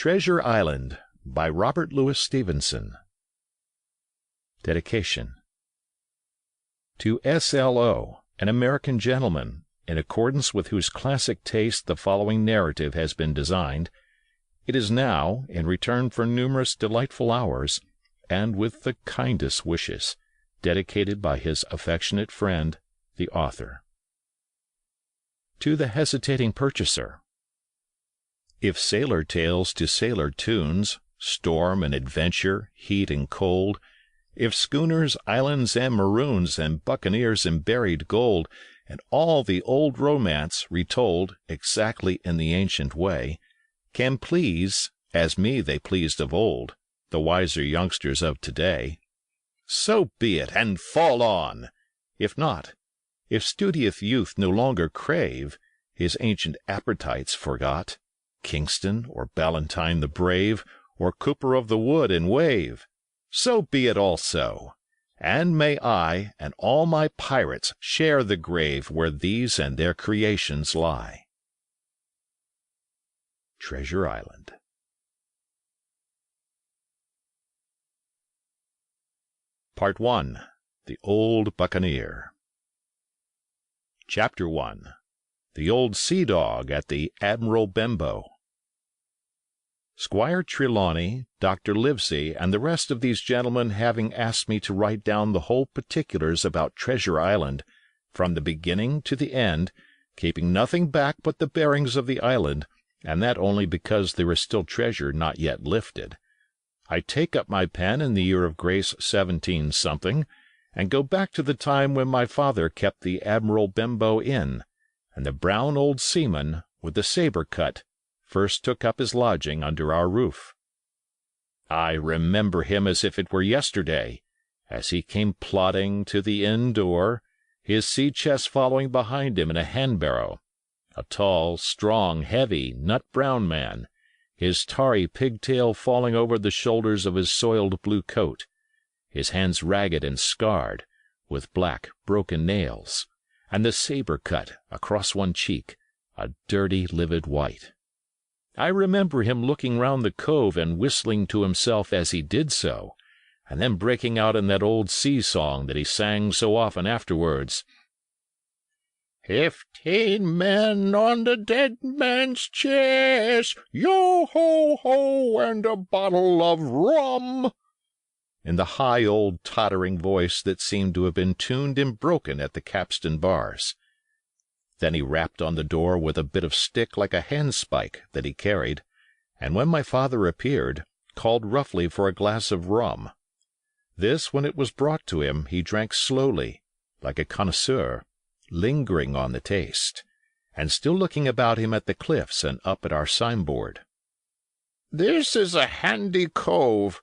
Treasure Island by Robert Louis Stevenson. Dedication. To S.L.O., an American gentleman, in accordance with whose classic taste the following narrative has been designed, it is now, in return for numerous delightful hours, and with the kindest wishes, dedicated by his affectionate friend, the author. To the hesitating purchaser. If sailor tales to sailor tunes, storm and adventure, heat and cold, if schooners, islands, and maroons, and buccaneers and buried gold, and all the old romance retold exactly in the ancient way, can please, as me they pleased of old, the wiser youngsters of today, so be it, and fall on. If not, if studious youth no longer crave, his ancient appetites forgot, Kingston, or Ballantyne the brave, or Cooper of the Wood and Wave, so be it also, and may I and all my pirates share the grave where these and their creations lie. Treasure Island. Part 1. The Old Buccaneer. Chapter 1. The Old Sea Dog at the Admiral Benbow. Squire Trelawney, Dr. Livesey, and the rest of these gentlemen having asked me to write down the whole particulars about Treasure Island, from the beginning to the end, keeping nothing back but the bearings of the island, and that only because there is still treasure not yet lifted, I take up my pen in the year of grace 17-something, and go back to the time when my father kept the Admiral Benbow Inn, and the brown old seaman, with the sabre cut, first took up his lodging under our roof. I remember him as if it were yesterday, as he came plodding to the inn door, his sea-chest following behind him in a hand-barrow, a tall, strong, heavy, nut-brown man, his tarry pigtail falling over the shoulders of his soiled blue coat, his hands ragged and scarred, with black, broken nails, and the sabre cut across one cheek, a dirty, livid white. I remember him looking round the cove and whistling to himself as he did so, and then breaking out in that old sea-song that he sang so often afterwards. 15 men on the dead man's chest, yo-ho-ho, and a bottle of rum, in the high old tottering voice that seemed to have been tuned and broken at the capstan bars. Then he rapped on the door with a bit of stick like a handspike that he carried, and when my father appeared, called roughly for a glass of rum. This, when it was brought to him, he drank slowly, like a connoisseur, lingering on the taste, and still looking about him at the cliffs and up at our signboard. "This is a handy cove,"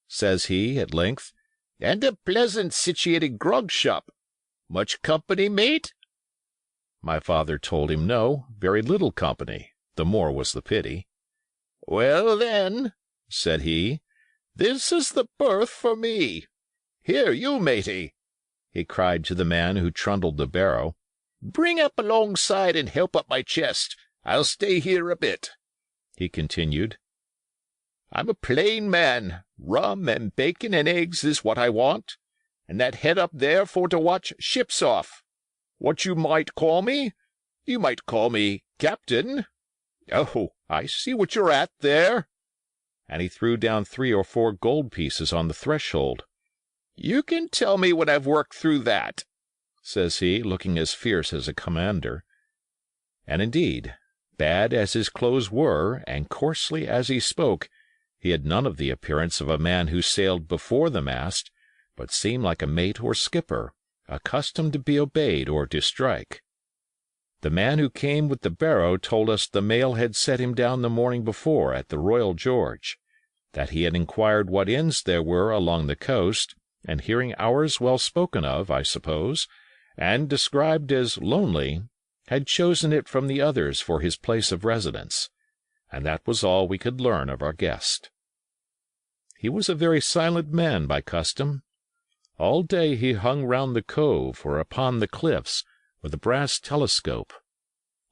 says he, at length, "and a pleasant situated grog-shop. Much company, mate?" My father told him no, very little company, the more was the pity. "Well, then," said he, "this is the berth for me. Here, you, matey," he cried to the man who trundled the barrow, "bring up alongside and help up my chest. I'll stay here a bit," he continued. "I'm a plain man. Rum and bacon and eggs is what I want, and that head up there for to watch ships off. What you might call me? You might call me captain. Oh, I see what you're at there." And he threw down 3 or 4 gold pieces on the threshold. "You can tell me when I've worked through that," says he, looking as fierce as a commander. And indeed, bad as his clothes were, and coarsely as he spoke, he had none of the appearance of a man who sailed before the mast, but seemed like a mate or skipper, accustomed to be obeyed or to strike. The man who came with the barrow told us the mail had set him down the morning before at the Royal George, that he had inquired what inns there were along the coast, and hearing ours well spoken of, I suppose, and described as lonely, had chosen it from the others for his place of residence, and that was all we could learn of our guest. He was a very silent man by custom. All day he hung round the cove or upon the cliffs with a brass telescope.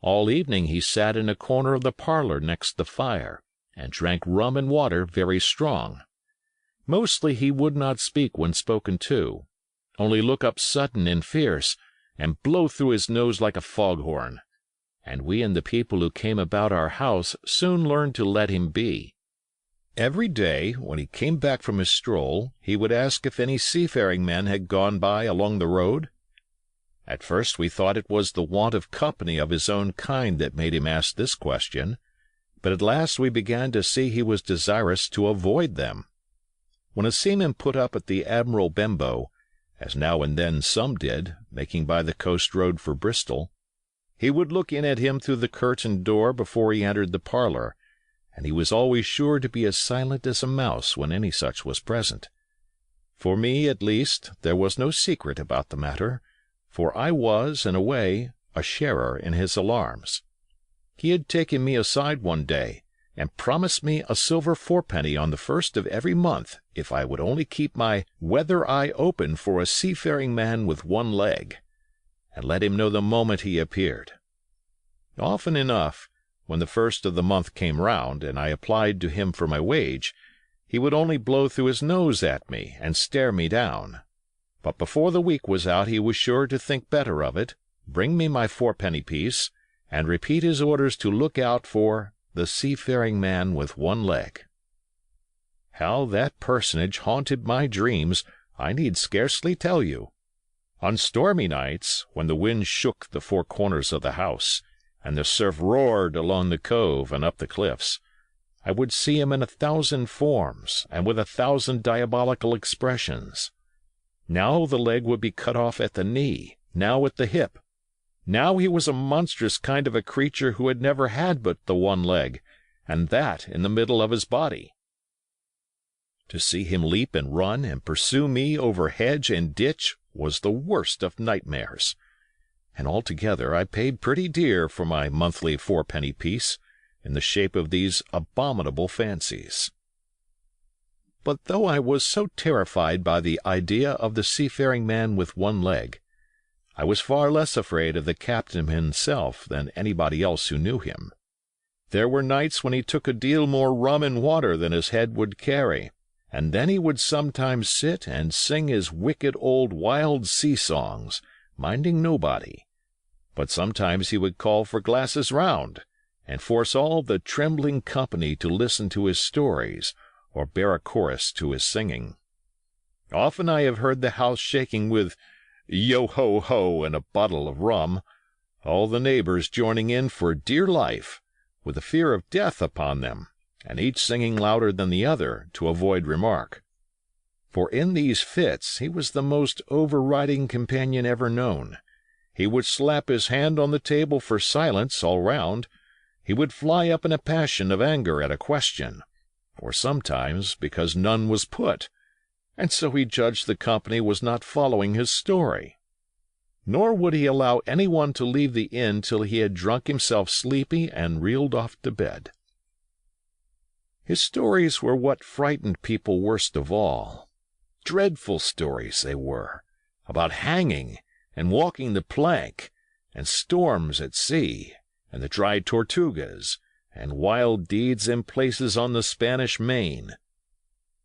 All evening he sat in a corner of the parlour next the fire, and drank rum and water very strong. Mostly he would not speak when spoken to, only look up sudden and fierce, and blow through his nose like a foghorn, and we and the people who came about our house soon learned to let him be. Every day, when he came back from his stroll, he would ask if any seafaring men had gone by along the road. At first we thought it was the want of company of his own kind that made him ask this question, but at last we began to see he was desirous to avoid them. When a seaman put up at the Admiral Benbow, as now and then some did, making by the coast road for Bristol, he would look in at him through the curtained door before he entered the parlour, and he was always sure to be as silent as a mouse when any such was present. For me, at least, there was no secret about the matter, for I was, in a way, a sharer in his alarms. He had taken me aside one day, and promised me a silver fourpenny on the first of every month if I would only keep my weather eye open for a seafaring man with one leg, and let him know the moment he appeared. Often enough, when the first of the month came round, and I applied to him for my wage, he would only blow through his nose at me and stare me down. But before the week was out he was sure to think better of it, bring me my fourpenny piece, and repeat his orders to look out for the seafaring man with one leg. How that personage haunted my dreams I need scarcely tell you. On stormy nights, when the wind shook the four corners of the house, and the surf roared along the cove and up the cliffs, I would see him in 1,000 forms and with 1,000 diabolical expressions. Now the leg would be cut off at the knee, now at the hip. Now he was a monstrous kind of a creature who had never had but the one leg, and that in the middle of his body. To see him leap and run and pursue me over hedge and ditch was the worst of nightmares, and altogether I paid pretty dear for my monthly fourpenny piece in the shape of these abominable fancies. But though I was so terrified by the idea of the seafaring man with one leg, I was far less afraid of the captain himself than anybody else who knew him. There were nights when he took a deal more rum and water than his head would carry, and then he would sometimes sit and sing his wicked old wild sea-songs, minding nobody. But sometimes he would call for glasses round, and force all the trembling company to listen to his stories, or bear a chorus to his singing. Often I have heard the house shaking with yo-ho-ho and a bottle of rum, all the neighbors joining in for dear life, with the fear of death upon them, and each singing louder than the other to avoid remark. For in these fits he was the most overriding companion ever known. He would slap his hand on the table for silence all round. He would fly up in a passion of anger at a question, or sometimes because none was put, and so he judged the company was not following his story. Nor would he allow any one to leave the inn till he had drunk himself sleepy and reeled off to bed. His stories were what frightened people worst of all. Dreadful stories they were, about hanging and walking the plank, and storms at sea, and the dry Tortugas, and wild deeds in places on the Spanish Main.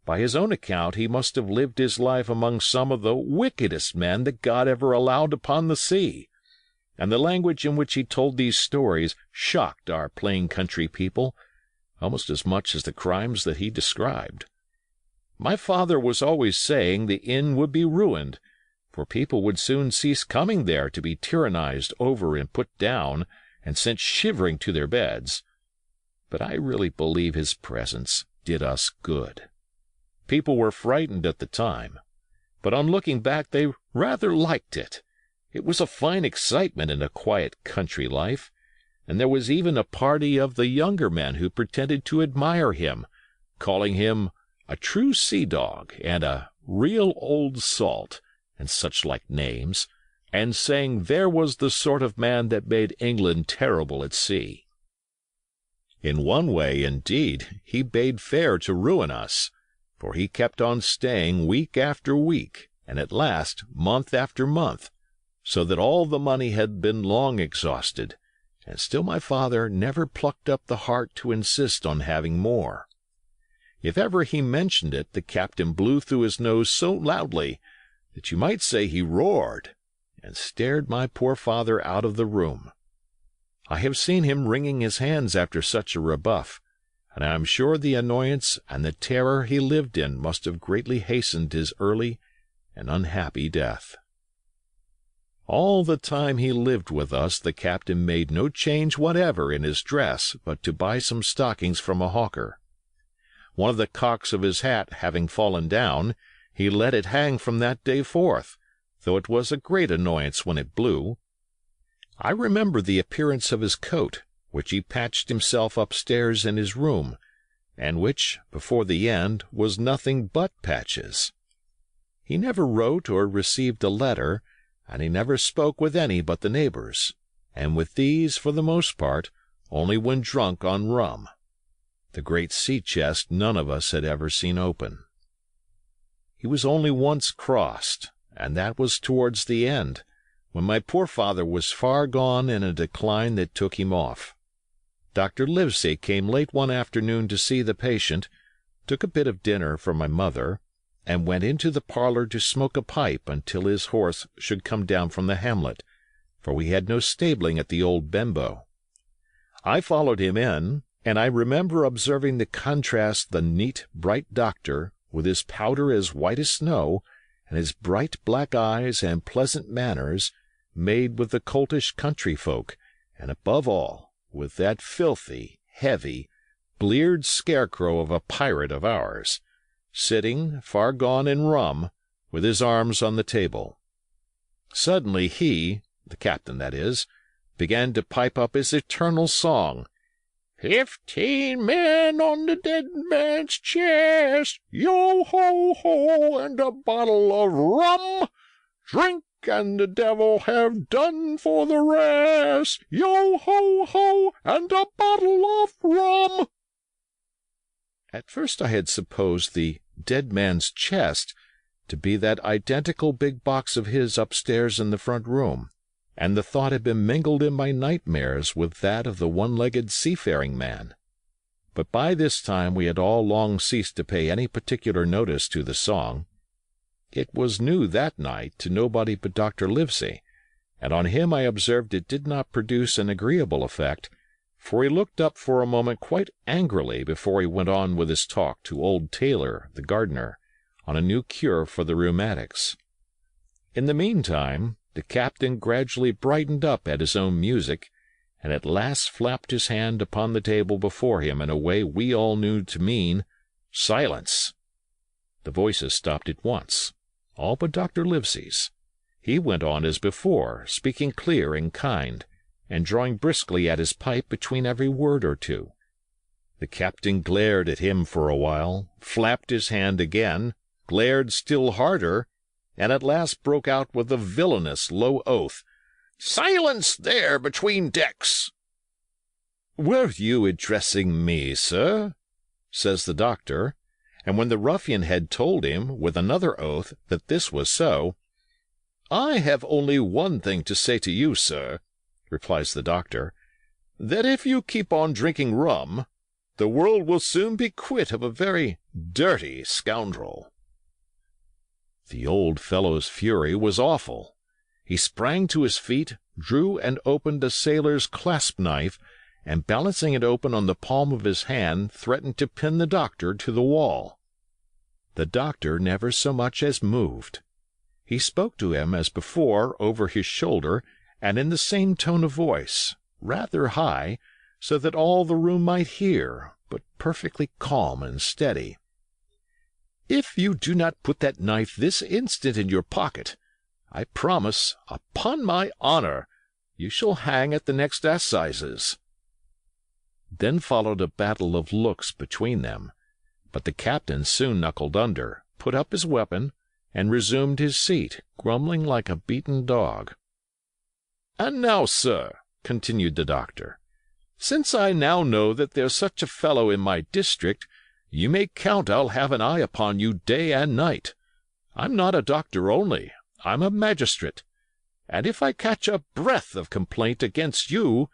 By his own account he must have lived his life among some of the wickedest men that God ever allowed upon the sea, and the language in which he told these stories shocked our plain country people almost as much as the crimes that he described. My father was always saying the inn would be ruined, for people would soon cease coming there to be tyrannized over and put down and sent shivering to their beds. But I really believe his presence did us good. People were frightened at the time, but on looking back they rather liked it. It was a fine excitement in a quiet country life, and there was even a party of the younger men who pretended to admire him, calling him a true sea-dog and a real old salt, and such like names, and saying there was the sort of man that made England terrible at sea. In one way, indeed, he bade fair to ruin us, for he kept on staying week after week, and at last month after month, so that all the money had been long exhausted, and still my father never plucked up the heart to insist on having more. If ever he mentioned it, the captain blew through his nose so loudly that you might say he roared, and stared my poor father out of the room. I have seen him wringing his hands after such a rebuff, and I am sure the annoyance and the terror he lived in must have greatly hastened his early and unhappy death. All the time he lived with us the captain made no change whatever in his dress but to buy some stockings from a hawker. One of the cocks of his hat having fallen down, he let it hang from that day forth, though it was a great annoyance when it blew. I remember the appearance of his coat, which he patched himself upstairs in his room, and which, before the end, was nothing but patches. He never wrote or received a letter, and he never spoke with any but the neighbors, and with these, for the most part, only when drunk on rum. The great sea-chest none of us had ever seen open. He was only once crossed, and that was towards the end, when my poor father was far gone in a decline that took him off. Dr. Livesey came late one afternoon to see the patient, took a bit of dinner for my mother, and went into the parlour to smoke a pipe until his horse should come down from the hamlet, for we had no stabling at the old Benbow. I followed him in, and I remember observing the contrast the neat, bright doctor, with his powder as white as snow, and his bright black eyes and pleasant manners, made with the coltish country folk, and above all, with that filthy, heavy, bleared scarecrow of a pirate of ours, sitting, far gone in rum, with his arms on the table. Suddenly he, the captain that is, began to pipe up his eternal song, 15 men on the dead man's chest, yo-ho-ho, and a bottle of rum. Drink, and the devil have done for the rest, yo-ho-ho, and a bottle of rum. At first I had supposed the dead man's chest to be that identical big box of his upstairs in the front room, and the thought had been mingled in my nightmares with that of the one-legged seafaring man. But by this time we had all long ceased to pay any particular notice to the song. It was new that night to nobody but Dr. Livesey, and on him I observed it did not produce an agreeable effect, for he looked up for a moment quite angrily before he went on with his talk to old Taylor, the gardener, on a new cure for the rheumatics. In the meantime, the captain gradually brightened up at his own music, and at last flapped his hand upon the table before him in a way we all knew to mean, "Silence!" The voices stopped at once, all but Dr. Livesey's. He went on as before, speaking clear and kind, and drawing briskly at his pipe between every word or two. The captain glared at him for a while, flapped his hand again, glared still harder, and at last broke out with a villainous low oath, "Silence there between decks!" "Were you addressing me, sir?" says the doctor, and when the ruffian had told him, with another oath, that this was so, "I have only one thing to say to you, sir," replies the doctor, "that if you keep on drinking rum, the world will soon be quit of a very dirty scoundrel." The old fellow's fury was awful. He sprang to his feet, drew and opened a sailor's clasp-knife, and balancing it open on the palm of his hand, threatened to pin the doctor to the wall. The doctor never so much as moved. He spoke to him as before over his shoulder, and in the same tone of voice, rather high, so that all the room might hear, but perfectly calm and steady. "If you do not put that knife this instant in your pocket, I promise, upon my honour, you shall hang at the next assizes." Then followed a battle of looks between them, but the captain soon knuckled under, put up his weapon, and resumed his seat, grumbling like a beaten dog. "And now, sir," continued the doctor, "since I now know that there's such a fellow in my district, you may count I'll have an eye upon you day and night. I'm not a doctor only, I'm a magistrate, and if I catch a breath of complaint against you,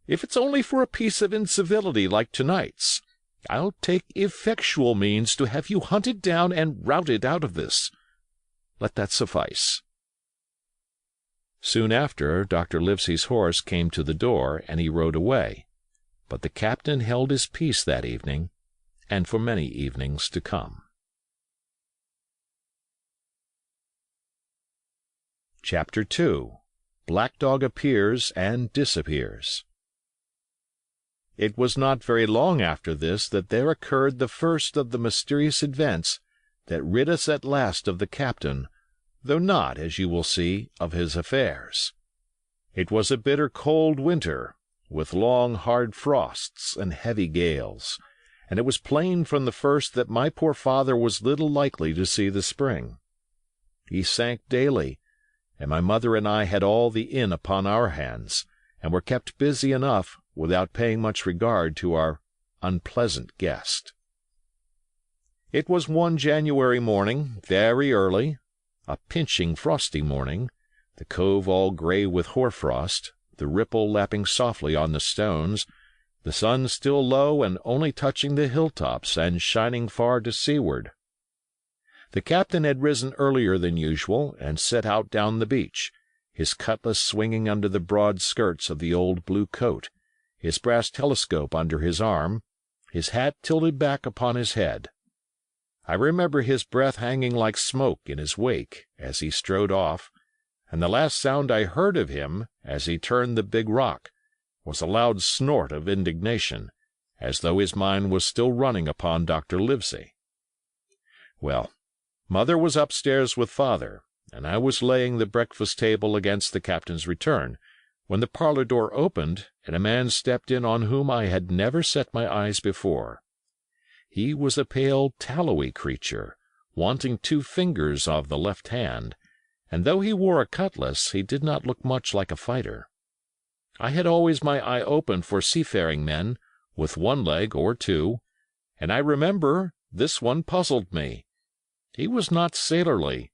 If it's only for a piece of incivility like tonight's, I'll take effectual means to have you hunted down and routed out of this. Let that suffice." Soon after, Dr. Livesey's horse came to the door, and he rode away. But the captain held his peace that evening, and for many evenings to come. Chapter 2. Black Dog Appears and Disappears. It was not very long after this that there occurred the first of the mysterious events that rid us at last of the captain, though not, as you will see, of his affairs. It was a bitter cold winter, with long hard frosts and heavy gales, and it was plain from the first that my poor father was little likely to see the spring. He sank daily, and my mother and I had all the inn upon our hands, and were kept busy enough without paying much regard to our unpleasant guest. It was one January morning, very early, a pinching frosty morning, the cove all grey with hoar-frost, the ripple lapping softly on the stones, the sun still low and only touching the hilltops and shining far to seaward. The captain had risen earlier than usual and set out down the beach, his cutlass swinging under the broad skirts of the old blue coat, his brass telescope under his arm, his hat tilted back upon his head. I remember his breath hanging like smoke in his wake as he strode off, and the last sound I heard of him, as he turned the big rock, was a loud snort of indignation, as though his mind was still running upon Dr. Livesey. Well, Mother was upstairs with Father, and I was laying the breakfast-table against the captain's return, when the parlour door opened, and a man stepped in on whom I had never set my eyes before. He was a pale, tallowy creature, wanting 2 fingers of the left hand, and though he wore a cutlass, he did not look much like a fighter. I had always my eye open for seafaring men, with 1 leg or 2, and I remember this one puzzled me. He was not sailorly,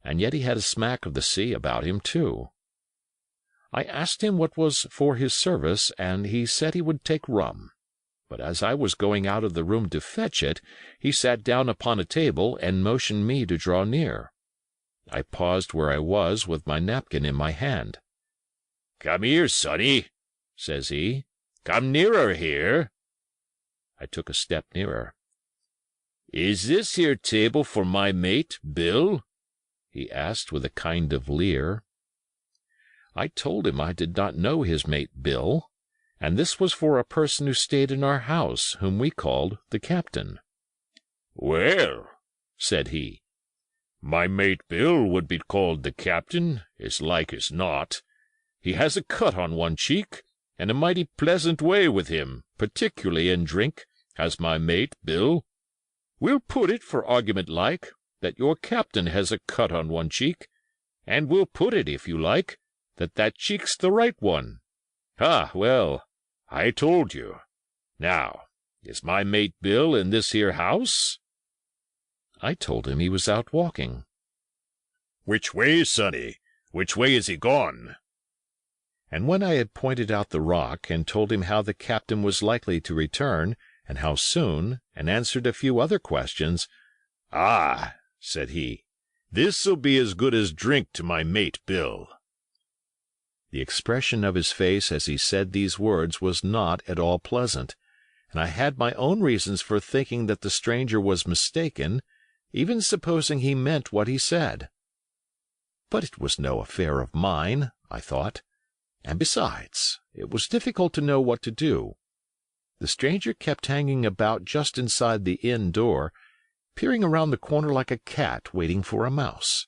and yet he had a smack of the sea about him, too. I asked him what was for his service, and he said he would take rum. But as I was going out of the room to fetch it, he sat down upon a table and motioned me to draw near. I paused where I was with my napkin in my hand. "Come here, sonny," says he. "Come nearer here." I took a step nearer. "Is this here table for my mate, Bill?" he asked with a kind of leer. I told him I did not know his mate Bill, and this was for a person who stayed in our house, whom we called the captain. "Well," said he, "my mate Bill would be called the captain, as like as not. He has a cut on one cheek, and a mighty pleasant way with him, particularly in drink, has my mate Bill. We'll put it, for argument like, that your captain has a cut on one cheek, and we'll put it, if you like, that cheek's the right one. Ah, well, I told you. Now, is my mate Bill in this here house?" I told him he was out walking. "Which way, sonny? Which way is he gone?" And when I had pointed out the rock, and told him how the captain was likely to return, and how soon, and answered a few other questions, "Ah," said he, "this'll be as good as drink to my mate Bill." The expression of his face as he said these words was not at all pleasant, and I had my own reasons for thinking that the stranger was mistaken, even supposing he meant what he said. But it was no affair of mine, I thought, and besides, it was difficult to know what to do. The stranger kept hanging about just inside the inn door, peering around the corner like a cat waiting for a mouse.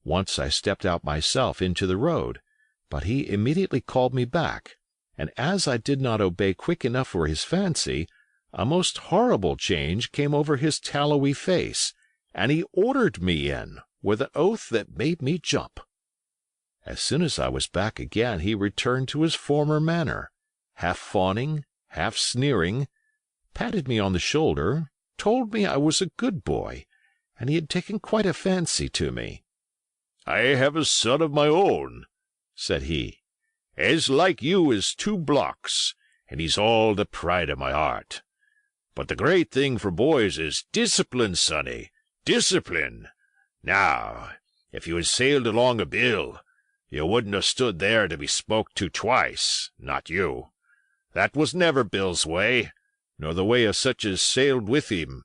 Once I stepped out myself into the road, but he immediately called me back, and as I did not obey quick enough for his fancy, a most horrible change came over his tallowy face, and he ordered me in, with an oath that made me jump. As soon as I was back again, he returned to his former manner, half fawning, half sneering, patted me on the shoulder, told me I was a good boy, and he had taken quite a fancy to me. "I have a son of my own," said he, as like you as 2 blocks, and he's all the pride of my heart. But the great thing for boys is discipline, sonny, discipline. Now, if you had sailed along a Bill, you wouldn't have stood there to be spoke to twice, not you. That was never Bill's way, nor the way of such as sailed with him.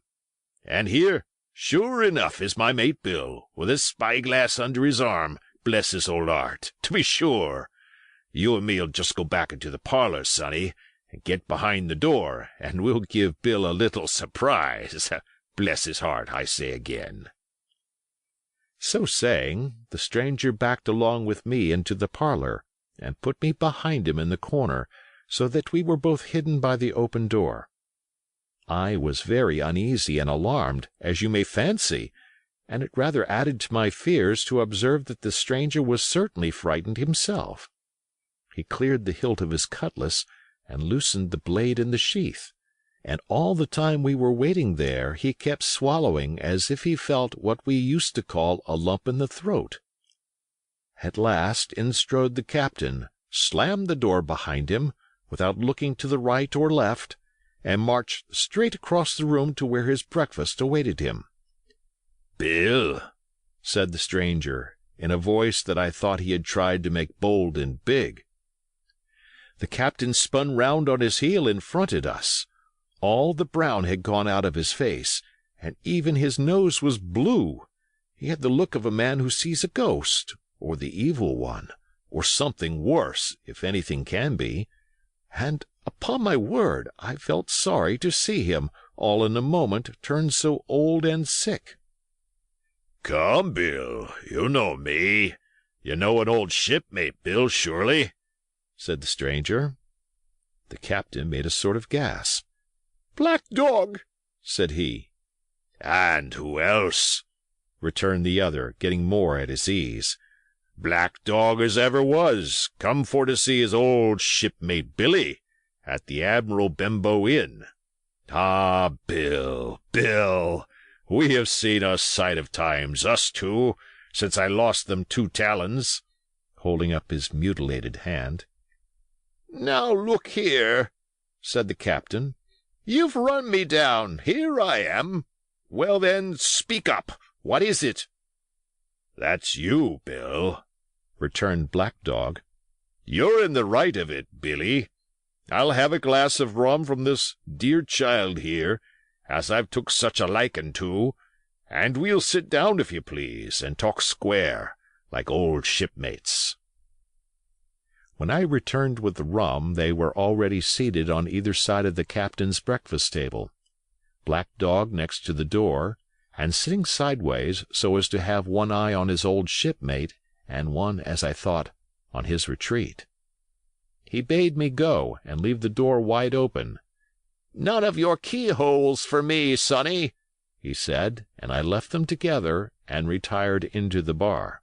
And here, sure enough, is my mate Bill, with his spyglass under his arm, bless his old heart, to be sure. You and me'll just go back into the parlor, sonny, and get behind the door, and we'll give Bill a little surprise. Bless his heart, I say again." So saying, the stranger backed along with me into the parlor, and put me behind him in the corner, so that we were both hidden by the open door. I was very uneasy and alarmed, as you may fancy, and it rather added to my fears to observe that the stranger was certainly frightened himself. He cleared the hilt of his cutlass, and loosened the blade in the sheath, and all the time we were waiting there he kept swallowing as if he felt what we used to call a lump in the throat. At last in strode the captain, slammed the door behind him, without looking to the right or left, and marched straight across the room to where his breakfast awaited him. "Bill," said the stranger, in a voice that I thought he had tried to make bold and big. The captain spun round on his heel and fronted us. All the brown had gone out of his face, and even his nose was blue. He had the look of a man who sees a ghost, or the evil one, or something worse, if anything can be, and, upon my word, I felt sorry to see him, all in a moment, turn so old and sick. "Come, Bill, you know me. You know an old shipmate, Bill, surely?" said the stranger. The captain made a sort of gasp. "Black Dog," said he. "And who else?" returned the other, getting more at his ease. "Black Dog as ever was, come for to see his old shipmate Billy, at the Admiral Benbow Inn. Ah, Bill, Bill, we have seen a sight of times, us two, since I lost them 2 talons," holding up his mutilated hand. "Now look here," said the captain. "You've run me down. Here I am. Well, then, speak up. What is it?" "That's you, Bill," returned Black Dog. "You're in the right of it, Billy. I'll have a glass of rum from this dear child here, as I've took such a likin' to, and we'll sit down, if you please, and talk square, like old shipmates." When I returned with the rum, they were already seated on either side of the captain's breakfast table, Black Dog next to the door, and sitting sideways so as to have one eye on his old shipmate and one, as I thought, on his retreat. He bade me go and leave the door wide open. "None of your keyholes for me, sonny," he said, and I left them together and retired into the bar.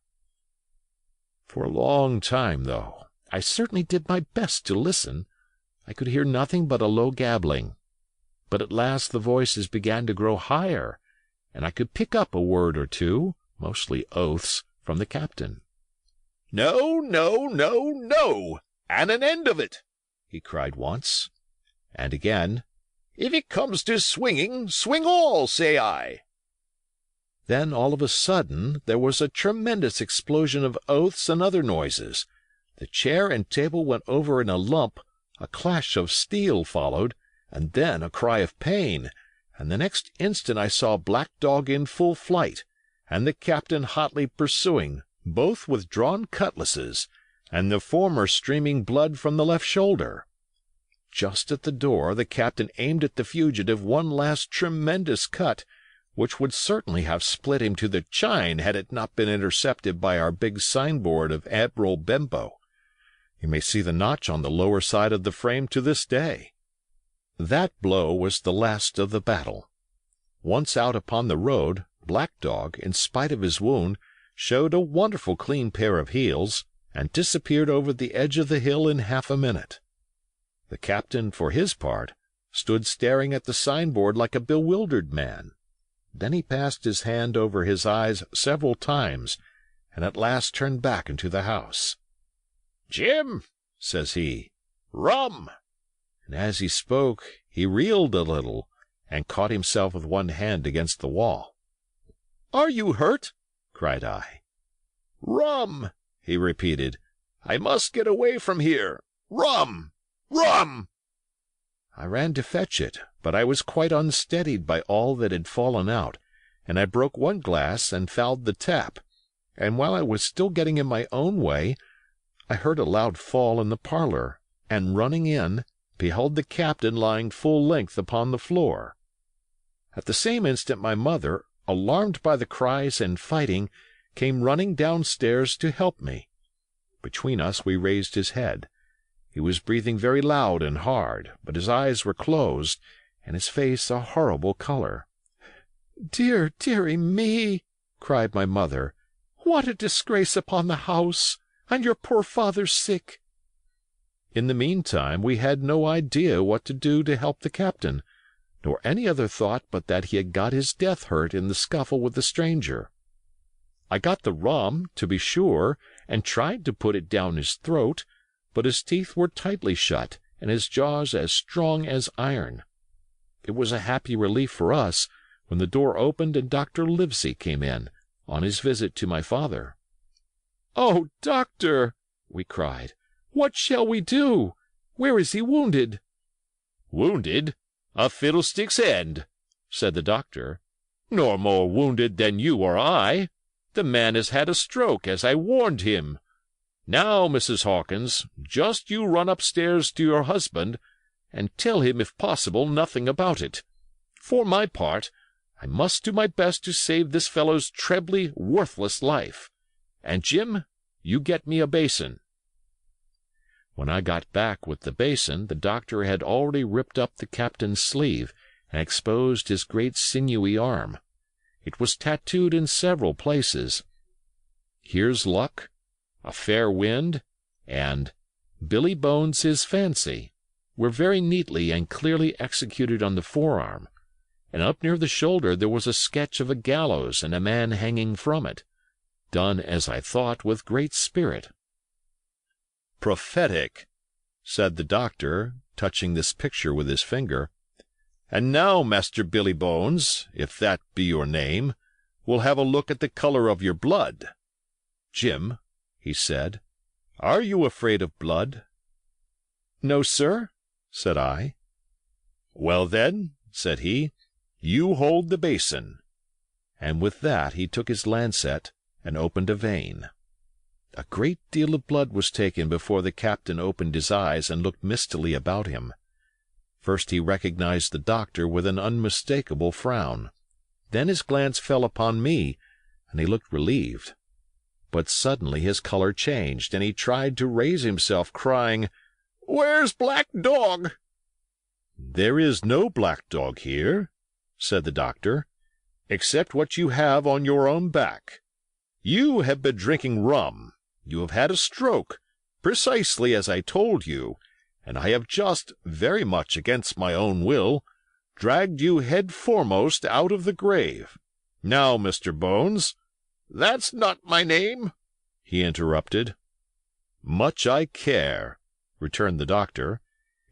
For a long time, though, I certainly did my best to listen. I could hear nothing but a low gabbling. But at last the voices began to grow higher, and I could pick up a word or two, mostly oaths, from the captain. "No, no, no, no, and an end of it," he cried once. And again, "If it comes to swinging, swing all, say I." Then all of a sudden there was a tremendous explosion of oaths and other noises. The chair and table went over in a lump, a clash of steel followed, and then a cry of pain, and the next instant I saw Black Dog in full flight, and the captain hotly pursuing, both with drawn cutlasses, and the former streaming blood from the left shoulder. Just at the door the captain aimed at the fugitive one last tremendous cut, which would certainly have split him to the chine had it not been intercepted by our big signboard of Admiral Benbow. You may see the notch on the lower side of the frame to this day. That blow was the last of the battle. Once out upon the road, Black Dog, in spite of his wound, showed a wonderful clean pair of heels, and disappeared over the edge of the hill in half a minute. The captain, for his part, stood staring at the signboard like a bewildered man. Then he passed his hand over his eyes several times, and at last turned back into the house. "Jim," says he. "Rum!" And as he spoke, he reeled a little, and caught himself with one hand against the wall. "Are you hurt?" cried I. "Rum!" he repeated. "I must get away from here. Rum! Rum!" I ran to fetch it, but I was quite unsteadied by all that had fallen out, and I broke one glass and fouled the tap, and while I was still getting in my own way, I heard a loud fall in the parlour, and running in, beheld the captain lying full length upon the floor. At the same instant my mother, alarmed by the cries and fighting, came running downstairs to help me. Between us we raised his head. He was breathing very loud and hard, but his eyes were closed, and his face a horrible colour. "Dear, dearie me!" cried my mother. "What a disgrace upon the house! And your poor father sick!" In the meantime we had no idea what to do to help the captain, nor any other thought but that he had got his death hurt in the scuffle with the stranger. I got the rum, to be sure, and tried to put it down his throat, but his teeth were tightly shut, and his jaws as strong as iron. It was a happy relief for us when the door opened and Dr. Livesey came in, on his visit to my father. "Oh, doctor!" we cried. "What shall we do? Where is he wounded?" "Wounded? A fiddlestick's end," said the doctor. "Nor more wounded than you or I. The man has had a stroke, as I warned him. Now, Mrs. Hawkins, just you run upstairs to your husband, and tell him, if possible, nothing about it. For my part, I must do my best to save this fellow's trebly worthless life. And, Jim, you get me a basin." When I got back with the basin, the doctor had already ripped up the captain's sleeve and exposed his great sinewy arm. It was tattooed in several places. "Here's luck," "A fair wind," and "Billy Bones his fancy," were very neatly and clearly executed on the forearm, and up near the shoulder there was a sketch of a gallows and a man hanging from it, done, as I thought, with great spirit. "Prophetic," said the doctor, touching this picture with his finger. "And now, Master Billy Bones, if that be your name, we'll have a look at the colour of your blood. Jim," he said, "are you afraid of blood?" "No, sir," said I. "Well, then," said he, "you hold the basin." And with that he took his lancet and opened a vein. A great deal of blood was taken before the captain opened his eyes and looked mistily about him. First he recognized the doctor with an unmistakable frown. Then his glance fell upon me, and he looked relieved. But suddenly his colour changed, and he tried to raise himself, crying, "Where's Black Dog?" "There is no black dog here," said the doctor, "except what you have on your own back. You have been drinking rum. You have had a stroke, precisely as I told you, and I have just, very much against my own will, dragged you head foremost out of the grave. Now, Mr. Bones—" "That's not my name," he interrupted. "Much I care," returned the doctor.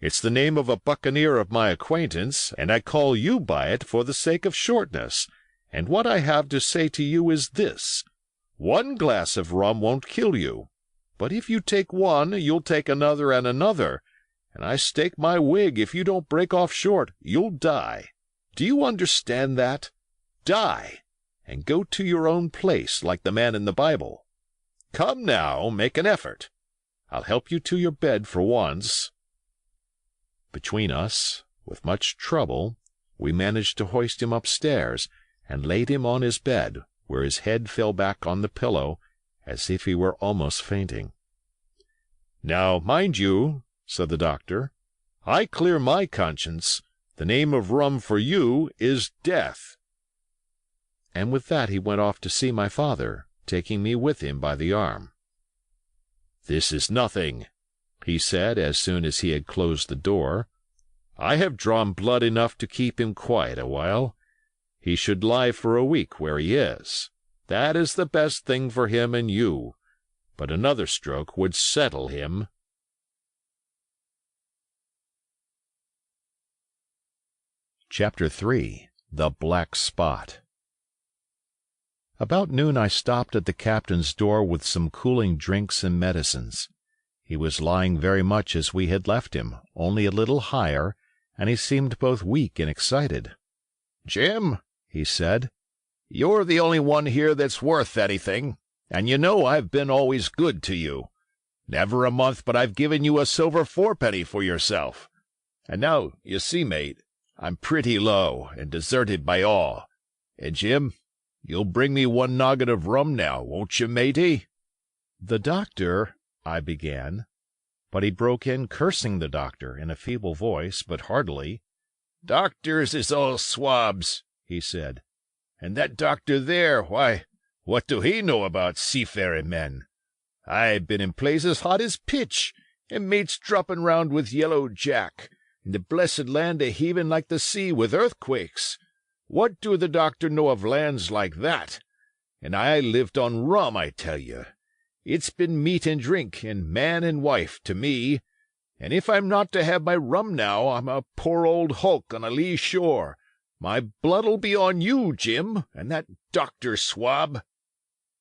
"It's the name of a buccaneer of my acquaintance, and I call you by it for the sake of shortness, and what I have to say to you is this. One glass of rum won't kill you, but if you take one you'll take another and another, and I stake my wig if you don't break off short you'll die. Do you understand that? Die, and go to your own place like the man in the Bible. Come now, make an effort. I'll help you to your bed for once." Between us, with much trouble, we managed to hoist him upstairs, and laid him on his bed, where his head fell back on the pillow, as if he were almost fainting. "Now, mind you," said the doctor, "I clear my conscience. The name of rum for you is death." And with that he went off to see my father, taking me with him by the arm. "This is nothing," he said as soon as he had closed the door. "I have drawn blood enough to keep him quiet a while. He should lie for a week where he is. That is the best thing for him and you. But another stroke would settle him." Chapter 3 The Black Spot. About noon I stopped at the captain's door with some cooling drinks and medicines. He was lying very much as we had left him, only a little higher, and he seemed both weak and excited. "Jim," he said, "you're the only one here that's worth anything, and you know I've been always good to you. Never a month but I've given you a silver fourpenny for yourself. And now, you see, mate, I'm pretty low and deserted by all. And, Jim, you'll bring me one noggin of rum now, won't you, matey?" "The doctor—" I began, but he broke in, cursing the doctor in a feeble voice, but heartily. "Doctors is all swabs," he said. "And that doctor there, why, what do he know about seafaring men? I've been in places hot as pitch, and mates dropping round with Yellow Jack, and the blessed land a heaving like the sea with earthquakes. What do the doctor know of lands like that? And I lived on rum, I tell you. It's been meat and drink, and man and wife, to me. And if I'm not to have my rum now, I'm a poor old hulk on a lee shore. My blood'll be on you, Jim, and that doctor swab."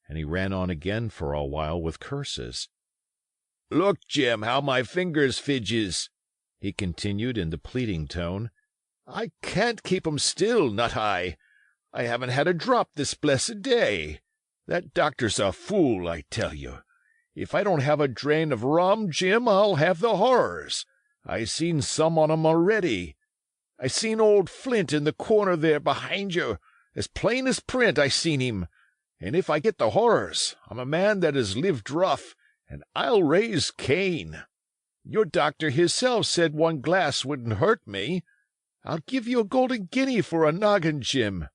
And he ran on again for a while with curses. "Look, Jim, how my fingers fidges," he continued in the pleading tone. "I can't keep 'em still, not I. I haven't had a drop this blessed day. That doctor's a fool, I tell you. If I don't have a drain of rum, Jim, I'll have the horrors. I seen some on 'em already. I seen old Flint in the corner there behind you. As plain as print I seen him. And if I get the horrors, I'm a man that has lived rough, and I'll raise Cain. Your doctor hisself said one glass wouldn't hurt me. I'll give you a golden guinea for a noggin, Jim."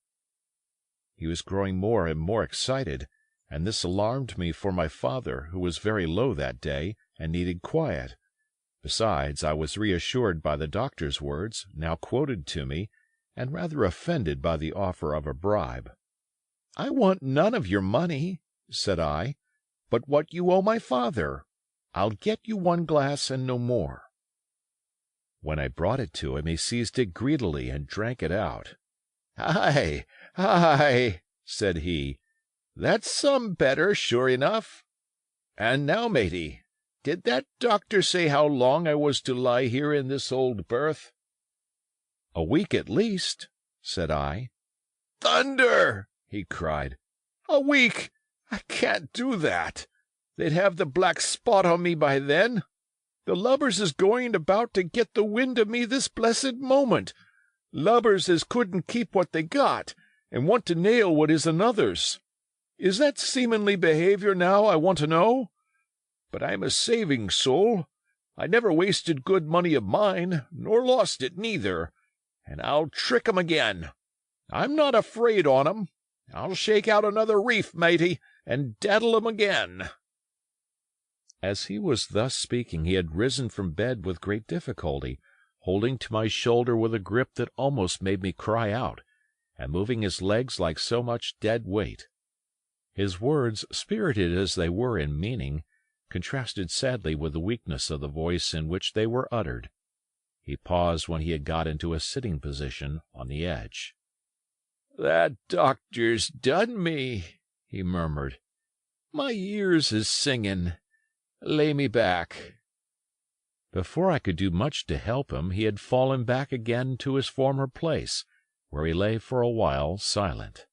He was growing more and more excited, and this alarmed me for my father, who was very low that day and needed quiet. Besides, I was reassured by the doctor's words, now quoted to me, and rather offended by the offer of a bribe. "I want none of your money," said I, "but what you owe my father. I'll get you one glass and no more." When I brought it to him, he seized it greedily and drank it out. "Aye, aye," said he, "that's some better, sure enough. And now, matey, did that doctor say how long I was to lie here in this old berth?" "A week at least," said I. "Thunder!" he cried. "A week! I can't do that. They'd have the black spot on me by then. The lubbers is going about to get the wind of me this blessed moment. Lubbers as couldn't keep what they got, and want to nail what is another's. Is that seamanly behaviour now, I want to know? But I'm a saving soul. I never wasted good money of mine, nor lost it neither, and I'll trick 'em again. I'm not afraid on 'em. I'll shake out another reef, matey, and daddle 'em again." As he was thus speaking, he had risen from bed with great difficulty, holding to my shoulder with a grip that almost made me cry out, and moving his legs like so much dead weight. His words, spirited as they were in meaning, contrasted sadly with the weakness of the voice in which they were uttered. He paused when he had got into a sitting position on the edge. "That doctor's done me," he murmured. "My ears is singing. Lay me back." Before I could do much to help him, he had fallen back again to his former place, where he lay for a while silent.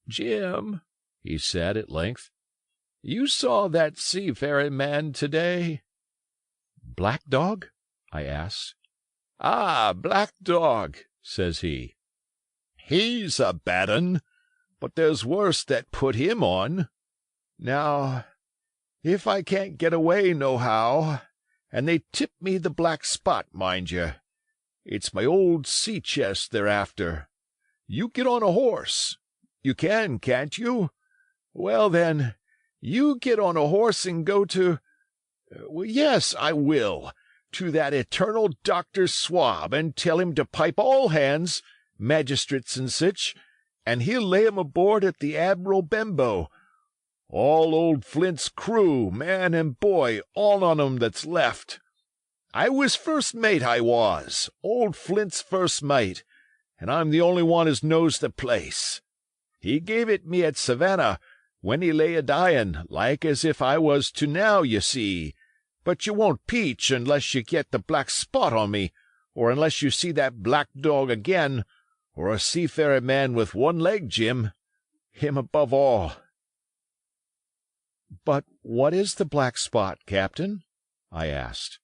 "Jim," he said at length, "you saw that seafaring man to-day?" "Black Dog?" I asked. "Ah, Black Dog," says he. "He's a bad un, but there's worse that put him on. Now, if I can't get away nohow, and they tip me the black spot, mind you, it's my old sea-chest they're after. You get on a horse. You can, can't you? Well, then, you get on a horse and go to— yes, I will, to that eternal Dr. Swab, and tell him to pipe all hands, magistrates and sich, and he'll lay 'em aboard at the Admiral Benbow. All old Flint's crew, man and boy, all on 'em that's left. I was first mate, I was, old Flint's first mate, and I'm the only one as knows the place. He gave it me at Savannah, when he lay a-dyin', like as if I was to now, ye see. But you won't peach unless you get the black spot on me, or unless you see that black dog again, or a seafaring man with one leg, Jim. Him above all." "But what is the black spot, Captain?" I asked.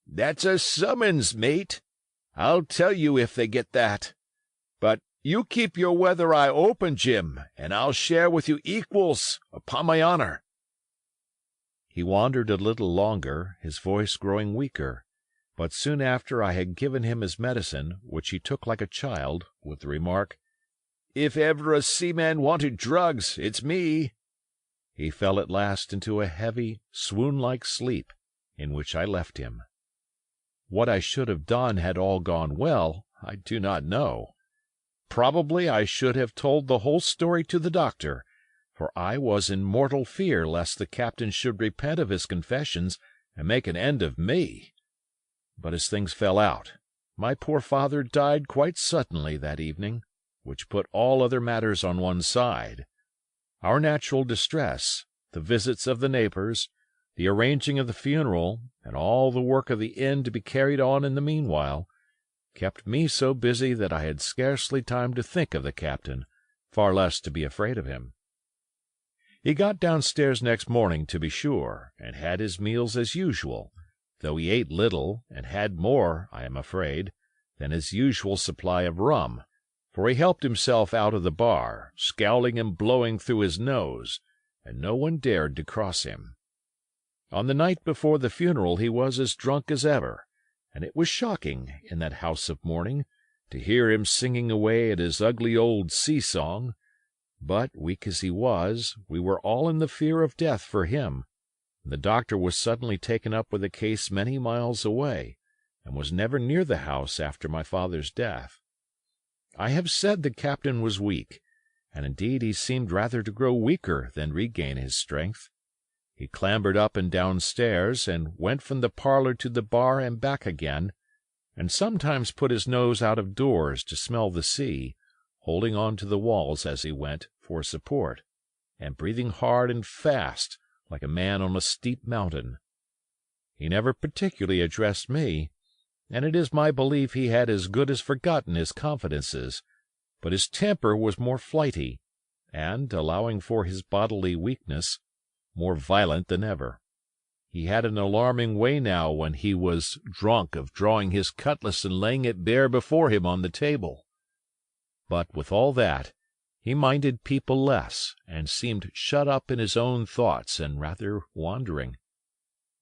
"That's a summons, mate. I'll tell you if they get that. But you keep your weather eye open, Jim, and I'll share with you equals, upon my honour." He wandered a little longer, his voice growing weaker, but soon after I had given him his medicine, which he took like a child, with the remark, "If ever a seaman wanted drugs, it's me," he fell at last into a heavy, swoon-like sleep, in which I left him. What I should have done had all gone well, I do not know. Probably I should have told the whole story to the doctor, for I was in mortal fear lest the captain should repent of his confessions and make an end of me. But as things fell out, my poor father died quite suddenly that evening, which put all other matters on one side. Our natural distress, the visits of the neighbors, the arranging of the funeral, and all the work of the inn to be carried on in the meanwhile, kept me so busy that I had scarcely time to think of the captain, far less to be afraid of him. He got downstairs next morning, to be sure, and had his meals as usual, though he ate little, and had more, I am afraid, than his usual supply of rum, for he helped himself out of the bar, scowling and blowing through his nose, and no one dared to cross him. On the night before the funeral he was as drunk as ever, and it was shocking, in that house of mourning, to hear him singing away at his ugly old sea-song. But, weak as he was, we were all in the fear of death for him. The doctor was suddenly taken up with a case many miles away, and was never near the house after my father's death. I have said the captain was weak, and indeed he seemed rather to grow weaker than regain his strength. He clambered up and down stairs, and went from the parlour to the bar and back again, and sometimes put his nose out of doors to smell the sea, holding on to the walls as he went for support, and breathing hard and fast like a man on a steep mountain. He never particularly addressed me, and it is my belief he had as good as forgotten his confidences, but his temper was more flighty, and, allowing for his bodily weakness, more violent than ever. He had an alarming way now when he was drunk of drawing his cutlass and laying it bare before him on the table. But with all that, he minded people less, and seemed shut up in his own thoughts and rather wandering.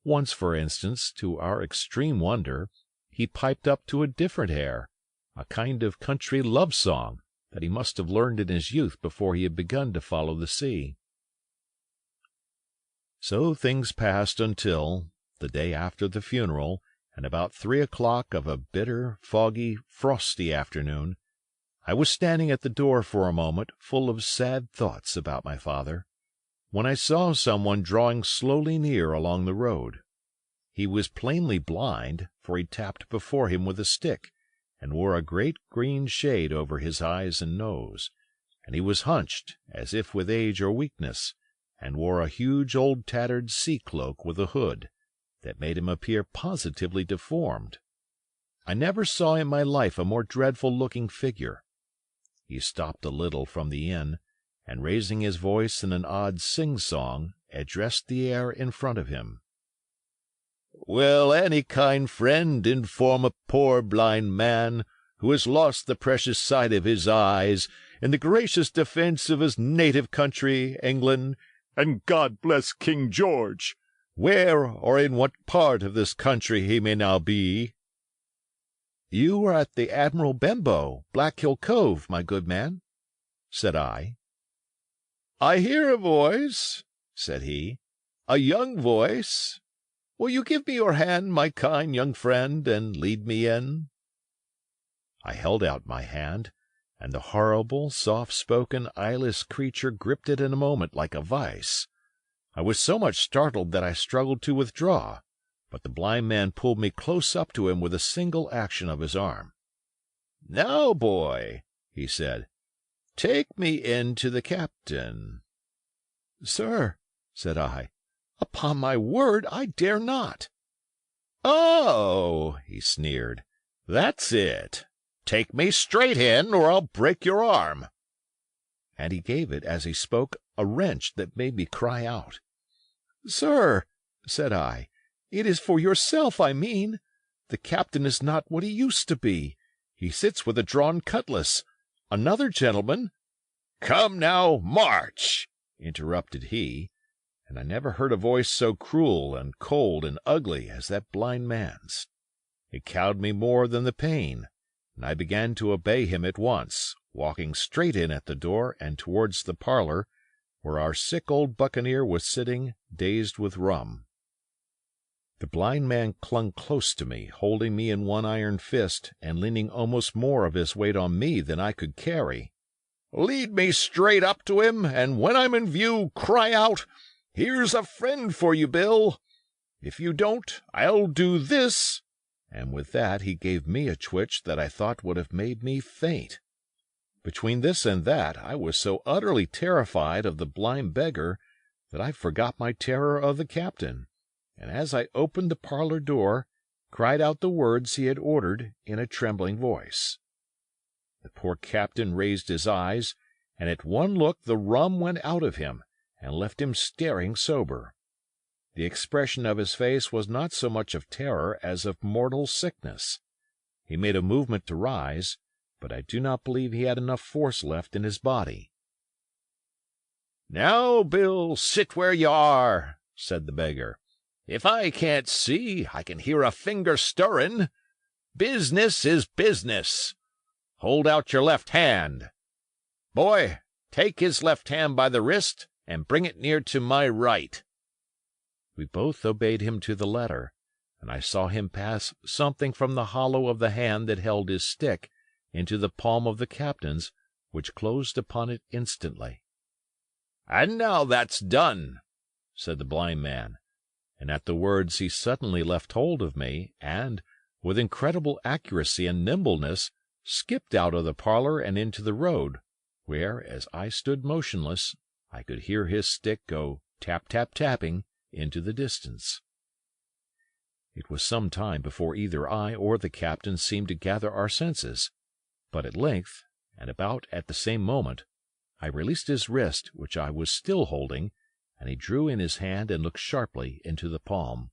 Once, for instance, to our extreme wonder, he piped up to a different air, a kind of country love-song that he must have learned in his youth before he had begun to follow the sea. So things passed until, the day after the funeral, and about 3 o'clock of a bitter, foggy, frosty afternoon, I was standing at the door for a moment, full of sad thoughts about my father, when I saw someone drawing slowly near along the road. He was plainly blind, for he tapped before him with a stick, and wore a great green shade over his eyes and nose, and he was hunched, as if with age or weakness, and wore a huge old tattered sea-cloak with a hood, that made him appear positively deformed. I never saw in my life a more dreadful-looking figure. He stopped a little from the inn, and raising his voice in an odd sing-song, addressed the air in front of him. "Will any kind friend inform a poor blind man, who has lost the precious sight of his eyes, in the gracious defence of his native country, England, and God bless King George, where or in what part of this country he may now be?" "You are at the Admiral Benbow, Black Hill Cove, my good man," said I. "I hear a voice," said he, "a young voice. Will you give me your hand, my kind young friend, and lead me in?" I held out my hand, and the horrible, soft-spoken, eyeless creature gripped it in a moment like a vice. I was so much startled that I struggled to withdraw, but the blind man pulled me close up to him with a single action of his arm. "Now, boy," he said, "take me in to the captain." "Sir," said I, "upon my word I dare not." "Oh," he sneered, "that's it. Take me straight in, or I'll break your arm." And he gave it, as he spoke, a wrench that made me cry out. "Sir," said I, "it is for yourself I mean. The captain is not what he used to be. He sits with a drawn cutlass. Another gentleman—" "Come now, march!" interrupted he, and I never heard a voice so cruel and cold and ugly as that blind man's. It cowed me more than the pain, and I began to obey him at once, walking straight in at the door and towards the parlour, where our sick old buccaneer was sitting, dazed with rum. The blind man clung close to me, holding me in one iron fist and leaning almost more of his weight on me than I could carry. "Lead me straight up to him, and when I'm in view, cry out, 'Here's a friend for you, Bill!' If you don't, I'll do this," and with that he gave me a twitch that I thought would have made me faint. Between this and that, I was so utterly terrified of the blind beggar that I forgot my terror of the captain, and as I opened the parlour door, cried out the words he had ordered in a trembling voice. The poor captain raised his eyes, and at one look the rum went out of him, and left him staring sober. The expression of his face was not so much of terror as of mortal sickness. He made a movement to rise, but I do not believe he had enough force left in his body. "Now, Bill, sit where you are," said the beggar. "If I can't see, I can hear a finger stirring. Business is business. Hold out your left hand. Boy, take his left hand by the wrist and bring it near to my right." We both obeyed him to the letter, and I saw him pass something from the hollow of the hand that held his stick into the palm of the captain's, which closed upon it instantly. "And now that's done," said the blind man, and at the words he suddenly left hold of me, and, with incredible accuracy and nimbleness, skipped out of the parlour and into the road, where, as I stood motionless, I could hear his stick go tap-tap-tapping into the distance. It was some time before either I or the captain seemed to gather our senses, but at length, and about at the same moment, I released his wrist, which I was still holding, and he drew in his hand and looked sharply into the palm.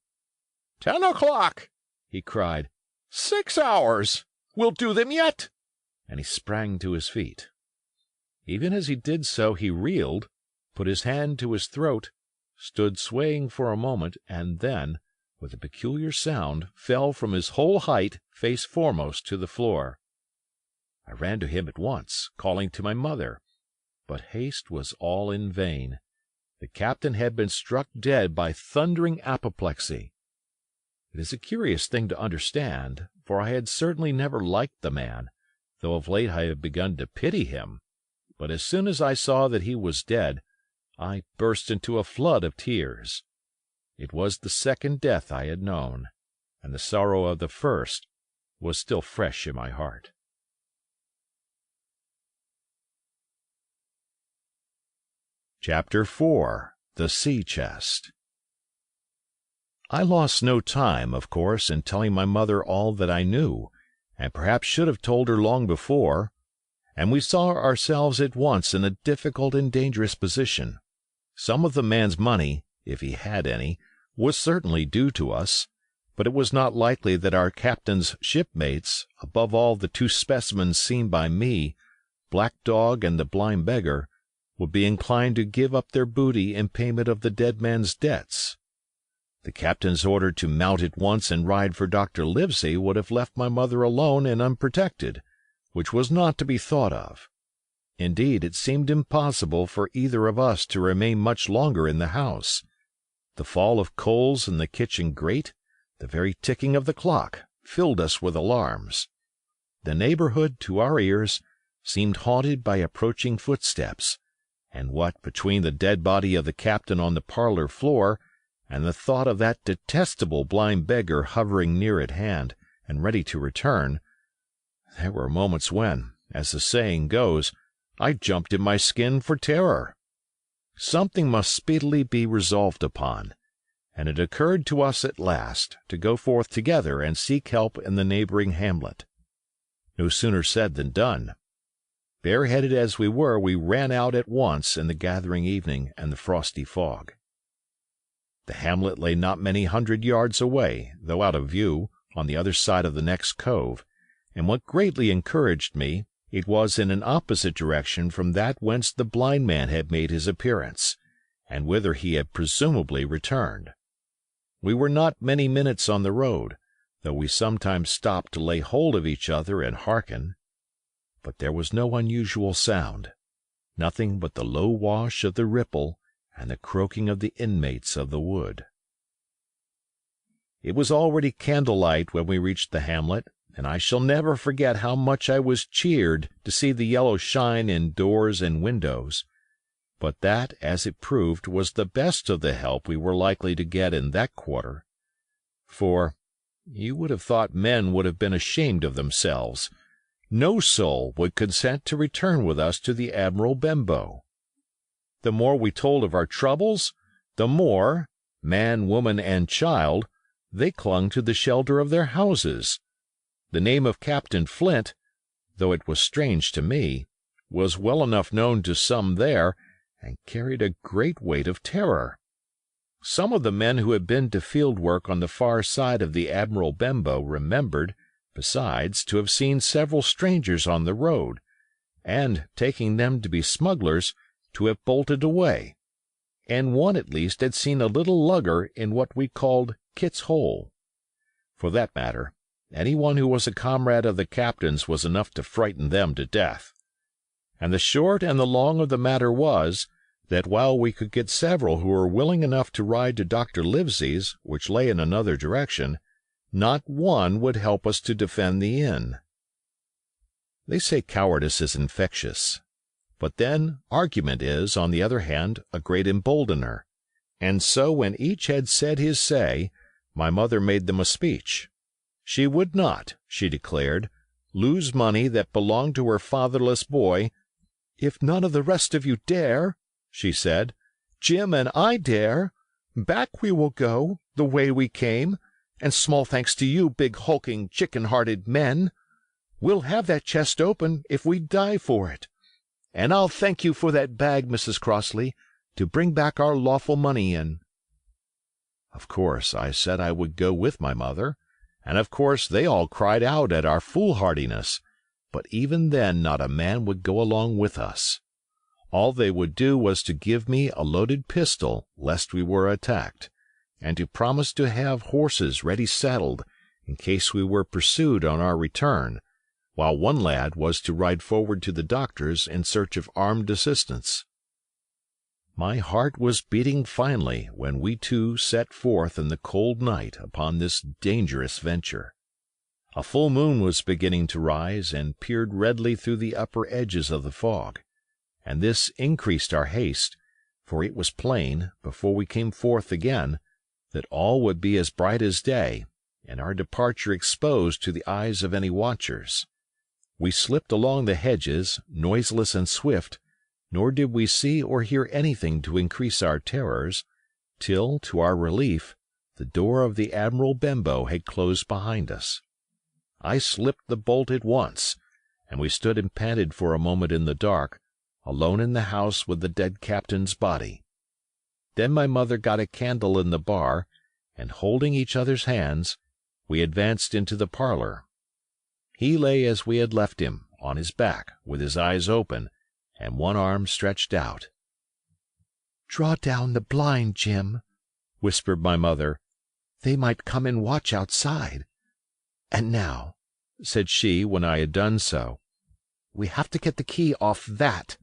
"10 o'clock!" he cried. "6 hours! We'll do them yet!" And he sprang to his feet. Even as he did so he reeled, put his hand to his throat, stood swaying for a moment, and then, with a peculiar sound, fell from his whole height face foremost to the floor. I ran to him at once, calling to my mother, but haste was all in vain. The captain had been struck dead by thundering apoplexy. It is a curious thing to understand, for I had certainly never liked the man, though of late I have begun to pity him, but as soon as I saw that he was dead, I burst into a flood of tears. It was the second death I had known, and the sorrow of the first was still fresh in my heart. Chapter 4. The Sea Chest. I lost no time, of course, in telling my mother all that I knew, and perhaps should have told her long before, and we saw ourselves at once in a difficult and dangerous position. Some of the man's money, if he had any, was certainly due to us, but it was not likely that our captain's shipmates, above all the 2 specimens seen by me, Black Dog and the blind beggar, would be inclined to give up their booty in payment of the dead man's debts. The captain's order to mount at once and ride for Dr. Livesey would have left my mother alone and unprotected, which was not to be thought of. Indeed, it seemed impossible for either of us to remain much longer in the house. The fall of coals in the kitchen grate, the very ticking of the clock, filled us with alarms. The neighbourhood, to our ears, seemed haunted by approaching footsteps, and what between the dead body of the captain on the parlour floor and the thought of that detestable blind beggar hovering near at hand and ready to return, there were moments when, as the saying goes, I jumped in my skin for terror. Something must speedily be resolved upon, and it occurred to us at last to go forth together and seek help in the neighboring hamlet. No sooner said than done. Bareheaded as we were, we ran out at once in the gathering evening and the frosty fog. The hamlet lay not many 100 yards away, though out of view, on the other side of the next cove, and what greatly encouraged me, it was in an opposite direction from that whence the blind man had made his appearance, and whither he had presumably returned. We were not many minutes on the road, though we sometimes stopped to lay hold of each other and hearken. But there was no unusual sound, nothing but the low wash of the ripple and the croaking of the inmates of the wood. It was already candlelight when we reached the hamlet, and I shall never forget how much I was cheered to see the yellow shine in doors and windows. But that, as it proved, was the best of the help we were likely to get in that quarter. For you would have thought men would have been ashamed of themselves. No soul would consent to return with us to the Admiral Benbow. The more we told of our troubles, the more, man, woman, and child, they clung to the shelter of their houses. The name of Captain Flint, though it was strange to me, was well enough known to some there, and carried a great weight of terror. Some of the men who had been to field work on the far side of the Admiral Benbow remembered, besides, to have seen several strangers on the road, and, taking them to be smugglers, to have bolted away, and one at least had seen a little lugger in what we called Kit's Hole. For that matter, any one who was a comrade of the captain's was enough to frighten them to death. And the short and the long of the matter was, that while we could get several who were willing enough to ride to Dr. Livesey's, which lay in another direction, not one would help us to defend the inn. They say cowardice is infectious, but then argument is, on the other hand, a great emboldener, and so when each had said his say, my mother made them a speech. She would not, she declared, lose money that belonged to her fatherless boy. "If none of the rest of you dare," she said, "Jim and I dare. Back we will go, the way we came, and small thanks to you, big hulking, chicken-hearted men. We'll have that chest open if we die for it. And I'll thank you for that bag, Mrs. Crossley, to bring back our lawful money in." Of course I said I would go with my mother, and of course they all cried out at our foolhardiness, but even then not a man would go along with us. All they would do was to give me a loaded pistol lest we were attacked, and to promise to have horses ready saddled in case we were pursued on our return, while one lad was to ride forward to the doctor's in search of armed assistance. My heart was beating finely when we two set forth in the cold night upon this dangerous venture. A full moon was beginning to rise and peered redly through the upper edges of the fog, and this increased our haste, for it was plain, before we came forth again, that all would be as bright as day, and our departure exposed to the eyes of any watchers. We slipped along the hedges, noiseless and swift, nor did we see or hear anything to increase our terrors, till, to our relief, the door of the Admiral Benbow had closed behind us. I slipped the bolt at once, and we stood and panted for a moment in the dark, alone in the house with the dead captain's body. Then my mother got a candle in the bar, and holding each other's hands, we advanced into the parlor. He lay as we had left him, on his back, with his eyes open, and one arm stretched out. "Draw down the blind, Jim," whispered my mother. "They might come and watch outside. And now," said she, when I had done so, "we have to get the key off that,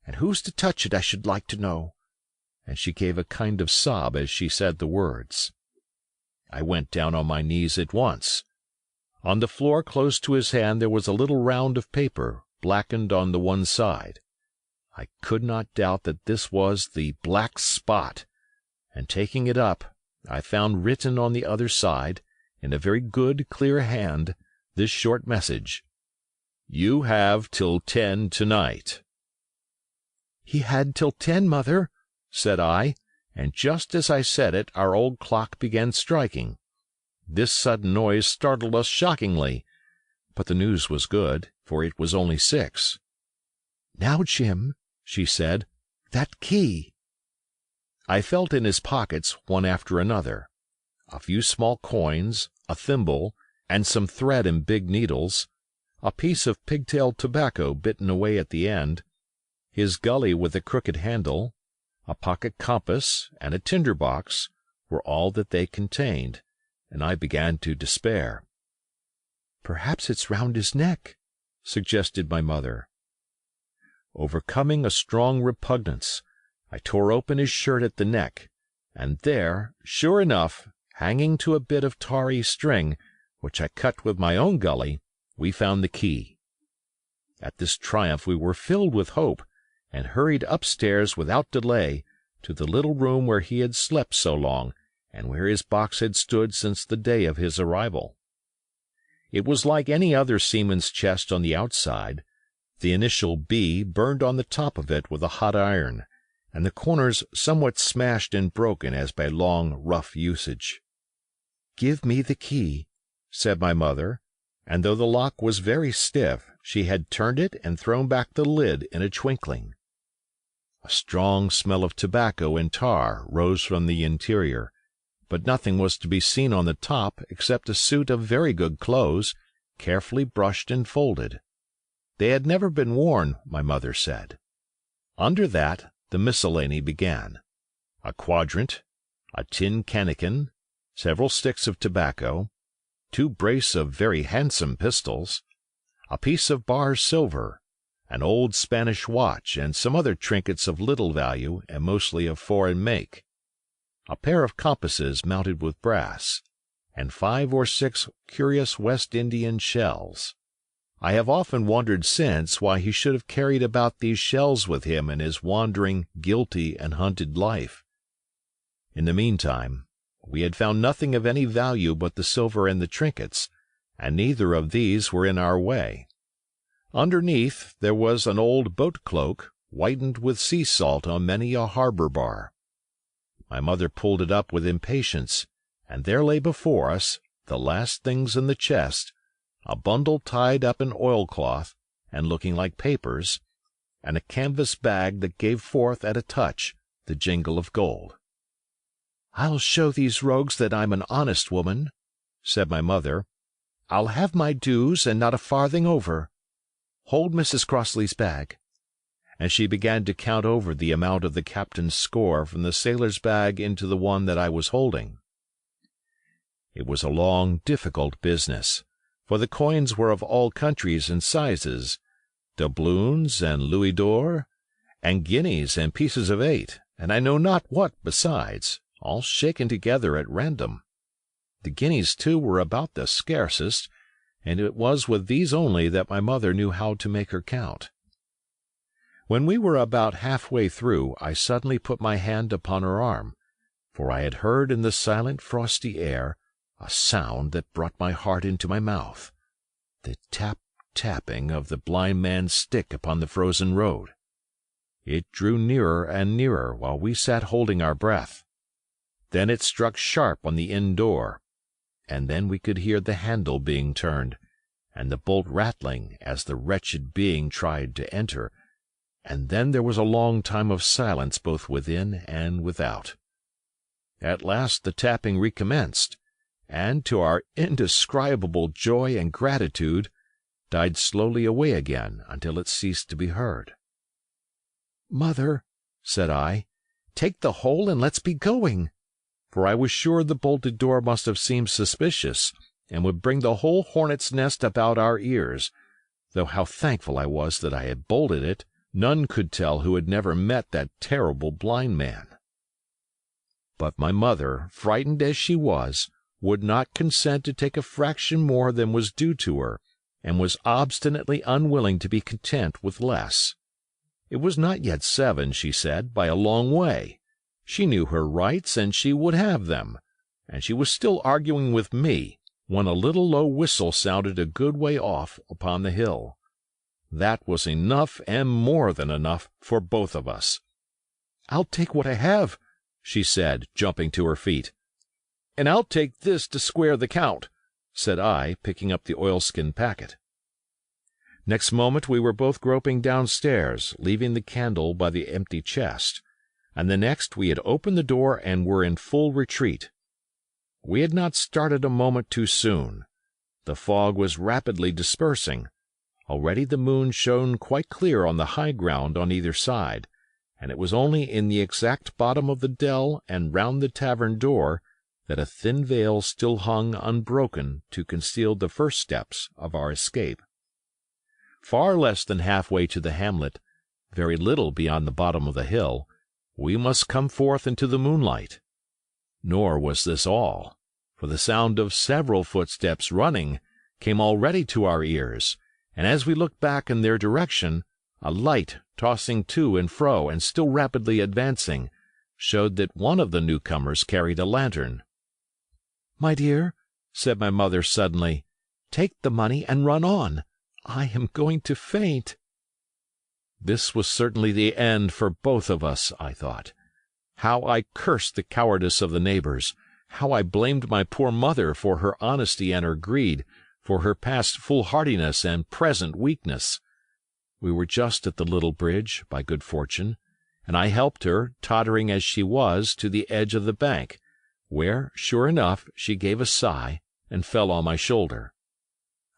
and who's to touch it, I should like to know?" And she gave a kind of sob as she said the words. I went down on my knees at once. On the floor close to his hand there was a little round of paper, blackened on the one side. I could not doubt that this was the black spot, and taking it up, I found written on the other side, in a very good, clear hand, this short message: "You have till 10 tonight." "He had till 10, Mother," said I, and just as I said it our old clock began striking. This sudden noise startled us shockingly, but the news was good, for it was only 6. "Now, Jim," she said, "that key." I felt in his pockets one after another. A few small coins, a thimble, and some thread and big needles, a piece of pigtail tobacco bitten away at the end, his gully with a crooked handle, a pocket compass, and a tinder box were all that they contained, and I began to despair. "Perhaps it's round his neck," suggested my mother. Overcoming a strong repugnance, I tore open his shirt at the neck, and there, sure enough, hanging to a bit of tarry string, which I cut with my own gully, we found the key. At this triumph we were filled with hope, and hurried upstairs without delay to the little room where he had slept so long, and where his box had stood since the day of his arrival. It was like any other seaman's chest on the outside, the initial B burned on the top of it with a hot iron, and the corners somewhat smashed and broken as by long, rough usage. "Give me the key," said my mother, and though the lock was very stiff, she had turned it and thrown back the lid in a twinkling. A strong smell of tobacco and tar rose from the interior, but nothing was to be seen on the top except a suit of very good clothes, carefully brushed and folded. They had never been worn, my mother said. Under that the miscellany began: a quadrant, a tin cannikin, several sticks of tobacco, 2 brace of very handsome pistols, a piece of bar silver, an old Spanish watch, and some other trinkets of little value and mostly of foreign make, a pair of compasses mounted with brass, and 5 or 6 curious West Indian shells. I have often wondered since why he should have carried about these shells with him in his wandering, guilty, and hunted life. In the meantime, we had found nothing of any value but the silver and the trinkets, and neither of these were in our way. Underneath there was an old boat cloak, whitened with sea salt on many a harbour bar. My mother pulled it up with impatience, and there lay before us, the last things in the chest, a bundle tied up in oilcloth and looking like papers, and a canvas bag that gave forth at a touch the jingle of gold. "I'll show these rogues that I'm an honest woman," said my mother. "I'll have my dues and not a farthing over. Hold Mrs. Crossley's bag." And she began to count over the amount of the captain's score from the sailor's bag into the one that I was holding. It was a long, difficult business, for the coins were of all countries and sizes, doubloons and louis d'or, and guineas and pieces of 8, and I know not what besides, all shaken together at random. The guineas, too, were about the scarcest, and it was with these only that my mother knew how to make her count. When we were about half-way through, I suddenly put my hand upon her arm, for I had heard in the silent, frosty air a sound that brought my heart into my mouth, the tap-tapping of the blind man's stick upon the frozen road. It drew nearer and nearer while we sat holding our breath. Then it struck sharp on the inn door, and then we could hear the handle being turned, and the bolt rattling as the wretched being tried to enter, and then there was a long time of silence both within and without. At last the tapping recommenced, and, to our indescribable joy and gratitude, died slowly away again until it ceased to be heard. "Mother," said I, "take the whole and let's be going," for I was sure the bolted door must have seemed suspicious, and would bring the whole hornet's nest about our ears, though how thankful I was that I had bolted it, none could tell who had never met that terrible blind man. But my mother, frightened as she was, would not consent to take a fraction more than was due to her, and was obstinately unwilling to be content with less. It was not yet 7, she said, by a long way. She knew her rights, and she would have them, and she was still arguing with me when a little low whistle sounded a good way off upon the hill. That was enough and more than enough for both of us. "I'll take what I have," she said, jumping to her feet. "And I'll take this to square the count," said I, picking up the oilskin packet. Next moment we were both groping downstairs, leaving the candle by the empty chest, and the next we had opened the door and were in full retreat. We had not started a moment too soon. The fog was rapidly dispersing. Already the moon shone quite clear on the high ground on either side, and it was only in the exact bottom of the dell and round the tavern door that a thin veil still hung unbroken to conceal the first steps of our escape. Far less than half-way to the hamlet, very little beyond the bottom of the hill, we must come forth into the moonlight. Nor was this all, for the sound of several footsteps running came already to our ears, and as we looked back in their direction, a light tossing to and fro and still rapidly advancing showed that one of the newcomers carried a lantern. "My dear," said my mother suddenly, "take the money and run on. I am going to faint." This was certainly the end for both of us, I thought. How I cursed the cowardice of the neighbours! How I blamed my poor mother for her honesty and her greed, for her past foolhardiness and present weakness! We were just at the little bridge, by good fortune, and I helped her, tottering as she was, to the edge of the bank, where, sure enough, she gave a sigh and fell on my shoulder.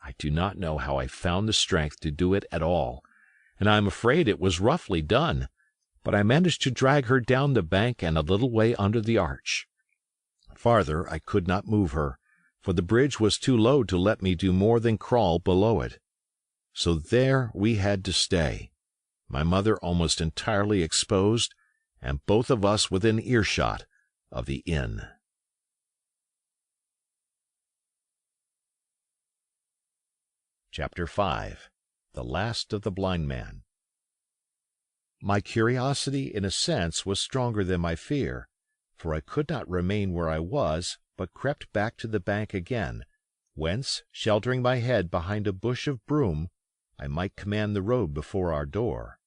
I do not know how I found the strength to do it at all, and I am afraid it was roughly done, but I managed to drag her down the bank and a little way under the arch. Farther I could not move her, for the bridge was too low to let me do more than crawl below it. So there we had to stay, my mother almost entirely exposed, and both of us within earshot of the inn. Chapter 5. The Last of the Blind Man. My curiosity, in a sense, was stronger than my fear, for I could not remain where I was, but crept back to the bank again, whence, sheltering my head behind a bush of broom, I might command the road before our door.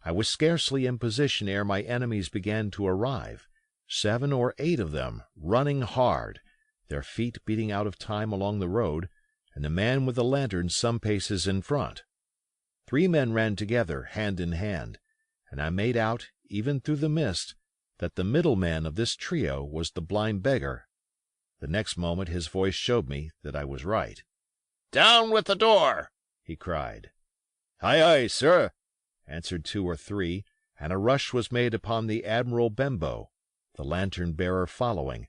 I was scarcely in position ere my enemies began to arrive, 7 or 8 of them, running hard, their feet beating out of time along the road, and the man with the lantern some paces in front. 3 men ran together, hand in hand, and I made out, even through the mist, that the middle man of this trio was the blind beggar. The next moment his voice showed me that I was right. "Down with the door!" he cried. "Aye, aye, sir," answered 2 or 3, and a rush was made upon the Admiral Benbow, the lantern-bearer following,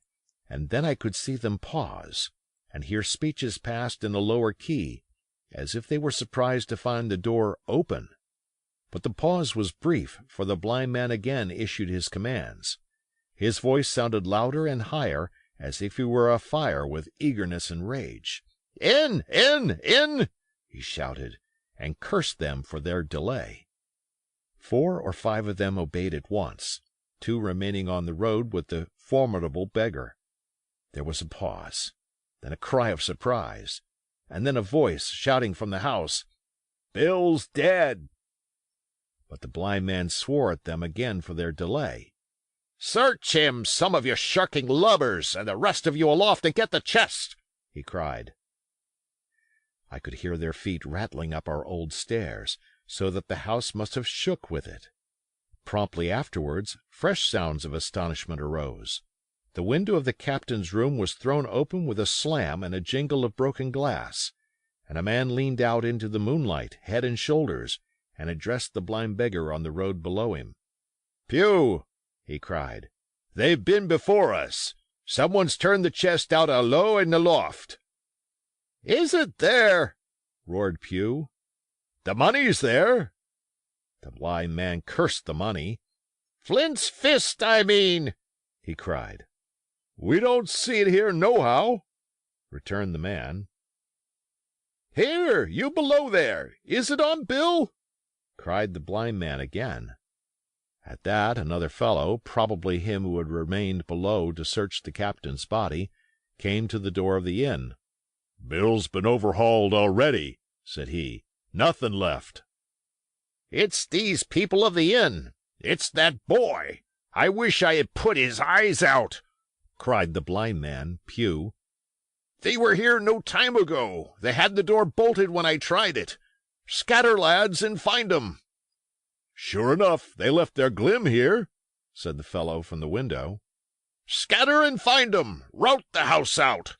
and then I could see them pause, and hear speeches passed in a lower key, as if they were surprised to find the door open. But the pause was brief, for the blind man again issued his commands. His voice sounded louder and higher, as if he were afire with eagerness and rage. "In, in, in!" he shouted, and cursed them for their delay. 4 or 5 of them obeyed at once, 2 remaining on the road with the formidable beggar. There was a pause, then a cry of surprise, and then a voice shouting from the house, "Bill's dead!" But the blind man swore at them again for their delay. "Search him, some of you sharking lubbers, and the rest of you aloft and get the chest!" he cried. I could hear their feet rattling up our old stairs, so that the house must have shook with it. Promptly afterwards, fresh sounds of astonishment arose. The window of the captain's room was thrown open with a slam and a jingle of broken glass, and a man leaned out into the moonlight, head and shoulders, and addressed the blind beggar on the road below him. "Pew!" he cried. "They've been before us. Someone's turned the chest out alow in the loft." "Is it there?" roared Pew. "The money's there." The blind man cursed the money. "Flint's fist, I mean," he cried. "We don't see it here nohow," returned the man. "Here, you below there, is it on Bill?" cried the blind man again. At that, another fellow, probably him who had remained below to search the captain's body, came to the door of the inn. "Bill's been overhauled already," said he. "Nothing left." "It's these people of the inn. It's that boy. I wish I had put his eyes out," cried the blind man, Pew. "They were here no time ago. They had the door bolted when I tried it. Scatter, lads, and find 'em." "Sure enough, they left their glim here," said the fellow from the window. "Scatter and find 'em. Rout the house out,"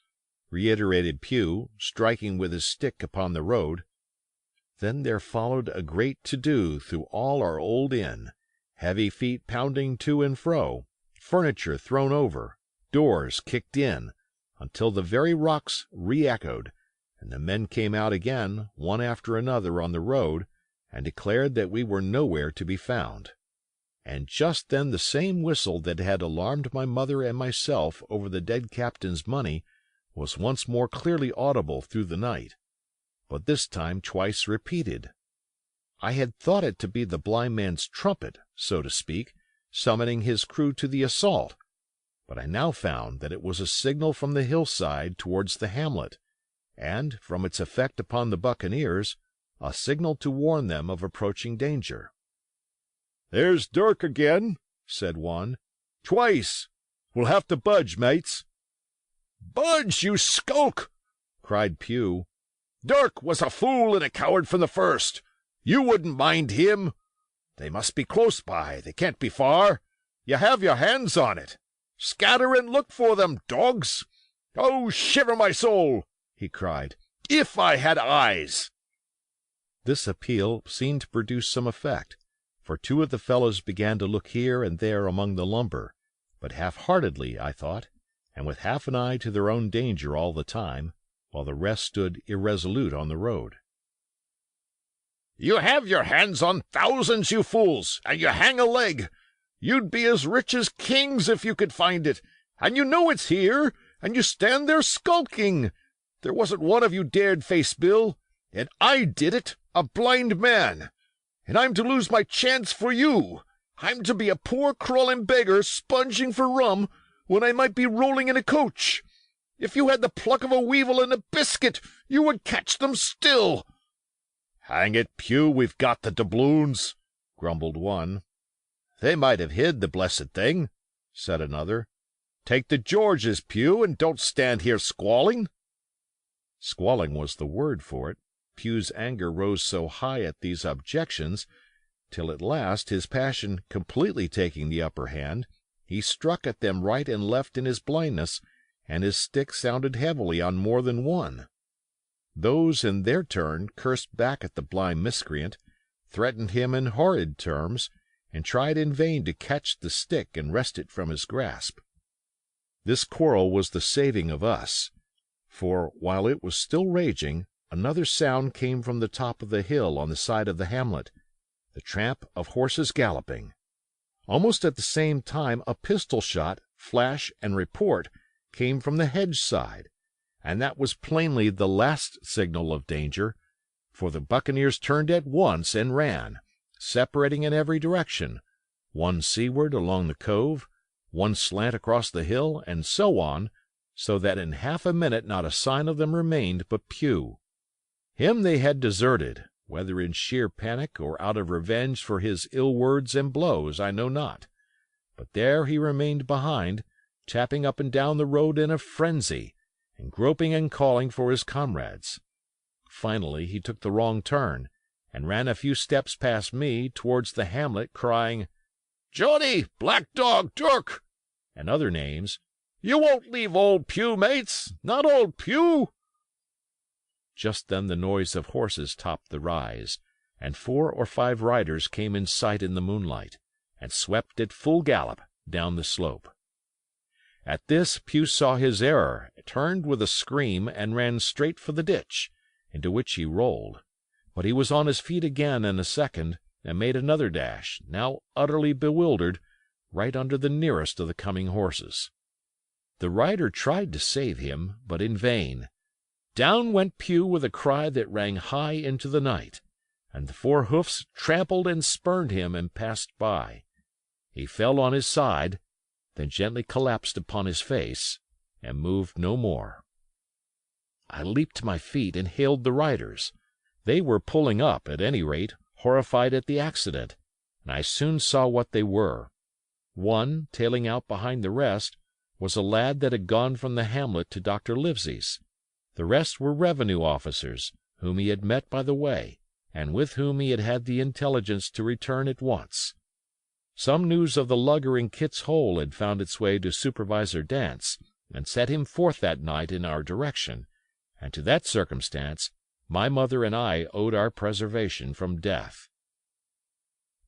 reiterated Pew, striking with his stick upon the road. Then there followed a great to-do through all our old inn, heavy feet pounding to and fro, furniture thrown over, doors kicked in, until the very rocks re-echoed, and the men came out again, one after another, on the road, and declared that we were nowhere to be found. And just then the same whistle that had alarmed my mother and myself over the dead captain's money was once more clearly audible through the night, but this time twice repeated. I had thought it to be the blind man's trumpet, so to speak, summoning his crew to the assault, but I now found that it was a signal from the hillside towards the hamlet, and, from its effect upon the buccaneers, a signal to warn them of approaching danger. "There's Dirk again," said one. "Twice. We'll have to budge, mates." "Budge, you skulk!" cried Pew. "Dirk was a fool and a coward from the first. You wouldn't mind him. They must be close by. They can't be far. You have your hands on it. Scatter and look for them, dogs. Oh, shiver my soul!" he cried. "If I had eyes!" This appeal seemed to produce some effect, for two of the fellows began to look here and there among the lumber, but half-heartedly, I thought, and with half an eye to their own danger all the time, while the rest stood irresolute on the road. "You have your hands on thousands, you fools, and you hang a leg. You'd be as rich as kings if you could find it, and you know it's here, and you stand there skulking. There wasn't one of you dared face Bill, and I did it, a blind man. And I'm to lose my chance for you. I'm to be a poor crawling beggar sponging for rum when I might be rolling in a coach. If you had the pluck of a weevil and a biscuit, you would catch them still." "Hang it, Pew, we've got the doubloons," grumbled one. "They might have hid the blessed thing," said another. "Take the Georges, Pew, and don't stand here squalling." Squalling was the word for it. Pew's anger rose so high at these objections, till at last, his passion completely taking the upper hand, he struck at them right and left in his blindness, and his stick sounded heavily on more than one. Those, in their turn, cursed back at the blind miscreant, threatened him in horrid terms, and tried in vain to catch the stick and wrest it from his grasp. This quarrel was the saving of us, for, while it was still raging, another sound came from the top of the hill on the side of the hamlet, the tramp of horses galloping. Almost at the same time a pistol shot, flash, and report came from the hedge side, and that was plainly the last signal of danger, for the buccaneers turned at once and ran, separating in every direction, one seaward along the cove, one slant across the hill, and so on, so that in half a minute not a sign of them remained but Pew. Him they had deserted, whether in sheer panic or out of revenge for his ill words and blows, I know not. But there he remained behind, tapping up and down the road in a frenzy, and groping and calling for his comrades. Finally he took the wrong turn, and ran a few steps past me towards the hamlet, crying, "Johnny, Black Dog, Dirk," and other names. "You won't leave old Pew, mates, not old Pew." Just then the noise of horses topped the rise, and 4 or 5 riders came in sight in the moonlight, and swept at full gallop down the slope. At this Pew saw his error, turned with a scream, and ran straight for the ditch, into which he rolled. But he was on his feet again in a second, and made another dash, now utterly bewildered, right under the nearest of the coming horses. The rider tried to save him, but in vain. Down went Pew with a cry that rang high into the night, and the 4 hoofs trampled and spurned him and passed by. He fell on his side, then gently collapsed upon his face, and moved no more. I leaped to my feet and hailed the riders. They were pulling up, at any rate, horrified at the accident, and I soon saw what they were. One, tailing out behind the rest, was a lad that had gone from the hamlet to Dr. Livesey's. The rest were revenue officers, whom he had met by the way, and with whom he had had the intelligence to return at once. Some news of the lugger in Kit's Hole had found its way to Supervisor Dance, and set him forth that night in our direction, and to that circumstance my mother and I owed our preservation from death.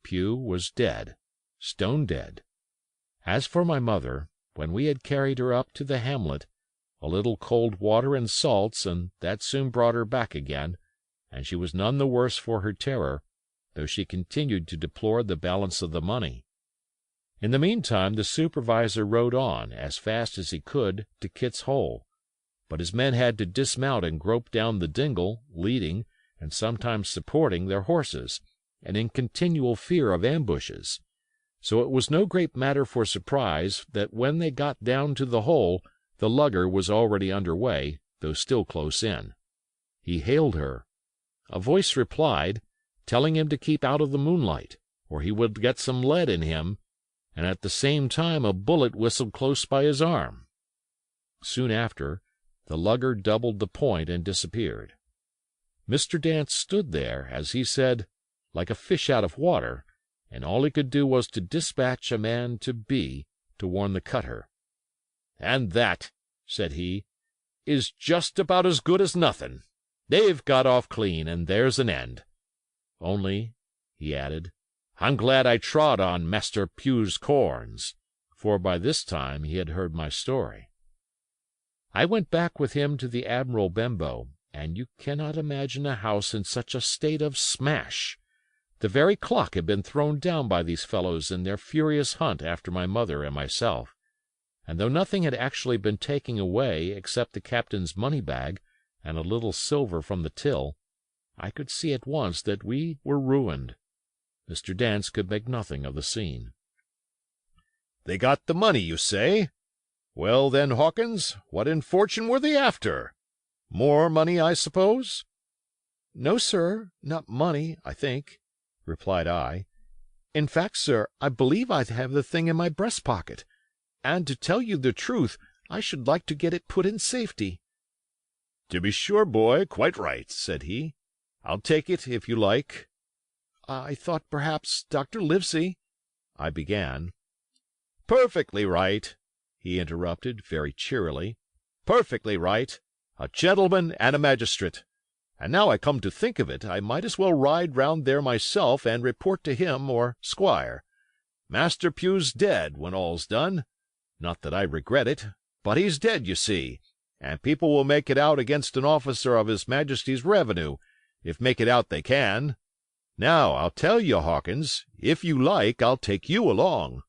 Pugh was dead, stone dead. As for my mother, when we had carried her up to the hamlet, a little cold water and salts, and that soon brought her back again, and she was none the worse for her terror, though she continued to deplore the balance of the money. In the meantime the supervisor rode on, as fast as he could, to Kit's Hole, but his men had to dismount and grope down the dingle, leading, and sometimes supporting, their horses, and in continual fear of ambushes. So it was no great matter for surprise that when they got down to the hole, the lugger was already under way, though still close in. He hailed her. A voice replied, telling him to keep out of the moonlight, or he would get some lead in him, and at the same time a bullet whistled close by his arm. Soon after, the lugger doubled the point and disappeared. Mr. Dance stood there, as he said, like a fish out of water, and all he could do was to dispatch a man to B to warn the cutter. "And that," said he, "is just about as good as nothing. They've got off clean, and there's an end. Only," he added, "I'm glad I trod on Master Pugh's corns," for by this time he had heard my story. I went back with him to the Admiral Benbow, and you cannot imagine a house in such a state of smash. The very clock had been thrown down by these fellows in their furious hunt after my mother and myself, and though nothing had actually been taken away except the captain's money-bag and a little silver from the till, I could see at once that we were ruined. Mr. Dance could make nothing of the scene. "They got the money, you say? Well, then, Hawkins, what in fortune were they after? More money, I suppose?" "No, sir, not money, I think," replied I. "In fact, sir, I believe I have the thing in my breast pocket, and to tell you the truth, I should like to get it put in safety." "To be sure, boy, quite right," said he. "I'll take it, if you like." "I thought perhaps Dr. Livesey—" I began. "Perfectly right," he interrupted very cheerily. "Perfectly right. A gentleman and a magistrate. And now I come to think of it, I might as well ride round there myself and report to him or Squire. Master Pugh's dead, when all's done. Not that I regret it, but he's dead, you see, and people will make it out against an officer of His Majesty's revenue, if make it out they can. Now, I'll tell you, Hawkins, if you like, I'll take you along."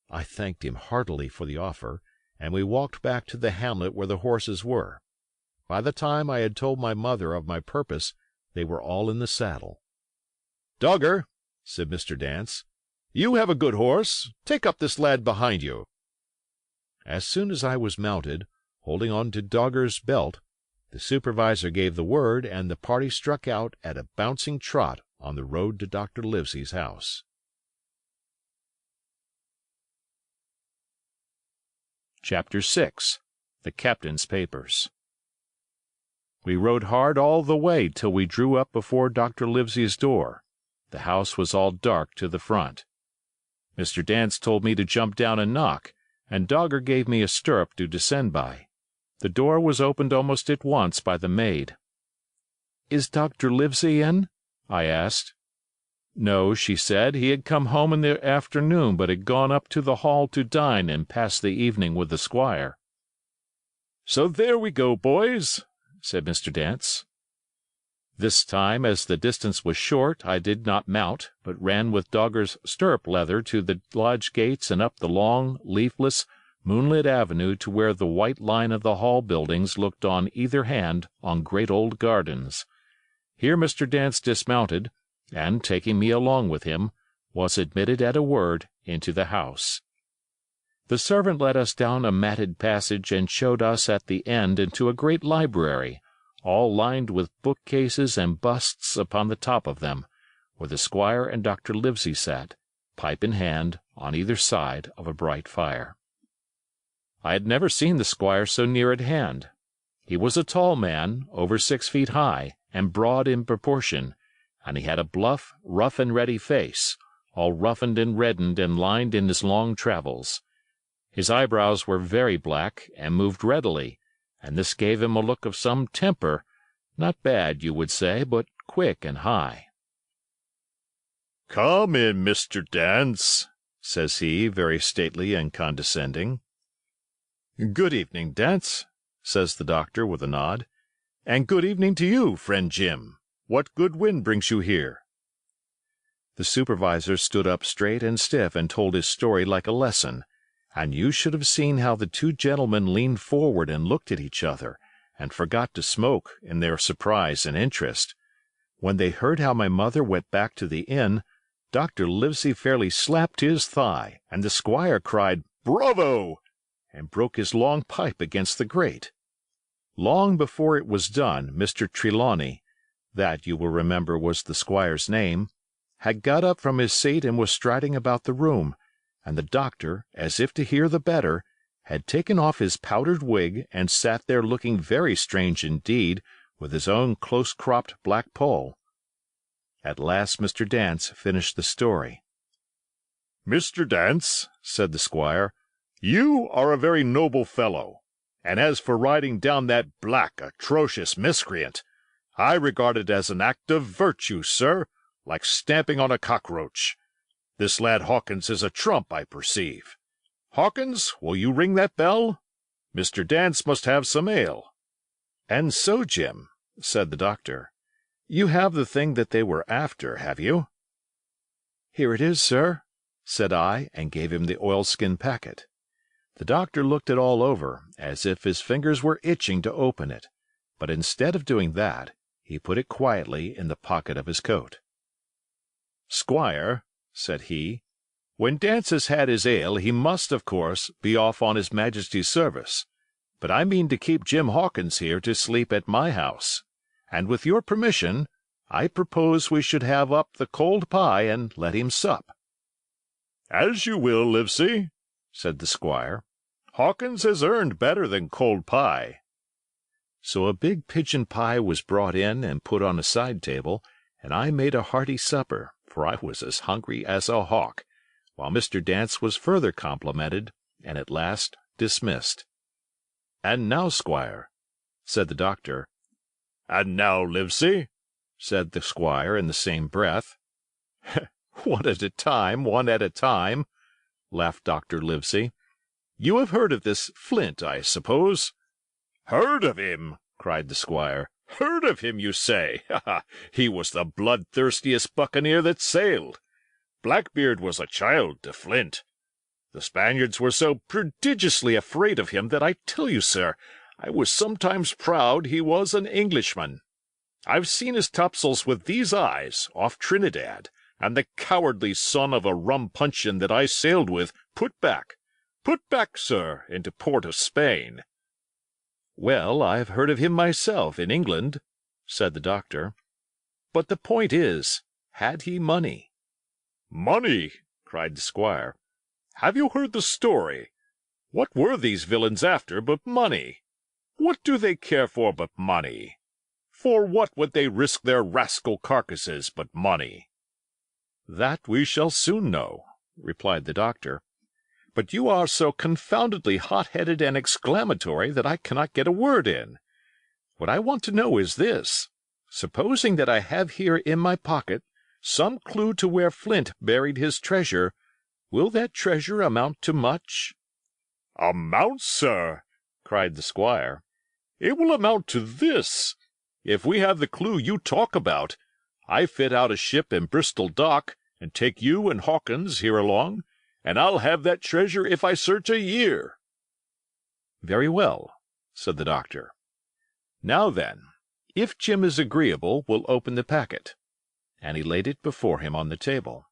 I thanked him heartily for the offer, and we walked back to the hamlet where the horses were. By the time I had told my mother of my purpose, they were all in the saddle. "Dogger," said Mr. Dance, "you have a good horse. Take up this lad behind you." As soon as I was mounted, holding on to Dogger's belt, the supervisor gave the word, and the party struck out at a bouncing trot on the road to Dr. Livesey's house. Chapter 6. The Captain's Papers. We rode hard all the way till we drew up before Dr. Livesey's door. The house was all dark to the front. Mr. Dance told me to jump down and knock, and Dogger gave me a stirrup to descend by. The door was opened almost at once by the maid. "Is Dr. Livesey in?" I asked. No, she said, he had come home in the afternoon, but had gone up to the hall to dine and pass the evening with the squire. "So there we go, boys," said Mr. Dance. This time, as the distance was short, I did not mount, but ran with Dogger's stirrup leather to the lodge gates and up the long, leafless, moonlit avenue to where the white line of the hall buildings looked on either hand on great old gardens. Here Mr. Dance dismounted, and, taking me along with him, was admitted at a word into the house. The servant led us down a matted passage and showed us at the end into a great library, all lined with bookcases and busts upon the top of them, where the squire and Dr. Livesey sat, pipe in hand, on either side of a bright fire. I had never seen the squire so near at hand. He was a tall man, over 6 feet high, and broad in proportion, and he had a bluff, rough-and-ready face, all roughened and reddened and lined in his long travels. His eyebrows were very black and moved readily, and this gave him a look of some temper, not bad, you would say, but quick and high. "Come in, Mr. Dance," says he, very stately and condescending. "Good evening, Dance," says the doctor with a nod. "And good evening to you, friend Jim. What good wind brings you here?" The supervisor stood up straight and stiff and told his story like a lesson, and you should have seen how the two gentlemen leaned forward and looked at each other, and forgot to smoke in their surprise and interest. When they heard how my mother went back to the inn, Dr. Livesey fairly slapped his thigh, and the squire cried, "Bravo!" and broke his long pipe against the grate. Long before it was done, Mr. Trelawney, that, you will remember, was the squire's name, had got up from his seat and was striding about the room, and the doctor, as if to hear the better, had taken off his powdered wig and sat there looking very strange indeed, with his own close-cropped black poll. At last Mr. Dance finished the story. "Mr. Dance," said the squire, "you are a very noble fellow, and as for riding down that black, atrocious miscreant, I regard it as an act of virtue, sir, like stamping on a cockroach. This lad Hawkins is a trump, I perceive. Hawkins, will you ring that bell? Mr. Dance must have some ale." "And so, Jim," said the doctor, "you have the thing that they were after, have you?" "Here it is, sir," said I, and gave him the oilskin packet. The doctor looked it all over, as if his fingers were itching to open it, but instead of doing that, he put it quietly in the pocket of his coat. "Squire," said he, "when Dance has had his ale, he must, of course, be off on his Majesty's service. But I mean to keep Jim Hawkins here to sleep at my house, and with your permission, I propose we should have up the cold pie and let him sup." "As you will, Livesey," said the squire. "Hawkins has earned better than cold pie." So a big pigeon pie was brought in and put on a side table, and I made a hearty supper, for I was as hungry as a hawk, while Mr. Dance was further complimented, and at last dismissed. "And now, squire," said the doctor. "And now, Livesey," said the squire in the same breath. "One at a time, one at a time," laughed Dr. Livesey. "You have heard of this Flint, I suppose?" "Heard of him!" cried the squire. "Heard of him, you say? He was the bloodthirstiest buccaneer that sailed. Blackbeard was a child to Flint. The Spaniards were so prodigiously afraid of him that I tell you, sir, I was sometimes proud he was an Englishman. I've seen his topsails with these eyes, off Trinidad, and the cowardly son of a rum puncheon that I sailed with put back, sir, into port of Spain." "Well, I've heard of him myself in England," said the doctor. "But the point is, had he money?" "Money!" cried the squire. "Have you heard the story? What were these villains after but money? What do they care for but money? For what would they risk their rascal carcasses but money?" "That we shall soon know," replied the doctor. "But you are so confoundedly hot-headed and exclamatory that I cannot get a word in. What I want to know is this. Supposing that I have here in my pocket some clue to where Flint buried his treasure, will that treasure amount to much?" "Amount, sir!" cried the squire. "It will amount to this. If we have the clue you talk about, I fit out a ship in Bristol dock, and take you and Hawkins here along, and I'll have that treasure if I search a year." "Very well," said the doctor. "Now then, if Jim is agreeable, we'll open the packet." And he laid it before him on the table.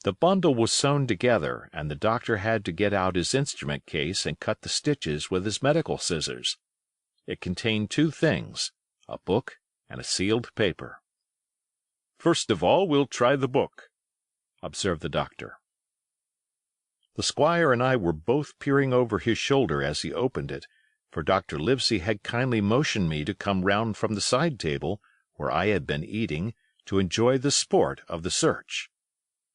The bundle was sewn together, and the doctor had to get out his instrument case and cut the stitches with his medical scissors. It contained two things, a book and a sealed paper. "First of all, we'll try the book," observed the doctor. The squire and I were both peering over his shoulder as he opened it, for Dr. Livesey had kindly motioned me to come round from the side table, where I had been eating, to enjoy the sport of the search.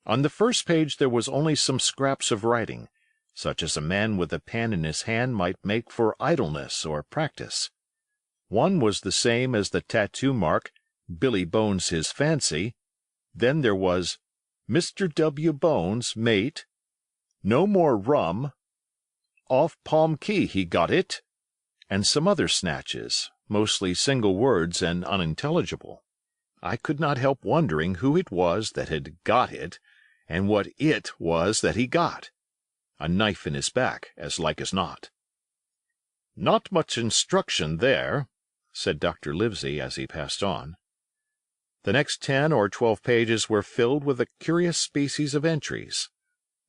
On the first page there was only some scraps of writing, such as a man with a pen in his hand might make for idleness or practice. One was the same as the tattoo mark, "Billy Bones his fancy." Then there was, "Mr. W. Bones, mate," "No more rum," "Off Palm Key he got it," and some other snatches, mostly single words and unintelligible. I could not help wondering who it was that had got it, and what it was that he got. A knife in his back, as like as not. "Not much instruction there," said Dr. Livesey as he passed on. The next 10 or 12 pages were filled with a curious species of entries.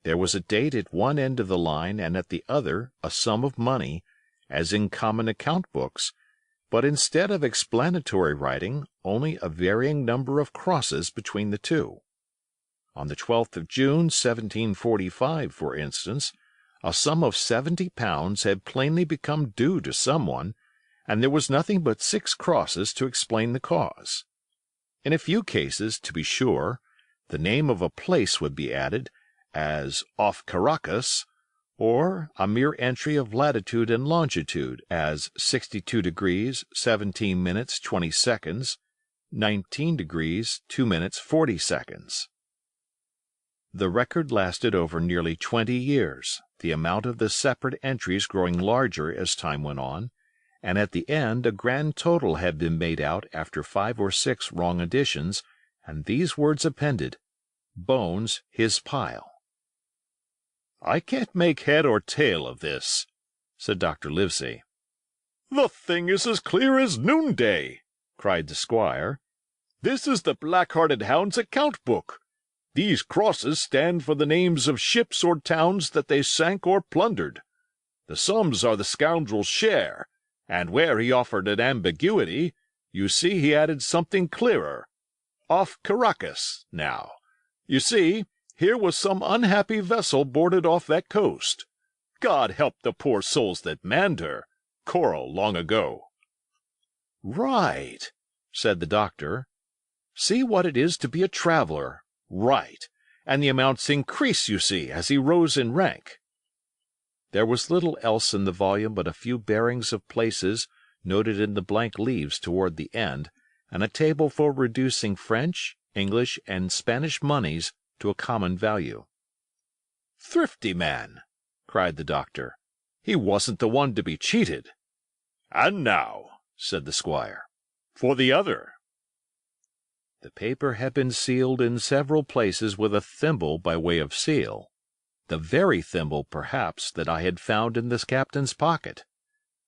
There was a date at one end of the line and at the other a sum of money, as in common account books, but instead of explanatory writing, only a varying number of crosses between the two. On the 12th of June, 1745, for instance, a sum of £70 had plainly become due to someone, and there was nothing but 6 crosses to explain the cause. In a few cases, to be sure, the name of a place would be added, as "off Caracas," or a mere entry of latitude and longitude, as 62 degrees 17 minutes 20 seconds, 19 degrees 2 minutes 40 seconds. The record lasted over nearly 20 years, the amount of the separate entries growing larger as time went on, and at the end a grand total had been made out after 5 or 6 wrong additions, and these words appended, "Bones his pile." "I can't make head or tail of this," said Dr. Livesey. "The thing is as clear as noonday," cried the squire. "This is the Black-hearted Hound's account book. These crosses stand for the names of ships or towns that they sank or plundered. The sums are the scoundrel's share, and where he offered an ambiguity, you see he added something clearer. Off Caracas, now. You see, here was some unhappy vessel boarded off that coast. God help the poor souls that manned her. Coral long ago." "Right," said the doctor. "See what it is to be a traveler. Right. And the amounts increase, you see, as he rose in rank." There was little else in the volume but a few bearings of places noted in the blank leaves toward the end, and a table for reducing French, English, and Spanish moneys to a common value. "Thrifty man!" cried the doctor. "He wasn't the one to be cheated." "And now," said the squire, "for the other." The paper had been sealed in several places with a thimble by way of seal, the very thimble, perhaps, that I had found in the captain's pocket.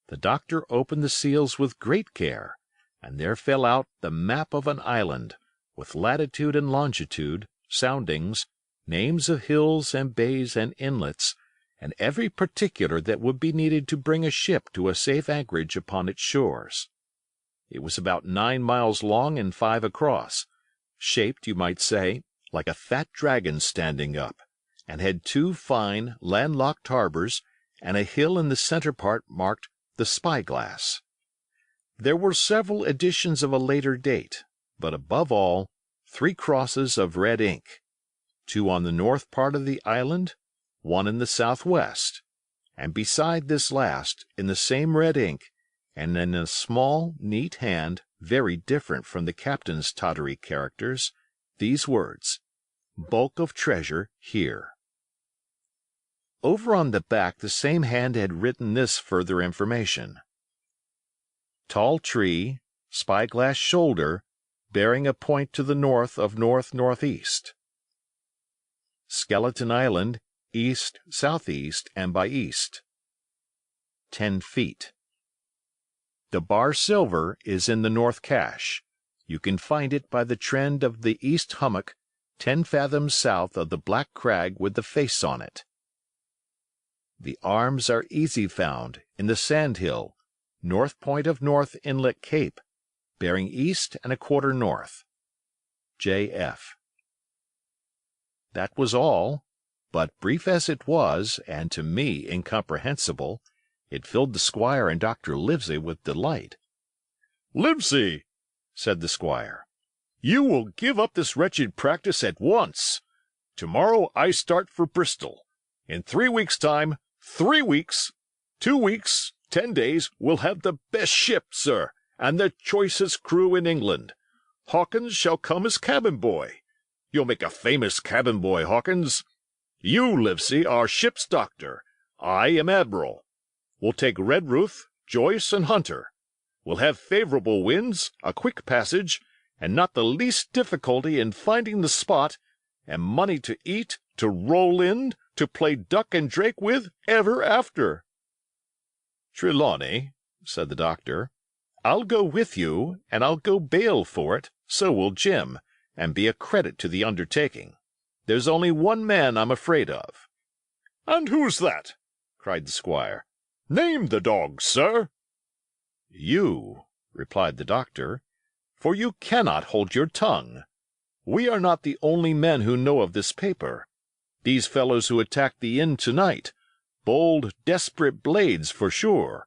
The doctor opened the seals with great care, and there fell out the map of an island, with latitude and longitude, soundings, names of hills and bays and inlets, and every particular that would be needed to bring a ship to a safe anchorage upon its shores. It was about 9 miles long and 5 across, shaped, you might say, like a fat dragon standing up, and had 2 fine, landlocked harbors, and a hill in the center part marked the Spyglass. There were several editions of a later date, but above all, 3 crosses of red ink, 2 on the north part of the island, 1 in the southwest, and beside this last, in the same red ink, and in a small, neat hand, very different from the captain's tottery characters, these words, "Bulk of treasure here." Over on the back the same hand had written this further information: "Tall tree, Spyglass shoulder, bearing a point to the north of north-northeast. Skeleton Island, east-southeast and by east. 10 feet. The bar silver is in the north cache. You can find it by the trend of the east hummock 10 fathoms south of the black crag with the face on it. The arms are easy found in the sandhill, north point of North Inlet Cape, bearing east and a quarter north. J.F. That was all, but brief as it was, and to me incomprehensible, it filled the squire and Dr. Livesey with delight. "Livesey," said the squire, "you will give up this wretched practice at once. Tomorrow I start for Bristol. In 3 weeks' time, 3 weeks, 2 weeks, 10 days, we'll have the best ship, sir, and the choicest crew in England. Hawkins shall come as cabin boy. You'll make a famous cabin boy, Hawkins. You, Livesey, are ship's doctor. I am admiral. We'll take Redruth, Joyce, and Hunter. We'll have favorable winds, a quick passage, and not the least difficulty in finding the spot, and money to eat, to roll in, to play duck and drake with ever after." "Trelawney," said the doctor, "I'll go with you, and I'll go bail for it, so will Jim, and be a credit to the undertaking. There's only one man I'm afraid of." "And who's that?" cried the squire. "Name the dog, sir." "You," replied the doctor, "for you cannot hold your tongue. We are not the only men who know of this paper. These fellows who attacked the inn tonight, bold, desperate blades for sure,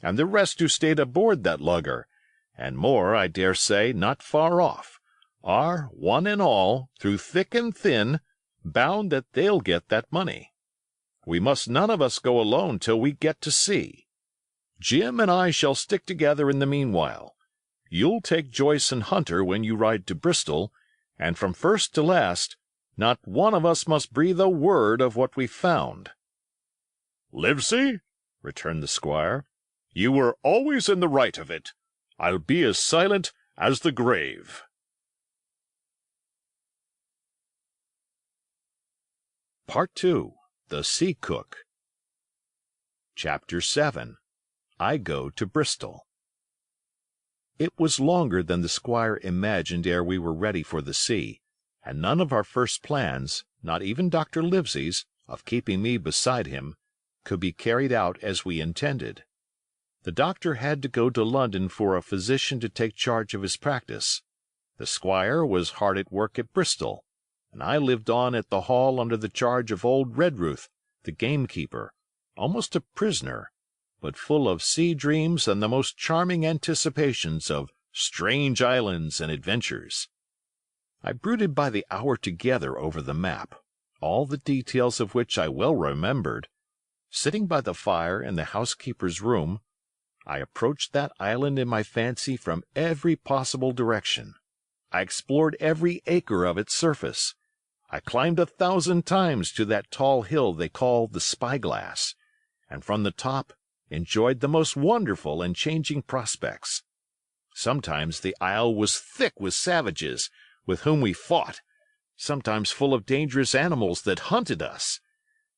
and the rest who stayed aboard that lugger, and more, I dare say, not far off, are, one and all, through thick and thin, bound that they'll get that money. We must none of us go alone till we get to sea. Jim and I shall stick together in the meanwhile. You'll take Joyce and Hunter when you ride to Bristol, and from first to last, not one of us must breathe a word of what we've found." "Livesey," returned the squire, "you were always in the right of it. I'll be as silent as the grave." Part 2. The Sea Cook. Chapter 7. I Go to Bristol. It was longer than the squire imagined ere we were ready for the sea, and none of our first plans, not even Dr. Livesey's, of keeping me beside him, could be carried out as we intended. The doctor had to go to London for a physician to take charge of his practice. The squire was hard at work at Bristol, and I lived on at the Hall under the charge of old Redruth, the gamekeeper, almost a prisoner, but full of sea dreams and the most charming anticipations of strange islands and adventures. I brooded by the hour together over the map, all the details of which I well remembered. Sitting by the fire in the housekeeper's room, I approached that island in my fancy from every possible direction. I explored every acre of its surface. I climbed 1,000 times to that tall hill they call the Spyglass, and from the top enjoyed the most wonderful and changing prospects. Sometimes the isle was thick with savages, with whom we fought, sometimes full of dangerous animals that hunted us.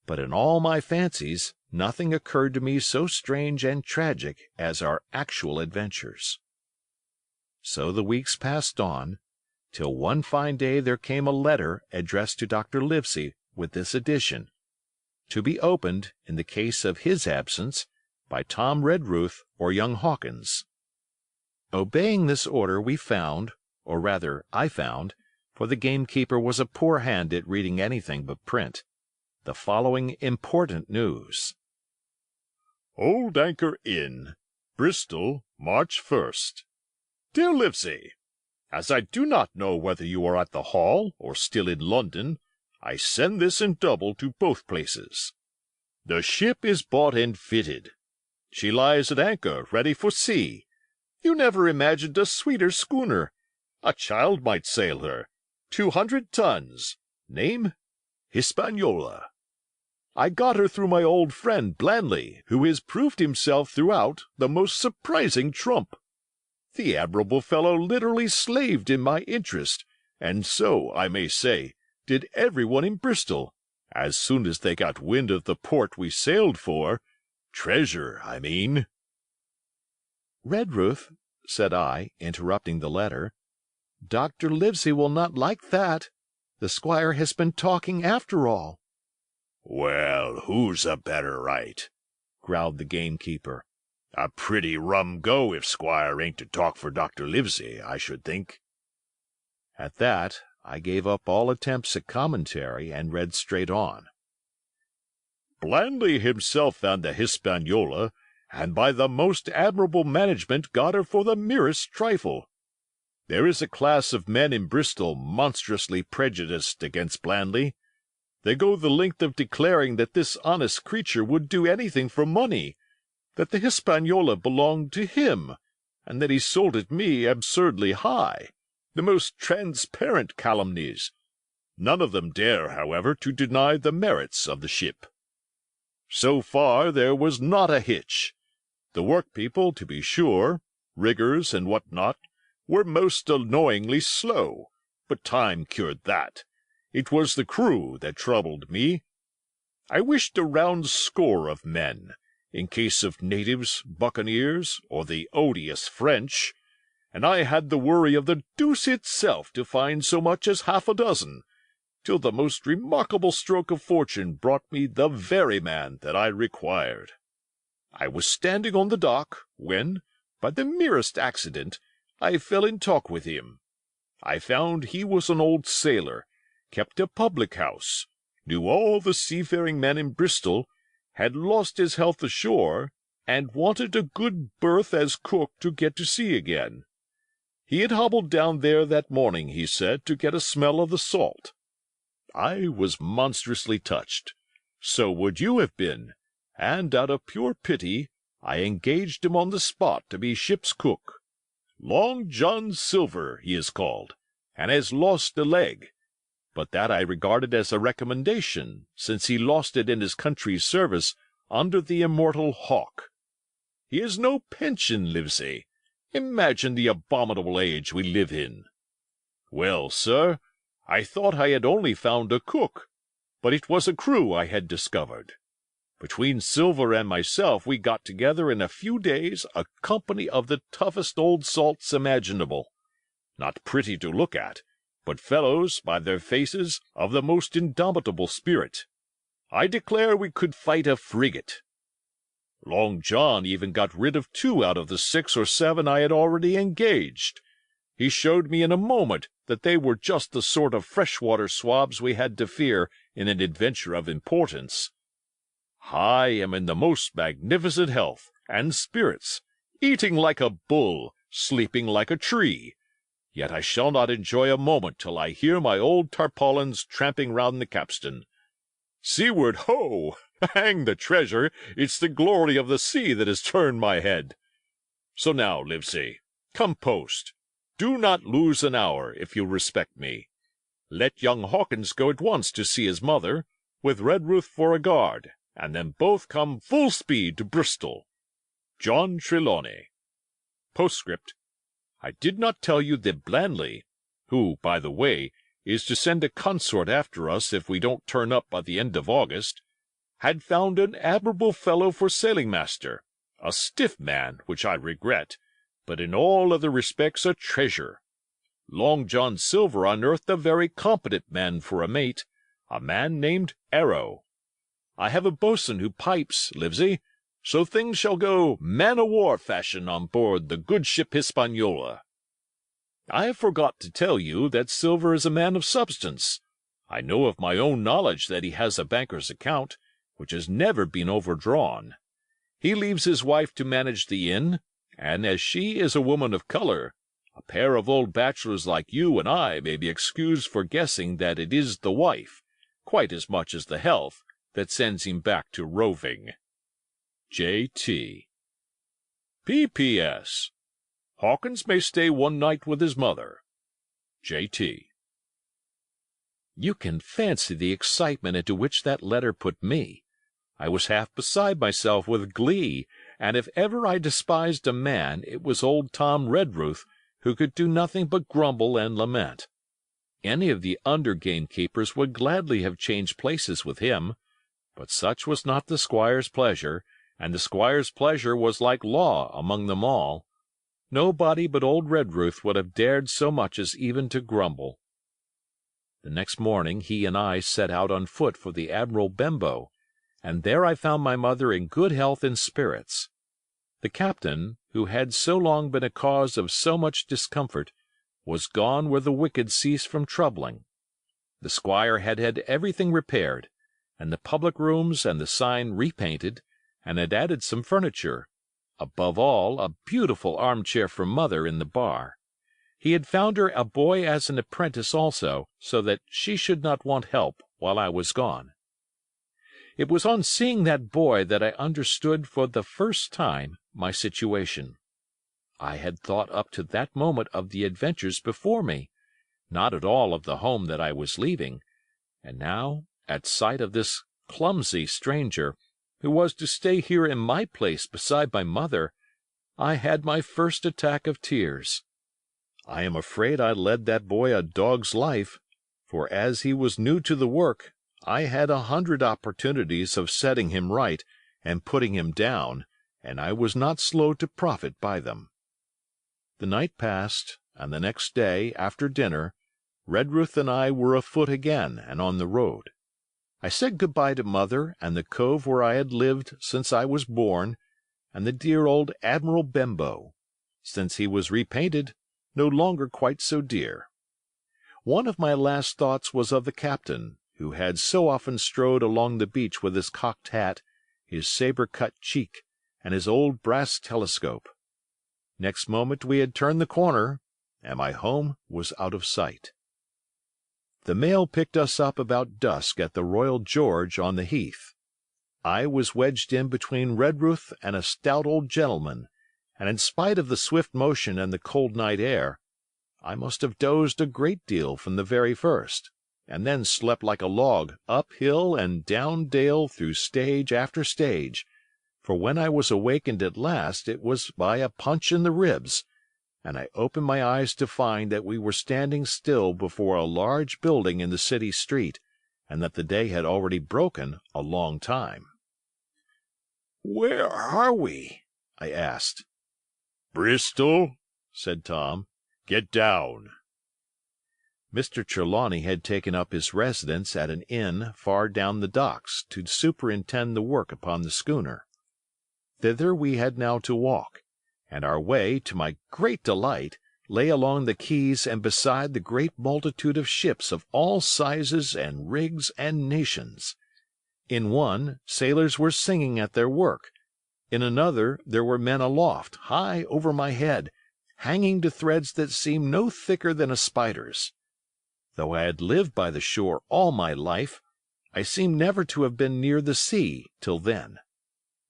But in all my fancies nothing occurred to me so strange and tragic as our actual adventures. So the weeks passed on, till one fine day there came a letter addressed to Dr. Livesey with this addition, to be opened, in the case of his absence, by Tom Redruth or young Hawkins. Obeying this order, we found, or rather I found, for the gamekeeper was a poor hand at reading anything but print, the following important news. Old Anchor Inn, Bristol, March 1st. Dear Livesey, as I do not know whether you are at the Hall or still in London, I send this in double to both places. The ship is bought and fitted. She lies at anchor, ready for sea. You never imagined a sweeter schooner. A child might sail her. 200 tons. Name? Hispaniola. I got her through my old friend Blandley, who has proved himself throughout the most surprising trump. The admirable fellow literally slaved in my interest, and so, I may say, did everyone in Bristol, as soon as they got wind of the port we sailed for. Treasure, I mean. Redruth, said I, interrupting the letter, Dr. Livesey will not like that. The squire has been talking after all." "Well, who's a better right?" growled the gamekeeper. "A pretty rum go if Squire ain't to talk for Dr. Livesey, I should think." At that, I gave up all attempts at commentary and read straight on. "Blandly himself found the Hispaniola, and by the most admirable management got her for the merest trifle. There is a class of men in Bristol monstrously prejudiced against Blandly. They go the length of declaring that this honest creature would do anything for money, that the Hispaniola belonged to him, and that he sold it me absurdly high, the most transparent calumnies. None of them dare, however, to deny the merits of the ship. So far there was not a hitch. The workpeople, to be sure, riggers and what not, were most annoyingly slow, but time cured that. It was the crew that troubled me. I wished a round score of men, in case of natives, buccaneers, or the odious French, and I had the worry of the deuce itself to find so much as half a dozen, till the most remarkable stroke of fortune brought me the very man that I required. I was standing on the dock, when, by the merest accident, I fell in talk with him. I found he was an old sailor, kept a public-house, knew all the seafaring men in Bristol, had lost his health ashore, and wanted a good berth as cook to get to sea again. He had hobbled down there that morning, he said, to get a smell of the salt. I was monstrously touched. So would you have been, and out of pure pity I engaged him on the spot to be ship's cook. Long John Silver he is called, and has lost a leg, but that I regarded as a recommendation, since he lost it in his country's service under the immortal Hawke. He has no pension, Livesey. Imagine the abominable age we live in. Well, sir, I thought I had only found a cook, but it was a crew I had discovered. Between Silver and myself we got together in a few days a company of the toughest old salts imaginable. Not pretty to look at, but fellows, by their faces, of the most indomitable spirit. I declare we could fight a frigate. Long John even got rid of 2 out of the 6 or 7 I had already engaged. He showed me in a moment that they were just the sort of freshwater swabs we had to fear in an adventure of importance. I am in the most magnificent health and spirits, eating like a bull, sleeping like a tree. Yet I shall not enjoy a moment till I hear my old tarpaulins tramping round the capstan. Seaward, ho! Hang the treasure! It's the glory of the sea that has turned my head. So now, Livesey, come post. Do not lose an hour, if you respect me. Let young Hawkins go at once to see his mother, with Redruth for a guard, and then both come full speed to Bristol. John Trelawney. Postscript. I did not tell you that Blandly, who, by the way, is to send a consort after us if we don't turn up by the end of August, had found an admirable fellow for sailing-master, a stiff man, which I regret, but in all other respects a treasure. Long John Silver unearthed a very competent man for a mate, a man named Arrow. I have a boatswain who pipes, Livesey, so things shall go man-o'-war fashion on board the good ship Hispaniola. I have forgot to tell you that Silver is a man of substance. I know of my own knowledge that he has a banker's account, which has never been overdrawn. He leaves his wife to manage the inn, and as she is a woman of color, a pair of old bachelors like you and I may be excused for guessing that it is the wife, quite as much as the health, that sends him back to roving. J.T. P.P.S. Hawkins may stay one night with his mother. J.T. You can fancy the excitement into which that letter put me. I was half beside myself with glee, and if ever I despised a man, it was old Tom Redruth, who could do nothing but grumble and lament. Any of the under gamekeepers would gladly have changed places with him, but such was not the squire's pleasure, and the squire's pleasure was like law among them all. Nobody but old Redruth would have dared so much as even to grumble. The next morning he and I set out on foot for the Admiral Benbow, and there I found my mother in good health and spirits. The captain, who had so long been a cause of so much discomfort, was gone where the wicked cease from troubling. The squire had had everything repaired, and the public rooms and the sign repainted, and had added some furniture, above all a beautiful armchair for mother in the bar. He had found her a boy as an apprentice also, so that she should not want help while I was gone. It was on seeing that boy that I understood for the first time my situation. I had thought up to that moment of the adventures before me, not at all of the home that I was leaving, and now, at sight of this clumsy stranger, who was to stay here in my place beside my mother, I had my first attack of tears. I am afraid I led that boy a dog's life, for as he was new to the work, I had 100 opportunities of setting him right and putting him down, and I was not slow to profit by them. The night passed, and the next day, after dinner, Redruth and I were afoot again and on the road. I said good-bye to mother and the cove where I had lived since I was born, and the dear old Admiral Benbow, since he was repainted, no longer quite so dear. One of my last thoughts was of the captain, who had so often strode along the beach with his cocked hat, his sabre-cut cheek, and his old brass telescope. Next moment we had turned the corner, and my home was out of sight. The mail picked us up about dusk at the Royal George on the Heath. I was wedged in between Redruth and a stout old gentleman, and in spite of the swift motion and the cold night air, I must have dozed a great deal from the very first, and then slept like a log up hill and down dale through stage after stage, for when I was awakened at last it was by a punch in the ribs, and I opened my eyes to find that we were standing still before a large building in the city street, and that the day had already broken a long time. "Where are we?" I asked. "Bristol," said Tom. "Get down." Mr. Trelawney had taken up his residence at an inn far down the docks to superintend the work upon the schooner. Thither we had now to walk, and our way, to my great delight, lay along the quays and beside the great multitude of ships of all sizes and rigs and nations. In one, sailors were singing at their work. In another there were men aloft, high over my head, hanging to threads that seemed no thicker than a spider's. Though I had lived by the shore all my life, I seemed never to have been near the sea till then.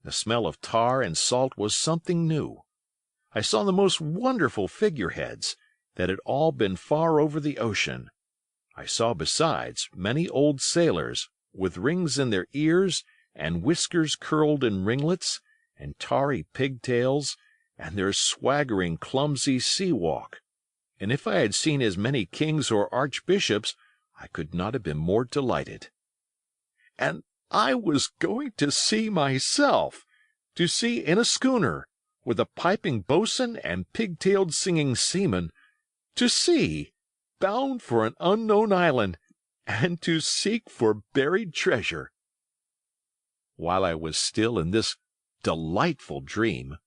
The smell of tar and salt was something new. I saw the most wonderful figureheads, that had all been far over the ocean. I saw besides many old sailors, with rings in their ears, and whiskers curled in ringlets, and tarry pigtails, and their swaggering, clumsy sea-walk. And if I had seen as many kings or archbishops, I could not have been more delighted. And I was going to sea myself, to sea in a schooner, with a piping boatswain and pigtailed singing seamen, to sea, bound for an unknown island, and to seek for buried treasure. While I was still in this delightful dream,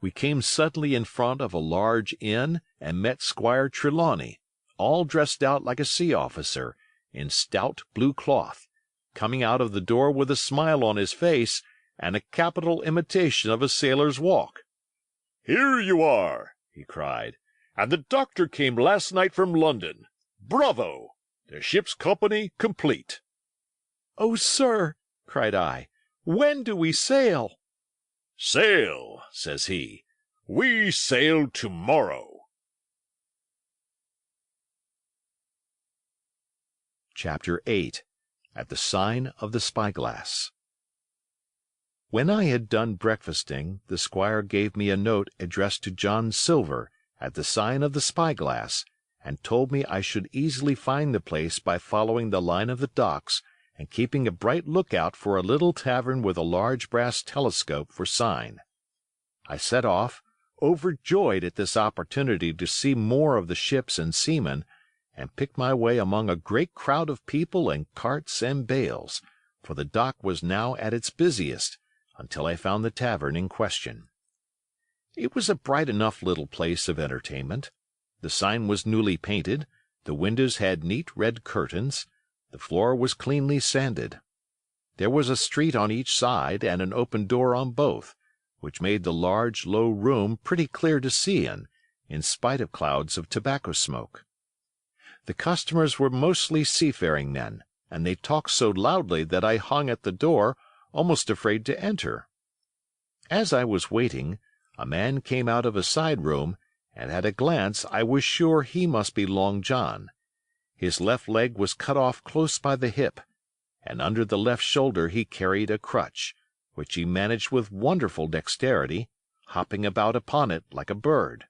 we came suddenly in front of a large inn and met Squire Trelawney, all dressed out like a sea officer, in stout blue cloth, coming out of the door with a smile on his face and a capital imitation of a sailor's walk. "Here you are," he cried, "and the doctor came last night from London. Bravo! The ship's company complete." "Oh, sir," cried I, "when do we sail?" "Sail," says he. "We sail tomorrow." Chapter 8. At the Sign of the Spyglass. When I had done breakfasting, the squire gave me a note addressed to John Silver, at the Sign of the Spyglass, and told me I should easily find the place by following the line of the docks and keeping a bright lookout for a little tavern with a large brass telescope for sign. I set off, overjoyed at this opportunity to see more of the ships and seamen, and picked my way among a great crowd of people and carts and bales, for the dock was now at its busiest, until I found the tavern in question. It was a bright enough little place of entertainment. The sign was newly painted, the windows had neat red curtains, the floor was cleanly sanded. There was a street on each side and an open door on both, which made the large, low room pretty clear to see in spite of clouds of tobacco smoke. The customers were mostly seafaring men, and they talked so loudly that I hung at the door, almost afraid to enter. As I was waiting, a man came out of a side room, and at a glance I was sure he must be Long John. His left leg was cut off close by the hip, and under the left shoulder he carried a crutch, which he managed with wonderful dexterity, hopping about upon it like a bird.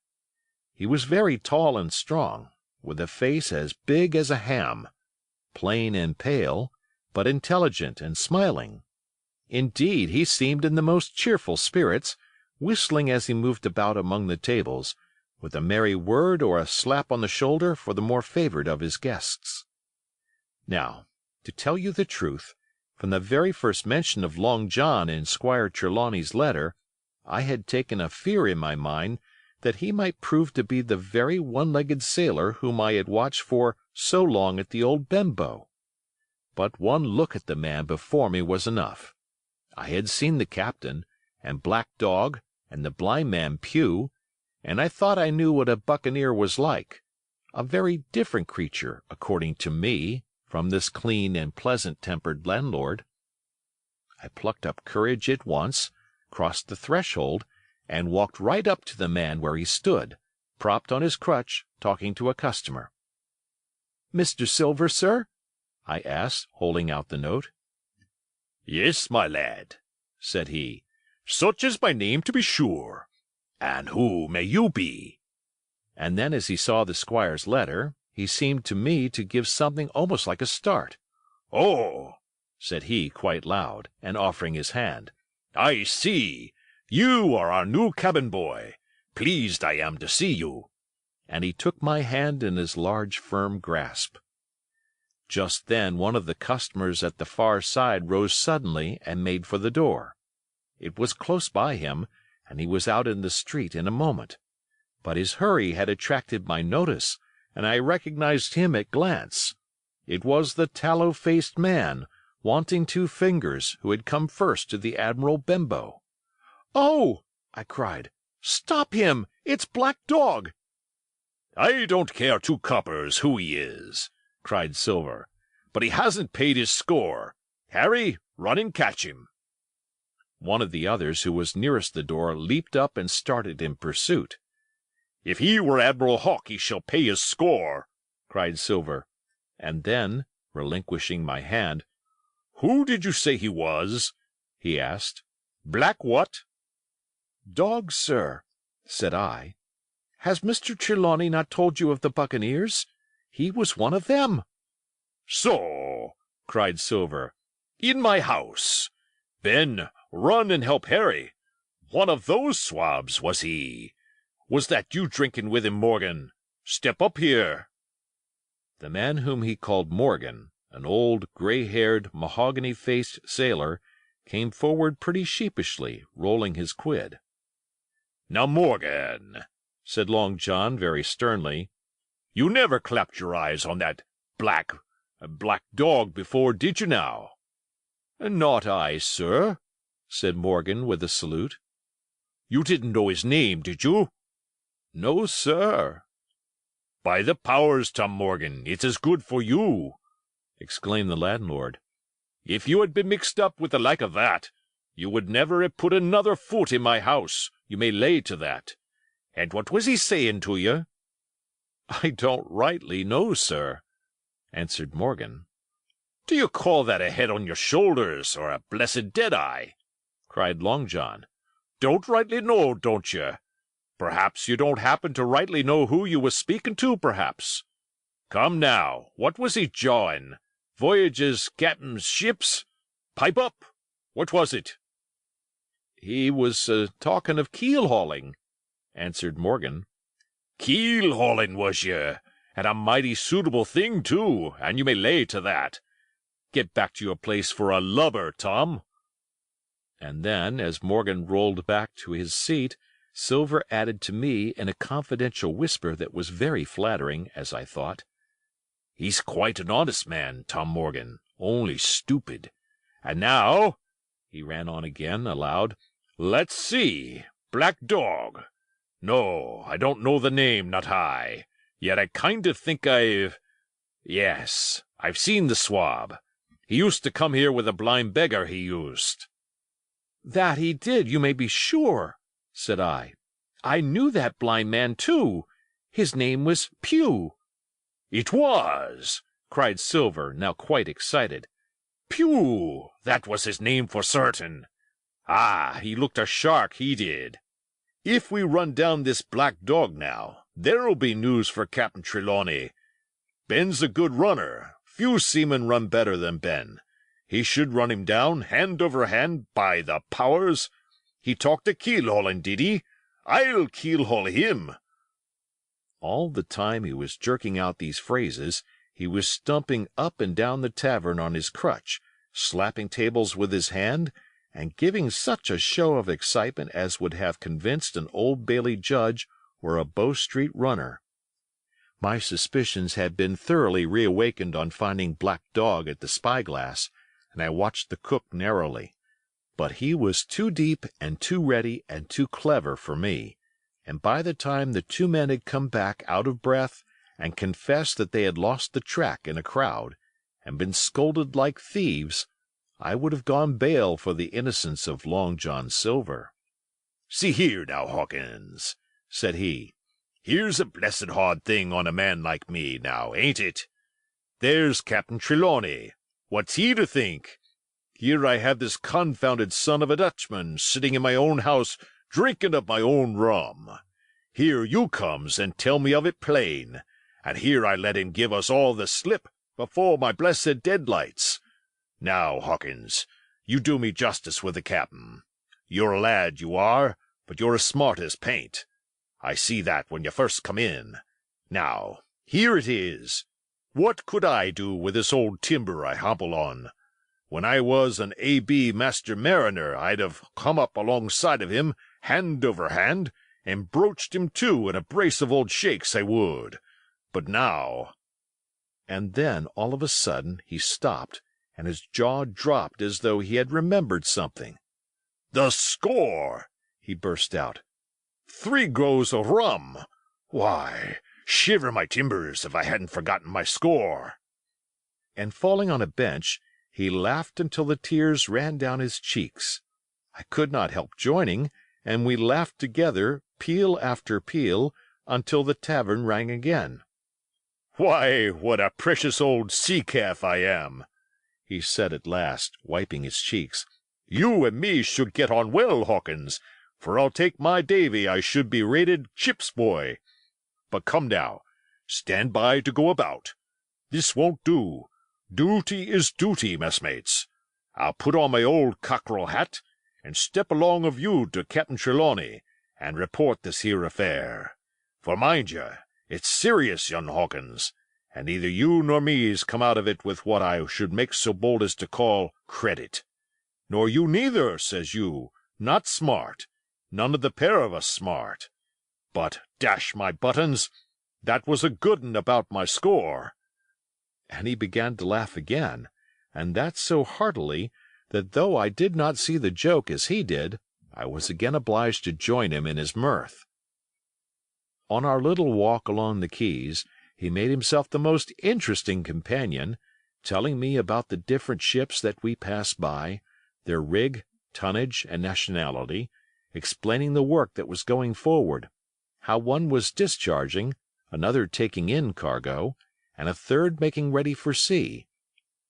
He was very tall and strong, with a face as big as a ham, plain and pale, but intelligent and smiling. Indeed, he seemed in the most cheerful spirits, whistling as he moved about among the tables, with a merry word or a slap on the shoulder for the more favored of his guests. Now, to tell you the truth, from the very first mention of Long John in Squire Trelawney's letter, I had taken a fear in my mind that he might prove to be the very one-legged sailor whom I had watched for so long at the old Benbow. But one look at the man before me was enough. I had seen the captain, and Black Dog, and the blind man Pew, and I thought I knew what a buccaneer was like, a very different creature, according to me, from this clean and pleasant-tempered landlord. I plucked up courage at once, crossed the threshold, and walked right up to the man where he stood, propped on his crutch, talking to a customer. "Mr. Silver, sir?" I asked, holding out the note. "Yes, my lad," said he. "Such is my name, to be sure. And who may you be?" And then, as he saw the squire's letter, he seemed to me to give something almost like a start. "Oh," said he quite loud, and offering his hand. "I see. You are our new cabin boy. Pleased I am to see you." And he took my hand in his large, firm grasp. Just then one of the customers at the far side rose suddenly and made for the door. It was close by him, and he was out in the street in a moment. But his hurry had attracted my notice, and I recognized him at glance. It was the tallow-faced man, wanting 2 fingers, who had come first to the Admiral Benbow. "Oh!" I cried. "Stop him! It's Black Dog!" "I don't care 2 coppers who he is," cried Silver, "but he hasn't paid his score. Harry, run and catch him." One of the others, who was nearest the door, leaped up and started in pursuit. "If he were Admiral Hawke, he shall pay his score," cried Silver. And then, relinquishing my hand, "Who did you say he was?" he asked. "Black what?" "Dog, sir," said I. "Has Mr. Trelawney not told you of the buccaneers? He was one of them." "So!" cried Silver. "In my house! Ben, run and help Harry. One of those swabs, was he? Was that you drinking with him, Morgan? Step up here." The man whom he called Morgan, an old, gray-haired, mahogany-faced sailor, came forward pretty sheepishly, rolling his quid. "Now, Morgan," said Long John very sternly, "you never clapped your eyes on that black dog before, did you now?" "Not I, sir," said Morgan with a salute. "You didn't know his name, did you?" "No, sir." "By the powers, Tom Morgan, it's as good for you," exclaimed the landlord. "If you had been mixed up with the like of that, you would never have put another foot in my house, you may lay to that. And what was he saying to you?" "I don't rightly know, sir," answered Morgan. "Do you call that a head on your shoulders, or a blessed dead-eye?" cried Long John. "Don't rightly know, don't you? Perhaps you don't happen to rightly know who you was speaking to, perhaps. Come now, what was he jawing? Voyages, captain's ships? Pipe up! What was it?" "He was talking of keel-hauling," answered Morgan. "Keel-hauling, was you? and a mighty suitable thing, too, and you may lay to that. Get back to your place for a lubber, Tom." And then, as Morgan rolled back to his seat, Silver added to me in a confidential whisper that was very flattering, as I thought, "He's quite an honest man, Tom Morgan, only stupid. And now," he ran on again, aloud, "let's see, Black Dog. No, I don't know the name, not I. Yet I kind of think Yes, I've seen the swab. He used to come here with a blind beggar, he used." "That he did, you may be sure," said I. "I knew that blind man, too. His name was Pew." "It was!" cried Silver, now quite excited. "Pew! That was his name for certain. Ah, he looked a shark, he did. If we run down this Black Dog now, there'll be news for Captain Trelawney. Ben's a good runner. Few seamen run better than Ben. He should run him down, hand over hand, by the powers. He talked of keel-hauling, did he? I'll keel-haul him." All the time he was jerking out these phrases, he was stumping up and down the tavern on his crutch, slapping tables with his hand, and giving such a show of excitement as would have convinced an Old Bailey judge or a Bow Street runner. My suspicions had been thoroughly reawakened on finding Black Dog at the spyglass, and I watched the cook narrowly. But he was too deep and too ready and too clever for me, and by the time the two men had come back out of breath and confessed that they had lost the track in a crowd, and been scolded like thieves, I would have gone bail for the innocence of Long John Silver. "See here now, Hawkins," said he. "Here's a blessed hard thing on a man like me, now, ain't it? There's Captain Trelawney. What's he to think? Here I have this confounded son of a Dutchman sitting in my own house drinking of my own rum. Here you comes and tell me of it plain, and here I let him give us all the slip before my blessed deadlights. Now, Hawkins, you do me justice with the cap'n. You're a lad, you are, but you're as smart as paint. I see that when you first come in. Now, here it is. What could I do with this old timber I hobble on? When I was an A.B. master mariner, I'd have come up alongside of him, hand over hand, and broached him to in a brace of old shakes, I would. But now—" And then, all of a sudden, he stopped, and his jaw dropped as though he had remembered something. "The score!" he burst out. "3 goes of rum! Why, shiver my timbers if I hadn't forgotten my score!" And falling on a bench, he laughed until the tears ran down his cheeks. I could not help joining, and we laughed together, peal after peal, until the tavern rang again. "Why, what a precious old sea-calf I am!" he said at last, wiping his cheeks. "You and me should get on well, Hawkins, for I'll take my davy I should be rated ship's boy. But come now, stand by to go about. This won't do. Duty is duty, messmates. I'll put on my old cockerel hat, and step along of you to Captain Trelawney, and report this here affair. For mind ye, it's serious, young Hawkins, and neither you nor me's come out of it with what I should make so bold as to call credit. Nor you neither, says you, not smart, none of the pair of us smart. But, dash my buttons, that was a good 'un about my score." And he began to laugh again, and that so heartily that though I did not see the joke as he did, I was again obliged to join him in his mirth. On our little walk along the quays, he made himself the most interesting companion, telling me about the different ships that we passed by, their rig, tonnage, and nationality, explaining the work that was going forward, how one was discharging, another taking in cargo, and a third making ready for sea,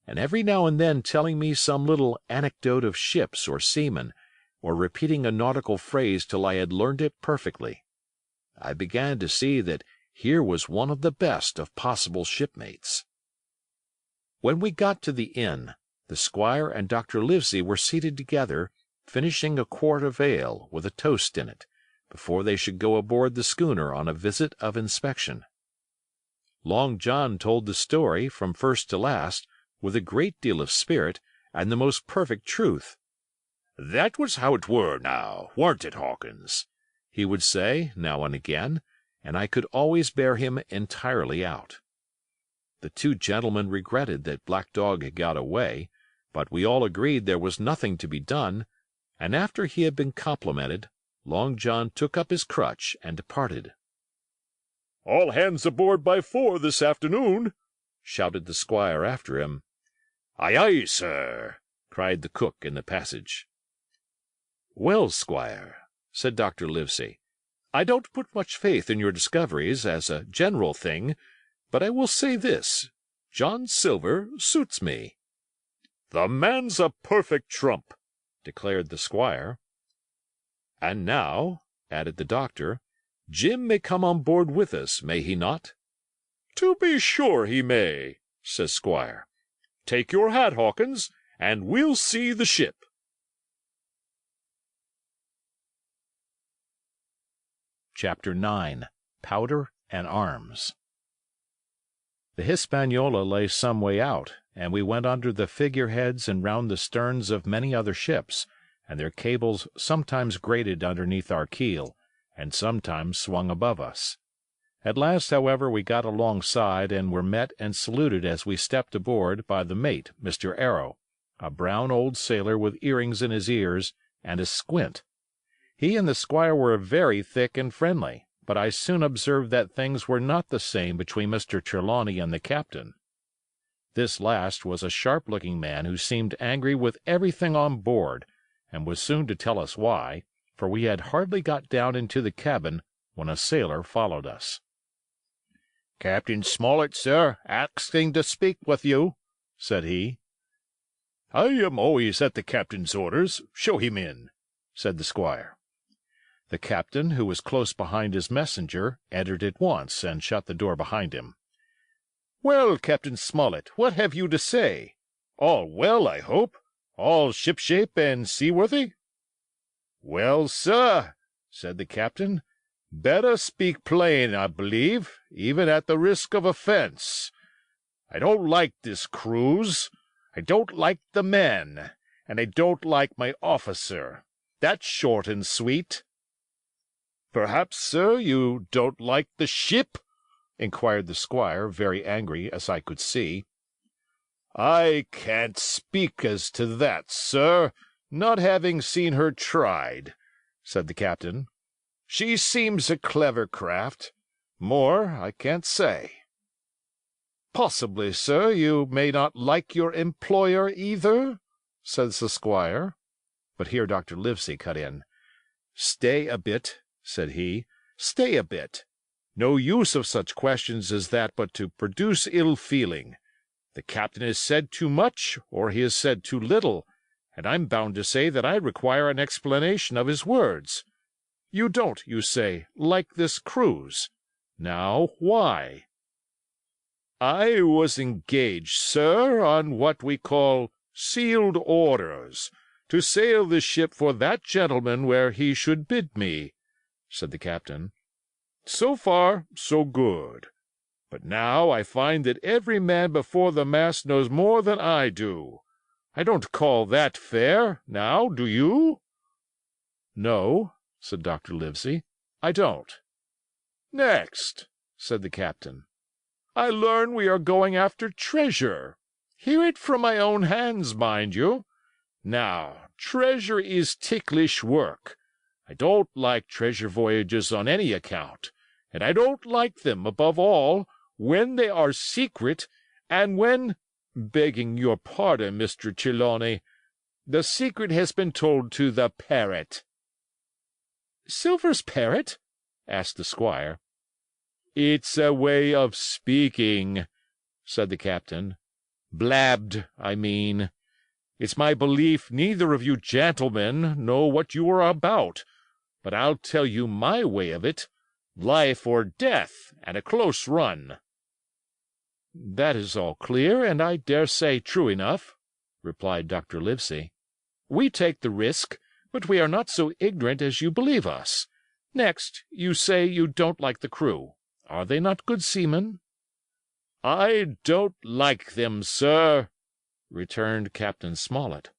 and every now and then telling me some little anecdote of ships or seamen, or repeating a nautical phrase till I had learned it perfectly. I began to see that here was one of the best of possible shipmates. When we got to the inn, the squire and Dr. Livesey were seated together, finishing a quart of ale with a toast in it, before they should go aboard the schooner on a visit of inspection. Long John told the story, from first to last, with a great deal of spirit and the most perfect truth. "That was how it were, now, warn't it, Hawkins?" he would say, now and again, and I could always bear him entirely out. The two gentlemen regretted that Black Dog had got away, but we all agreed there was nothing to be done, and after he had been complimented, Long John took up his crutch and departed. "All hands aboard by 4 this afternoon," shouted the squire after him. "Aye, aye, sir," cried the cook in the passage. "Well, squire," said Dr. Livesey, "I don't put much faith in your discoveries as a general thing, but I will say this: John Silver suits me." "The man's a perfect trump," declared the squire. "And now," added the doctor, "Jim may come on board with us, may he not?" "To be sure he may," says Squire. "Take your hat, Hawkins, and we'll see the ship." Chapter 9. Powder and Arms. The Hispaniola lay some way out, and we went under the figureheads and round the sterns of many other ships, and their cables sometimes grated underneath our keel, and sometimes swung above us. At last, however, we got alongside, and were met and saluted as we stepped aboard by the mate, Mr. Arrow, a brown old sailor with earrings in his ears and a squint. He and the squire were very thick and friendly, but I soon observed that things were not the same between Mr. Trelawney and the captain. This last was a sharp-looking man who seemed angry with everything on board, and was soon to tell us why, for we had hardly got down into the cabin when a sailor followed us. "Captain Smollett, sir, asking to speak with you," said he. "I am always at the captain's orders. Show him in," said the squire. The captain, who was close behind his messenger, entered at once, and shut the door behind him. "Well, Captain Smollett, what have you to say? All well, I hope? All shipshape and seaworthy?" "Well, sir," said the captain, "better speak plain, I believe, even at the risk of offence. I don't like this cruise. I don't like the men, and I don't like my officer. That's short and sweet." "Perhaps, sir, you don't like the ship?" inquired the squire, very angry, as I could see. "I can't speak as to that, sir, not having seen her tried," said the captain. "She seems a clever craft. More I can't say." "Possibly, sir, you may not like your employer either?" says the squire. But here Dr. Livesey cut in. "Stay a bit," said he. "Stay a bit. No use of such questions as that but to produce ill feeling. The captain has said too much, or he has said too little, and I'm bound to say that I require an explanation of his words. You don't, you say, like this cruise. Now, why?" "I was engaged, sir, on what we call sealed orders, to sail the ship for that gentleman where he should bid me," said the captain. "So far, so good. But now I find that every man before the mast knows more than I do. I don't call that fair, now, do you?" "No," said Dr. Livesey, "I don't." "Next," said the captain, "I learn we are going after treasure. Hear it from my own hands, mind you. Now, treasure is ticklish work. I don't like treasure voyages on any account, and I don't like them, above all, when they are secret, and when, begging your pardon, Mr. Trelawney, the secret has been told to the parrot." "Silver's parrot?" asked the squire. "It's a way of speaking," said the captain. "Blabbed, I mean. It's my belief neither of you gentlemen know what you are about, but I'll tell you my way of it. Life or death, and a close run." "That is all clear, and I dare say true enough," replied Dr. Livesey. "We take the risk, but we are not so ignorant as you believe us. Next, you say you don't like the crew. Are they not good seamen?" "I don't like them, sir," returned Captain Smollett,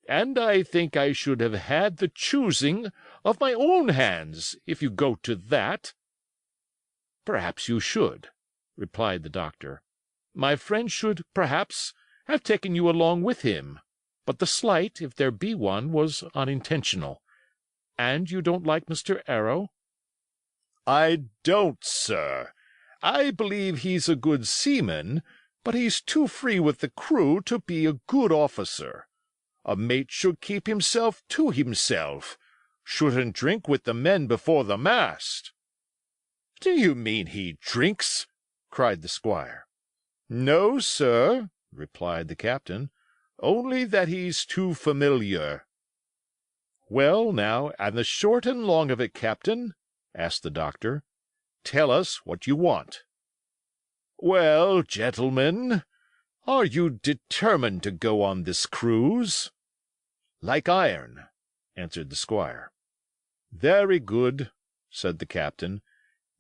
"and I think I should have had the choosing of my own hands, if you go to that." "Perhaps you should," replied the doctor. "My friend should, perhaps, have taken you along with him, but the slight, if there be one, was unintentional. And you don't like Mr. Arrow?" "I don't, sir. I believe he's a good seaman, but he's too free with the crew to be a good officer. A mate should keep himself to himself, shouldn't drink with the men before the mast." "Do you mean he drinks?" cried the squire. "No, sir," replied the captain, "only that he's too familiar." "Well, now, and the short and long of it, captain," asked the doctor. "Tell us what you want." "Well, gentlemen, are you determined to go on this cruise?" "Like iron," answered the squire. "Very good," said the captain.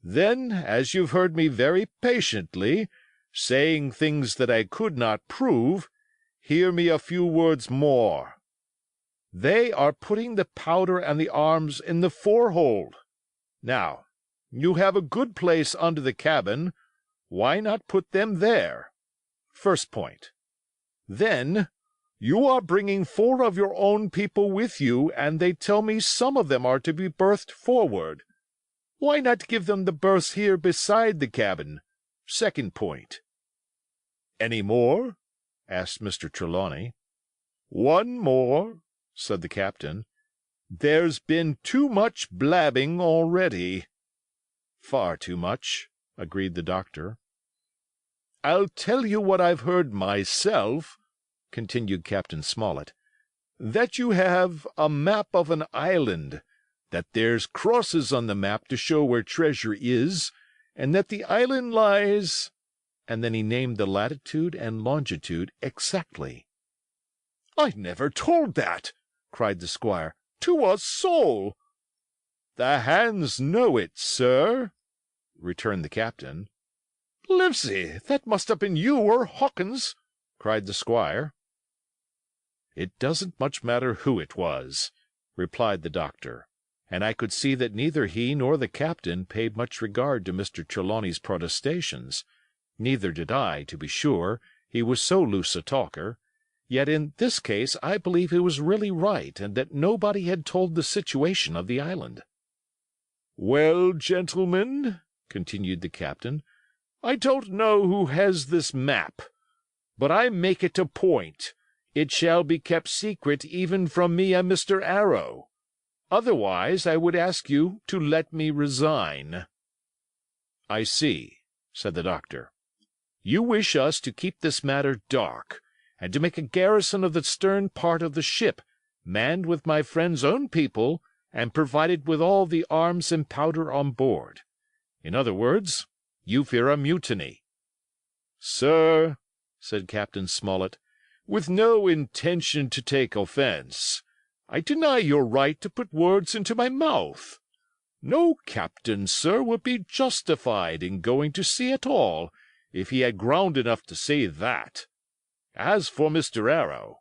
"Then, as you've heard me very patiently, saying things that I could not prove, hear me a few words more. They are putting the powder and the arms in the forehold. Now, you have a good place under the cabin. Why not put them there? First point. Then, you are bringing 4 of your own people with you, and they tell me some of them are to be berthed forward. Why not give them the berths here beside the cabin? Second point." "Any more?" asked Mr. Trelawney. "One more," said the captain. "There's been too much blabbing already." "Far too much," agreed the doctor. "I'll tell you what I've heard myself," continued Captain Smollett, "that you have a map of an island, that there's crosses on the map to show where treasure is, and that the island lies—" and then he named the latitude and longitude exactly. "I never told that," cried the squire, "to a soul." "The hands know it, sir," returned the captain. "Livesey, that must have been you or Hawkins," cried the squire. "It doesn't much matter who it was," replied the doctor, and I could see that neither he nor the captain paid much regard to Mr. Trelawney's protestations. Neither did I, to be sure, he was so loose a talker. Yet in this case I believe he was really right, and that nobody had told the situation of the island. "Well, gentlemen," continued the captain, "I don't know who has this map, but I make it a point. It shall be kept secret even from me and Mr. Arrow. Otherwise I would ask you to let me resign." "I see," said the doctor. "You wish us to keep this matter dark, and to make a garrison of the stern part of the ship, manned with my friend's own people, and provided with all the arms and powder on board. In other words, you fear a mutiny." "Sir," said Captain Smollett, "with no intention to take offence, I deny your right to put words into my mouth. No captain, sir, would be justified in going to sea at all, if he had ground enough to say that. As for Mr. Arrow,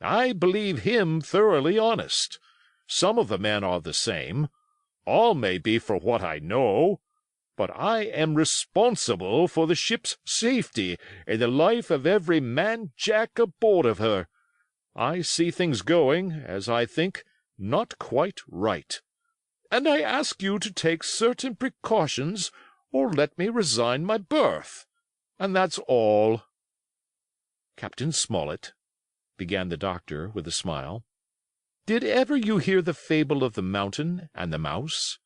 I believe him thoroughly honest. Some of the men are the same. All may be for what I know. But I am responsible for the ship's safety and the life of every man jack aboard of her. I see things going, as I think, not quite right. And I ask you to take certain precautions, or let me resign my berth. And that's all." "Captain Smollett," began the doctor with a smile, "did ever you hear the fable of the mountain and the mouse?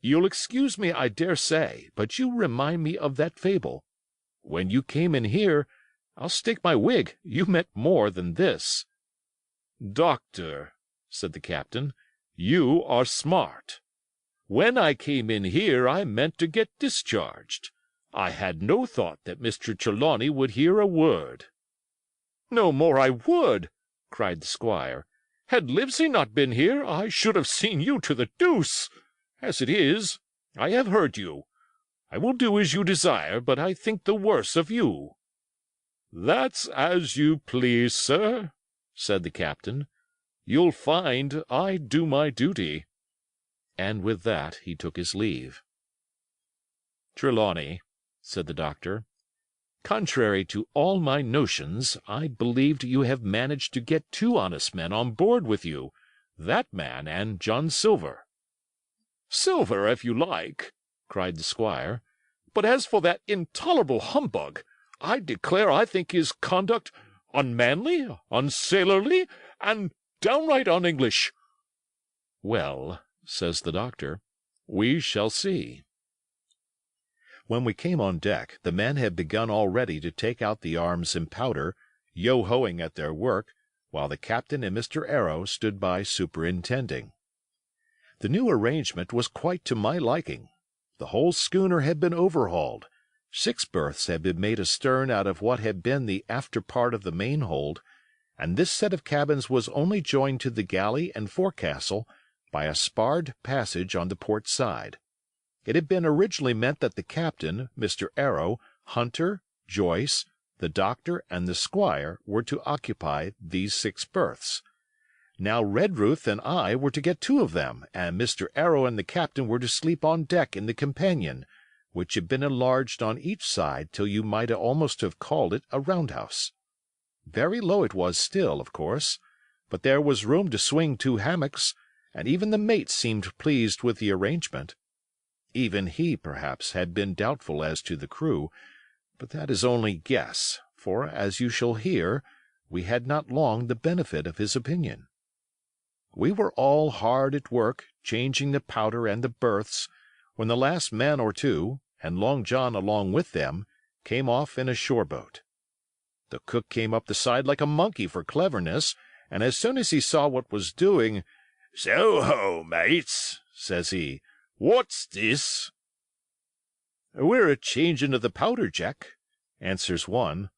You'll excuse me, I dare say, but you remind me of that fable. When you came in here, I'll stake my wig you meant more than this." "Doctor," said the captain, "you are smart. When I came in here I meant to get discharged. I had no thought that Mr. Trelawney would hear a word." "No more I would," cried the squire. "Had Livesey not been here, I should have seen you to the deuce. As it is, I have heard you. I will do as you desire, but I think the worse of you." "That's as you please, sir," said the captain. "You'll find I do my duty." And with that he took his leave. "Trelawney," said the doctor, "contrary to all my notions, I believed you have managed to get 2 honest men on board with you, that man and John Silver." "Silver, if you like," cried the squire. "But as for that intolerable humbug, I declare I think his conduct unmanly, unsailorly, and downright un-English." "Well," says the doctor, "we shall see." When we came on deck, the men had begun already to take out the arms and powder, yo-hoing at their work, while the captain and Mr. Arrow stood by superintending. The new arrangement was quite to my liking. The whole schooner had been overhauled. 6 berths had been made astern out of what had been the after part of the main-hold, and this set of cabins was only joined to the galley and forecastle by a sparred passage on the port side. It had been originally meant that the captain, Mr. Arrow, Hunter, Joyce, the doctor, and the squire were to occupy these 6 berths. Now Redruth and I were to get 2 of them, and Mr. Arrow and the captain were to sleep on deck in the companion, which had been enlarged on each side till you might almost have called it a roundhouse. Very low it was still, of course, but there was room to swing 2 hammocks, and even the mate seemed pleased with the arrangement. Even he, perhaps, had been doubtful as to the crew, but that is only guess, for, as you shall hear, we had not long the benefit of his opinion. We were all hard at work, changing the powder and the berths, when the last man or 2, and Long John along with them, came off in a shore-boat. The cook came up the side like a monkey for cleverness, and as soon as he saw what was doing, "So-ho, mates," says he, "what's this?" "We're a-changing of the powder, Jack," answers one.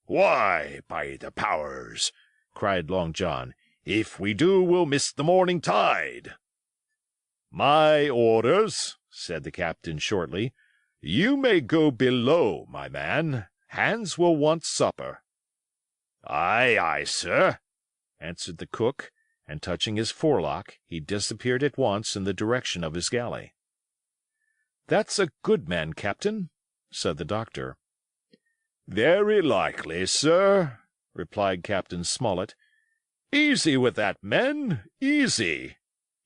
"Why, by the powers," cried Long John, "if we do, we'll miss the morning tide." "My orders," said the captain shortly. "You may go below, my man. Hands will want supper." "Aye, aye, sir," answered the cook, and touching his forelock, he disappeared at once in the direction of his galley. "That's a good man, captain," said the doctor. "Very likely, sir," replied Captain Smollett. "Easy with that, men, easy,"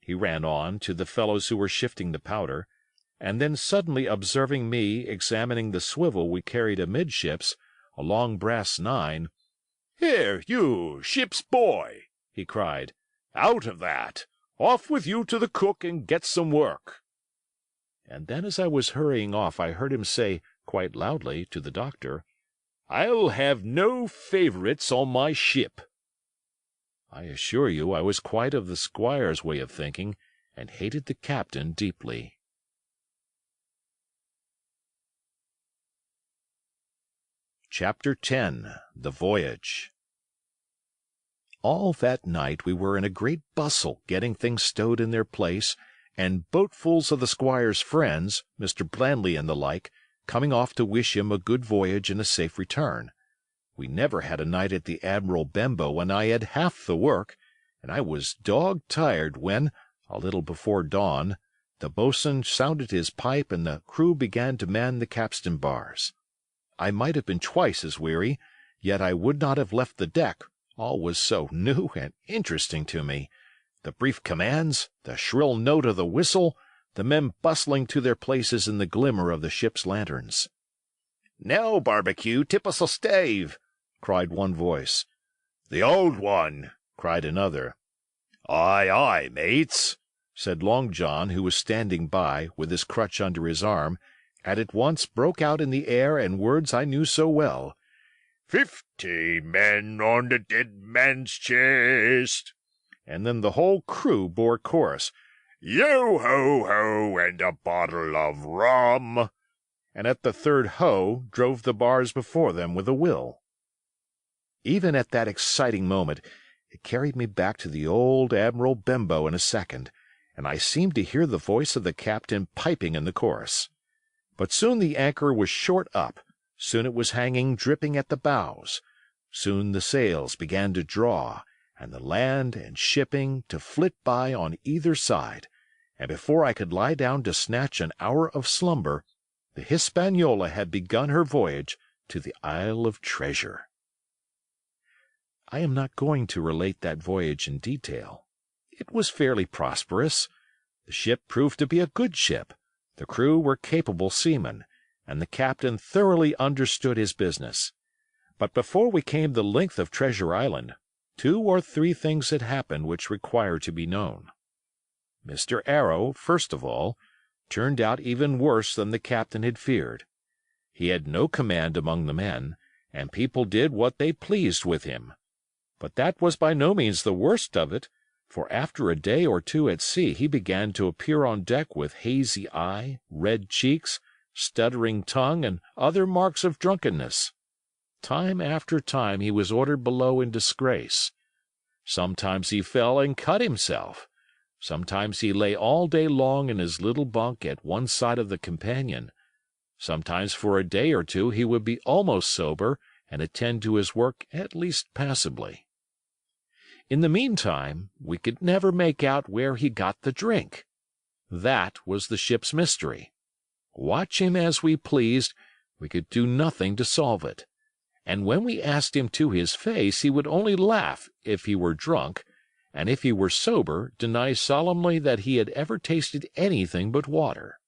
he ran on to the fellows who were shifting the powder, and then suddenly observing me examining the swivel we carried amidships, a long brass 9, "Here, you, ship's boy," he cried, "out of that! Off with you to the cook and get some work." And then as I was hurrying off I heard him say, quite loudly, to the doctor, "I'll have no favourites on my ship." I assure you I was quite of the squire's way of thinking, and hated the captain deeply. Chapter 10. The Voyage. All that night we were in a great bustle getting things stowed in their place, and boatfuls of the squire's friends, Mr. Blandley and the like, coming off to wish him a good voyage and a safe return. We never had a night at the Admiral Benbow when I had half the work, and I was dog-tired when, a little before dawn, the boatswain sounded his pipe and the crew began to man the capstan bars. I might have been twice as weary, yet I would not have left the deck, all was so new and interesting to me. The brief commands, the shrill note of the whistle, the men bustling to their places in the glimmer of the ship's lanterns. "Now, Barbecue, tip us a stave," cried one voice. "The old one," cried another. "Aye, aye, mates," said Long John, who was standing by, with his crutch under his arm, and at once broke out in the air and words I knew so well. 15 men on the dead man's chest. And then the whole crew bore chorus, "Yo-ho-ho, and a bottle of rum," and at the third ho drove the bars before them with a will. Even at that exciting moment it carried me back to the old Admiral Benbow in a second, and I seemed to hear the voice of the captain piping in the chorus. But soon the anchor was short up, soon it was hanging dripping at the bows, soon the sails began to draw, and the land and shipping to flit by on either side, and before I could lie down to snatch an hour of slumber, the Hispaniola had begun her voyage to the Isle of Treasure. I am not going to relate that voyage in detail. It was fairly prosperous. The ship proved to be a good ship, the crew were capable seamen, and the captain thoroughly understood his business. But before we came the length of Treasure Island, 2 or 3 things had happened which require to be known. Mr. Arrow, first of all, turned out even worse than the captain had feared. He had no command among the men, and people did what they pleased with him. But that was by no means the worst of it, for after a day or 2 at sea he began to appear on deck with hazy eye, red cheeks, stuttering tongue, and other marks of drunkenness. Time after time he was ordered below in disgrace. Sometimes he fell and cut himself. Sometimes he lay all day long in his little bunk at one side of the companion. Sometimes for a day or 2 he would be almost sober and attend to his work at least passably. In the meantime, we could never make out where he got the drink. That was the ship's mystery. Watch him as we pleased, we could do nothing to solve it. And when we asked him to his face, he would only laugh if he were drunk, and if he were sober, deny solemnly that he had ever tasted anything but water.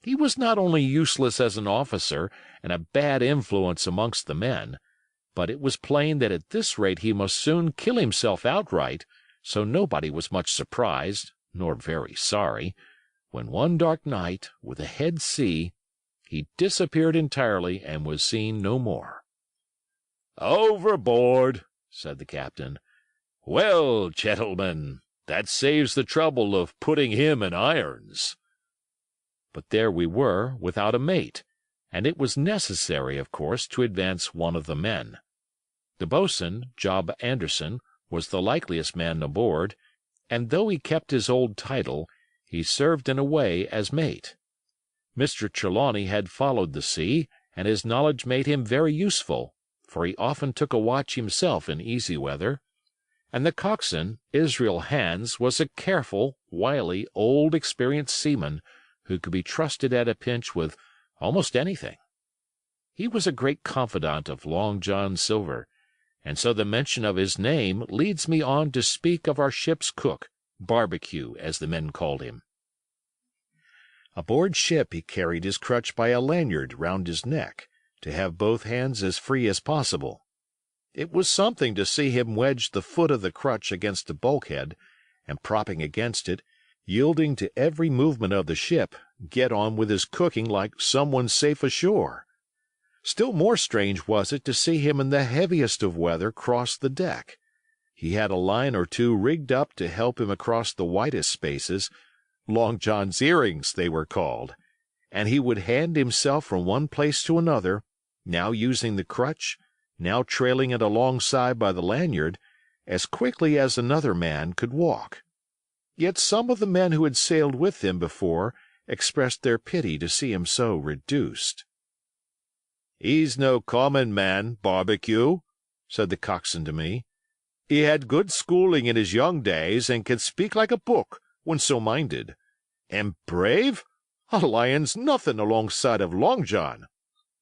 He was not only useless as an officer and a bad influence amongst the men, but it was plain that at this rate he must soon kill himself outright, so nobody was much surprised, nor very sorry, when one dark night, with a head sea, he disappeared entirely and was seen no more. "Overboard," said the captain. "Well, gentlemen, that saves the trouble of putting him in irons." But there we were, without a mate, and it was necessary, of course, to advance one of the men. The boatswain, Job Anderson, was the likeliest man aboard, and though he kept his old title, he served in a way as mate. Mr. Trelawney had followed the sea, and his knowledge made him very useful, for he often took a watch himself in easy weather. And the coxswain, Israel Hands, was a careful, wily, old, experienced seaman who could be trusted at a pinch with almost anything. He was a great confidant of Long John Silver, and so the mention of his name leads me on to speak of our ship's cook, Barbecue, as the men called him. Aboard ship he carried his crutch by a lanyard round his neck, to have both hands as free as possible. It was something to see him wedge the foot of the crutch against a bulkhead, and propping against it, yielding to every movement of the ship, get on with his cooking like someone safe ashore. Still more strange was it to see him in the heaviest of weather cross the deck. He had a line or 2 rigged up to help him across the widest spaces, Long John's earrings they were called, and he would hand himself from one place to another, now using the crutch, now trailing it alongside by the lanyard, as quickly as another man could walk. Yet some of the men who had sailed with him before expressed their pity to see him so reduced. "He's no common man, Barbecue," said the coxswain to me. "He had good schooling in his young days, and can speak like a book, when so minded. And brave? A lion's nothing alongside of Long John.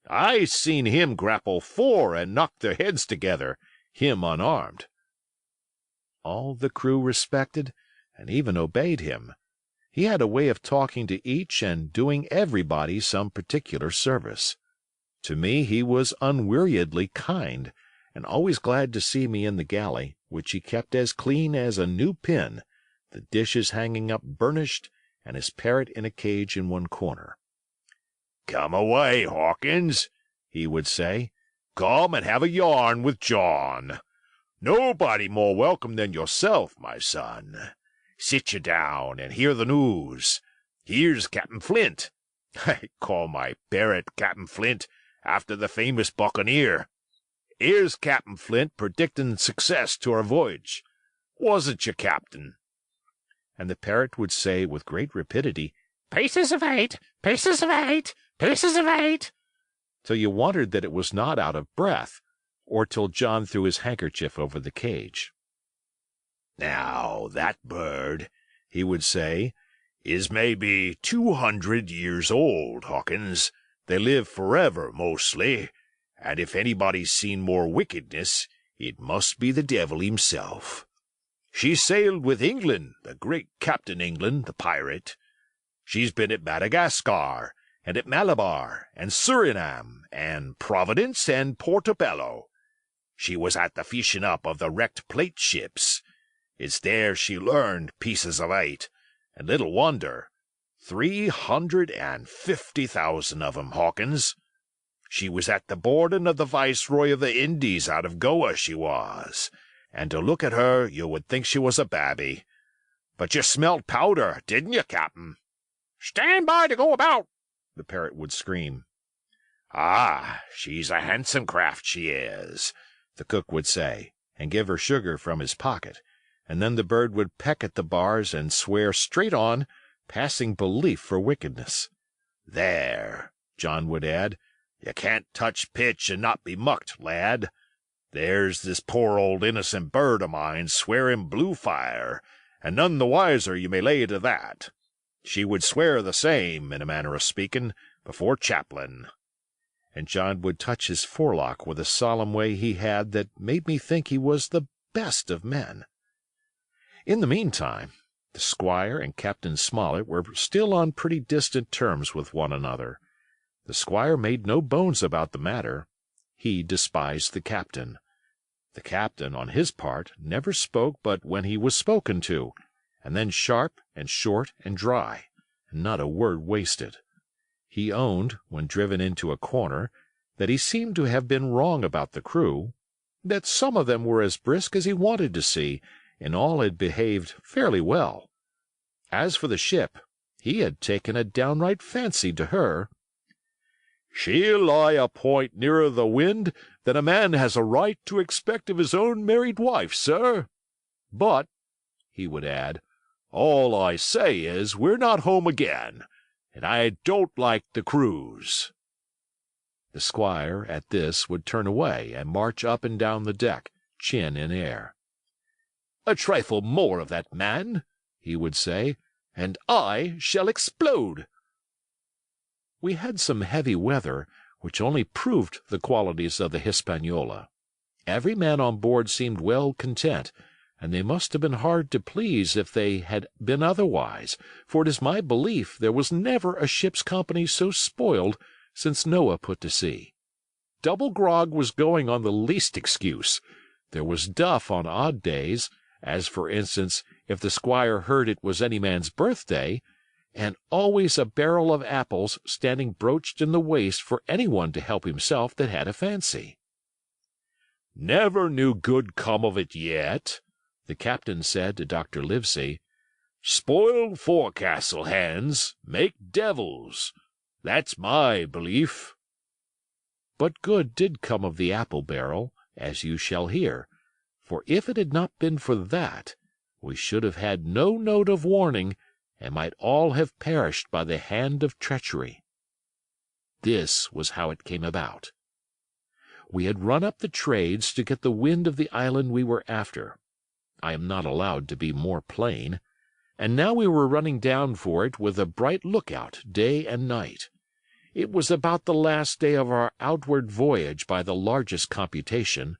I seen him grapple 4 and knock their heads together, him unarmed." All the crew respected and even obeyed him. He had a way of talking to each and doing everybody some particular service. To me he was unweariedly kind, and always glad to see me in the galley, which he kept as clean as a new pin, the dishes hanging up burnished, and his parrot in a cage in one corner. "Come away, Hawkins," he would say. "Come and have a yarn with John. Nobody more welcome than yourself, my son. Sit you down and hear the news. Here's Captain Flint. I call my parrot Captain Flint, after the famous buccaneer. Here's Captain Flint predicting success to our voyage. Wasn't you, Captain?" And the parrot would say with great rapidity, Pieces of 8, pieces of 8, pieces of 8, till you wondered that it was not out of breath, or till John threw his handkerchief over the cage. "Now, that bird," he would say, "is maybe 200 years old, Hawkins. They live forever, mostly, and if anybody's seen more wickedness, it must be the devil himself. She sailed with England, the great Captain England, the pirate. She's been at Madagascar, and at Malabar, and Surinam, and Providence, and Portobello. She was at the fishing up of the wrecked plate ships. It's there she learned pieces of 8, and little wonder. 350,000 of 'em, Hawkins. She was at the boarding of the Viceroy of the Indies out of Goa, she was, and to look at her you would think she was a babby. But you smelt powder, didn't you, Captain?" stand by to go about, the parrot would scream. "Ah, she's a handsome craft, she is," the cook would say, and give her sugar from his pocket, and then the bird would peck at the bars and swear straight on, passing belief for wickedness. "There," John would add, "you can't touch pitch and not be mucked, lad. There's this poor old innocent bird of mine swearing blue fire, and none the wiser you may lay to that. She would swear the same, in a manner of speaking, before Chaplain." And John would touch his forelock with a solemn way he had that made me think he was the best of men. In the meantime, the squire and Captain Smollett were still on pretty distant terms with one another. The squire made no bones about the matter. He despised the captain. The captain, on his part, never spoke but when he was spoken to, and then sharp and short and dry, and not a word wasted. He owned, when driven into a corner, that he seemed to have been wrong about the crew, that some of them were as brisk as he wanted to see, and all had behaved fairly well. As for the ship, he had taken a downright fancy to her. "She'll lie a point nearer the wind than a man has a right to expect of his own married wife, sir. But," he would add, "all I say is we're not home again, and I don't like the cruise." The squire, at this, would turn away and march up and down the deck, chin in air. "A trifle more of that man," he would say, "and I shall explode." We had some heavy weather, which only proved the qualities of the Hispaniola. Every man on board seemed well content, and they must have been hard to please if they had been otherwise, for it is my belief there was never a ship's company so spoiled since Noah put to sea. Double grog was going on the least excuse. There was duff on odd days, as, for instance, if the squire heard it was any man's birthday, and always a barrel of apples standing broached in the waist for anyone to help himself that had a fancy. "Never knew good come of it yet," the captain said to Dr. Livesey. "Spoiled forecastle hands make devils. That's my belief." But good did come of the apple barrel, as you shall hear, for if it had not been for that, we should have had no note of warning, and might all have perished by the hand of treachery. This was how it came about. We had run up the trades to get the wind of the island we were after. I am not allowed to be more plain. And now we were running down for it with a bright lookout day and night. It was about the last day of our outward voyage by the largest computation.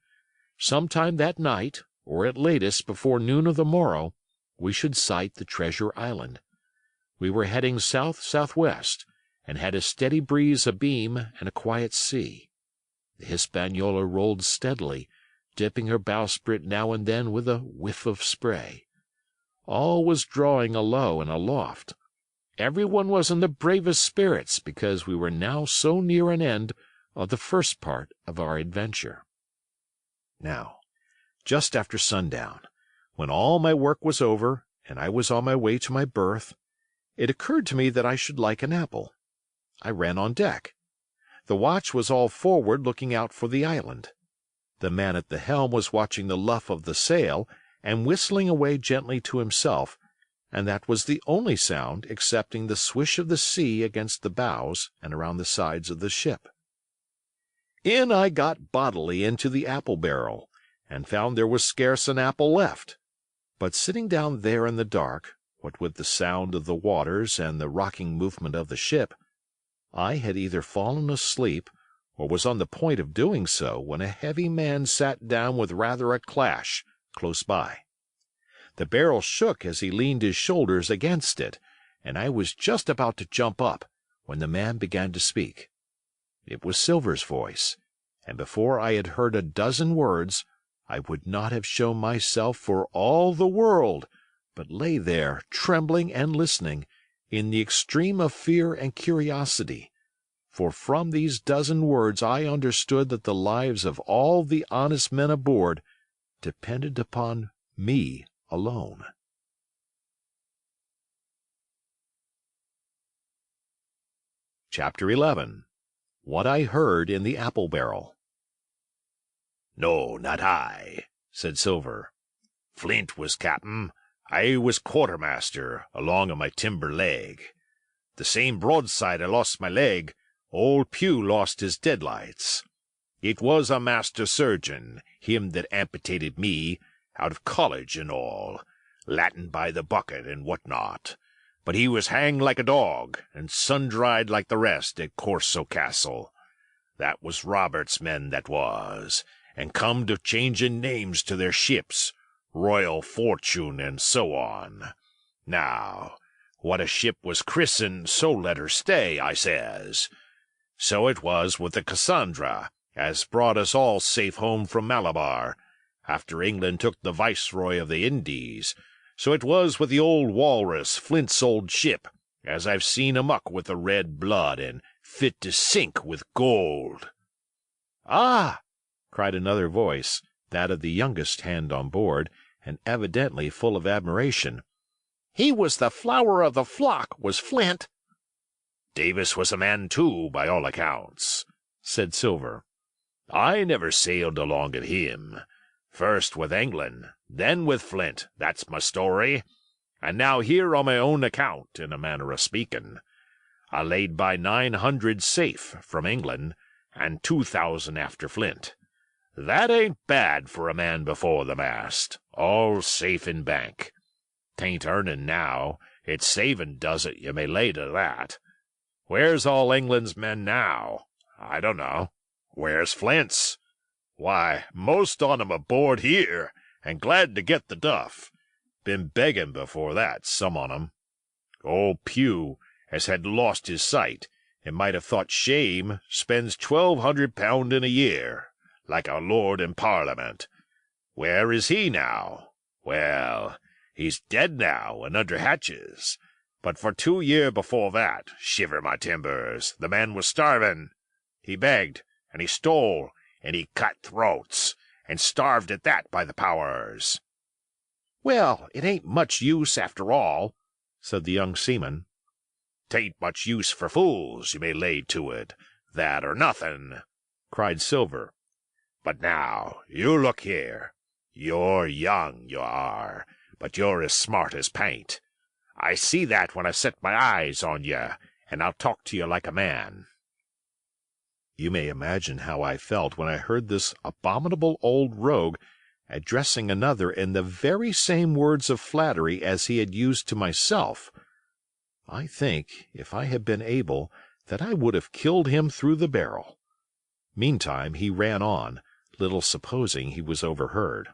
Sometime that night, or at latest before noon of the morrow, we should sight the treasure island. We were heading south-southwest, and had a steady breeze abeam and a quiet sea. The Hispaniola rolled steadily, dipping her bowsprit now and then with a whiff of spray. All was drawing alow and aloft. Every one was in the bravest spirits because we were now so near an end of the first part of our adventure. Now, just after sundown, when all my work was over and I was on my way to my berth, it occurred to me that I should like an apple. I ran on deck. The watch was all forward looking out for the island. The man at the helm was watching the luff of the sail and whistling away gently to himself, and that was the only sound excepting the swish of the sea against the bows and around the sides of the ship. In I got bodily into the apple barrel, and found there was scarce an apple left. But sitting down there in the dark, what with the sound of the waters and the rocking movement of the ship, I had either fallen asleep or was on the point of doing so when a heavy man sat down with rather a clash close by. The barrel shook as he leaned his shoulders against it, and I was just about to jump up when the man began to speak. It was Silver's voice, and before I had heard a dozen words, I would not have shown myself for all the world, but lay there trembling and listening, in the extreme of fear and curiosity. For from these dozen words I understood that the lives of all the honest men aboard depended upon me alone. Chapter 11. What I Heard in the Apple Barrel. "No, not I," said Silver. "Flint was cap'n. I was quartermaster, along of my timber leg. The same broadside I lost my leg, old Pew lost his deadlights. It was a master surgeon, him that amputated me, out of college and all, Latin by the bucket and what not. But he was hanged like a dog, and sun-dried like the rest at Corso Castle. That was Robert's men that was, and come to changing names to their ships, Royal Fortune and so on. Now, what a ship was christened, so let her stay, I says. So it was with the Cassandra, as brought us all safe home from Malabar, after England took the viceroy of the Indies. So it was with the old Walrus, Flint's old ship, as I've seen amuck with the red blood, and fit to sink with gold." "Ah!" cried another voice, that of the youngest hand on board, and evidently full of admiration. "He was the flower of the flock, was Flint." "Davis was a man, too, by all accounts," said Silver. "I never sailed along of him. First with England, then with Flint, that's my story. And now here on my own account, in a manner of speaking. I laid by 900 safe from England, and 2,000 after Flint. That ain't bad for a man before the mast, all safe in bank. 'Tain't earning now, it's saving does it, you may lay to that. Where's all England's men now? I don't know. Where's Flint's? Why, most on 'em aboard here, and glad to get the duff. Been begging before that, some on 'em. Old Pew, as had lost his sight, and might have thought shame, spends £1,200 in a year, like a lord in Parliament. Where is he now? Well, he's dead now, and under hatches. But for 2 year before that, shiver my timbers, the man was starving. He begged, and he stole, and he cut throats, and starved at that, by the powers." "Well, it ain't much use, after all," said the young seaman. "'Tain't much use for fools, you may lay to it, that or nothing," cried Silver. "But now, you look here. You're young, you are, but you're as smart as paint. I see that when I set my eyes on you, and I'll talk to you like a man." You may imagine how I felt when I heard this abominable old rogue addressing another in the very same words of flattery as he had used to myself. I think, if I had been able, that I would have killed him through the barrel. Meantime he ran on, little supposing he was overheard.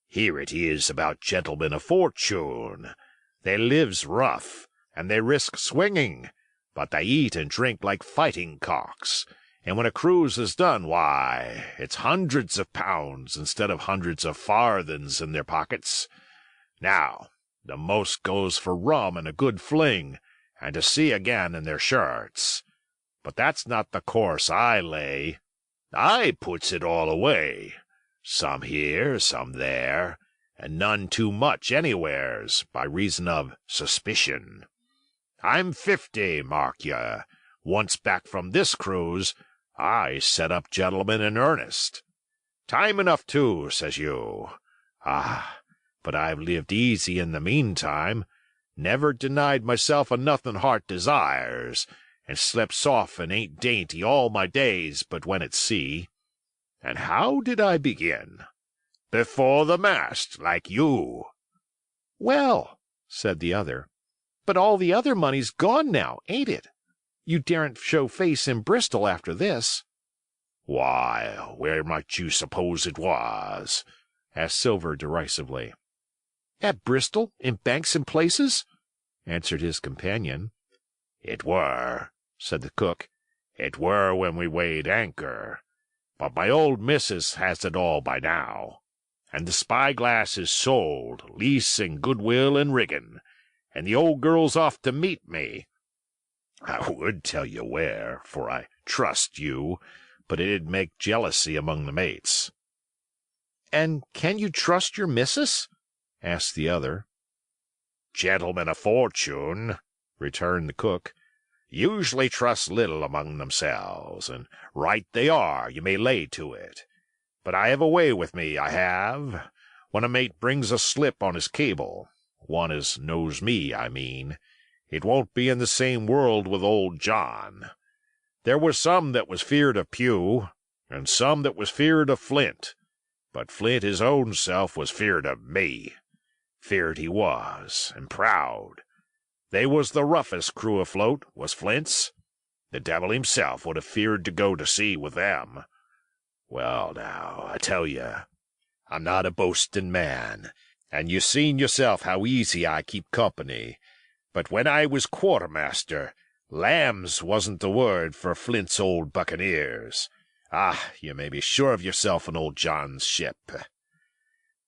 "Here it is about gentlemen of fortune. They lives rough, and they risk swinging, but they eat and drink like fighting cocks, and when a cruise is done, why, it's hundreds of pounds instead of hundreds of farthings in their pockets. Now, the most goes for rum and a good fling, and to sea again in their shirts. But that's not the course I lay. I puts it all away, some here, some there, and none too much anywheres, by reason of suspicion. I'm 50, mark ye. Once back from this cruise, I set up gentlemen in earnest. Time enough, too, says you. Ah, but I've lived easy in the meantime, never denied myself a nothin' heart desires, and slept soft and ain't dainty all my days but when at sea. And how did I begin? Before the mast, like you." "Well," said the other, "but all the other money's gone now, ain't it? You daren't show face in Bristol after this." "Why, where might you suppose it was?" asked Silver derisively. "At Bristol, in banks and places?" answered his companion. "It were," said the cook. "It were when we weighed anchor. But my old missus has it all by now. And the spy-glass is sold, lease and goodwill and riggin', and the old girl's off to meet me. I would tell you where, for I trust you, but it'd make jealousy among the mates." "And can you trust your missus?" asked the other. "Gentlemen of fortune," returned the cook, "usually trust little among themselves, and right they are, you may lay to it. But I have a way with me, I have. When a mate brings a slip on his cable, one as knows me, I mean, it won't be in the same world with old John. There was some that was feared of Pew, and some that was feared of Flint, but Flint his own self was feared of me. Feared he was, and proud. They was the roughest crew afloat, was Flint's. The devil himself would have feared to go to sea with them. Well, now, I tell you, I'm not a boasting man, and you seen yourself how easy I keep company. But when I was quartermaster, lambs wasn't the word for Flint's old buccaneers. Ah, you may be sure of yourself in old John's ship."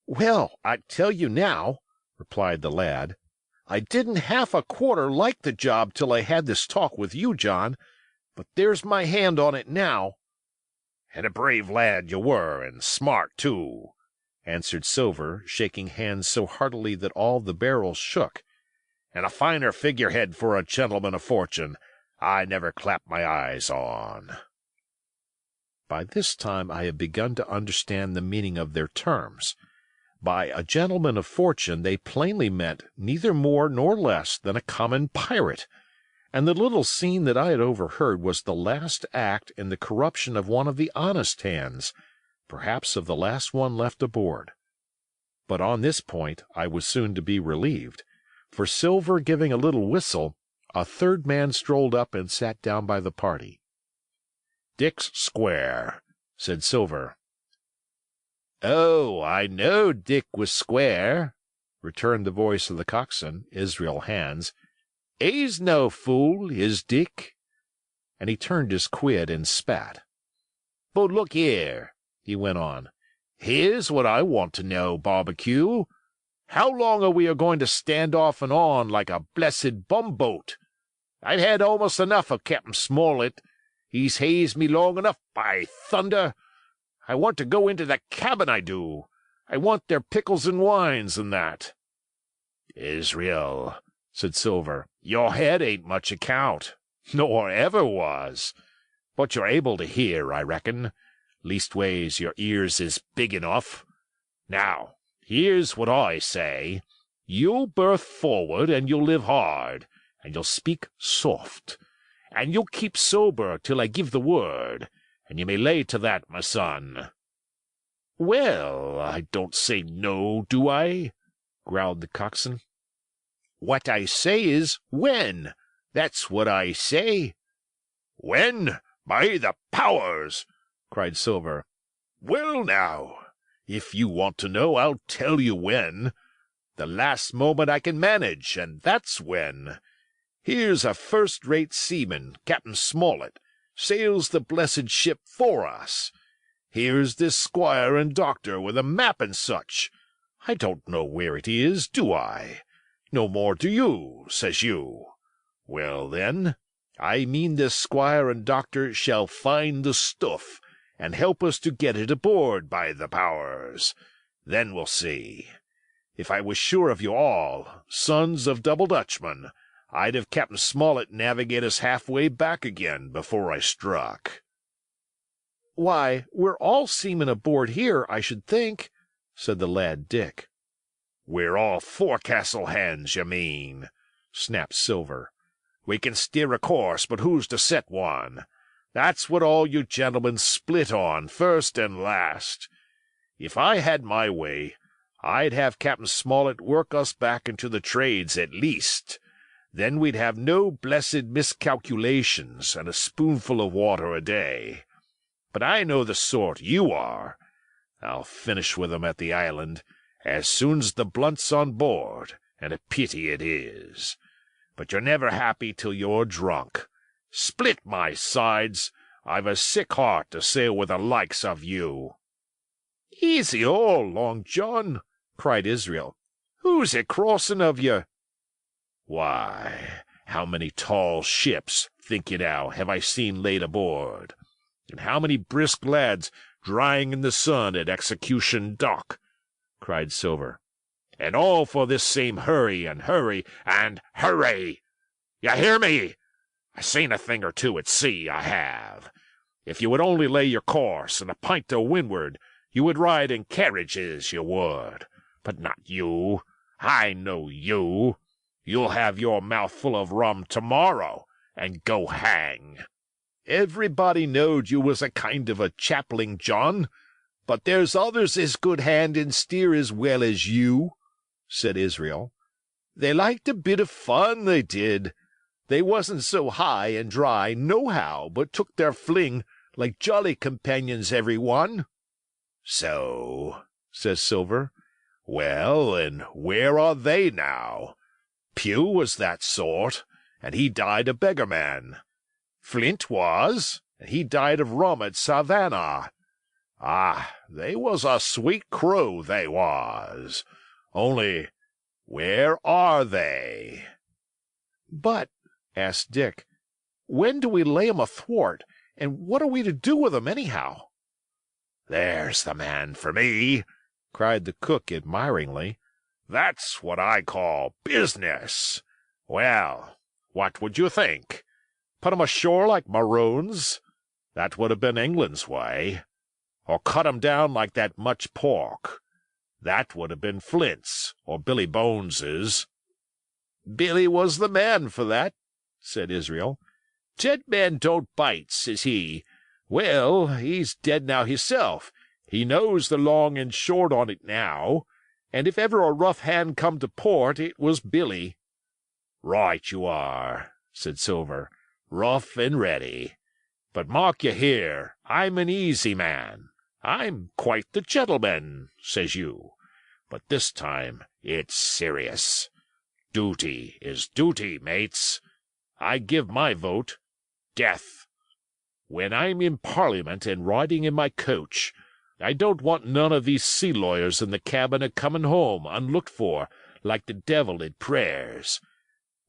"Well, I tell you now," replied the lad, "I didn't half a quarter like the job till I had this talk with you, John, but there's my hand on it now." "And a brave lad you were, and smart, too," answered Silver, shaking hands so heartily that all the barrels shook. "And a finer figurehead for a gentleman of fortune I never clapped my eyes on." By this time I had begun to understand the meaning of their terms. By a gentleman of fortune they plainly meant neither more nor less than a common pirate, and the little scene that I had overheard was the last act in the corruption of one of the honest hands, perhaps of the last one left aboard. But on this point I was soon to be relieved, for Silver giving a little whistle, a third man strolled up and sat down by the party. "Dick's square," said Silver. "Oh, I know Dick was square," returned the voice of the coxswain, Israel Hands. "He's no fool, is Dick." And he turned his quid and spat. "But look here," he went on. "Here's what I want to know, Barbecue. How long are we going to stand off and on like a blessed bumboat? I've had almost enough of Captain Smollett. He's hazed me long enough, by thunder. I want to go into the cabin, I do. I want their pickles and wines and that." "Israel," said Silver, "your head ain't much account, nor ever was. But you're able to hear, I reckon. Leastways, your ears is big enough. Now, here's what I say. You'll berth forward, and you'll live hard, and you'll speak soft, and you'll keep sober till I give the word, and you may lay to that, my son." "Well, I don't say no, do I?" growled the coxswain. "What I say is, when? That's what I say." "When? By the powers!" cried Silver. "Well, now, if you want to know, I'll tell you when. The last moment I can manage, and that's when. Here's a first-rate seaman, Captain Smollett, sails the blessed ship for us. Here's this squire and doctor with a map and such. I don't know where it is, do I? No more do you, says you. Well, then, I mean this squire and doctor shall find the stuff, and help us to get it aboard, by the powers. Then we'll see. If I was sure of you all, sons of double Dutchmen, I'd have Captain Smollett navigate us halfway back again before I struck." "Why, we're all seamen aboard here, I should think," said the lad Dick. "We're all forecastle hands, you mean," snapped Silver. "We can steer a course, but who's to set one? That's what all you gentlemen split on, first and last. If I had my way, I'd have Captain Smollett work us back into the trades at least. Then we'd have no blessed miscalculations and a spoonful of water a day. But I know the sort you are. I'll finish with 'em at the island as soon's the blunt's on board, and a pity it is. But you're never happy till you're drunk. Split my sides, I've a sick heart to sail with the likes of you." "Easy all, Long John," cried Israel. "Who's it crossing of you?" "Why, how many tall ships, think you now, have I seen laid aboard? And how many brisk lads drying in the sun at Execution Dock?" cried Silver. "And all for this same hurry and hurry and hurry. You hear me? I seen a thing or two at sea, I have. If you would only lay your course and a pint to windward, you would ride in carriages, you would. But not you. I know you. You'll have your mouth full of rum tomorrow, and go hang. Everybody knowed you was a kind of a chaplain, John. But there's others as good hand and steer as well as you," said Israel. "They liked a bit of fun, they did. They wasn't so high and dry nohow, but took their fling like jolly companions every one." "So," says Silver. "Well, and where are they now? Pugh was that sort, and he died a beggarman. Flint was, and he died of rum at Savannah. Ah, they was a sweet crew, they was. Only, where are they?" "But," asked Dick, "when do we lay 'em athwart, and what are we to do with 'em, anyhow?" "There's the man for me," cried the cook admiringly. "That's what I call business. Well, what would you think? Put 'em ashore like maroons? That would have been England's way. Or cut 'em down like that much pork? That would have been Flint's, or Billy Bones's." "Billy was the man for that," said Israel. "Dead men don't bite, says he. Well, he's dead now hisself. He knows the long and short on it now, and if ever a rough hand come to port, it was Billy." "Right you are," said Silver. "Rough and ready. But mark you here, I'm an easy man. I'm quite the gentleman, says you. But this time it's serious. Duty is duty, mates. I give my vote. Death. When I'm in Parliament and riding in my coach, I don't want none of these sea lawyers in the cabin a comin' home unlooked for, like the devil at prayers.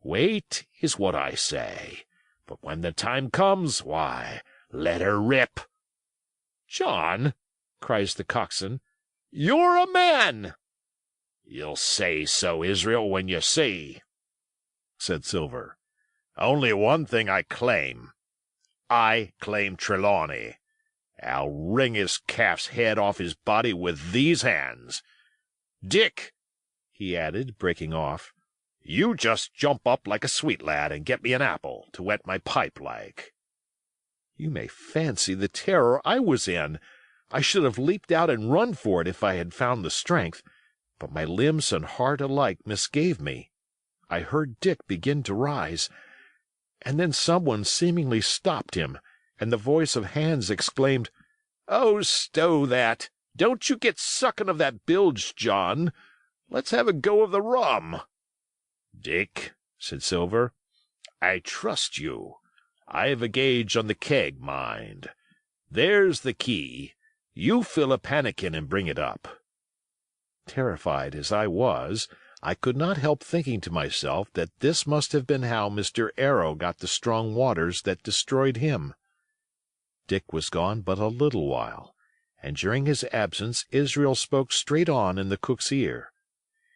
Wait is what I say. But when the time comes, why, let her rip." "John," cries the coxswain, "you're a man." "You'll say so, Israel, when you see," said Silver. "Only one thing I claim. I claim Trelawney. I'll wring his calf's head off his body with these hands. Dick," he added, breaking off, "you just jump up like a sweet lad and get me an apple to wet my pipe like." You may fancy the terror I was in. I should have leaped out and run for it if I had found the strength, but my limbs and heart alike misgave me. I heard Dick begin to rise, and then someone seemingly stopped him, and the voice of Hans exclaimed, "Oh, stow that! Don't you get sucking of that bilge, John. Let's have a go of the rum." "Dick," said Silver, "I trust you. I've a gauge on the keg, mind. There's the key. You fill a pannikin and bring it up." Terrified as I was, I could not help thinking to myself that this must have been how Mr. Arrow got the strong waters that destroyed him. Dick was gone but a little while, and during his absence Israel spoke straight on in the cook's ear.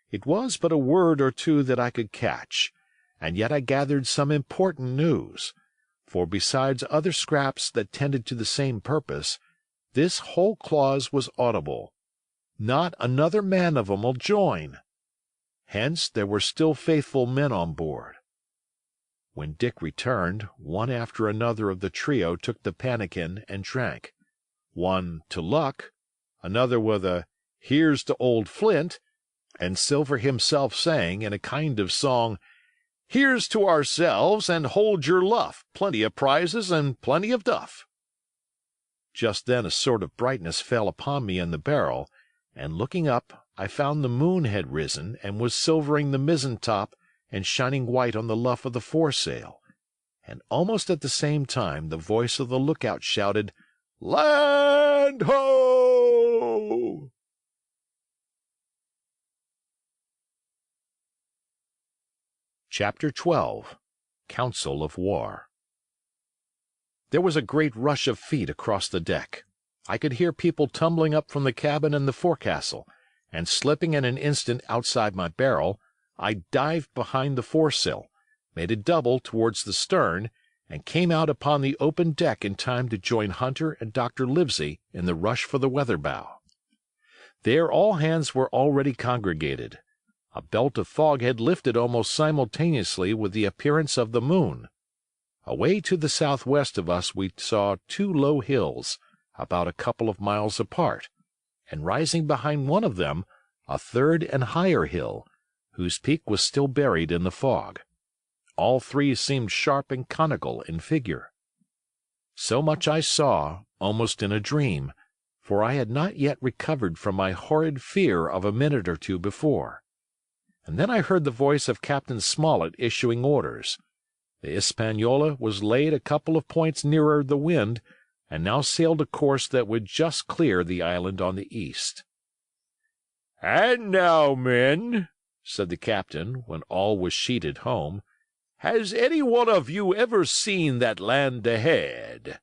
It was but a word or two that I could catch, and yet I gathered some important news, for besides other scraps that tended to the same purpose, this whole clause was audible. "Not another man of 'em'll join." Hence there were still faithful men on board. When Dick returned, one after another of the trio took the pannikin and drank. One to luck, another with a "Here's to old Flint," and Silver himself sang, in a kind of song, "Here's to ourselves, and hold your luff, plenty of prizes and plenty of duff." Just then a sort of brightness fell upon me in the barrel, and looking up, I found the moon had risen and was silvering the mizzen top and shining white on the luff of the foresail, and almost at the same time the voice of the lookout shouted, "Land ho!" Chapter 12. Council of War. There was a great rush of feet across the deck. I could hear people tumbling up from the cabin and the forecastle, and slipping in an instant outside my barrel, I dived behind the foresail, made a double towards the stern, and came out upon the open deck in time to join Hunter and Dr. Livesey in the rush for the weather bow. There all hands were already congregated. A belt of fog had lifted almost simultaneously with the appearance of the moon. Away to the southwest of us we saw two low hills, about a couple of miles apart, and rising behind one of them, a third and higher hill, whose peak was still buried in the fog. All three seemed sharp and conical in figure. So much I saw, almost in a dream, for I had not yet recovered from my horrid fear of a minute or two before. And then I heard the voice of Captain Smollett issuing orders. The Hispaniola was laid a couple of points nearer the wind, and now sailed a course that would just clear the island on the east. "And now, men," said the captain, when all was sheeted home, "has any one of you ever seen that land ahead?"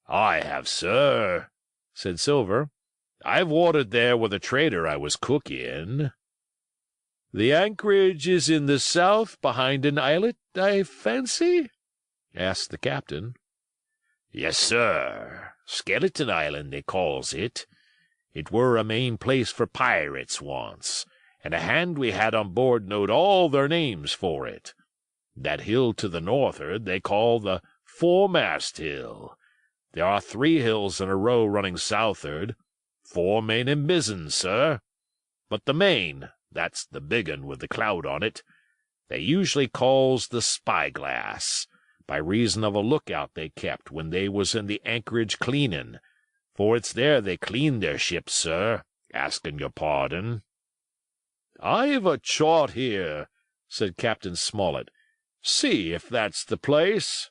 "I have, sir," said Silver. "I've watered there with a trader I was cook in." "The anchorage is in the south, behind an islet, I fancy?" asked the captain. "Yes, sir. Skeleton Island, they calls it. It were a main place for pirates once, and a hand we had on board knowed all their names for it. That hill to the north'ard they call the Foremast Hill. There are 3 hills in a row running south'ard, fore, main, and mizzen, sir. But the main, that's the big un with the cloud on it, they usually calls the Spyglass, by reason of a lookout they kept when they was in the anchorage cleanin', for it's there they clean their ships, sir, askin' your pardon." "I've a chart here," said Captain Smollett. "See if that's the place."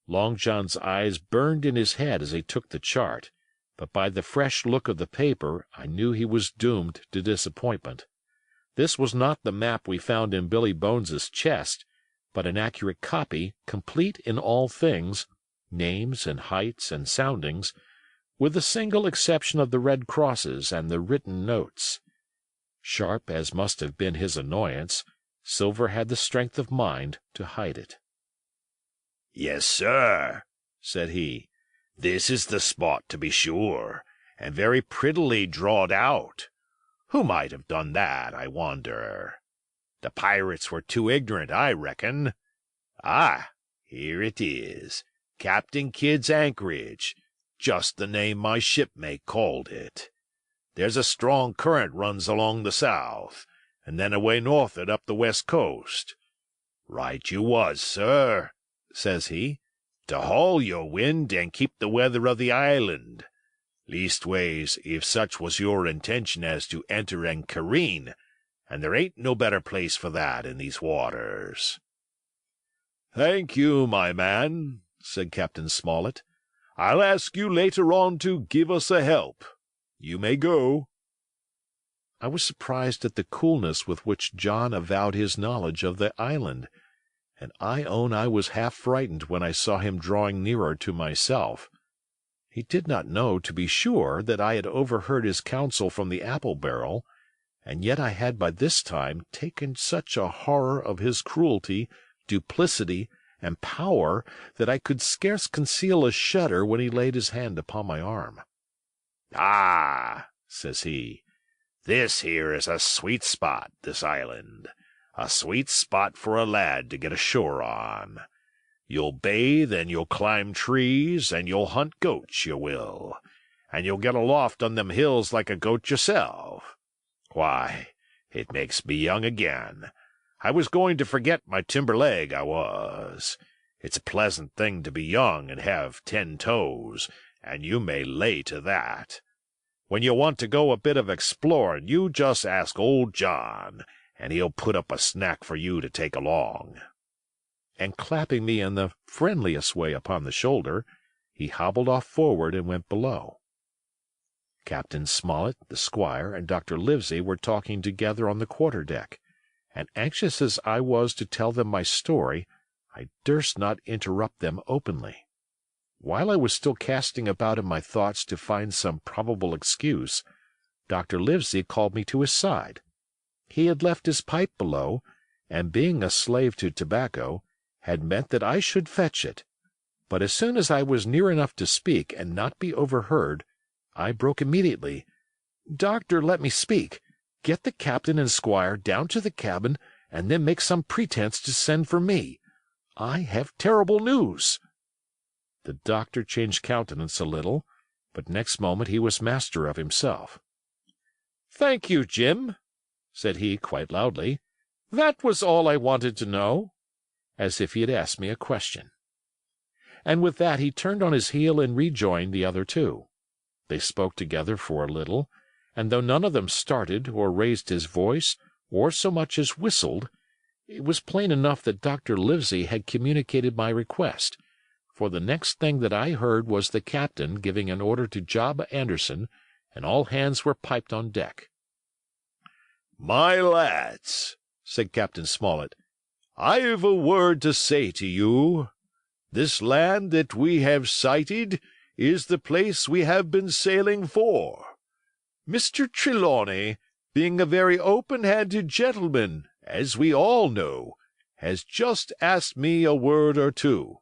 Long John's eyes burned in his head as he took the chart, but by the fresh look of the paper I knew he was doomed to disappointment. This was not the map we found in Billy Bones's chest, but an accurate copy, complete in all things, names and heights and soundings, with the single exception of the red crosses and the written notes. Sharp as must have been his annoyance, Silver had the strength of mind to hide it. "Yes, sir," said he. "This is the spot, to be sure, and very prettily drawed out. Who might have done that, I wonder? The pirates were too ignorant, I reckon. Ah, here it is, Captain Kidd's anchorage, just the name my shipmate called it. There's a strong current runs along the south, and then away north'ard up the west coast. Right you was, sir," says he, "to haul your wind and keep the weather of the island. Leastways, if such was your intention as to enter and careen, and there ain't no better place for that in these waters." "Thank you, my man," said Captain Smollett. "I'll ask you later on to give us a help. You may go." I was surprised at the coolness with which John avowed his knowledge of the island, and I own I was half frightened when I saw him drawing nearer to myself. He did not know, to be sure, that I had overheard his counsel from the apple barrel, and yet I had by this time taken such a horror of his cruelty, duplicity, and power that I could scarce conceal a shudder when he laid his hand upon my arm. "Ah," says he, This here is a sweet spot, this island. A sweet spot for a lad to get ashore on. You'll bathe, and you'll climb trees, and you'll hunt goats, you will. And you'll get aloft on them hills like a goat yourself. Why, it makes me young again. I was going to forget my timber leg, I was. It's a pleasant thing to be young and have 10 toes, and you may lay to that. When you want to go a bit of exploring, you just ask old John, and he'll put up a snack for you to take along." And clapping me in the friendliest way upon the shoulder, he hobbled off forward and went below. Captain Smollett, the squire, and Dr. Livesey were talking together on the quarter-deck, and anxious as I was to tell them my story, I durst not interrupt them openly. While I was still casting about in my thoughts to find some probable excuse, Dr. Livesey called me to his side. He had left his pipe below, and being a slave to tobacco, had meant that I should fetch it. But as soon as I was near enough to speak and not be overheard, I broke immediately. "Doctor, let me speak. Get the captain and squire down to the cabin, and then make some pretence to send for me. I have terrible news." The doctor changed countenance a little, but next moment he was master of himself. "Thank you, Jim," said he quite loudly. "That was all I wanted to know," as if he had asked me a question. And with that he turned on his heel and rejoined the other two. They spoke together for a little, and though none of them started, or raised his voice, or so much as whistled, it was plain enough that Dr. Livesey had communicated my request, for the next thing that I heard was the captain giving an order to Job Anderson, and all hands were piped on deck. "My lads," said Captain Smollett, "I've a word to say to you. This land that we have sighted is the place we have been sailing for. Mr. Trelawney, being a very open-handed gentleman, as we all know, has just asked me a word or two,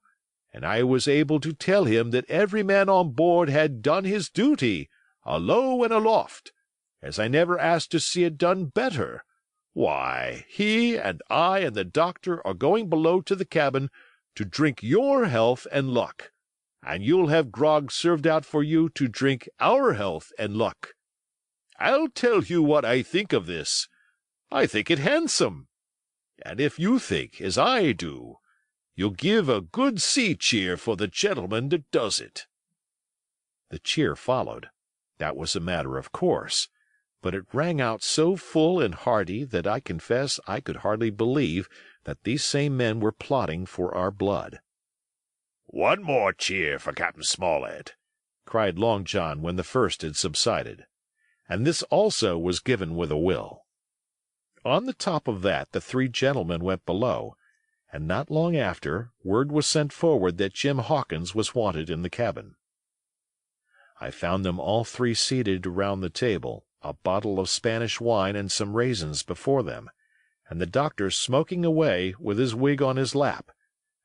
and I was able to tell him that every man on board had done his duty, alow and aloft, as I never asked to see it done better. Why, he and I and the doctor are going below to the cabin to drink your health and luck, and you'll have grog served out for you to drink our health and luck. I'll tell you what I think of this. I think it handsome. And if you think as I do, you'll give a good sea cheer for the gentleman that does it." The cheer followed. That was a matter of course, but it rang out so full and hearty that I confess I could hardly believe that these same men were plotting for our blood. "One more cheer for Captain Smollett," cried Long John when the first had subsided, and this also was given with a will. On the top of that the three gentlemen went below, and not long after word was sent forward that Jim Hawkins was wanted in the cabin. I found them all three seated around the table, a bottle of Spanish wine and some raisins before them, and the doctor smoking away with his wig on his lap,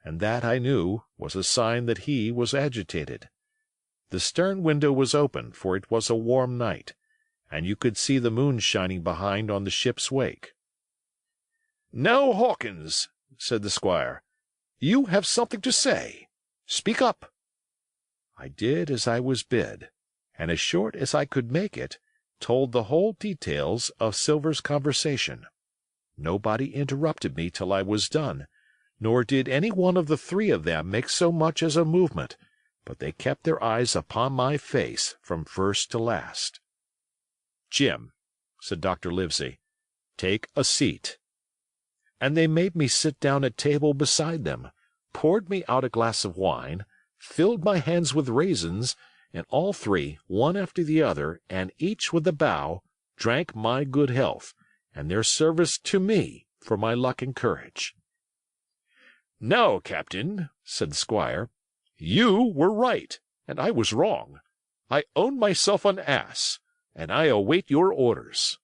and that, I knew, was a sign that he was agitated. The stern window was open, for it was a warm night, and you could see the moon shining behind on the ship's wake. "Now, Hawkins," said the squire, "you have something to say. Speak up." I did as I was bid, and as short as I could make it, told the whole details of Silver's conversation. Nobody interrupted me till I was done, nor did any one of the three of them make so much as a movement, but they kept their eyes upon my face from first to last. "Jim," said Dr. Livesey, "take a seat." And they made me sit down at table beside them, poured me out a glass of wine, filled my hands with raisins, and all three, one after the other, and each with a bow, drank my good health, and their service to me for my luck and courage. "Now, Captain," said the squire, "you were right, and I was wrong. I own myself an ass, and I await your orders."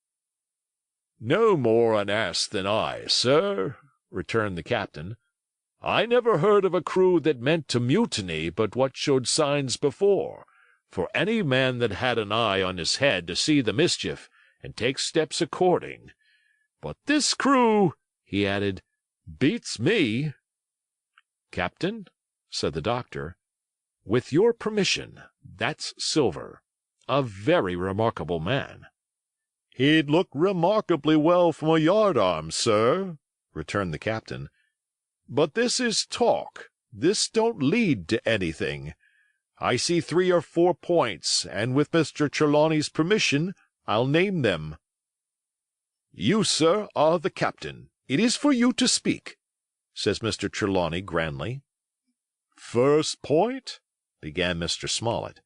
"No more an ass than I, sir," returned the captain. "I never heard of a crew that meant to mutiny but what showed signs before, for any man that had an eye on his head to see the mischief, and take steps according. But this crew," he added, "beats me." "Captain," said the doctor, "with your permission, that's Silver. A very remarkable man." "He'd look remarkably well from a yardarm, sir," returned the captain. "But this is talk. This don't lead to anything. I see 3 or 4 points, and with Mr. Trelawney's permission, I'll name them." "You, sir, are the captain. It is for you to speak," says Mr. Trelawney grandly. "First point," began Mr. Smollett.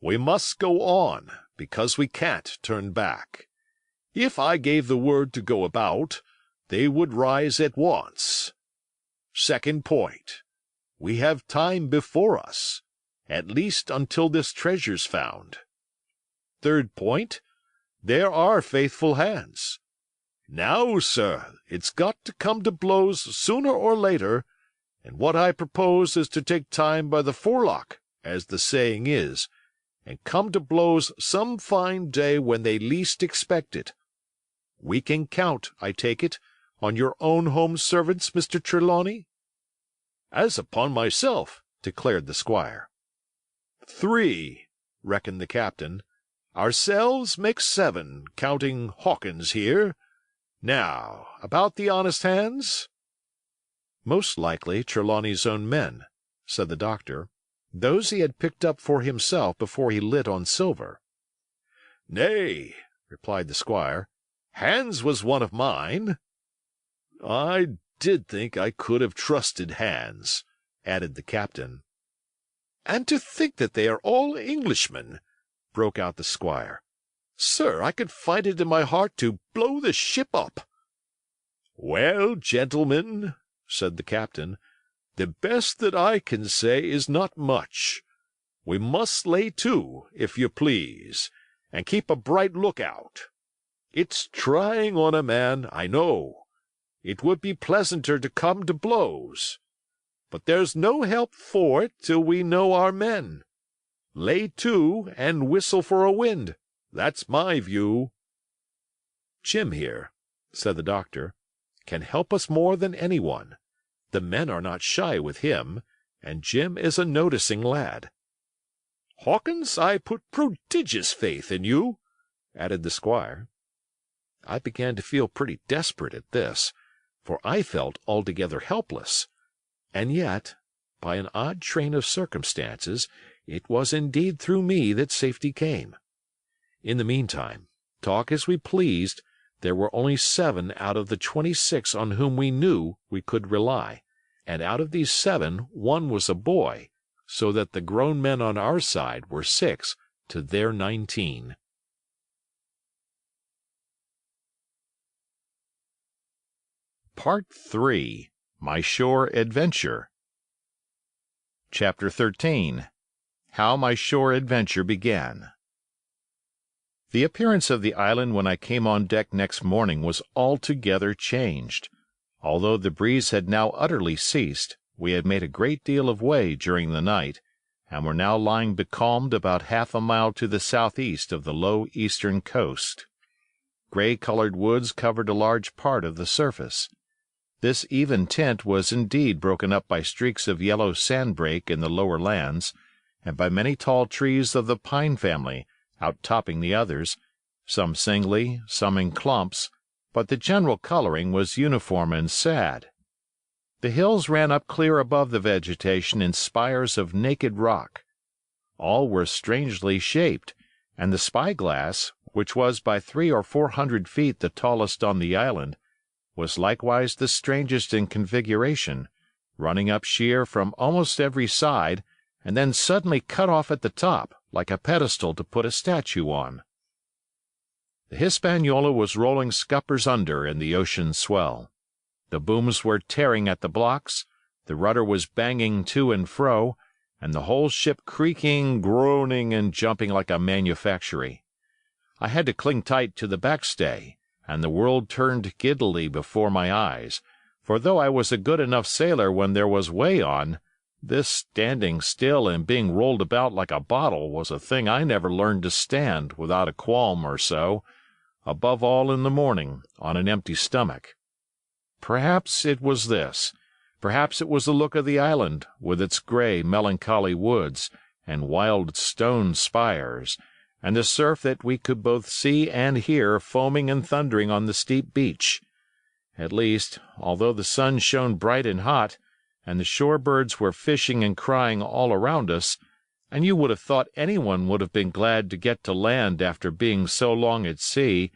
"We must go on, because we can't turn back. If I gave the word to go about, they would rise at once. Second point, we have time before us, at least until this treasure's found. Third point, there are faithful hands. Now, sir, it's got to come to blows sooner or later, and what I propose is to take time by the forelock, as the saying is, and come to blows some fine day when they least expect it. We can count, I take it, on your own home servants, Mr. Trelawney?" "As upon myself," declared the squire. "3, reckoned the captain. "Ourselves make 7, counting Hawkins here. Now, about the honest hands?" "Most likely Trelawney's own men," said the doctor. "Those he had picked up for himself before he lit on Silver." "Nay," replied the squire, "Hands was one of mine." "I did think I could have trusted Hands," added the captain. "And to think that they are all Englishmen!" broke out the squire. "Sir, I could find it in my heart to blow the ship up." "Well, gentlemen," said the captain, "the best that I can say is not much. We must lay to, if you please, and keep a bright lookout. It's trying on a man, I know. It would be pleasanter to come to blows. But there's no help for it till we know our men. Lay to and whistle for a wind. That's my view." "Jim here," said the doctor, "can help us more than anyone. The men are not shy with him, and Jim is a noticing lad." "Hawkins, I put prodigious faith in you," added the squire. I began to feel pretty desperate at this, for I felt altogether helpless. And yet, by an odd train of circumstances, it was indeed through me that safety came. In the meantime, talk as we pleased, there were only 7 out of the 26 on whom we knew we could rely, and out of these 7 1 was a boy, so that the grown men on our side were 6 to their 19. Part 3. My Shore Adventure. Chapter 13. How My Shore Adventure Began. The appearance of the island when I came on deck next morning was altogether changed. Although the breeze had now utterly ceased, we had made a great deal of way during the night, and were now lying becalmed about half a mile to the southeast of the low eastern coast. Gray-colored woods covered a large part of the surface. This even tint was indeed broken up by streaks of yellow sandbrake in the lower lands, and by many tall trees of the pine family, outtopping the others, some singly, some in clumps, but the general coloring was uniform and sad. The hills ran up clear above the vegetation in spires of naked rock. All were strangely shaped, and the spyglass, which was by 300 or 400 feet the tallest on the island, was likewise the strangest in configuration, running up sheer from almost every side, and then suddenly cut off at the top, like a pedestal to put a statue on. The Hispaniola was rolling scuppers under in the ocean swell. The booms were tearing at the blocks, the rudder was banging to and fro, and the whole ship creaking, groaning, and jumping like a manufactory. I had to cling tight to the backstay, and the world turned giddily before my eyes, for though I was a good enough sailor when there was way on, this standing still and being rolled about like a bottle was a thing I never learned to stand without a qualm or so. above all in the morning, on an empty stomach. Perhaps it was this. Perhaps it was the look of the island, with its gray, melancholy woods and wild stone spires, and the surf that we could both see and hear foaming and thundering on the steep beach. At least, although the sun shone bright and hot, and the shore birds were fishing and crying all around us, and you would have thought anyone would have been glad to get to land after being so long at sea,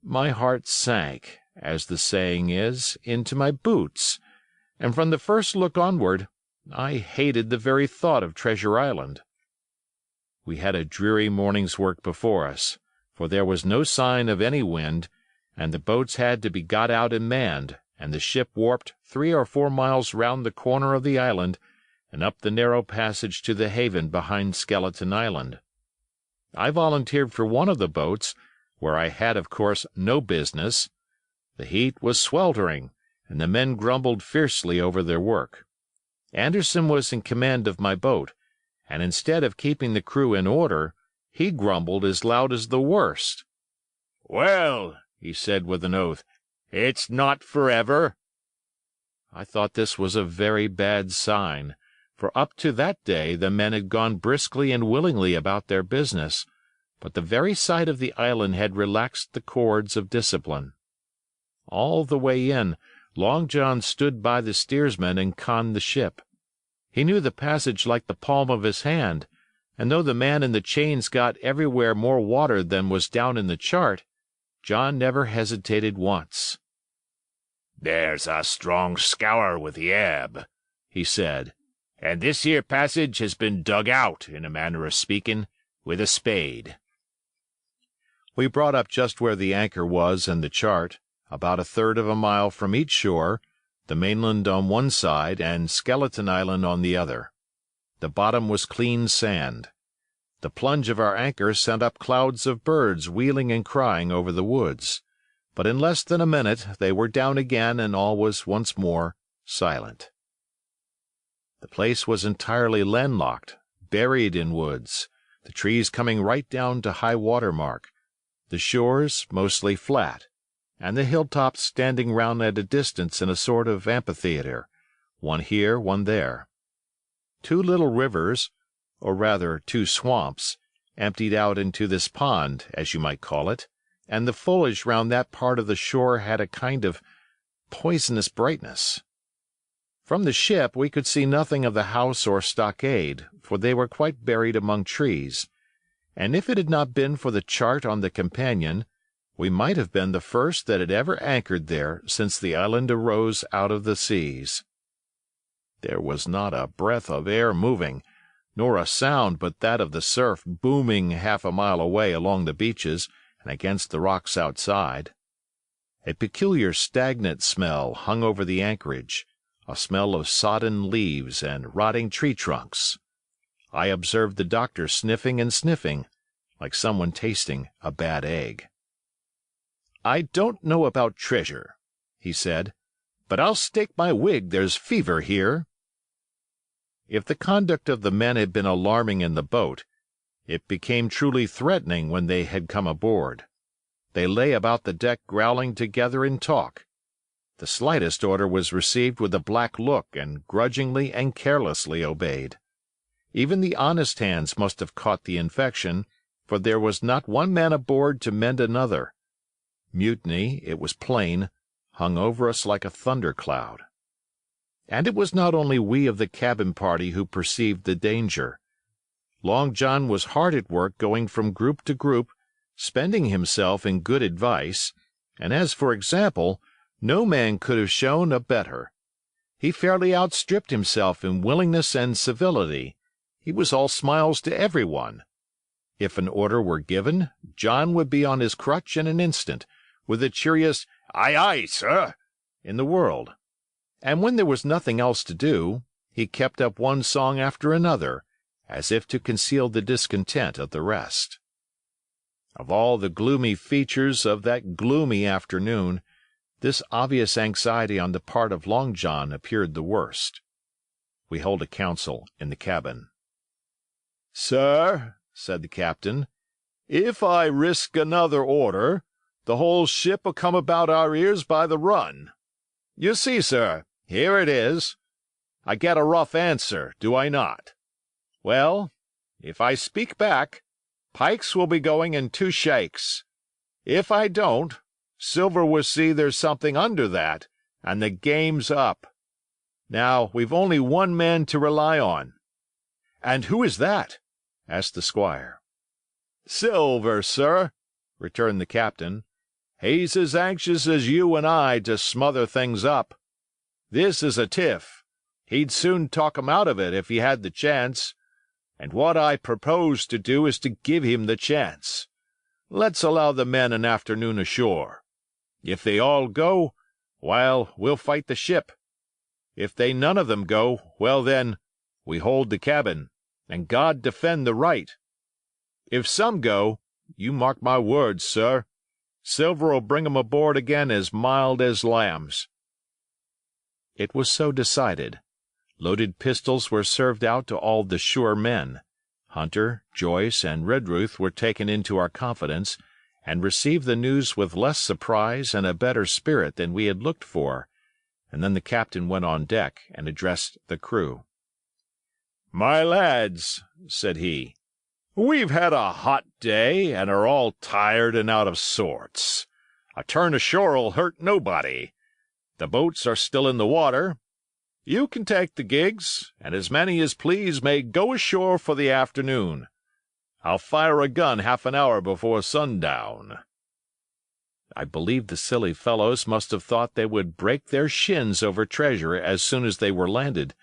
my heart sank, as the saying is, into my boots, and from the first look onward, I hated the very thought of Treasure Island. We had a dreary morning's work before us, for there was no sign of any wind, and the boats had to be got out and manned, and the ship warped 3 or 4 miles round the corner of the island and up the narrow passage to the haven behind Skeleton Island. I volunteered for one of the boats, where I had of course no business. The heat was sweltering, and the men grumbled fiercely over their work. Anderson was in command of my boat, and instead of keeping the crew in order, he grumbled as loud as the worst. "Well," he said with an oath, "it's not forever." I thought this was a very bad sign, for up to that day the men had gone briskly and willingly about their business, but the very sight of the island had relaxed the cords of discipline. All the way in, Long John stood by the steersman and conned the ship. He knew the passage like the palm of his hand, and though the man in the chains got everywhere more water than was down in the chart, John never hesitated once. "There's a strong scour with the ebb," he said, "and this here passage has been dug out, in a manner of speaking, with a spade." We brought up just where the anchor was in the chart, about 1/3 of a mile from each shore, the mainland on one side and Skeleton Island on the other. The bottom was clean sand. The plunge of our anchor sent up clouds of birds wheeling and crying over the woods, but in less than a minute they were down again and all was once more silent. The place was entirely landlocked, buried in woods, the trees coming right down to high water mark, the shores mostly flat, and the hilltops standing round at a distance in a sort of amphitheatre, one here, one there. 2 little rivers, or rather 2 swamps, emptied out into this pond, as you might call it, and the foliage round that part of the shore had a kind of poisonous brightness. From the ship we could see nothing of the house or stockade, for they were quite buried among trees, and if it had not been for the chart on the companion, we might have been the first that had ever anchored there since the island arose out of the seas. There was not a breath of air moving, nor a sound but that of the surf booming half a mile away along the beaches and against the rocks outside. A peculiar stagnant smell hung over the anchorage, a smell of sodden leaves and rotting tree trunks. I observed the doctor sniffing and sniffing, like someone tasting a bad egg. "I don't know about treasure," he said, "but I'll stake my wig there's fever here." If the conduct of the men had been alarming in the boat, it became truly threatening when they had come aboard. They lay about the deck growling together in talk. The slightest order was received with a black look and grudgingly and carelessly obeyed. Even the honest hands must have caught the infection, for there was not one man aboard to mend another. Mutiny, it was plain, hung over us like a thundercloud. And it was not only we of the cabin party who perceived the danger. Long John was hard at work going from group to group, spending himself in good advice, and as for example, no man could have shown a better. He fairly outstripped himself in willingness and civility. He was all smiles to everyone. If an order were given, John would be on his crutch in an instant, with the cheeriest "Aye, aye, sir," in the world. And when there was nothing else to do, he kept up one song after another, as if to conceal the discontent of the rest. Of all the gloomy features of that gloomy afternoon, this obvious anxiety on the part of Long John appeared the worst. We held a council in the cabin. "Sir," said the captain, "if I risk another order, the whole ship'll come about our ears by the run. You see, sir, here it is. I get a rough answer, do I not? Well, if I speak back, pikes will be going in 2 shakes. If I don't, Silver will see there's something under that, and the game's up. Now, we've only one man to rely on." "And who is that?" asked the squire. "Silver, sir," returned the captain. "He's as anxious as you and I to smother things up. This is a tiff. He'd soon talk 'em out of it if he had the chance. And what I propose to do is to give him the chance. Let's allow the men an afternoon ashore. If they all go, well, we'll fight the ship. If they none of them go, well then, we hold the cabin, and God defend the right. If some go, you mark my words, sir, Silver'll bring 'em aboard again as mild as lambs." It was so decided. Loaded pistols were served out to all the sure men. Hunter, Joyce, and Redruth were taken into our confidence, and received the news with less surprise and a better spirit than we had looked for, and then the captain went on deck and addressed the crew. "My lads," said he, "we've had a hot day, and are all tired and out of sorts. A turn ashore'll hurt nobody. The boats are still in the water. You can take the gigs, and as many as please may go ashore for the afternoon. I'll fire a gun half an hour before sundown." I believe the silly fellows must have thought they would break their shins over treasure as soon as they were landed,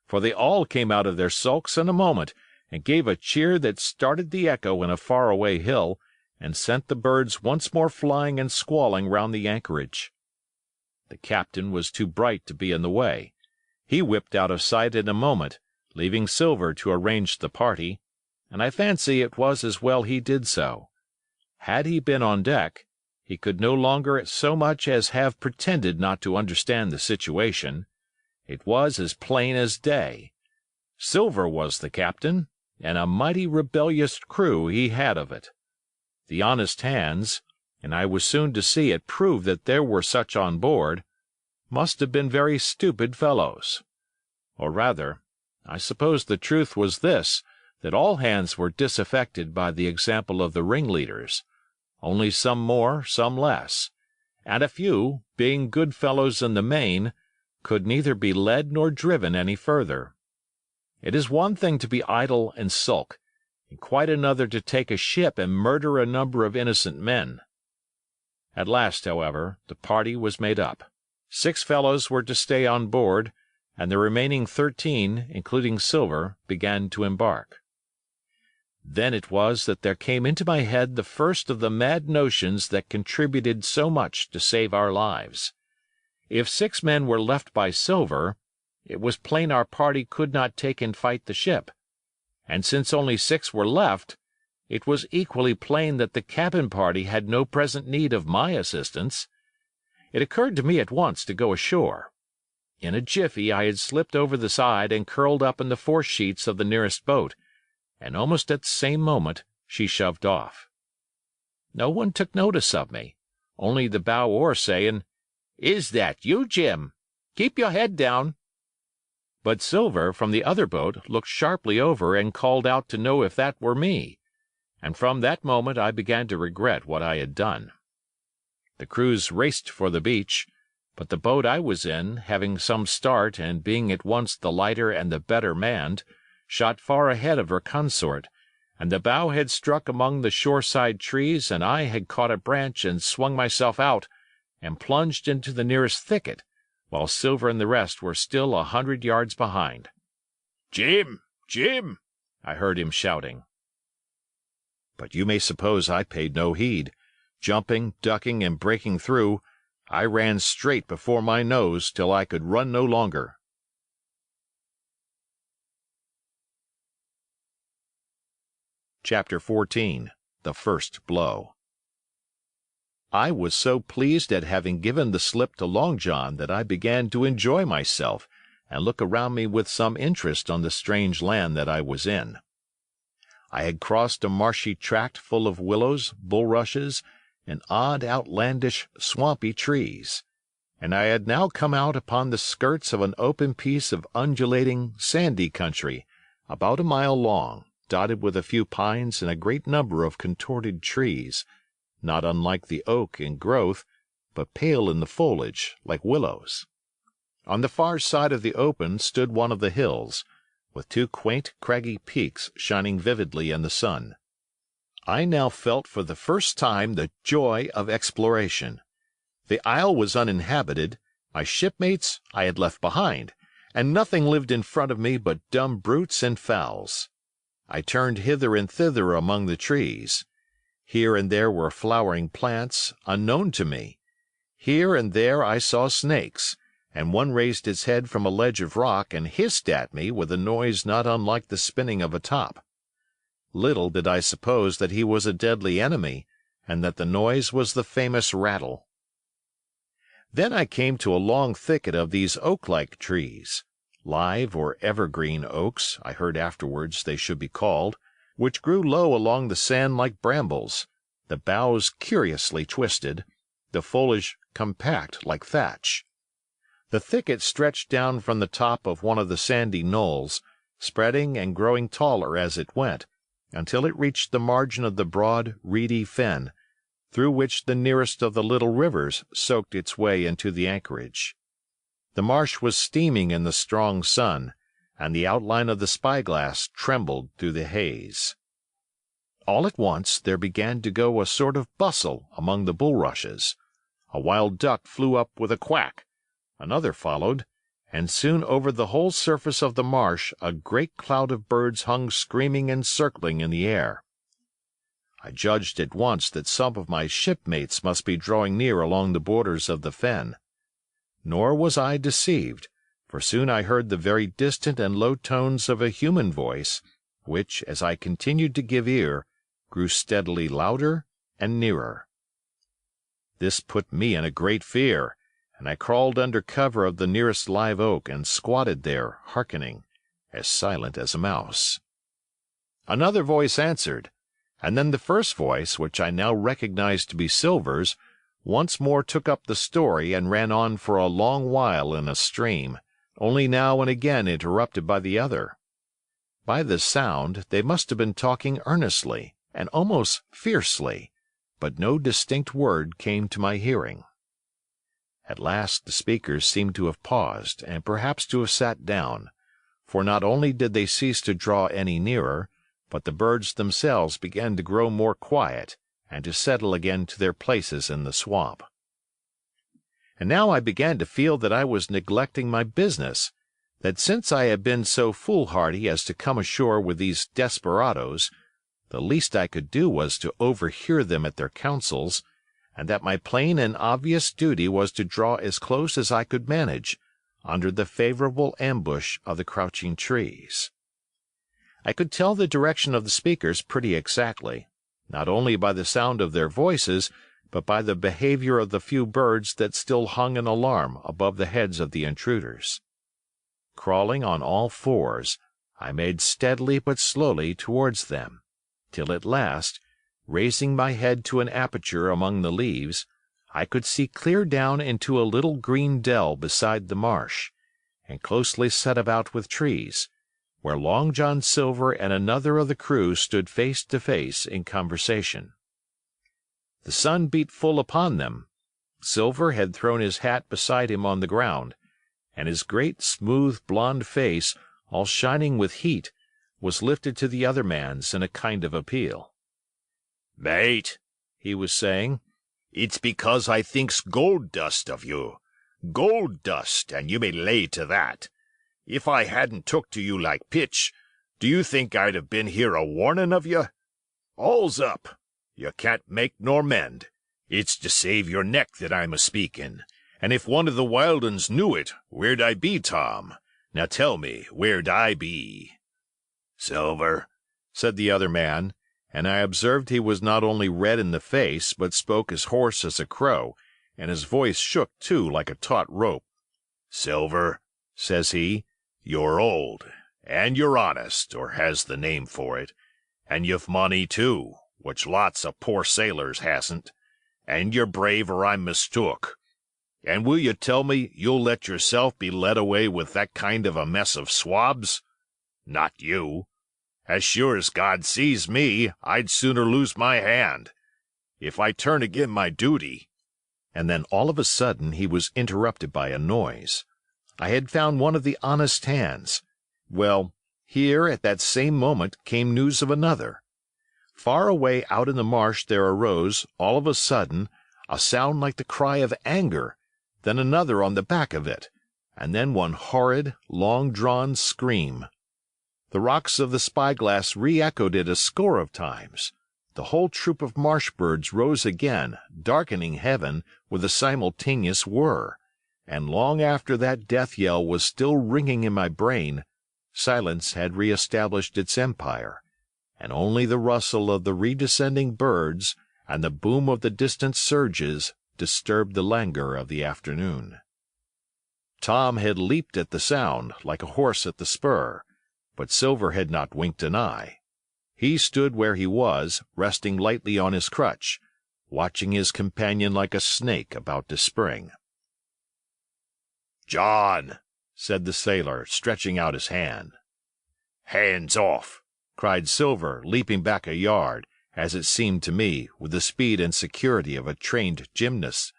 for they all came out of their sulks in a moment, and gave a cheer that started the echo in a far-away hill, and sent the birds once more flying and squalling round the anchorage. The captain was too bright to be in the way. He whipped out of sight in a moment, leaving Silver to arrange the party, and I fancy it was as well he did so. Had he been on deck, he could no longer so much as have pretended not to understand the situation. It was as plain as day. Silver was the captain, and a mighty rebellious crew he had of it. The honest hands, and I was soon to see it proved that there were such on board, must have been very stupid fellows. Or rather, I suppose the truth was this, that all hands were disaffected by the example of the ringleaders, only some more, some less, and a few, being good fellows in the main, could neither be led nor driven any further. It is one thing to be idle and sulk, and quite another to take a ship and murder a number of innocent men. At last, however, the party was made up. 6 fellows were to stay on board, and the remaining 13, including Silver, began to embark. Then it was that there came into my head the first of the mad notions that contributed so much to save our lives. If 6 men were left by Silver, it was plain our party could not take and fight the ship, and since only 6 were left, it was equally plain that the cabin party had no present need of my assistance. It occurred to me at once to go ashore. In a jiffy I had slipped over the side and curled up in the fore-sheets of the nearest boat, and almost at the same moment she shoved off. No one took notice of me, only the bow oar saying, "Is that you, Jim? Keep your head down." But Silver, from the other boat, looked sharply over and called out to know if that were me, and from that moment I began to regret what I had done. The crews raced for the beach, but the boat I was in, having some start and being at once the lighter and the better manned, shot far ahead of her consort, and the bow had struck among the shoreside trees, and I had caught a branch and swung myself out and plunged into the nearest thicket, while Silver and the rest were still 100 yards behind. "Jim! Jim!" I heard him shouting. But you may suppose I paid no heed. Jumping, ducking, and breaking through, I ran straight before my nose till I could run no longer. Chapter 14. The First Blow. I was so pleased at having given the slip to Long John that I began to enjoy myself and look around me with some interest on the strange land that I was in. I had crossed a marshy tract full of willows, bulrushes, and odd, outlandish, swampy trees, and I had now come out upon the skirts of an open piece of undulating, sandy country, about a mile long, dotted with a few pines and a great number of contorted trees, not unlike the oak in growth, but pale in the foliage, like willows. On the far side of the open stood one of the hills, with two quaint craggy peaks shining vividly in the sun. I now felt for the first time the joy of exploration. The isle was uninhabited, my shipmates I had left behind, and nothing lived in front of me but dumb brutes and fowls. I turned hither and thither among the trees. Here and there were flowering plants, unknown to me. Here and there I saw snakes, and one raised its head from a ledge of rock and hissed at me with a noise not unlike the spinning of a top. Little did I suppose that he was a deadly enemy, and that the noise was the famous rattle. Then I came to a long thicket of these oak-like trees, live or evergreen oaks, I heard afterwards they should be called, which grew low along the sand like brambles, the boughs curiously twisted, the foliage compact like thatch. The thicket stretched down from the top of one of the sandy knolls, spreading and growing taller as it went, until it reached the margin of the broad, reedy fen, through which the nearest of the little rivers soaked its way into the anchorage. The marsh was steaming in the strong sun, and the outline of the spyglass trembled through the haze. All at once there began to go a sort of bustle among the bulrushes. A wild duck flew up with a quack, another followed, and soon over the whole surface of the marsh a great cloud of birds hung screaming and circling in the air. I judged at once that some of my shipmates must be drawing near along the borders of the fen. Nor was I deceived, for soon I heard the very distant and low tones of a human voice, which, as I continued to give ear, grew steadily louder and nearer. This put me in a great fear, and I crawled under cover of the nearest live oak and squatted there, hearkening, as silent as a mouse. Another voice answered, and then the first voice, which I now recognized to be Silver's, once more took up the story and ran on for a long while in a stream, only now and again interrupted by the other. By the sound, they must have been talking earnestly, and almost fiercely, but no distinct word came to my hearing. At last the speakers seemed to have paused, and perhaps to have sat down, for not only did they cease to draw any nearer, but the birds themselves began to grow more quiet, and to settle again to their places in the swamp. And now I began to feel that I was neglecting my business, that since I had been so foolhardy as to come ashore with these desperadoes, the least I could do was to overhear them at their councils, and that my plain and obvious duty was to draw as close as I could manage, under the favorable ambush of the crouching trees. I could tell the direction of the speakers pretty exactly, not only by the sound of their voices, but by the behavior of the few birds that still hung in alarm above the heads of the intruders. Crawling on all fours, I made steadily but slowly towards them, till at last, raising my head to an aperture among the leaves, I could see clear down into a little green dell beside the marsh, and closely set about with trees, where Long John Silver and another of the crew stood face to face in conversation. The sun beat full upon them. Silver had thrown his hat beside him on the ground, and his great, smooth, blond face, all shining with heat, was lifted to the other man's in a kind of appeal. "Mate," he was saying, "it's because I thinks gold dust of you. Gold dust, and you may lay to that. If I hadn't took to you like pitch, do you think I'd have been here a warnin' of you? All's up. You can't make nor mend. It's to save your neck that I'm a-speaking, and if one of the wild uns knew it, where'd I be, Tom? Now tell me, where'd I be?" "Silver," said the other man, and I observed he was not only red in the face, but spoke as hoarse as a crow, and his voice shook, too, like a taut rope. "Silver," says he, "you're old, and you're honest, or has the name for it, and you've money, too, which lots of poor sailors hasn't, and you're brave or I'm mistook. And will you tell me you'll let yourself be led away with that kind of a mess of swabs? Not you. As sure as God sees me, I'd sooner lose my hand. If I turn agin my duty—" And then all of a sudden he was interrupted by a noise. I had found one of the honest hands. Well, here at that same moment came news of another. Far away out in the marsh there arose, all of a sudden, a sound like the cry of anger, then another on the back of it, and then one horrid, long-drawn scream. The rocks of the spyglass re-echoed it a score of times. The whole troop of marsh birds rose again, darkening heaven with a simultaneous whir, and long after that death yell was still ringing in my brain, silence had re-established its empire, and only the rustle of the redescending birds and the boom of the distant surges disturbed the languor of the afternoon. Tom had leaped at the sound, like a horse at the spur, but Silver had not winked an eye. He stood where he was, resting lightly on his crutch, watching his companion like a snake about to spring. "John," said the sailor, stretching out his hand. "Hands off!" cried Silver, leaping back a yard, as it seemed to me, with the speed and security of a trained gymnast.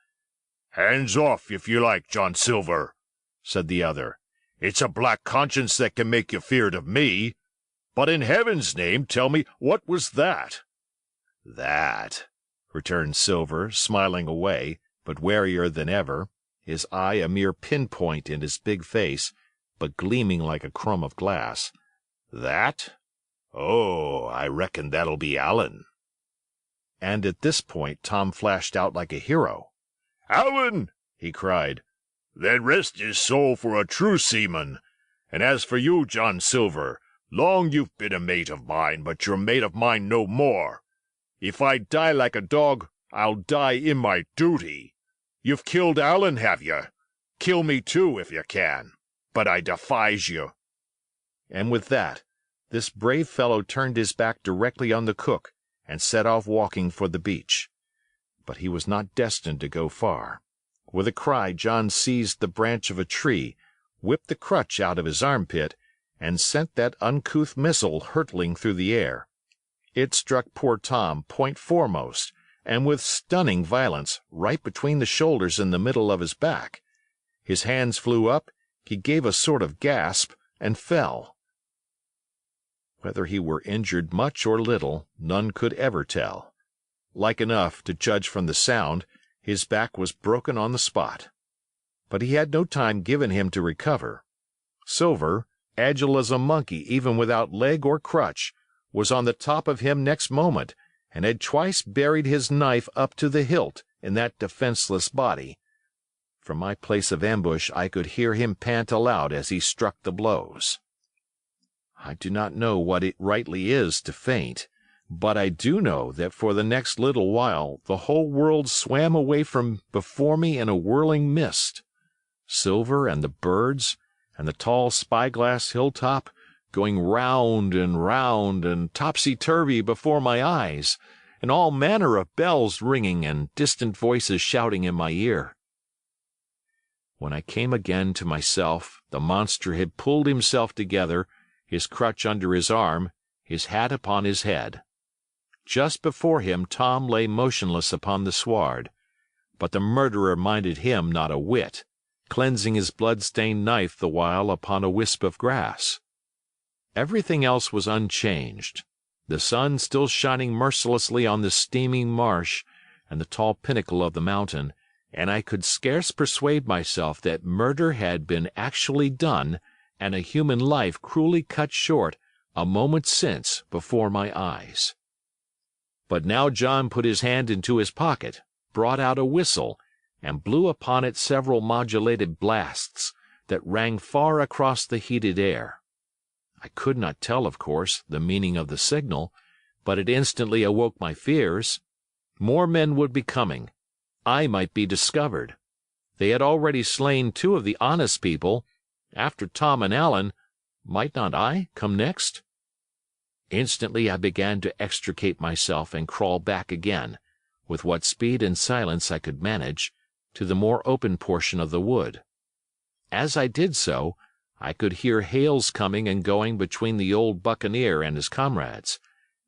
"Hands off, if you like, John Silver," said the other. "It's a black conscience that can make you feared of me. But in heaven's name, tell me, what was that?" "That," returned Silver, smiling away, but warier than ever, his eye a mere pin-point in his big face, but gleaming like a crumb of glass. "That? Oh, I reckon that'll be Allen." And at this point Tom flashed out like a hero. "Allen!" he cried. "Then rest his soul for a true seaman. And as for you, John Silver, long you've been a mate of mine, but you're mate of mine no more. If I die like a dog, I'll die in my duty. You've killed Allen, have you? Kill me too, if you can. But I defies you." And with that, this brave fellow turned his back directly on the cook and set off walking for the beach. But he was not destined to go far. With a cry, John seized the branch of a tree, whipped the crutch out of his armpit, and sent that uncouth missile hurtling through the air. It struck poor Tom point foremost, and with stunning violence, right between the shoulders in the middle of his back. His hands flew up, he gave a sort of gasp, and fell. Whether he were injured much or little, none could ever tell. Like enough, to judge from the sound, his back was broken on the spot. But he had no time given him to recover. Silver, agile as a monkey even without leg or crutch, was on the top of him next moment, and had twice buried his knife up to the hilt in that defenseless body. From my place of ambush I could hear him pant aloud as he struck the blows. I do not know what it rightly is to faint, but I do know that for the next little while the whole world swam away from before me in a whirling mist. Silver and the birds, and the tall spyglass hilltop, going round and topsy-turvy before my eyes, and all manner of bells ringing and distant voices shouting in my ear. When I came again to myself, the monster had pulled himself together, his crutch under his arm, his hat upon his head. Just before him Tom lay motionless upon the sward, but the murderer minded him not a whit, cleansing his blood-stained knife the while upon a wisp of grass. Everything else was unchanged, the sun still shining mercilessly on the steaming marsh and the tall pinnacle of the mountain, and I could scarce persuade myself that murder had been actually done and a human life cruelly cut short a moment since before my eyes. But now John put his hand into his pocket, brought out a whistle, and blew upon it several modulated blasts that rang far across the heated air. I could not tell, of course, the meaning of the signal, but it instantly awoke my fears. More men would be coming. I might be discovered. They had already slain 2 of the honest people. After Tom and Allen, might not I come next? Instantly I began to extricate myself and crawl back again, with what speed and silence I could manage, to the more open portion of the wood. As I did so, I could hear hails coming and going between the old buccaneer and his comrades,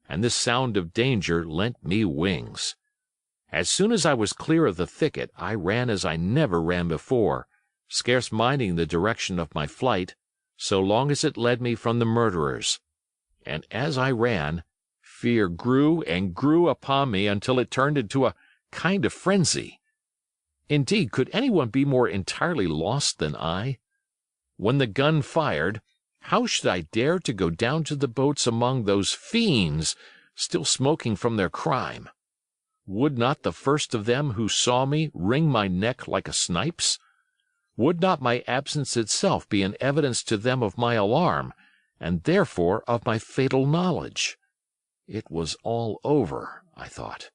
and this sound of danger lent me wings. As soon as I was clear of the thicket, I ran as I never ran before, scarce minding the direction of my flight, so long as it led me from the murderers. And as I ran, fear grew and grew upon me until it turned into a kind of frenzy. Indeed, could anyone be more entirely lost than I? When the gun fired, how should I dare to go down to the boats among those fiends still smoking from their crime? Would not the first of them who saw me wring my neck like a snipe's? Would not my absence itself be an evidence to them of my alarm, and therefore of my fatal knowledge? It was all over, I thought.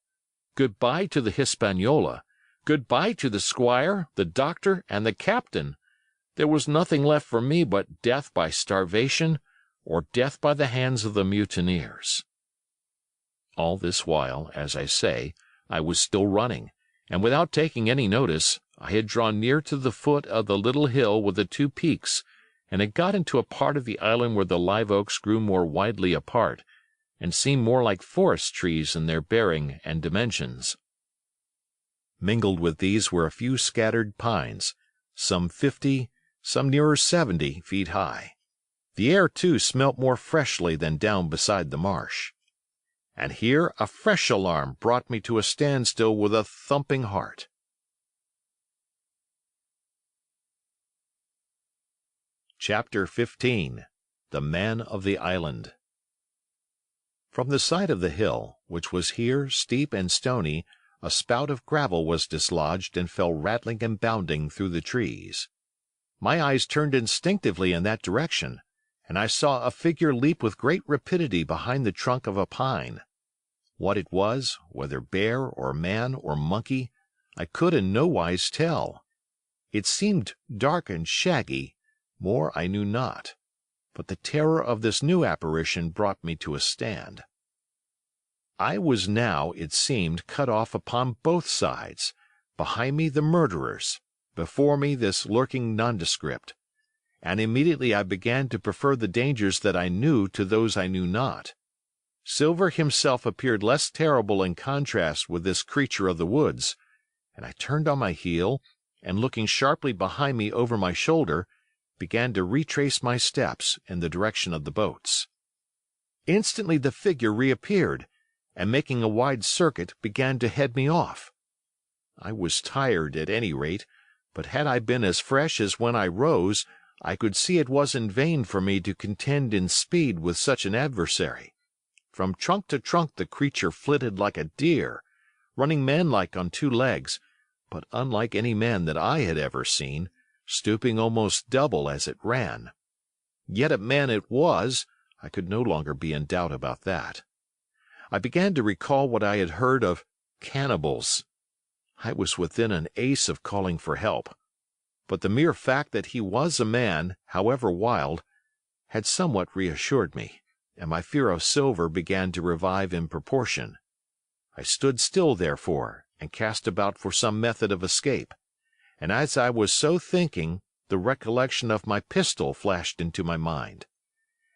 Good-bye to the Hispaniola. Good-bye to the squire, the doctor, and the captain. There was nothing left for me but death by starvation or death by the hands of the mutineers. All this while, as I say, I was still running, and without taking any notice, I had drawn near to the foot of the little hill with the two peaks, and had got into a part of the island where the live oaks grew more widely apart, and seemed more like forest trees in their bearing and dimensions. Mingled with these were a few scattered pines, some 50, some nearer 70 feet high. The air, too, smelt more freshly than down beside the marsh. And here a fresh alarm brought me to a standstill with a thumping heart. Chapter 15. The Man of the Island. From the side of the hill, which was here steep and stony, a spout of gravel was dislodged and fell rattling and bounding through the trees. My eyes turned instinctively in that direction, and I saw a figure leap with great rapidity behind the trunk of a pine. What it was, whether bear or man or monkey, I could in no wise tell. It seemed dark and shaggy, more I knew not, but the terror of this new apparition brought me to a stand. I was now, it seemed, cut off upon both sides, behind me the murderers, before me this lurking nondescript, and immediately I began to prefer the dangers that I knew to those I knew not. Silver himself appeared less terrible in contrast with this creature of the woods, and I turned on my heel, and looking sharply behind me over my shoulder, began to retrace my steps in the direction of the boats. Instantly the figure reappeared, and making a wide circuit began to head me off. I was tired at any rate, but had I been as fresh as when I rose, I could see it was in vain for me to contend in speed with such an adversary. From trunk to trunk the creature flitted like a deer, running manlike on two legs, but unlike any man that I had ever seen, stooping almost double as it ran. Yet a man it was, I could no longer be in doubt about that. I began to recall what I had heard of cannibals. I was within an ace of calling for help, but the mere fact that he was a man, however wild, had somewhat reassured me, and my fear of Silver began to revive in proportion. I stood still, therefore, and cast about for some method of escape, and as I was so thinking, the recollection of my pistol flashed into my mind.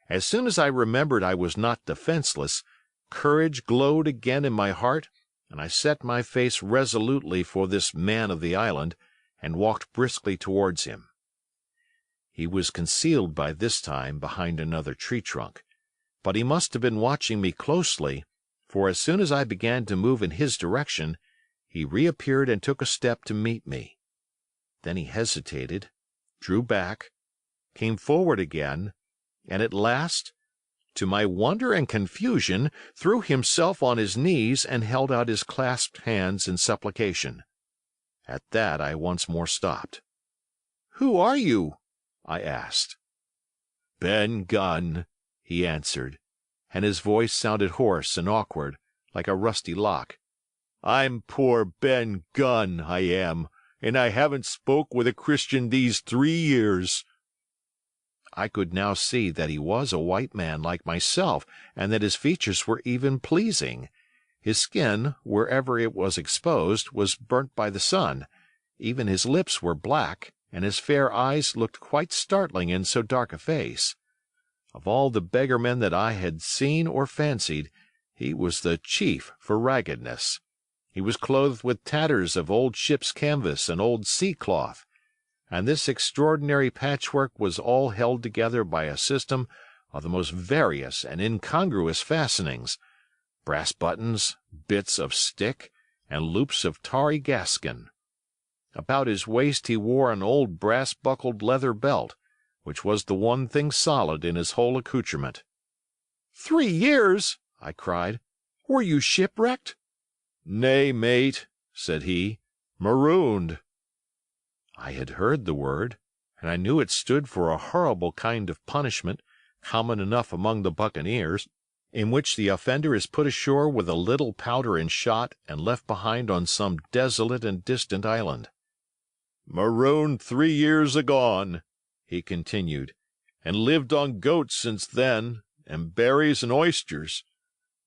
As soon as I remembered I was not defenceless, courage glowed again in my heart, and I set my face resolutely for this man of the island, and walked briskly towards him. He was concealed by this time behind another tree trunk, but he must have been watching me closely, for as soon as I began to move in his direction, he reappeared and took a step to meet me. Then he hesitated, drew back, came forward again, and at last, to my wonder and confusion, threw himself on his knees and held out his clasped hands in supplication. At that I once more stopped. "Who are you?" I asked. "Ben Gunn," he answered, and his voice sounded hoarse and awkward, like a rusty lock. "I'm poor Ben Gunn, I am, and I haven't spoke with a Christian these 3 years." I could now see that he was a white man like myself, and that his features were even pleasing. His skin, wherever it was exposed, was burnt by the sun, even his lips were black, and his fair eyes looked quite startling in so dark a face. Of all the beggarmen that I had seen or fancied, he was the chief for raggedness. He was clothed with tatters of old ship's canvas and old sea cloth, and this extraordinary patchwork was all held together by a system of the most various and incongruous fastenings, brass buttons, bits of stick, and loops of tarry gaskin. About his waist he wore an old brass-buckled leather belt, which was the one thing solid in his whole accoutrement. 3 years! I cried. Were you shipwrecked? Nay, mate, said he, marooned. I had heard the word, and I knew it stood for a horrible kind of punishment, common enough among the buccaneers, in which the offender is put ashore with a little powder and shot and left behind on some desolate and distant island. Marooned 3 years agone, he continued, and lived on goats since then, and berries and oysters.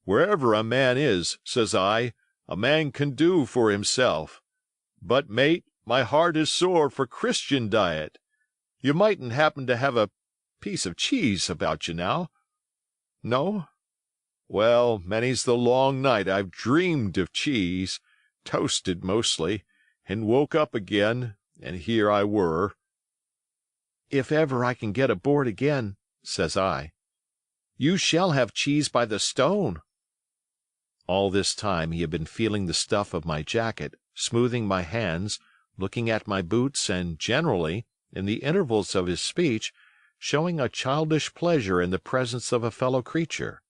Wherever a man is, says I, a man can do for himself. But, mate, my heart is sore for Christian diet. You mightn't happen to have a piece of cheese about you now? No? Well, many's the long night I've dreamed of cheese, toasted mostly, and woke up again, and here I were. If ever I can get aboard again, says I, you shall have cheese by the stone. All this time he had been feeling the stuff of my jacket, smoothing my hands, looking at my boots, and generally, in the intervals of his speech, showing a childish pleasure in the presence of a fellow creature.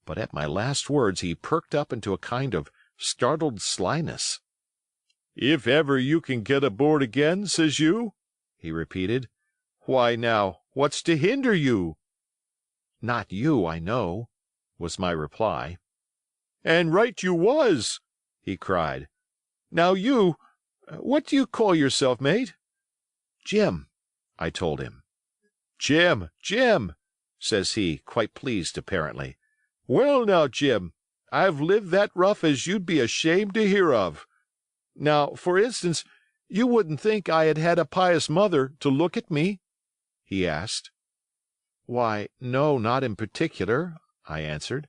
But at my last words he perked up into a kind of startled slyness. "If ever you can get aboard again, says you?" he repeated. "Why, now, what's to hinder you?" "Not you, I know," was my reply. "And right you was," he cried. "Now what do you call yourself, mate?" "Jim," I told him. "Jim, Jim," says he, quite pleased apparently. "Well, now, Jim, I've lived that rough as you'd be ashamed to hear of. Now, for instance, you wouldn't think I had had a pious mother to look at me?" he asked. "Why, no, not in particular," I answered.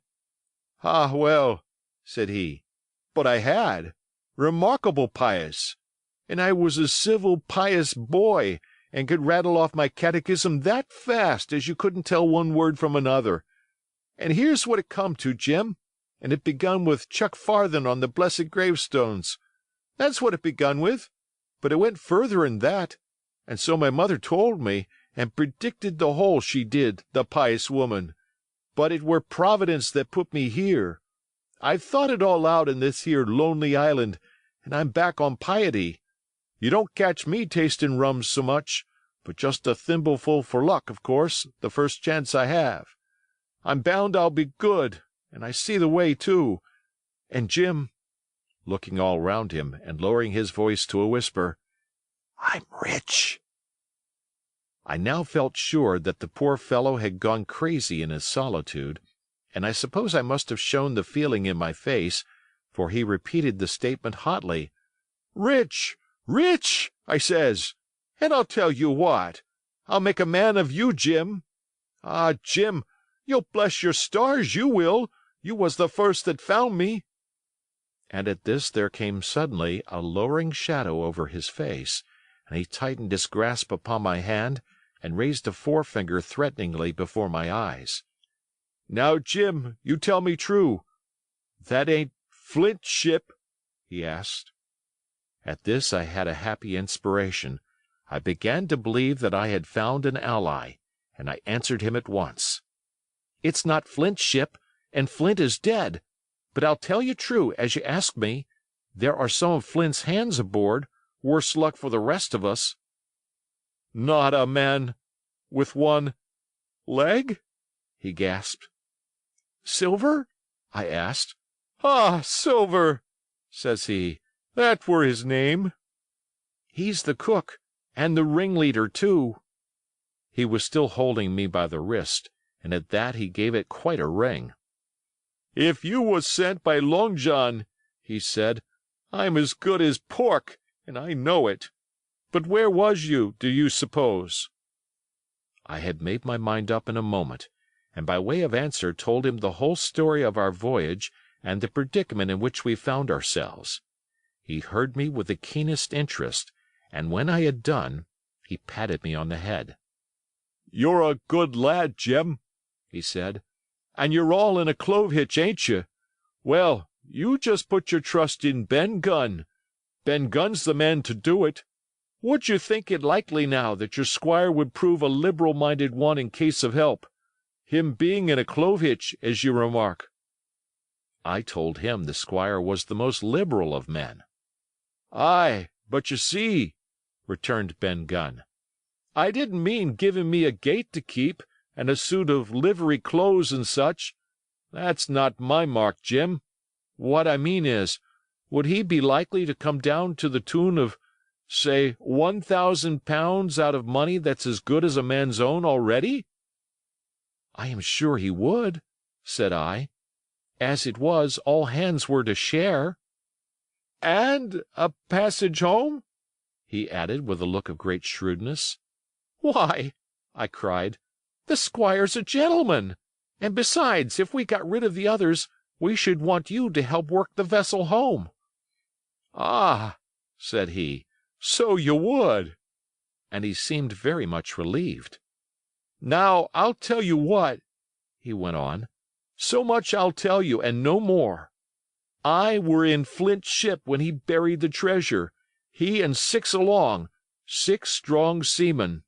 "Ah, well," said he, "but I had. Remarkable pious. And I was a civil, pious boy, and could rattle off my catechism that fast as you couldn't tell one word from another. And here's what it come to, Jim, and it begun with chuck farthin' on the blessed gravestones. That's what it begun with, but it went further'n that, and so my mother told me, and predicted the whole, she did, the pious woman. But it were Providence that put me here. I've thought it all out in this here lonely island, and I'm back on piety. You don't catch me tastin' rum so much, but just a thimbleful for luck, of course, the first chance I have. I'm bound I'll be good, and I see the way, too. And Jim," looking all round him and lowering his voice to a whisper, "I'm rich." I now felt sure that the poor fellow had gone crazy in his solitude, and I suppose I must have shown the feeling in my face, for he repeated the statement hotly. "Rich, rich, I says, and I'll tell you what, I'll make a man of you, Jim. Ah, Jim, you'll bless your stars, you will. You was the first that found me." And at this there came suddenly a lowering shadow over his face, and he tightened his grasp upon my hand and raised a forefinger threateningly before my eyes. "Now, Jim, you tell me true. That ain't Flint's ship?" he asked. At this I had a happy inspiration. I began to believe that I had found an ally, and I answered him at once. "It's not Flint's ship, and Flint is dead. But I'll tell you true, as you ask me, there are some of Flint's hands aboard, worse luck for the rest of us." "Not a man with one leg?" he gasped. "Silver?" I asked. "Ah, Silver," says he. "That were his name." "He's the cook, and the ringleader, too." He was still holding me by the wrist, and at that he gave it quite a wring. If you was sent by Long John," he said, "I'm as good as pork, and I know it. But where was you, do you suppose?" I had made my mind up in a moment, and by way of answer told him the whole story of our voyage and the predicament in which we found ourselves. He heard me with the keenest interest, and when I had done, he patted me on the head. "You're a good lad, Jim," he said, "and you're all in a clove hitch, ain't you? Well, you just put your trust in Ben Gunn. Ben Gunn's the man to do it. Would you think it likely now that your squire would prove a liberal-minded one in case of help, him being in a clove hitch, as you remark?" I told him the squire was the most liberal of men. "Aye, but you see," returned Ben Gunn, "I didn't mean giving me a gate to keep, and a suit of livery clothes and such. That's not my mark, Jim. What I mean is, would he be likely to come down to the tune of, say, £1,000 out of money that's as good as a man's own already?" "I am sure he would," said I. "As it was, all hands were to share." "And a passage home?" he added with a look of great shrewdness. "Why," I cried, "the squire's a gentleman, and besides, if we got rid of the others, we should want you to help work the vessel home." "Ah," said he, "so you would," and he seemed very much relieved. "Now, I'll tell you what," he went on, "so much I'll tell you, and no more. I were in Flint's ship when he buried the treasure, he and 6 along, 6 strong seamen.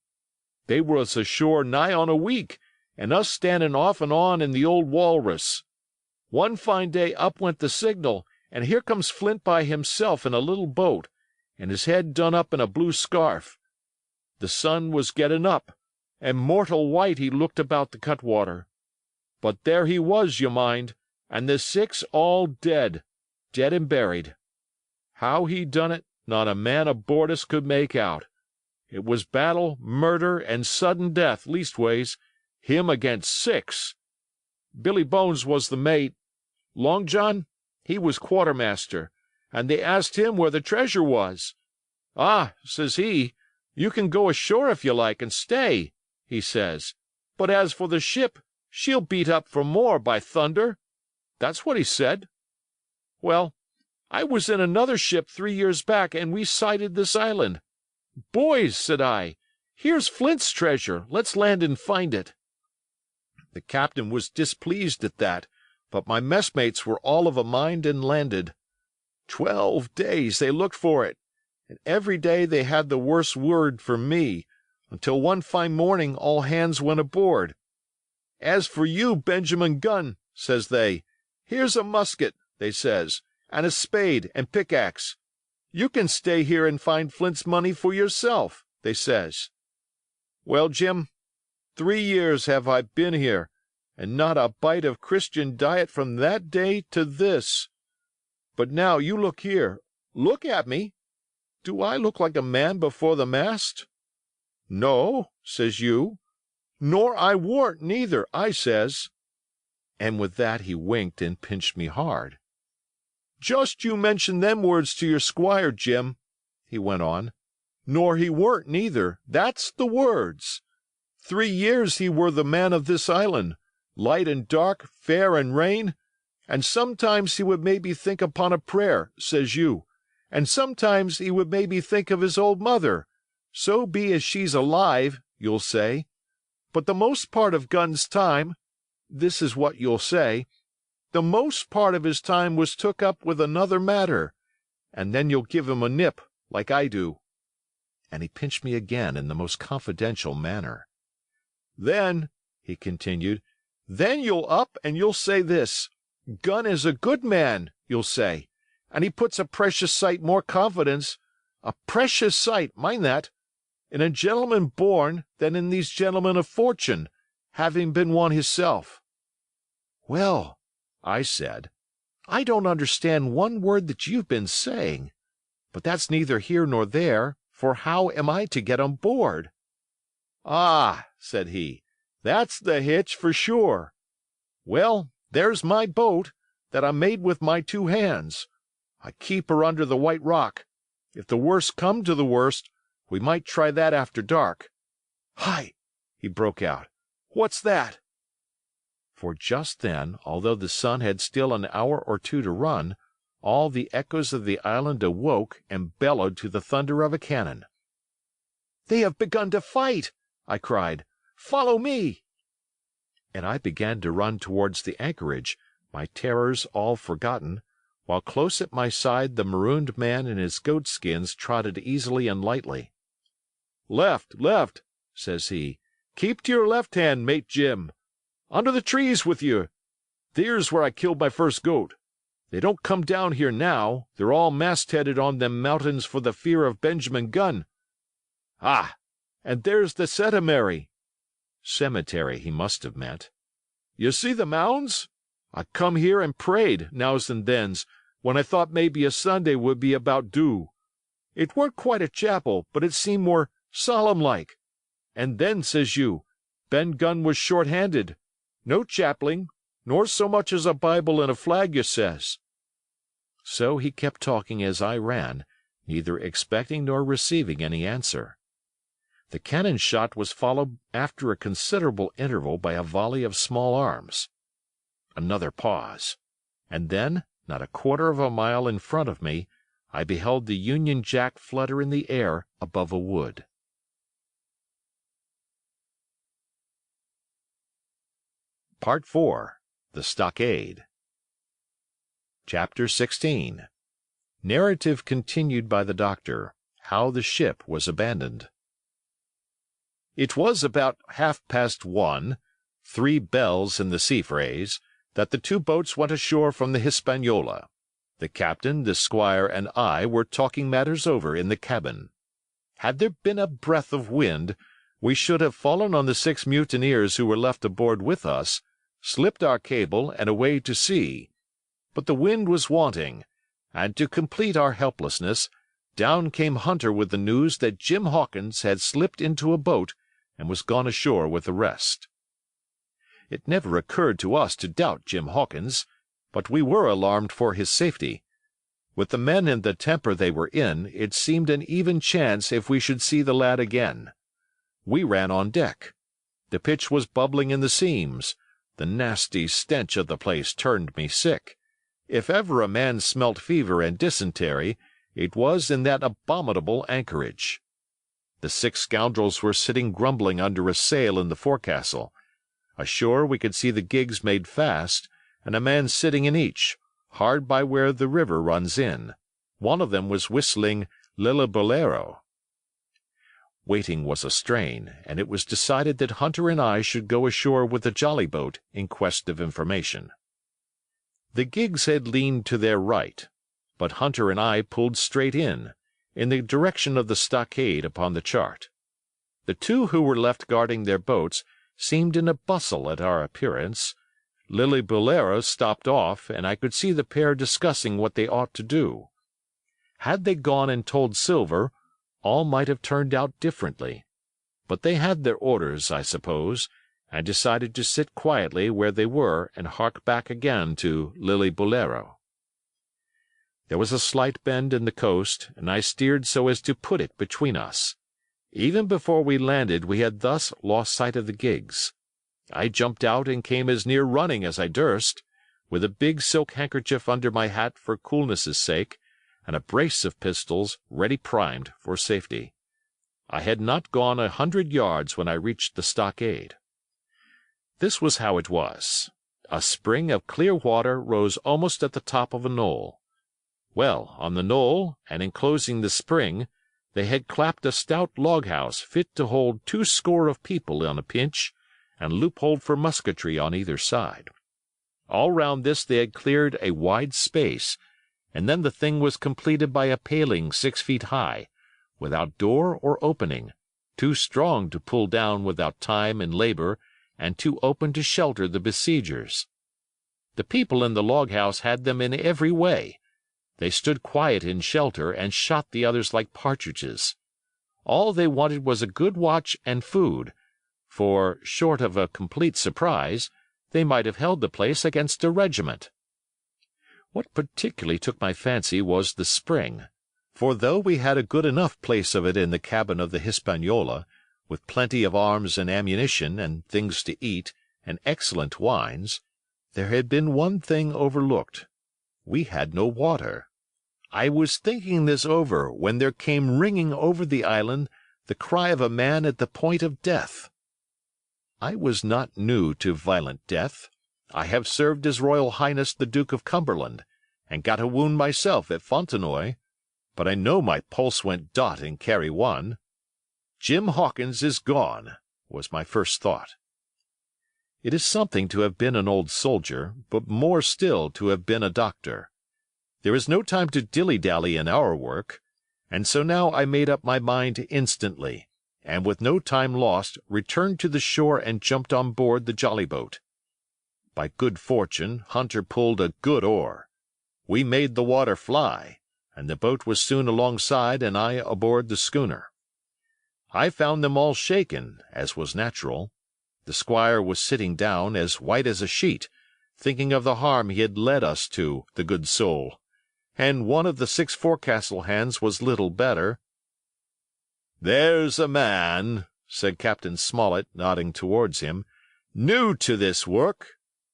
They was ashore nigh on a week, and us standing off and on in the old Walrus. One fine day up went the signal, and here comes Flint by himself in a little boat, and his head done up in a blue scarf. The sun was getting up, and mortal white he looked about the cutwater. But there he was, you mind, and the 6 all dead, dead and buried. How he done it, not a man aboard us could make out. It was battle, murder, and sudden death, leastways, him against 6. Billy Bones was the mate. Long John, he was quartermaster, and they asked him where the treasure was. 'Ah,' says he, 'you can go ashore if you like, and stay,' he says, 'but as for the ship, she'll beat up for more, by thunder.' That's what he said. Well, I was in another ship 3 years back, and we sighted this island. 'Boys,' said I, 'here's Flint's treasure. Let's land and find it.' The captain was displeased at that, but my messmates were all of a mind and landed. 12 days they looked for it, and every day they had the worse word for me, until one fine morning all hands went aboard. 'As for you, Benjamin Gunn,' says they, 'here's a musket,' they says, 'and a spade and pickaxe. You can stay here and find Flint's money for yourself,' they says. Well, Jim, 3 years have I been here, and not a bite of Christian diet from that day to this. But now you look here. Look at me. Do I look like a man before the mast? 'No,' says you. 'Nor I warn't neither,' I says. And with that he winked and pinched me hard. 'Just you mention them words to your squire, Jim,' he went on. 'Nor he weren't neither, that's the words. 3 years he were the man of this island, light and dark, fair and rain, and sometimes he would maybe think upon a prayer,' says you, 'and sometimes he would maybe think of his old mother, so be as she's alive,' you'll say. But the most part of Gunn's time, this is what you'll say, the most part of his time was took up with another matter, and then you'll give him a nip, like I do." And he pinched me again in the most confidential manner. "Then," he continued, "then you'll up and you'll say this, 'Gunn is a good man,' you'll say, 'and he puts a precious sight more confidence, a precious sight, mind that, in a gentleman born than in these gentlemen of fortune, having been one hisself.'" "Well," I said, "I don't understand one word that you've been saying. But that's neither here nor there, for how am I to get on board?" "Ah," said he, "that's the hitch, for sure. Well, There's my boat, that I made with my 2 hands. I keep her under the white rock. If the worst come to the worst, we might try that after dark. Hi!" he broke out. "What's that?" For just then, although the sun had still an hour or 2 to run, all the echoes of the island awoke and bellowed to the thunder of a cannon. "They have begun to fight!" I cried. "Follow me!" And I began to run towards the anchorage, my terrors all forgotten, while close at my side the marooned man in his goatskins trotted easily and lightly. "Left, left," says he. "Keep to your left hand, Mate Jim. Under the trees with you. There's where I killed my first goat. They don't come down here now. They're all mastheaded on them mountains for the fear of Benjamin Gunn. Ah, and there's the cemetery." Cemetery he must have meant. "You see the mounds? I come here and prayed, nows and thens, when I thought maybe a Sunday would be about due. It weren't quite a chapel, but it seemed more solemn-like. And then, says you, Ben Gunn was short-handed. No chapling, nor so much as a Bible and a flag, you says." So he kept talking as I ran, neither expecting nor receiving any answer. The cannon shot was followed after a considerable interval by a volley of small arms. Another pause, and then, not a quarter of a mile in front of me, I beheld the Union Jack flutter in the air above a wood. Part 4. The Stockade. Chapter 16. Narrative continued by the doctor. How the ship was abandoned. It was about 1:30, 3 bells in the sea phrase, that the 2 boats went ashore from the Hispaniola. The captain, the squire, and I were talking matters over in the cabin. Had there been a breath of wind, we should have fallen on the 6 mutineers who were left aboard with us, slipped our cable, and away to sea. But the wind was wanting, and to complete our helplessness, down came Hunter with the news that Jim Hawkins had slipped into a boat and was gone ashore with the rest. It never occurred to us to doubt Jim Hawkins, but we were alarmed for his safety. With the men in the temper they were in, it seemed an even chance if we should see the lad again. We ran on deck. The pitch was bubbling in the seams. The nasty stench of the place turned me sick. If ever a man smelt fever and dysentery, it was in that abominable anchorage. The 6 scoundrels were sitting grumbling under a sail in the forecastle. Ashore we could see the gigs made fast, and a man sitting in each, hard by where the river runs in. One of them was whistling Lillibolero. Waiting was a strain, and it was decided that Hunter and I should go ashore with the jolly boat in quest of information. The gigs had leaned to their right, but Hunter and I pulled straight in the direction of the stockade upon the chart. The 2 who were left guarding their boats seemed in a bustle at our appearance. Lillibolero stopped off, and I could see the pair discussing what they ought to do. Had they gone and told Silver, all might have turned out differently. But they had their orders, I suppose, and decided to sit quietly where they were and hark back again to Lillibolero. There was a slight bend in the coast, and I steered so as to put it between us. Even before we landed we had thus lost sight of the gigs. I jumped out and came as near running as I durst, with a big silk handkerchief under my hat for coolness' sake, and a brace of pistols ready primed for safety. I had not gone 100 yards when I reached the stockade. This was how it was. A spring of clear water rose almost at the top of a knoll. Well, on the knoll, and enclosing the spring, they had clapped a stout log-house fit to hold 20 of people on a pinch, and loopholed for musketry on either side. All round this they had cleared a wide space, and then the thing was completed by a paling 6 feet high, without door or opening, too strong to pull down without time and labor, and too open to shelter the besiegers. The people in the log-house had them in every way. They stood quiet in shelter and shot the others like partridges. All they wanted was a good watch and food, for, short of a complete surprise, they might have held the place against a regiment. What particularly took my fancy was the spring, for though we had a good enough place of it in the cabin of the Hispaniola, with plenty of arms and ammunition and things to eat and excellent wines, there had been one thing overlooked. We had no water. I was thinking this over when there came ringing over the island the cry of a man at the point of death. I was not new to violent death. I have served His Royal Highness the Duke of Cumberland, and got a wound myself at Fontenoy, but I know my pulse went dot in Carry One. Jim Hawkins is gone, was my first thought. It is something to have been an old soldier, but more still to have been a doctor. There is no time to dilly-dally in our work, and so now I made up my mind instantly, and with no time lost returned to the shore and jumped on board the jolly-boat. By good fortune Hunter pulled a good oar. We made the water fly, and the boat was soon alongside and I aboard the schooner. I found them all shaken, as was natural. The squire was sitting down, as white as a sheet, thinking of the harm he had led us to, the good soul, and one of the 6 forecastle hands was little better. "There's a man," said Captain Smollett, nodding towards him, "new to this work.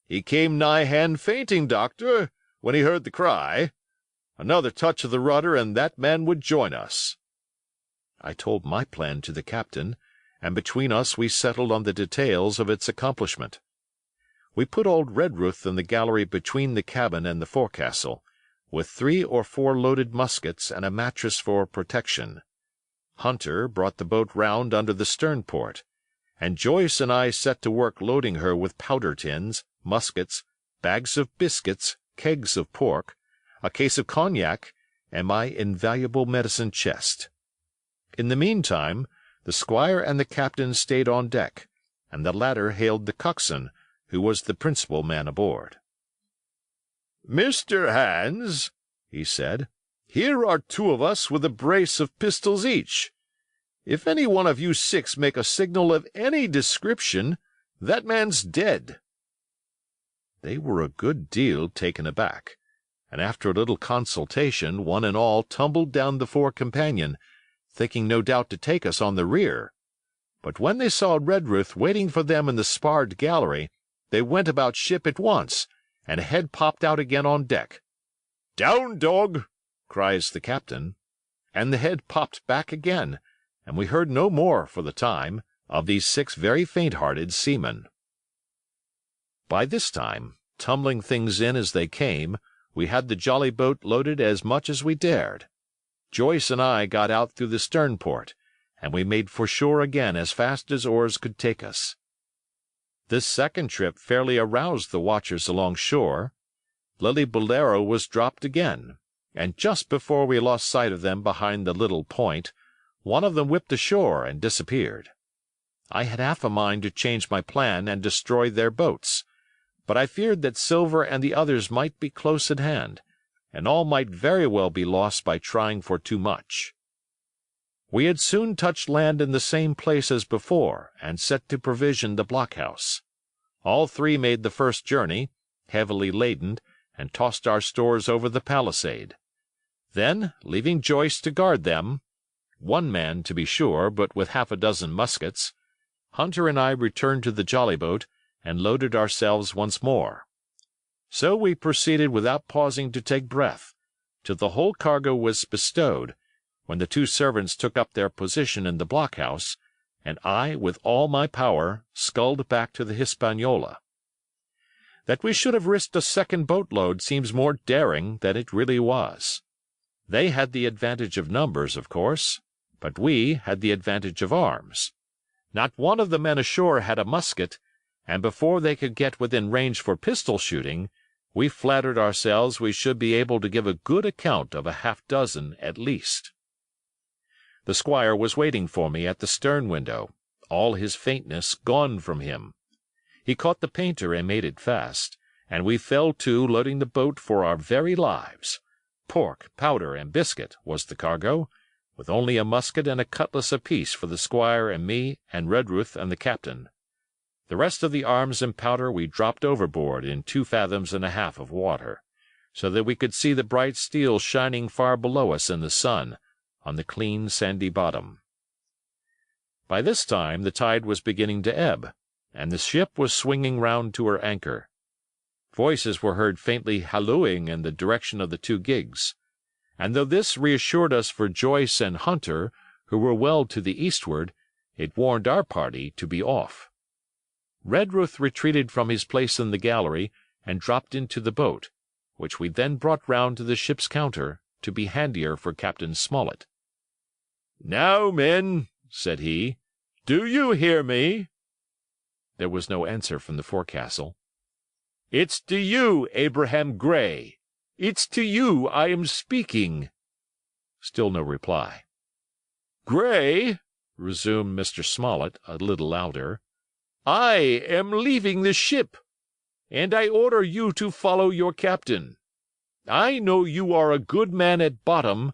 He came nigh hand fainting, doctor, when he heard the cry. Another touch of the rudder, and that man would join us." I told my plan to the captain, and between us we settled on the details of its accomplishment. We put old Redruth in the gallery between the cabin and the forecastle, with 3 or 4 loaded muskets and a mattress for protection. Hunter brought the boat round under the stern-port, and Joyce and I set to work loading her with powder tins, muskets, bags of biscuits, kegs of pork, a case of cognac, and my invaluable medicine chest. In the meantime, the squire and the captain stayed on deck, and the latter hailed the coxswain, who was the principal man aboard. "Mr. Hans," he said, "here are 2 of us with a brace of pistols each. If any one of you 6 make a signal of any description, that man's dead." They were a good deal taken aback, and after a little consultation one and all tumbled down the fore companion, thinking no doubt to take us on the rear. But when they saw Redruth waiting for them in the sparred gallery, they went about ship at once, and a head popped out again on deck. "Down, dog!" cries the captain, and the head popped back again, and we heard no more, for the time, of these 6 very faint-hearted seamen. By this time, tumbling things in as they came, we had the jolly boat loaded as much as we dared. Joyce and I got out through the stern-port, and we made for shore again as fast as oars could take us. This second trip fairly aroused the watchers along shore. Lily Bolero was dropped again, and just before we lost sight of them behind the little point, one of them whipped ashore and disappeared. I had half a mind to change my plan and destroy their boats, but I feared that Silver and the others might be close at hand, and all might very well be lost by trying for too much. We had soon touched land in the same place as before, and set to provision the blockhouse. All 3 made the first journey, heavily laden, and tossed our stores over the palisade. Then, leaving Joyce to guard them, 1 man to be sure, but with half a dozen muskets, Hunter and I returned to the jolly-boat and loaded ourselves once more. So we proceeded without pausing to take breath, till the whole cargo was bestowed, when the 2 servants took up their position in the blockhouse, and I, with all my power, sculled back to the Hispaniola. That we should have risked a second boat-load seems more daring than it really was. They had the advantage of numbers, of course, but we had the advantage of arms. Not one of the men ashore had a musket, and before they could get within range for pistol-shooting, we flattered ourselves we should be able to give a good account of a half-dozen at least. The squire was waiting for me at the stern-window, all his faintness gone from him. He caught the painter and made it fast, and we fell to loading the boat for our very lives. Pork, powder, and biscuit was the cargo, with only a musket and a cutlass apiece for the squire and me and Redruth and the captain. The rest of the arms and powder we dropped overboard in 2 fathoms and a half of water, so that we could see the bright steel shining far below us in the sun, on the clean sandy bottom. By this time the tide was beginning to ebb, and the ship was swinging round to her anchor. Voices were heard faintly hallooing in the direction of the 2 gigs, and though this reassured us for Joyce and Hunter, who were well to the eastward, it warned our party to be off. Redruth retreated from his place in the gallery and dropped into the boat, which we then brought round to the ship's counter to be handier for Captain Smollett. "Now, men," said he, "do you hear me?" There was no answer from the forecastle. "It's to you, Abraham Gray. It's to you I am speaking." Still no reply. "Gray," resumed Mr. Smollett a little louder, "I am leaving the ship, and I order you to follow your captain. I know you are a good man at bottom,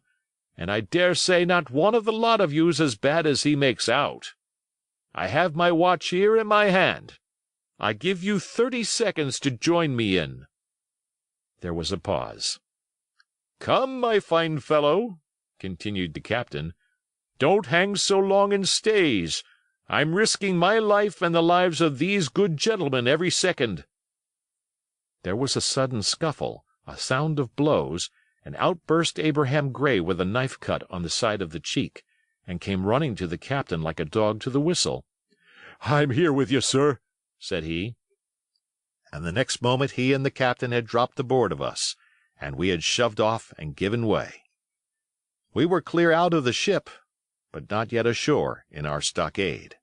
and I dare say not one of the lot of you's as bad as he makes out. I have my watch here in my hand. I give you 30 seconds to join me in." There was a pause. "Come, my fine fellow," continued the captain, "don't hang so long in stays. I'm risking my life and the lives of these good gentlemen every second." There was a sudden scuffle, a sound of blows, and out burst Abraham Gray with a knife cut on the side of the cheek, and came running to the captain like a dog to the whistle. "I'm here with you, sir," said he. And the next moment he and the captain had dropped aboard of us, and we had shoved off and given way. We were clear out of the ship, but not yet ashore in our stockade.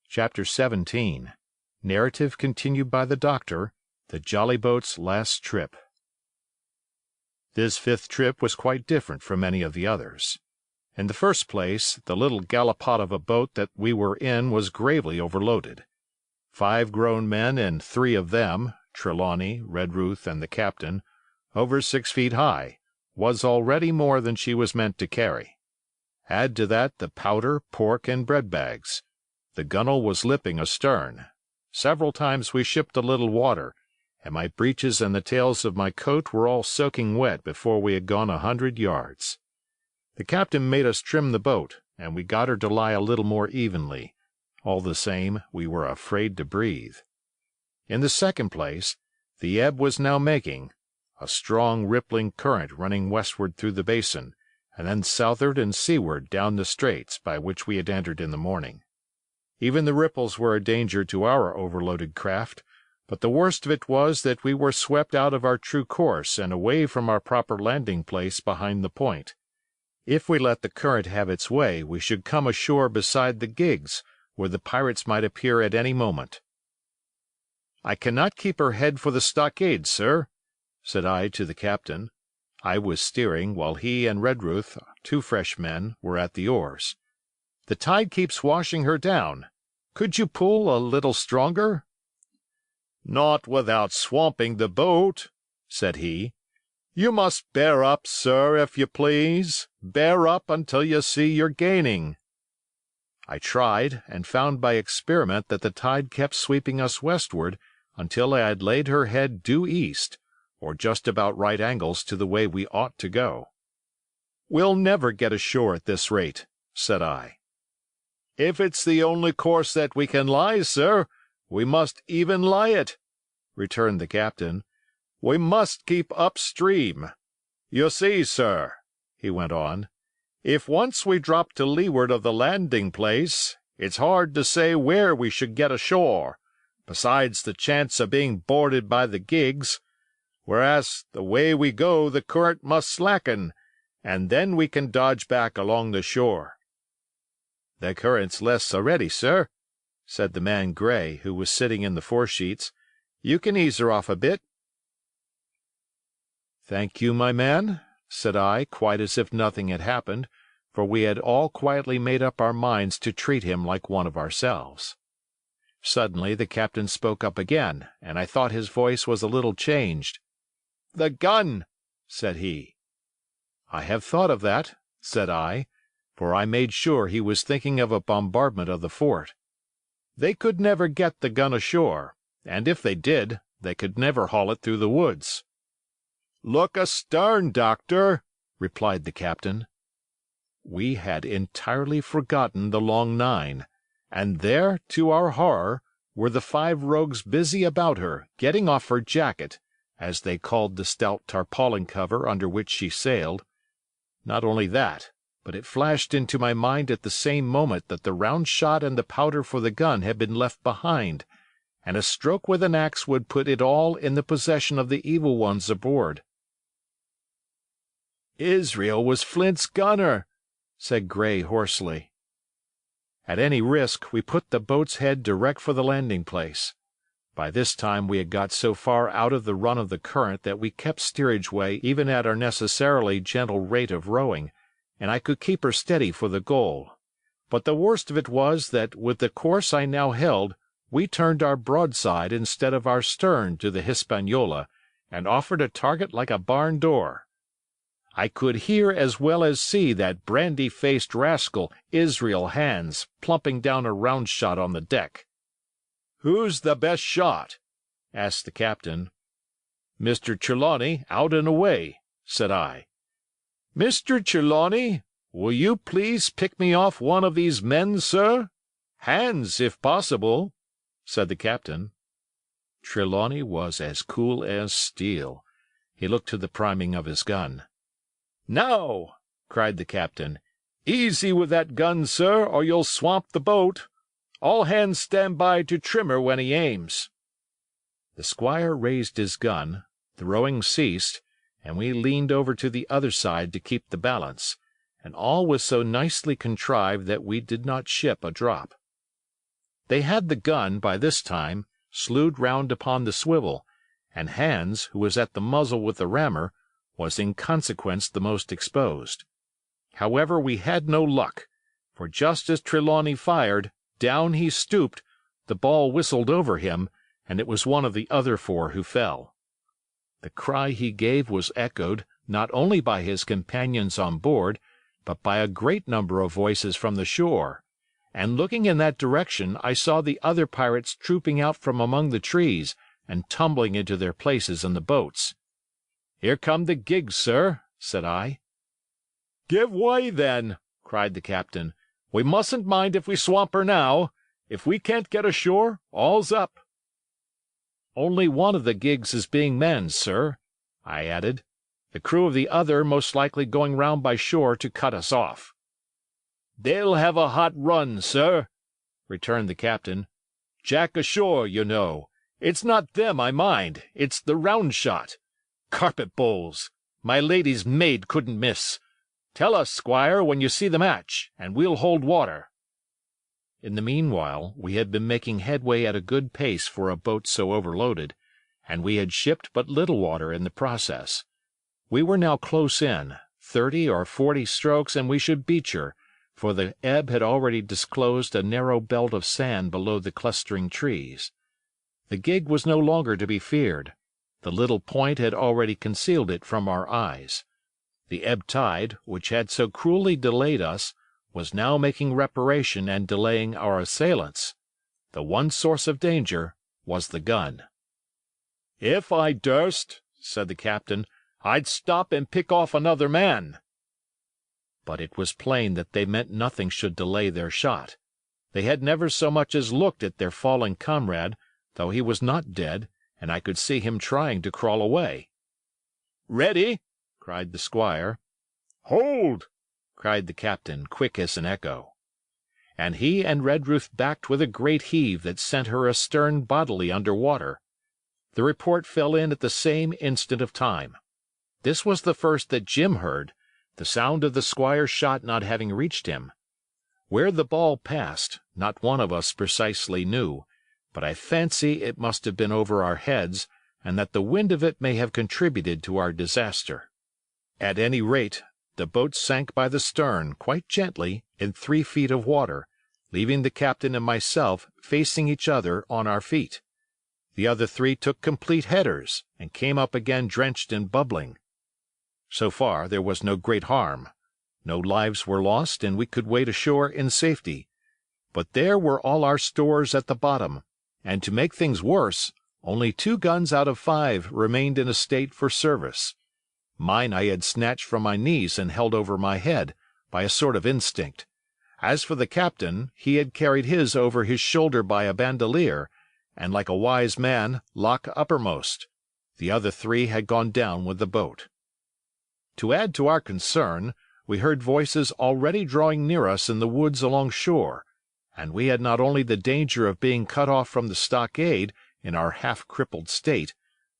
Chapter 17. Narrative continued by the Doctor, the Jolly Boat's last trip. This 5th trip was quite different from any of the others. In the first place, the little gallipot of a boat that we were in was gravely overloaded. 5 grown men and 3 of them, Trelawney, Redruth, and the captain, over 6 feet high, was already more than she was meant to carry. Add to that the powder, pork, and bread bags. The gunwale was lipping astern. Several times we shipped a little water, and my breeches and the tails of my coat were all soaking wet before we had gone 100 yards. The captain made us trim the boat, and we got her to lie a little more evenly. All the same, we were afraid to breathe. In the second place, the ebb was now making, a strong rippling current running westward through the basin, and then southward and seaward down the straits by which we had entered in the morning. Even the ripples were a danger to our overloaded craft, but the worst of it was that we were swept out of our true course and away from our proper landing place behind the point. If we let the current have its way, we should come ashore beside the gigs, where the pirates might appear at any moment. "I cannot keep her head for the stockade, sir," said I to the captain. I was steering, while he and Redruth, 2 fresh men, were at the oars. "The tide keeps washing her down. Could you pull a little stronger?" "Not without swamping the boat," said he. "You must bear up, sir, if you please. Bear up until you see you're gaining." I tried, and found by experiment that the tide kept sweeping us westward until I had laid her head due east, or just about right angles to the way we ought to go. "We'll never get ashore at this rate," said I. "If it's the only course that we can lie, sir, we must even lie it," returned the captain. "We must keep upstream. You see, sir," he went on, "if once we drop to leeward of the landing place, it's hard to say where we should get ashore, besides the chance of being boarded by the gigs, whereas the way we go the current must slacken, and then we can dodge back along the shore." "The current's less already, sir," said the man Gray, who was sitting in the foresheets. "You can ease her off a bit." "Thank you, my man," said I, quite as if nothing had happened, for we had all quietly made up our minds to treat him like one of ourselves. Suddenly the captain spoke up again, and I thought his voice was a little changed. "The gun," said he. "I have thought of that," said I, for I made sure he was thinking of a bombardment of the fort. They could never get the gun ashore, and if they did, they could never haul it through the woods. "Look astern, Doctor," replied the captain. We had entirely forgotten the long nine, and there, to our horror, were the 5 rogues busy about her, getting off her jacket, as they called the stout tarpaulin cover under which she sailed. Not only that, but it flashed into my mind at the same moment that the round shot and the powder for the gun had been left behind, and a stroke with an axe would put it all in the possession of the evil ones aboard. "Israel was Flint's gunner," said Gray hoarsely. At any risk, we put the boat's head direct for the landing place. By this time we had got so far out of the run of the current that we kept steerage way even at our necessarily gentle rate of rowing, and I could keep her steady for the goal. But the worst of it was that with the course I now held, we turned our broadside instead of our stern to the Hispaniola, and offered a target like a barn door. I could hear as well as see that brandy-faced rascal, Israel Hands, plumping down a round shot on the deck. "Who's the best shot?" asked the captain. "Mr. Trelawney, out and away," said I. "Mr. Trelawney, will you please pick me off one of these men, sir? Hands, if possible," said the captain. Trelawney was as cool as steel. He looked to the priming of his gun. "Now," cried the captain, "easy with that gun, sir, or you'll swamp the boat. All hands stand by to trim her when he aims." The squire raised his gun, the rowing ceased, and we leaned over to the other side to keep the balance, and all was so nicely contrived that we did not ship a drop. They had the gun, by this time, slewed round upon the swivel, and Hands, who was at the muzzle with the rammer, was in consequence the most exposed. However, we had no luck, for just as Trelawney fired, down he stooped, the ball whistled over him, and it was one of the other 4 who fell. The cry he gave was echoed, not only by his companions on board, but by a great number of voices from the shore, and looking in that direction I saw the other pirates trooping out from among the trees and tumbling into their places in the boats. "Here come the gigs, sir," said I. "Give way, then," cried the captain. "We mustn't mind if we swamp her now. If we can't get ashore, all's up." "Only one of the gigs is being manned, sir," I added. "The crew of the other most likely going round by shore to cut us off." "They'll have a hot run, sir," returned the captain. "Jack ashore, you know. It's not them I mind, it's the round shot. Carpet bowls! My lady's maid couldn't miss. Tell us, squire, when you see the match, and we'll hold water." In the meanwhile we had been making headway at a good pace for a boat so overloaded, and we had shipped but little water in the process. We were now close in, 30 or 40 strokes and we should beach her, for the ebb had already disclosed a narrow belt of sand below the clustering trees. The gig was no longer to be feared. The little point had already concealed it from our eyes. The ebb tide, which had so cruelly delayed us, was now making reparation and delaying our assailants. The one source of danger was the gun. "If I durst," said the captain, "I'd stop and pick off another man." But it was plain that they meant nothing should delay their shot. They had never so much as looked at their fallen comrade, though he was not dead, and I could see him trying to crawl away. "Ready!" cried the squire. "Hold!" cried the captain, quick as an echo. And he and Redruth backed with a great heave that sent her astern bodily under water. The report fell in at the same instant of time. This was the first that Jim heard, the sound of the squire's shot not having reached him. Where the ball passed, not one of us precisely knew, but I fancy it must have been over our heads, and that the wind of it may have contributed to our disaster. At any rate, the boat sank by the stern, quite gently, in 3 feet of water, leaving the captain and myself facing each other on our feet. The other 3 took complete headers, and came up again drenched and bubbling. So far there was no great harm. No lives were lost, and we could wade ashore in safety. But there were all our stores at the bottom, and to make things worse, only 2 guns out of 5 remained in a state for service. Mine I had snatched from my knees and held over my head, by a sort of instinct. As for the captain, he had carried his over his shoulder by a bandolier, and like a wise man, lock uppermost. The other 3 had gone down with the boat. To add to our concern, we heard voices already drawing near us in the woods along shore, and we had not only the danger of being cut off from the stockade in our half-crippled state,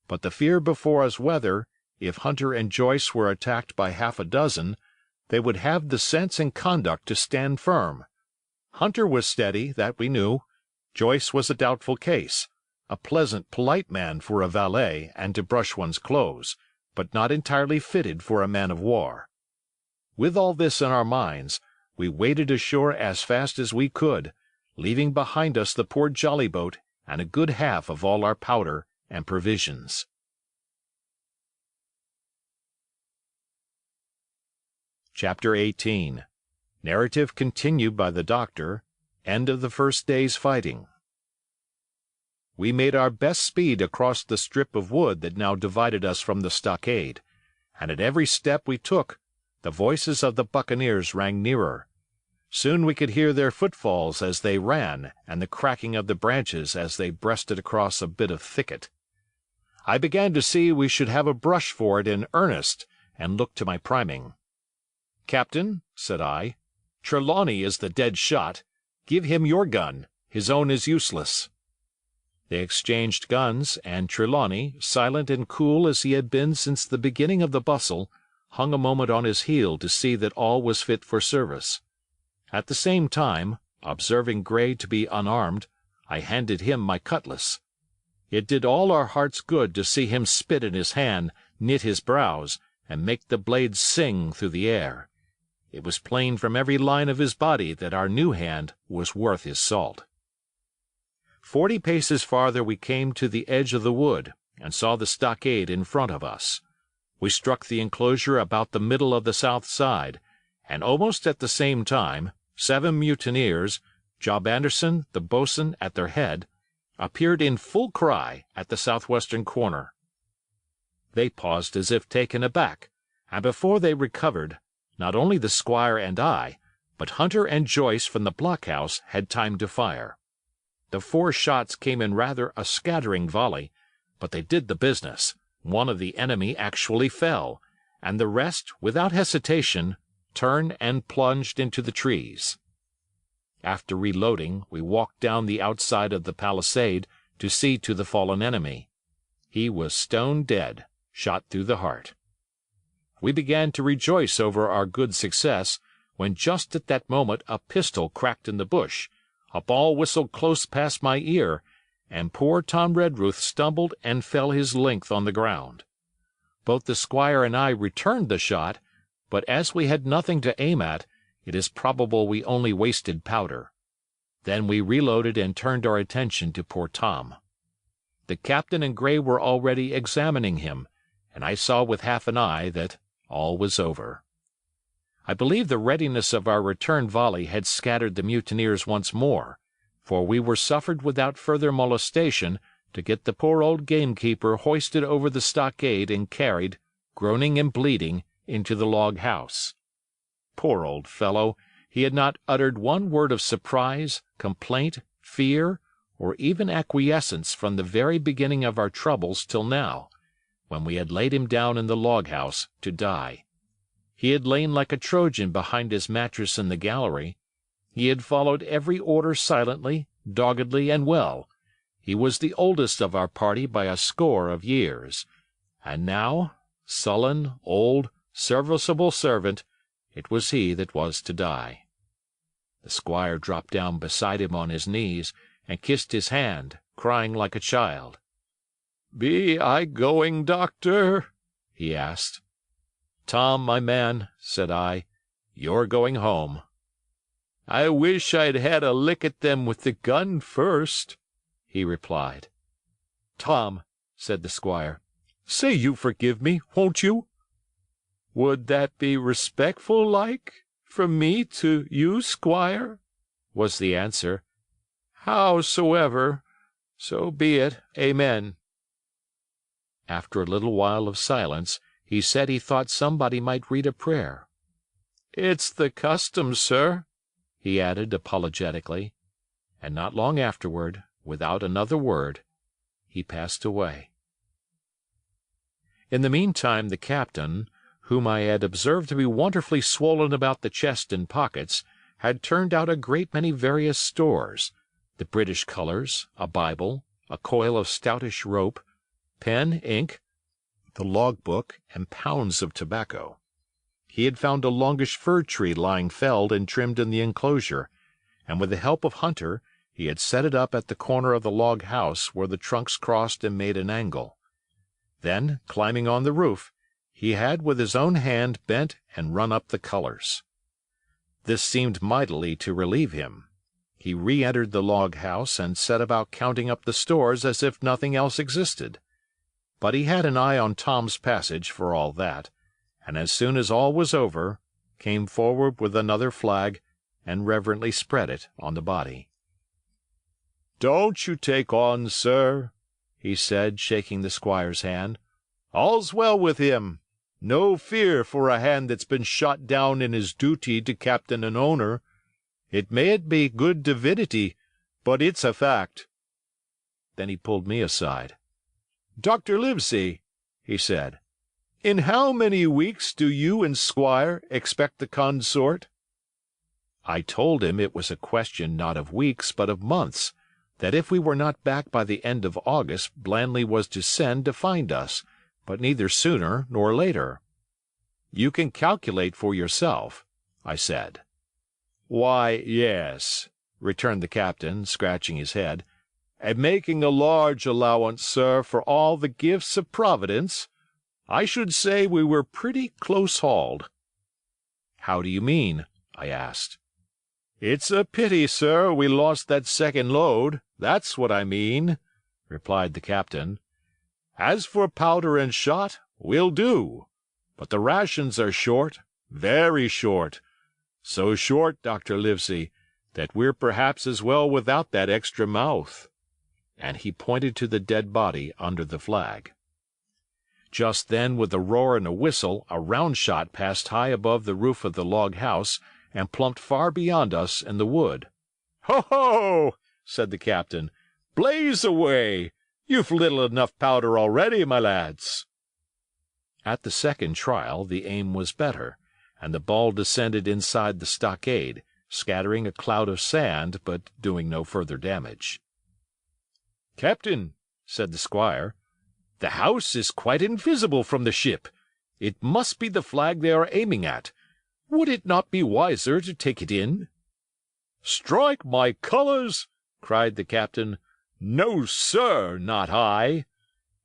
but the fear before us whether, if Hunter and Joyce were attacked by half a dozen, they would have the sense and conduct to stand firm. Hunter was steady, that we knew. Joyce was a doubtful case, a pleasant, polite man for a valet and to brush one's clothes, but not entirely fitted for a man of war. With all this in our minds, we waded ashore as fast as we could, leaving behind us the poor jolly-boat and a good half of all our powder and provisions. Chapter 18. Narrative continued by the doctor. End of the first day's fighting. We made our best speed across the strip of wood that now divided us from the stockade, and at every step we took, the voices of the buccaneers rang nearer. Soon we could hear their footfalls as they ran, and the cracking of the branches as they breasted across a bit of thicket. I began to see we should have a brush for it in earnest, and looked to my priming. "Captain," said I, "Trelawney is the dead shot. Give him your gun. His own is useless." They exchanged guns, and Trelawney, silent and cool as he had been since the beginning of the bustle, hung a moment on his heel to see that all was fit for service. At the same time, observing Gray to be unarmed, I handed him my cutlass. It did all our hearts good to see him spit in his hand, knit his brows, and make the blade sing through the air. It was plain from every line of his body that our new hand was worth his salt. 40 paces farther we came to the edge of the wood, and saw the stockade in front of us. We struck the enclosure about the middle of the south side, and almost at the same time 7 mutineers, Job Anderson, the boatswain, at their head, appeared in full cry at the southwestern corner. They paused as if taken aback, and before they recovered, not only the squire and I, but Hunter and Joyce from the blockhouse had time to fire. The 4 shots came in rather a scattering volley, but they did the business. One of the enemy actually fell, and the rest, without hesitation, turned and plunged into the trees. After reloading, we walked down the outside of the palisade to see to the fallen enemy. He was stone dead, shot through the heart. We began to rejoice over our good success, when just at that moment a pistol cracked in the bush, a ball whistled close past my ear, and poor Tom Redruth stumbled and fell his length on the ground. Both the squire and I returned the shot, but as we had nothing to aim at, it is probable we only wasted powder. Then we reloaded and turned our attention to poor Tom. The captain and Gray were already examining him, and I saw with half an eye that all was over. I believe the readiness of our return volley had scattered the mutineers once more, for we were suffered without further molestation to get the poor old gamekeeper hoisted over the stockade and carried, groaning and bleeding, into the log house. Poor old fellow, he had not uttered one word of surprise, complaint, fear, or even acquiescence from the very beginning of our troubles till now, when we had laid him down in the log-house to die. He had lain like a Trojan behind his mattress in the gallery. He had followed every order silently, doggedly, and well. He was the oldest of our party by a score of years. And now, sullen, old, serviceable servant, it was he that was to die. The squire dropped down beside him on his knees, and kissed his hand, crying like a child. "Be I going, doctor?" he asked. "Tom, my man," said I, "you're going home." "I wish I'd had a lick at them with the gun first," he replied. "Tom," said the squire, "say you forgive me, won't you?" "Would that be respectful like, from me to you, squire?" was the answer. "Howsoever, so be it, amen." After a little while of silence, he said he thought somebody might read a prayer. "It's the custom, sir," he added apologetically, and not long afterward, without another word, he passed away. In the meantime the captain, whom I had observed to be wonderfully swollen about the chest and pockets, had turned out a great many various stores, the British colours, a Bible, a coil of stoutish rope, pen, ink, the log-book, and pounds of tobacco. He had found a longish fir tree lying felled and trimmed in the enclosure, and with the help of Hunter he had set it up at the corner of the log house where the trunks crossed and made an angle. Then, climbing on the roof, he had with his own hand bent and run up the colours. This seemed mightily to relieve him. He re-entered the log house and set about counting up the stores as if nothing else existed. But he had an eye on Tom's passage for all that, and as soon as all was over, came forward with another flag and reverently spread it on the body. "Don't you take on, sir," he said, shaking the squire's hand. "All's well with him. No fear for a hand that's been shot down in his duty to captain and owner. It mayn't be good divinity, but it's a fact." Then he pulled me aside. "Dr. Livesey," he said, "in how many weeks do you and Squire expect the consort?" I told him it was a question not of weeks but of months, that if we were not back by the end of August Blandley was to send to find us, but neither sooner nor later. "You can calculate for yourself," I said. "Why, yes," returned the captain, scratching his head, "and making a large allowance, sir, for all the gifts of Providence, I should say we were pretty close-hauled." "How do you mean?" I asked. "It's a pity, sir, we lost that second load, that's what I mean," replied the captain. "As for powder and shot, we'll do, but the rations are short, very short. So short, Dr. Livesey, that we're perhaps as well without that extra mouth." And he pointed to the dead body under the flag. Just then, with a roar and a whistle, a round shot passed high above the roof of the log house and plumped far beyond us in the wood. "Ho, ho!" said the captain. "Blaze away! You've little enough powder already, my lads." At the second trial the aim was better, and the ball descended inside the stockade, scattering a cloud of sand, but doing no further damage. "Captain," said the squire, "the house is quite invisible from the ship. It must be the flag they are aiming at. Would it not be wiser to take it in?" "Strike my colours!" cried the captain. "No, sir, not I."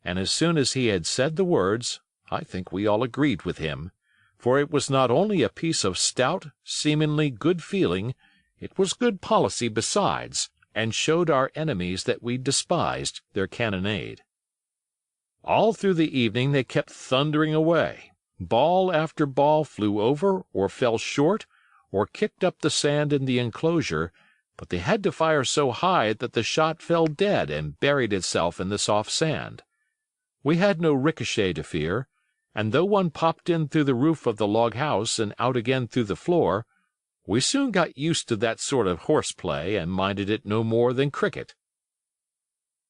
And as soon as he had said the words, I think we all agreed with him, for it was not only a piece of stout, seamanly good feeling, it was good policy besides, and showed our enemies that we despised their cannonade. All through the evening they kept thundering away. Ball after ball flew over or fell short or kicked up the sand in the enclosure, but they had to fire so high that the shot fell dead and buried itself in the soft sand. We had no ricochet to fear, and though one popped in through the roof of the log house and out again through the floor, we soon got used to that sort of horseplay and minded it no more than cricket.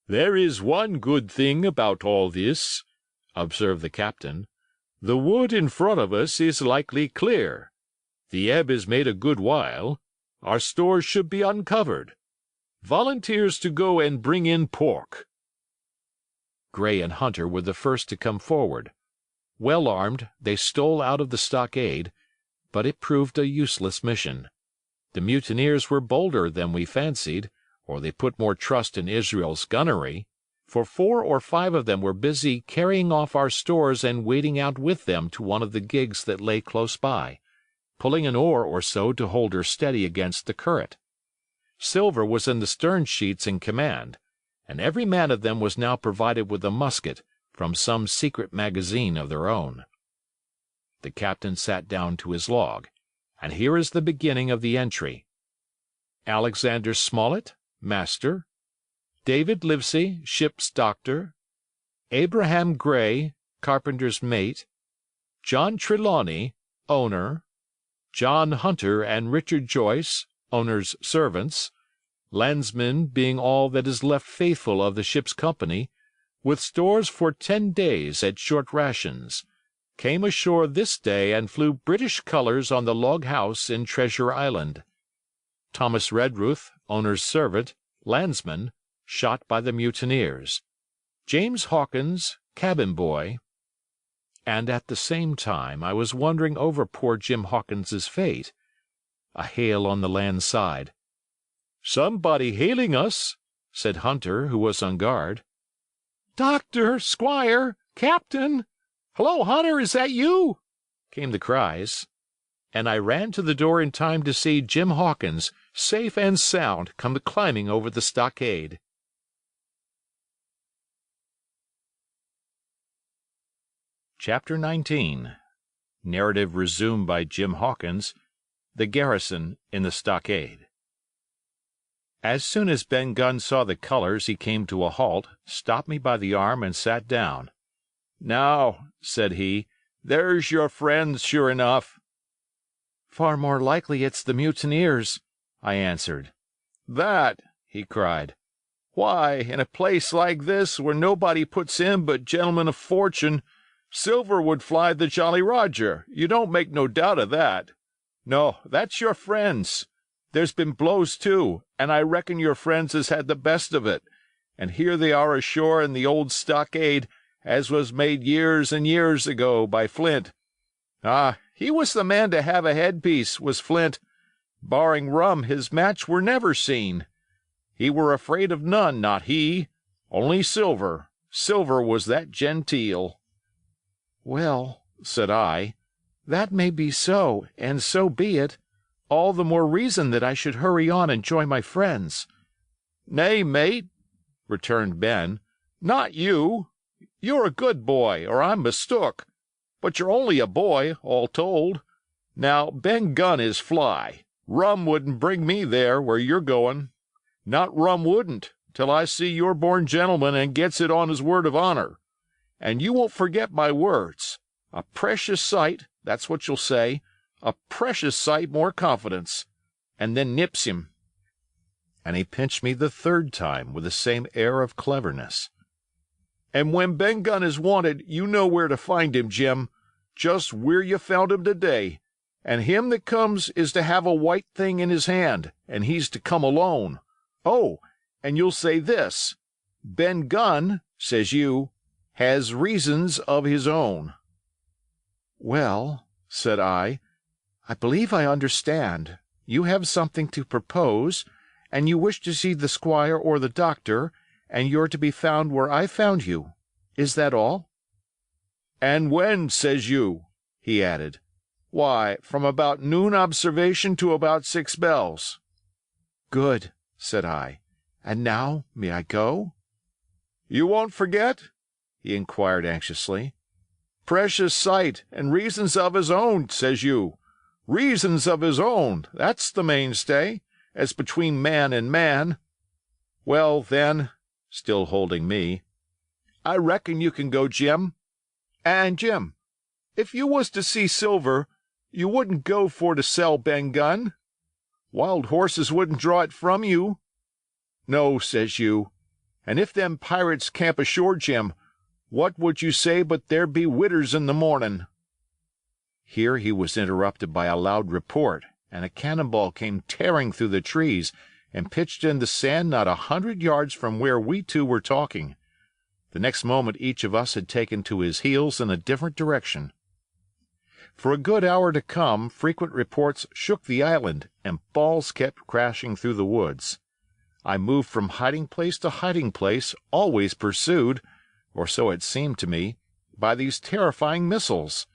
"There is one good thing about all this," observed the captain. "The wood in front of us is likely clear. The ebb has made a good while. Our stores should be uncovered. Volunteers to go and bring in pork." Gray and Hunter were the first to come forward. Well armed, they stole out of the stockade, but it proved a useless mission. The mutineers were bolder than we fancied, or they put more trust in Israel's gunnery, for 4 or 5 of them were busy carrying off our stores and wading out with them to one of the gigs that lay close by, pulling an oar or so to hold her steady against the current. Silver was in the stern sheets in command, and every man of them was now provided with a musket from some secret magazine of their own. The captain sat down to his log, and here is the beginning of the entry. Alexander Smollett, master. David Livesey, ship's doctor. Abraham Gray, carpenter's mate. John Trelawney, owner. John Hunter and Richard Joyce, owner's servants, landsmen being all that is left faithful of the ship's company, with stores for 10 days at short rations, came ashore this day and flew British colors on the log house in Treasure Island. Thomas Redruth, owner's servant, landsman, shot by the mutineers. James Hawkins, cabin boy. And at the same time I was wondering over poor Jim Hawkins's fate. A hail on the land side. "Somebody hailing us," said Hunter, who was on guard. "Doctor, Squire, Captain! Hello, Hunter, is that you?" came the cries. And I ran to the door in time to see Jim Hawkins, safe and sound, come climbing over the stockade. Chapter 19. Narrative resumed by Jim Hawkins. The garrison in the stockade. As soon as Ben Gunn saw the colors, he came to a halt, stopped me by the arm, and sat down. "Now," said he, "there's your friends, sure enough." "Far more likely it's the mutineers," I answered. "That!" he cried. "Why, in a place like this, where nobody puts in but gentlemen of fortune, Silver would fly the Jolly Roger, you don't make no doubt of that. No, that's your friends. There's been blows, too, and I reckon your friends has had the best of it, and here they are ashore in the old stockade, as was made years and years ago by Flint. Ah, he was the man to have a headpiece, was Flint. Barring rum, his match were never seen. He were afraid of none, not he. Only Silver. Silver was that genteel." "Well," said I, "that may be so, and so be it. All the more reason that I should hurry on and join my friends." "Nay, mate," returned Ben, "not you. You're a good boy, or I'm mistook. But you're only a boy, all told. Now, Ben Gunn is fly. Rum wouldn't bring me there where you're going. Not rum wouldn't, till I see you're born gentleman and gets it on his word of honor. And you won't forget my words. A precious sight, that's what you'll say, a precious sight more confidence. And then nips him." And he pinched me the third time with the same air of cleverness. "And when Ben Gunn is wanted, you know where to find him, Jim. Just where you found him today. And him that comes is to have a white thing in his hand, and he's to come alone. Oh, and you'll say this, 'Ben Gunn,' says you, 'has reasons of his own.'" "Well," said I believe I understand. You have something to propose, and you wish to see the squire or the doctor, and you're to be found where I found you. Is that all?" "And when, says you?" he added. "Why, from about noon observation to about 6 bells." "Good," said I. "And now may I go?" "You won't forget?" he inquired anxiously. "Precious sight, and reasons of his own, says you. Reasons of his own, that's the mainstay, as between man and man. Well, then," still holding me, "I reckon you can go, Jim. And, Jim, if you was to see Silver, you wouldn't go for to sell Ben Gunn. Wild horses wouldn't draw it from you. No, says you. And if them pirates camp ashore, Jim, what would you say but there be widders in the mornin'?" Here he was interrupted by a loud report, and a cannonball came tearing through the trees and pitched in the sand not 100 yards from where we two were talking. The next moment each of us had taken to his heels in a different direction. For a good hour to come, frequent reports shook the island, and balls kept crashing through the woods. I moved from hiding place to hiding place, always pursued, or so it seemed to me, by these terrifying missiles.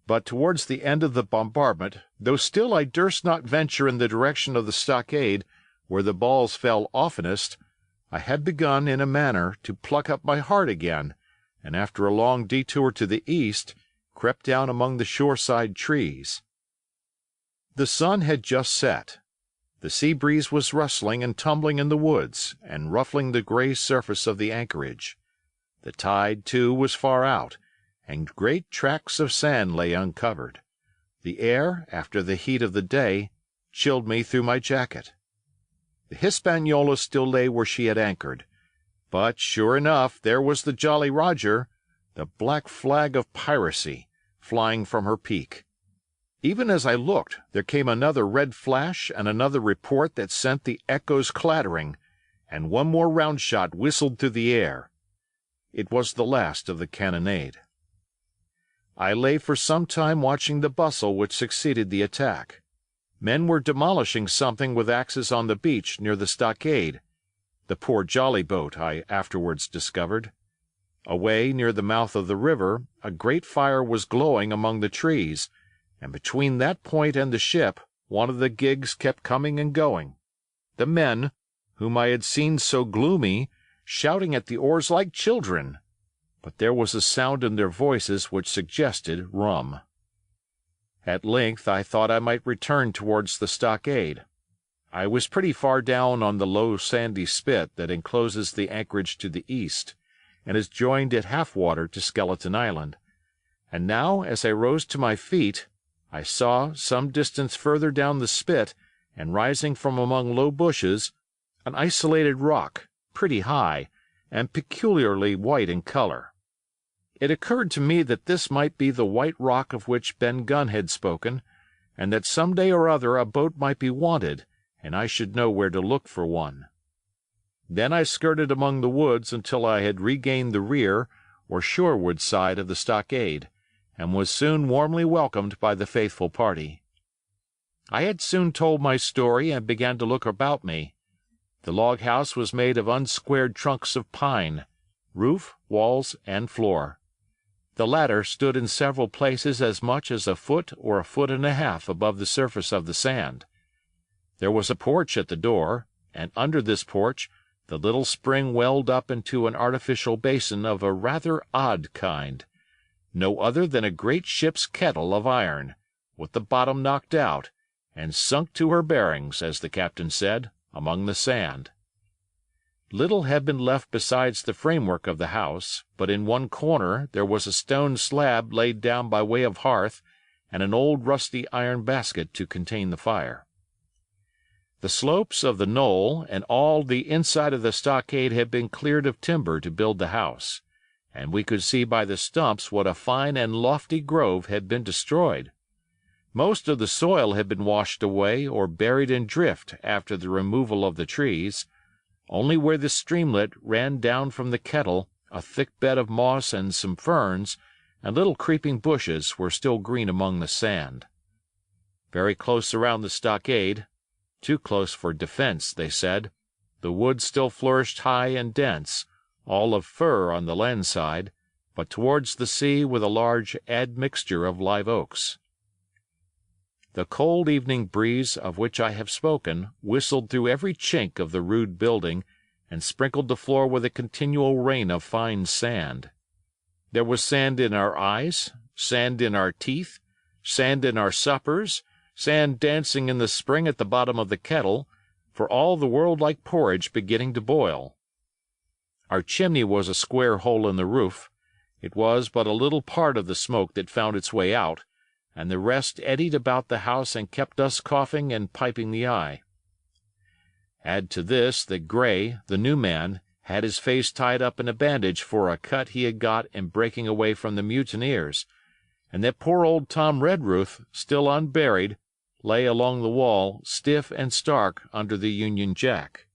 But towards the end of the bombardment, though still I durst not venture in the direction of the stockade, where the balls fell oftenest, I had begun, in a manner, to pluck up my heart again, and after a long detour to the east, crept down among the shoreside trees. The sun had just set. The sea breeze was rustling and tumbling in the woods and ruffling the gray surface of the anchorage. The tide, too, was far out, and great tracts of sand lay uncovered. The air, after the heat of the day, chilled me through my jacket. The Hispaniola still lay where she had anchored, but, sure enough, there was the Jolly Roger, the black flag of piracy, flying from her peak. Even as I looked, there came another red flash and another report that sent the echoes clattering, and one more round shot whistled through the air. It was the last of the cannonade. I lay for some time watching the bustle which succeeded the attack. Men were demolishing something with axes on the beach near the stockade. The poor jolly boat, I afterwards discovered. Away near the mouth of the river, a great fire was glowing among the trees, and between that point and the ship, one of the gigs kept coming and going. The men, whom I had seen so gloomy, shouting at the oars like children, but there was a sound in their voices which suggested rum. At length I thought I might return towards the stockade. I was pretty far down on the low sandy spit that encloses the anchorage to the east, and is joined at half water to Skeleton Island, and now, as I rose to my feet, I saw, some distance further down the spit, and rising from among low bushes, an isolated rock, pretty high, and peculiarly white in color. It occurred to me that this might be the white rock of which Ben Gunn had spoken, and that some day or other a boat might be wanted, and I should know where to look for one. Then I skirted among the woods until I had regained the rear, or shoreward side of the stockade, and was soon warmly welcomed by the faithful party. I had soon told my story and began to look about me. The log house was made of unsquared trunks of pine, roof, walls, and floor. The latter stood in several places as much as a foot or a foot and a half above the surface of the sand. There was a porch at the door, and under this porch the little spring welled up into an artificial basin of a rather odd kind, no other than a great ship's kettle of iron, with the bottom knocked out, and sunk to her bearings, as the captain said, among the sand. Little had been left besides the framework of the house, but in one corner there was a stone slab laid down by way of hearth, and an old rusty iron basket to contain the fire. The slopes of the knoll and all the inside of the stockade had been cleared of timber to build the house, and we could see by the stumps what a fine and lofty grove had been destroyed. Most of the soil had been washed away or buried in drift after the removal of the trees. Only where the streamlet ran down from the kettle a thick bed of moss and some ferns and little creeping bushes were still green among the sand. Very close around the stockade, too close for defense, they said, the wood still flourished high and dense, all of fir on the land side, but towards the sea with a large admixture of live oaks. The cold evening breeze of which I have spoken whistled through every chink of the rude building and sprinkled the floor with a continual rain of fine sand. There was sand in our eyes, sand in our teeth, sand in our suppers, sand dancing in the spring at the bottom of the kettle, for all the world like porridge beginning to boil. Our chimney was a square hole in the roof. It was but a little part of the smoke that found its way out, and the rest eddied about the house and kept us coughing and piping the eye. Add to this that Gray, the new man, had his face tied up in a bandage for a cut he had got in breaking away from the mutineers, and that poor old Tom Redruth, still unburied, lay along the wall, stiff and stark under the Union Jack.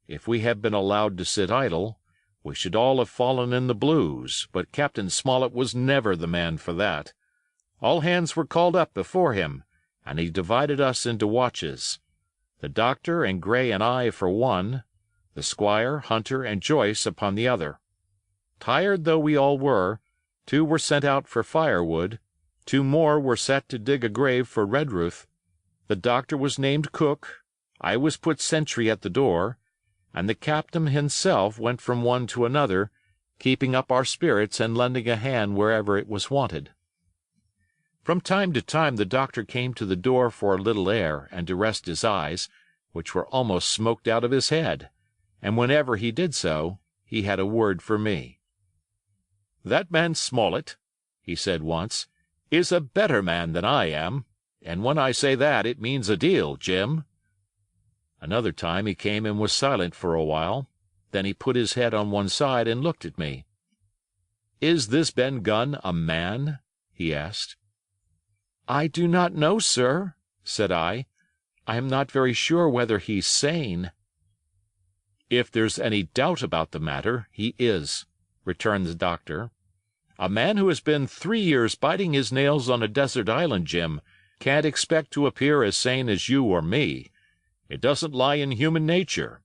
If we had been allowed to sit idle, we should all have fallen in the blues, but Captain Smollett was never the man for that. All hands were called up before him, and he divided us into watches. The doctor and Gray and I for one, the squire, Hunter, and Joyce upon the other. Tired though we all were, 2 were sent out for firewood, 2 more were set to dig a grave for Redruth. The doctor was named cook, I was put sentry at the door, and the captain himself went from one to another, keeping up our spirits and lending a hand wherever it was wanted. From time to time the doctor came to the door for a little air and to rest his eyes, which were almost smoked out of his head, and whenever he did so, he had a word for me. "That man Smollett," he said once, "is a better man than I am, and when I say that it means a deal, Jim." Another time he came and was silent for a while, then he put his head on one side and looked at me. "Is this Ben Gunn a man?" he asked. "I do not know, sir," said I. "I am not very sure whether he's sane." "If there's any doubt about the matter, he is," returned the doctor. "A man who has been 3 years biting his nails on a desert island, Jim, can't expect to appear as sane as you or me. It doesn't lie in human nature.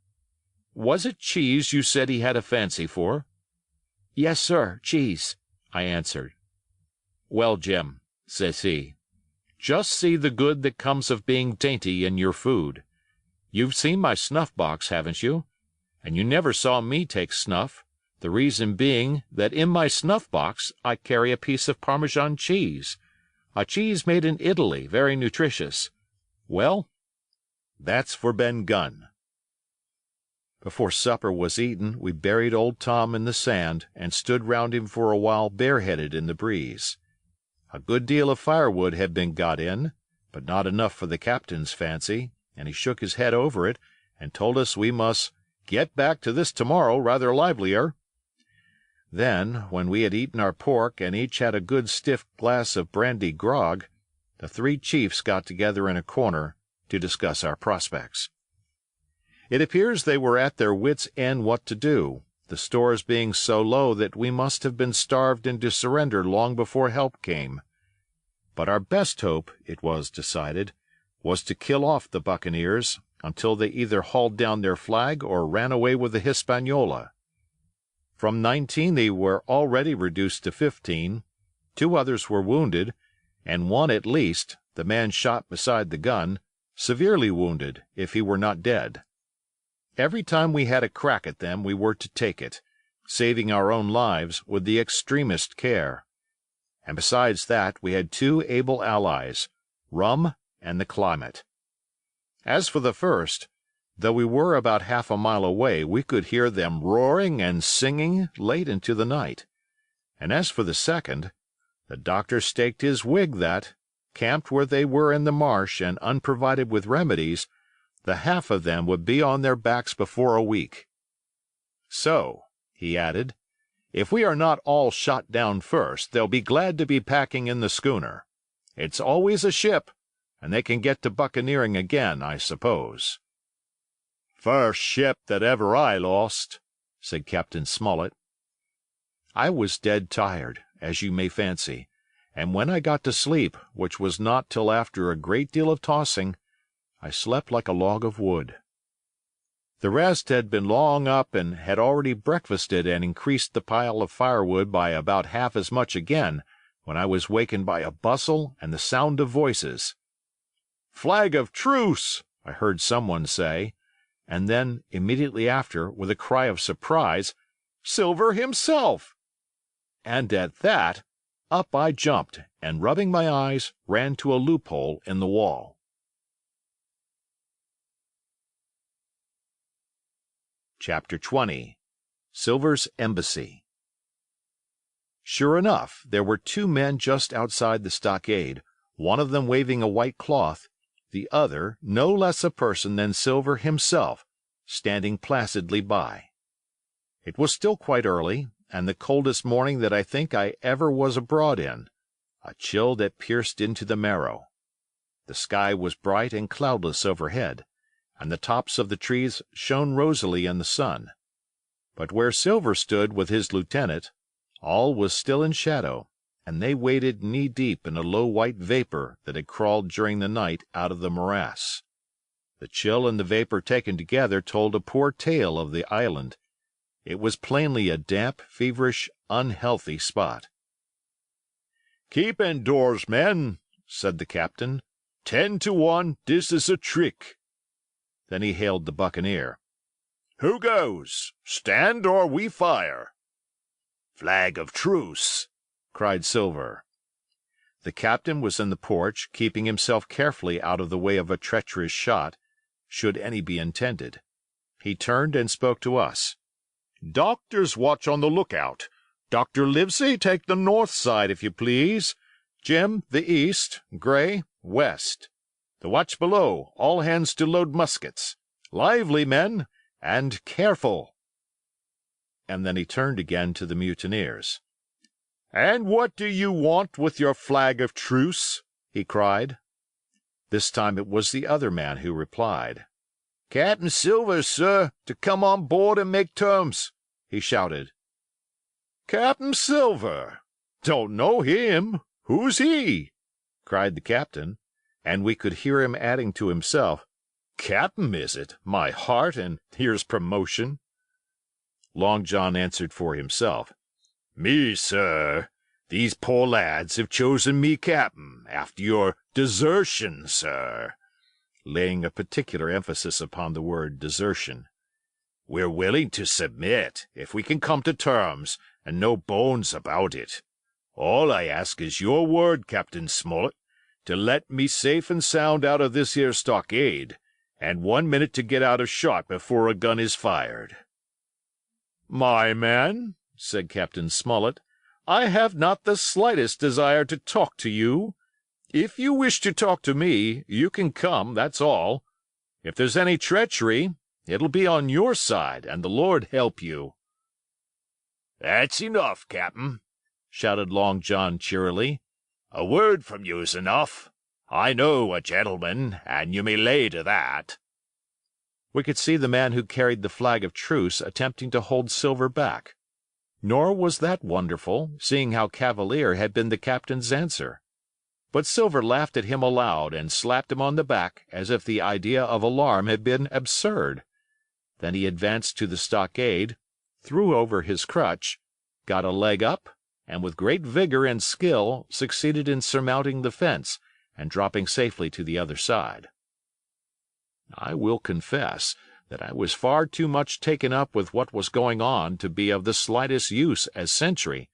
Was it cheese you said he had a fancy for?" "Yes, sir, cheese," I answered. "Well, Jim," says he, "just see the good that comes of being dainty in your food. You've seen my snuff-box, haven't you? And you never saw me take snuff, the reason being that in my snuff-box I carry a piece of Parmesan cheese, a cheese made in Italy, very nutritious. Well, that's for Ben Gunn." Before supper was eaten, we buried old Tom in the sand and stood round him for a while bareheaded in the breeze. A good deal of firewood had been got in, but not enough for the captain's fancy, and he shook his head over it and told us we must "get back to this tomorrow rather livelier." Then, when we had eaten our pork and each had a good stiff glass of brandy grog, the 3 chiefs got together in a corner to discuss our prospects. It appears they were at their wits' end what to do, the stores being so low that we must have been starved into surrender long before help came. But our best hope, it was decided, was to kill off the buccaneers until they either hauled down their flag or ran away with the Hispaniola. From 19 they were already reduced to 15, 2 others were wounded, and one at least, the man shot beside the gun, severely wounded, if he were not dead. Every time we had a crack at them we were to take it, saving our own lives with the extremest care. And besides that we had 2 able allies, rum and the climate. As for the first, though we were about half a mile away, we could hear them roaring and singing late into the night. And as for the second, the doctor staked his wig that, camped where they were in the marsh and unprovided with remedies, the half of them would be on their backs before a week. "So," he added, "if we are not all shot down first, they'll be glad to be packing in the schooner. It's always a ship, and they can get to buccaneering again, I suppose." "First ship that ever I lost," said Captain Smollett. I was dead tired, as you may fancy, and when I got to sleep, which was not till after a great deal of tossing, I slept like a log of wood. The rest had been long up and had already breakfasted and increased the pile of firewood by about half as much again, when I was wakened by a bustle and the sound of voices. "Flag of truce!" I heard someone say, and then, immediately after, with a cry of surprise, "Silver himself!" And at that, up I jumped, and rubbing my eyes, ran to a loophole in the wall. Chapter 20. Silver's Embassy. Sure enough, there were 2 men just outside the stockade, one of them waving a white cloth, the other, no less a person than Silver himself, standing placidly by. It was still quite early, and the coldest morning that I think I ever was abroad in, a chill that pierced into the marrow. The sky was bright and cloudless overhead, and the tops of the trees shone rosily in the sun. But where Silver stood with his lieutenant, all was still in shadow, and they waded knee-deep in a low white vapor that had crawled during the night out of the morass. The chill and the vapor taken together told a poor tale of the island. It was plainly a damp, feverish, unhealthy spot. "Keep indoors, men," said the captain. 10 to 1, this is a trick." Then he hailed the buccaneer. "Who goes? Stand or we fire." "Flag of truce!" cried Silver. The captain was in the porch, keeping himself carefully out of the way of a treacherous shot, should any be intended. He turned and spoke to us. "Doctor's watch on the lookout. Dr. Livesey, take the north side, if you please. Jim, the east. Gray, west. The watch below, all hands to load muskets. Lively, men, and careful." And then he turned again to the mutineers. "And what do you want with your flag of truce?" he cried. This time it was the other man who replied. "Captain Silver, sir, to come on board and make terms," he shouted. "Captain Silver! Don't know him. Who's he?" cried the captain, and we could hear him adding to himself, "Captain, is it? My heart, and here's promotion." Long John answered for himself. "Me, sir. These poor lads have chosen me captain after your desertion, sir," laying a particular emphasis upon the word desertion. "We're willing to submit, if we can come to terms, and no bones about it. All I ask is your word, Captain Smollett, to let me safe and sound out of this here stockade, and 1 minute to get out of shot before a gun is fired." "My man," said Captain Smollett, "I have not the slightest desire to talk to you. If you wish to talk to me, you can come, that's all. If there's any treachery, it'll be on your side, and the Lord help you." "That's enough, Captain," shouted Long John cheerily. "A word from you's enough. I know a gentleman, and you may lay to that." We could see the man who carried the flag of truce attempting to hold Silver back. Nor was that wonderful, seeing how cavalier had been the captain's answer. But Silver laughed at him aloud and slapped him on the back as if the idea of alarm had been absurd. Then he advanced to the stockade, threw over his crutch, got a leg up, and with great vigor and skill succeeded in surmounting the fence and dropping safely to the other side. I will confess that I was far too much taken up with what was going on to be of the slightest use as sentry.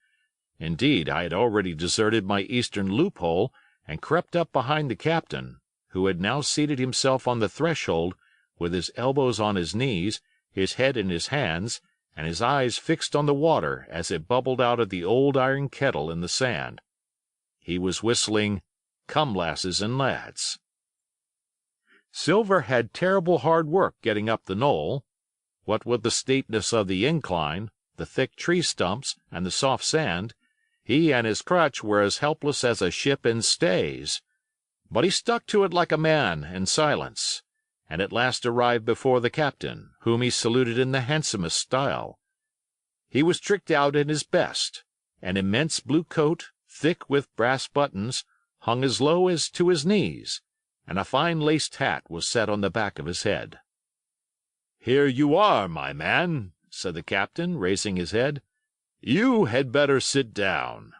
Indeed, I had already deserted my eastern loophole and crept up behind the captain, who had now seated himself on the threshold with his elbows on his knees, his head in his hands, and his eyes fixed on the water as it bubbled out of the old iron kettle in the sand. He was whistling, "Come, lasses and lads." Silver had terrible hard work getting up the knoll. What with the steepness of the incline, the thick tree stumps, and the soft sand, he and his crutch were as helpless as a ship in stays. But he stuck to it like a man in silence, and at last arrived before the captain, whom he saluted in the handsomest style. He was tricked out in his best. An immense blue coat, thick with brass buttons, hung as low as to his knees, and a fine laced hat was set on the back of his head. "Here you are, my man," said the captain, raising his head. "You had better sit down."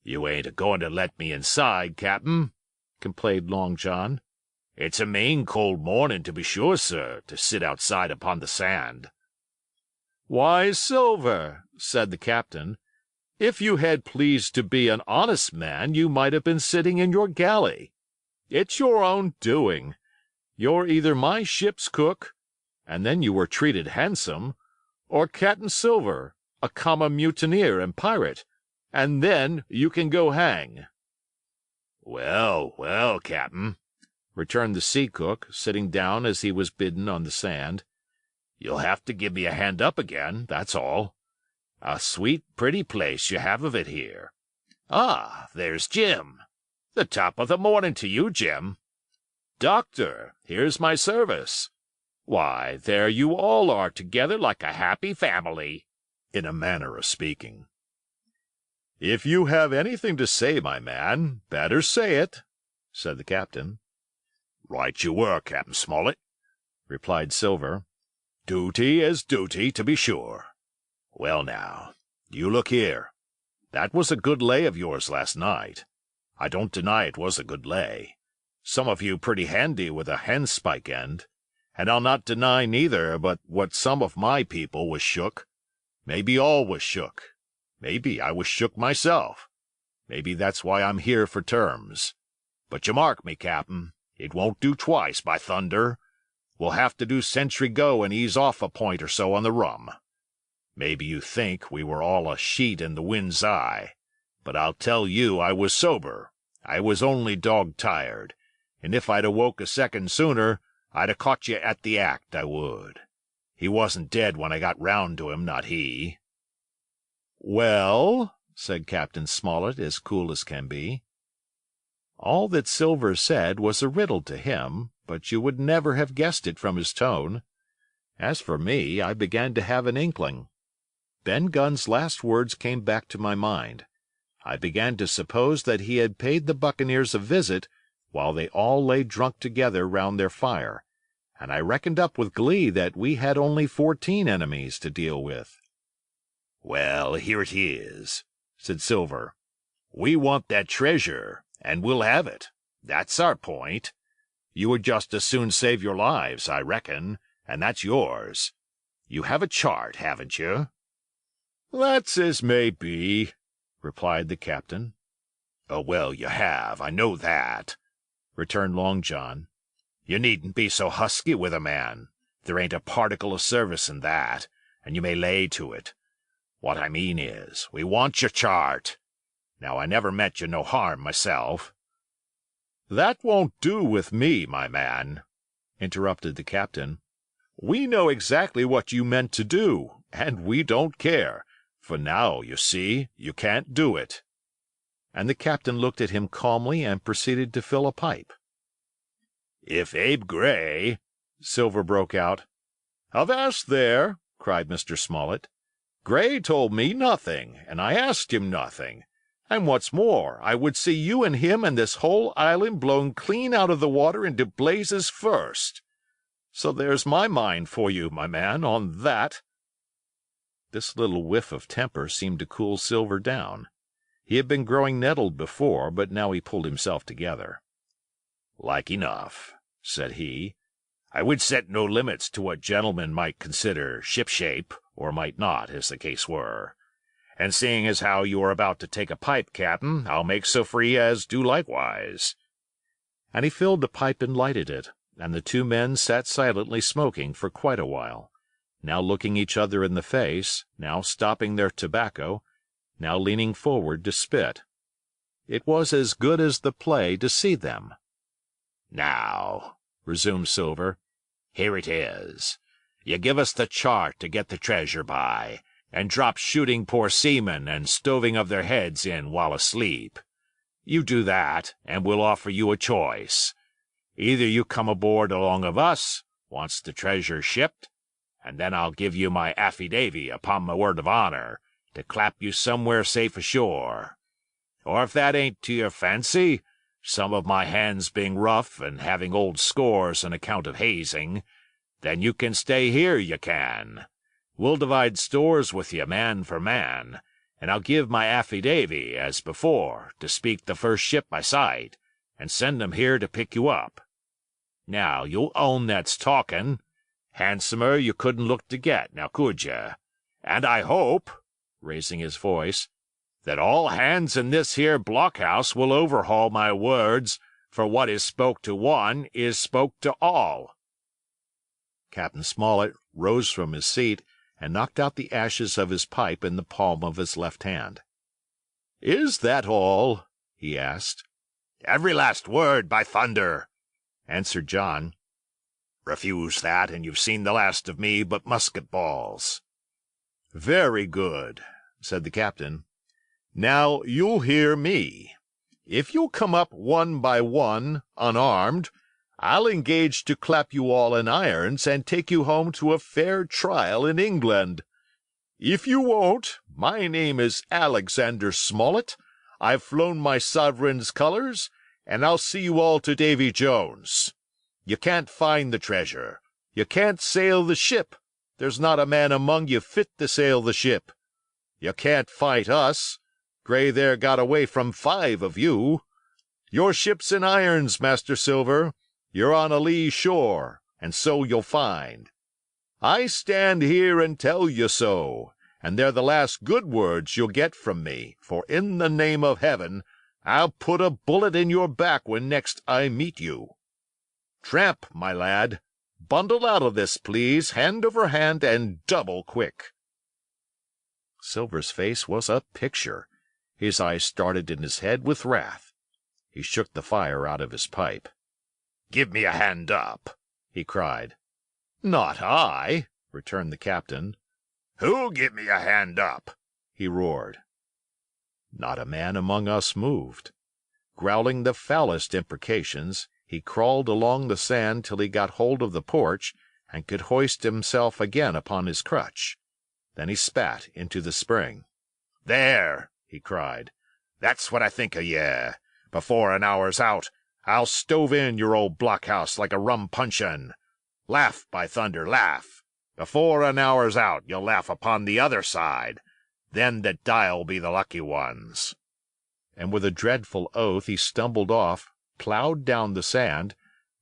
"You ain't a-goin' to let me inside, Captain," complained Long John. "It's a main cold morning, to be sure, sir, to sit outside upon the sand." "Why, Silver," said the captain, "if you had pleased to be an honest man, you might have been sitting in your galley. It's your own doing. You're either my ship's cook, and then you were treated handsome, or Captain Silver, a common mutineer and pirate, and then you can go hang." "Well, well, Captain," returned the sea cook, sitting down as he was bidden on the sand, "you'll have to give me a hand up again, that's all. A sweet, pretty place you have of it here. Ah, there's Jim. The top of the morning to you, Jim. Doctor, here's my service. Why, there you all are together like a happy family, in a manner of speaking." "If you have anything to say, my man, better say it," said the captain. "Right you were, Captain Smollett," replied Silver. "Duty is duty, to be sure. Well, now, you look here. That was a good lay of yours last night. I don't deny it was a good lay. Some of you pretty handy with a handspike end. And I'll not deny neither but what some of my people was shook. Maybe all was shook. Maybe I was shook myself. Maybe that's why I'm here for terms. But you mark me, Cap'n, it won't do twice, by thunder. We'll have to do sentry go and ease off a point or so on the rum. Maybe you think we were all a sheet in the wind's eye, but I'll tell you I was sober. I was only dog-tired, and if I'd awoke a second sooner, I'd a caught you at the act, I would. He wasn't dead when I got round to him, not he." "Well?" said Captain Smollett, as cool as can be. All that Silver said was a riddle to him, but you would never have guessed it from his tone. As for me, I began to have an inkling. Ben Gunn's last words came back to my mind. I began to suppose that he had paid the buccaneers a visit while they all lay drunk together round their fire, and I reckoned up with glee that we had only 14 enemies to deal with. "Well, here it is," said Silver. "We want that treasure, and we'll have it. That's our point. You would just as soon save your lives, I reckon, and that's yours. You have a chart, haven't you?" "That's as may be," replied the captain. "Oh, well, you have, I know that," returned Long John. "You needn't be so husky with a man. There ain't a particle of service in that, and you may lay to it. What I mean is, we want your chart. Now, I never meant you no harm myself." "That won't do with me, my man," interrupted the captain. "We know exactly what you meant to do, and we don't care, for now, you see, you can't do it." And the captain looked at him calmly and proceeded to fill a pipe. "If Abe Gray—" Silver broke out. "Avast there!" cried Mr. Smollett. "Gray told me nothing, and I asked him nothing. And what's more, I would see you and him and this whole island blown clean out of the water into blazes first. So there's my mind for you, my man, on that." This little whiff of temper seemed to cool Silver down. He had been growing nettled before, but now he pulled himself together. "Like enough," said he. "I would set no limits to what gentlemen might consider ship-shape, or might not, as the case were. And seeing as how you are about to take a pipe, Cap'n, I'll make so free as do likewise." And he filled the pipe and lighted it, and the two men sat silently smoking for quite a while, now looking each other in the face, now stopping their tobacco, now leaning forward to spit. It was as good as the play to see them. "Now," resumed Silver, "here it is. You give us the chart to get the treasure by, and drop shooting poor seamen and stoving of their heads in while asleep. You do that, and we'll offer you a choice. Either you come aboard along of us, once the treasure's shipped, and then I'll give you my affidavy upon my word of honor to clap you somewhere safe ashore. Or if that ain't to your fancy, some of my hands being rough and having old scores on account of hazing, then you can stay here, you can. We'll divide stores with you man for man, and I'll give my affidavy, as before, to speak the first ship I sight, and send 'em here to pick you up. Now, you'll own that's talking. Handsomer you couldn't look to get, now could you? And I hope," raising his voice, "that all hands in this here blockhouse will overhaul my words, for what is spoke to one is spoke to all." Captain Smollett rose from his seat and knocked out the ashes of his pipe in the palm of his left hand. "Is that all?" he asked. "Every last word, by thunder!" answered John. "Refuse that, and you've seen the last of me but musket balls." "Very good," said the captain. "Now you'll hear me. If you'll come up one by one, unarmed, I'll engage to clap you all in irons and take you home to a fair trial in England. If you won't, my name is Alexander Smollett, I've flown my sovereign's colors, and I'll see you all to Davy Jones. You can't find the treasure. You can't sail the ship. There's not a man among you fit to sail the ship. You can't fight us. Gray there got away from 5 of you. Your ship's in irons, Master Silver. You're on a lee shore, and so you'll find. I stand here and tell you so, and they're the last good words you'll get from me, for in the name of heaven I'll put a bullet in your back when next I meet you. Tramp, my lad, bundle out of this, please, hand over hand, and double quick." Silver's face was a picture. His eyes started in his head with wrath. He shook the fire out of his pipe. "Give me a hand up," he cried. "Not I," returned the captain. "Who'll give me a hand up?" he roared. Not a man among us moved. Growling the foulest imprecations, he crawled along the sand till he got hold of the porch and could hoist himself again upon his crutch. Then he spat into the spring. "There!" he cried. "That's what I think of ye. Before an hour's out, I'll stove in your old blockhouse like a rum puncheon. Laugh, by thunder, laugh! Before an hour's out, you'll laugh upon the other side. Then that die'll be the lucky ones." And with a dreadful oath he stumbled off, plowed down the sand,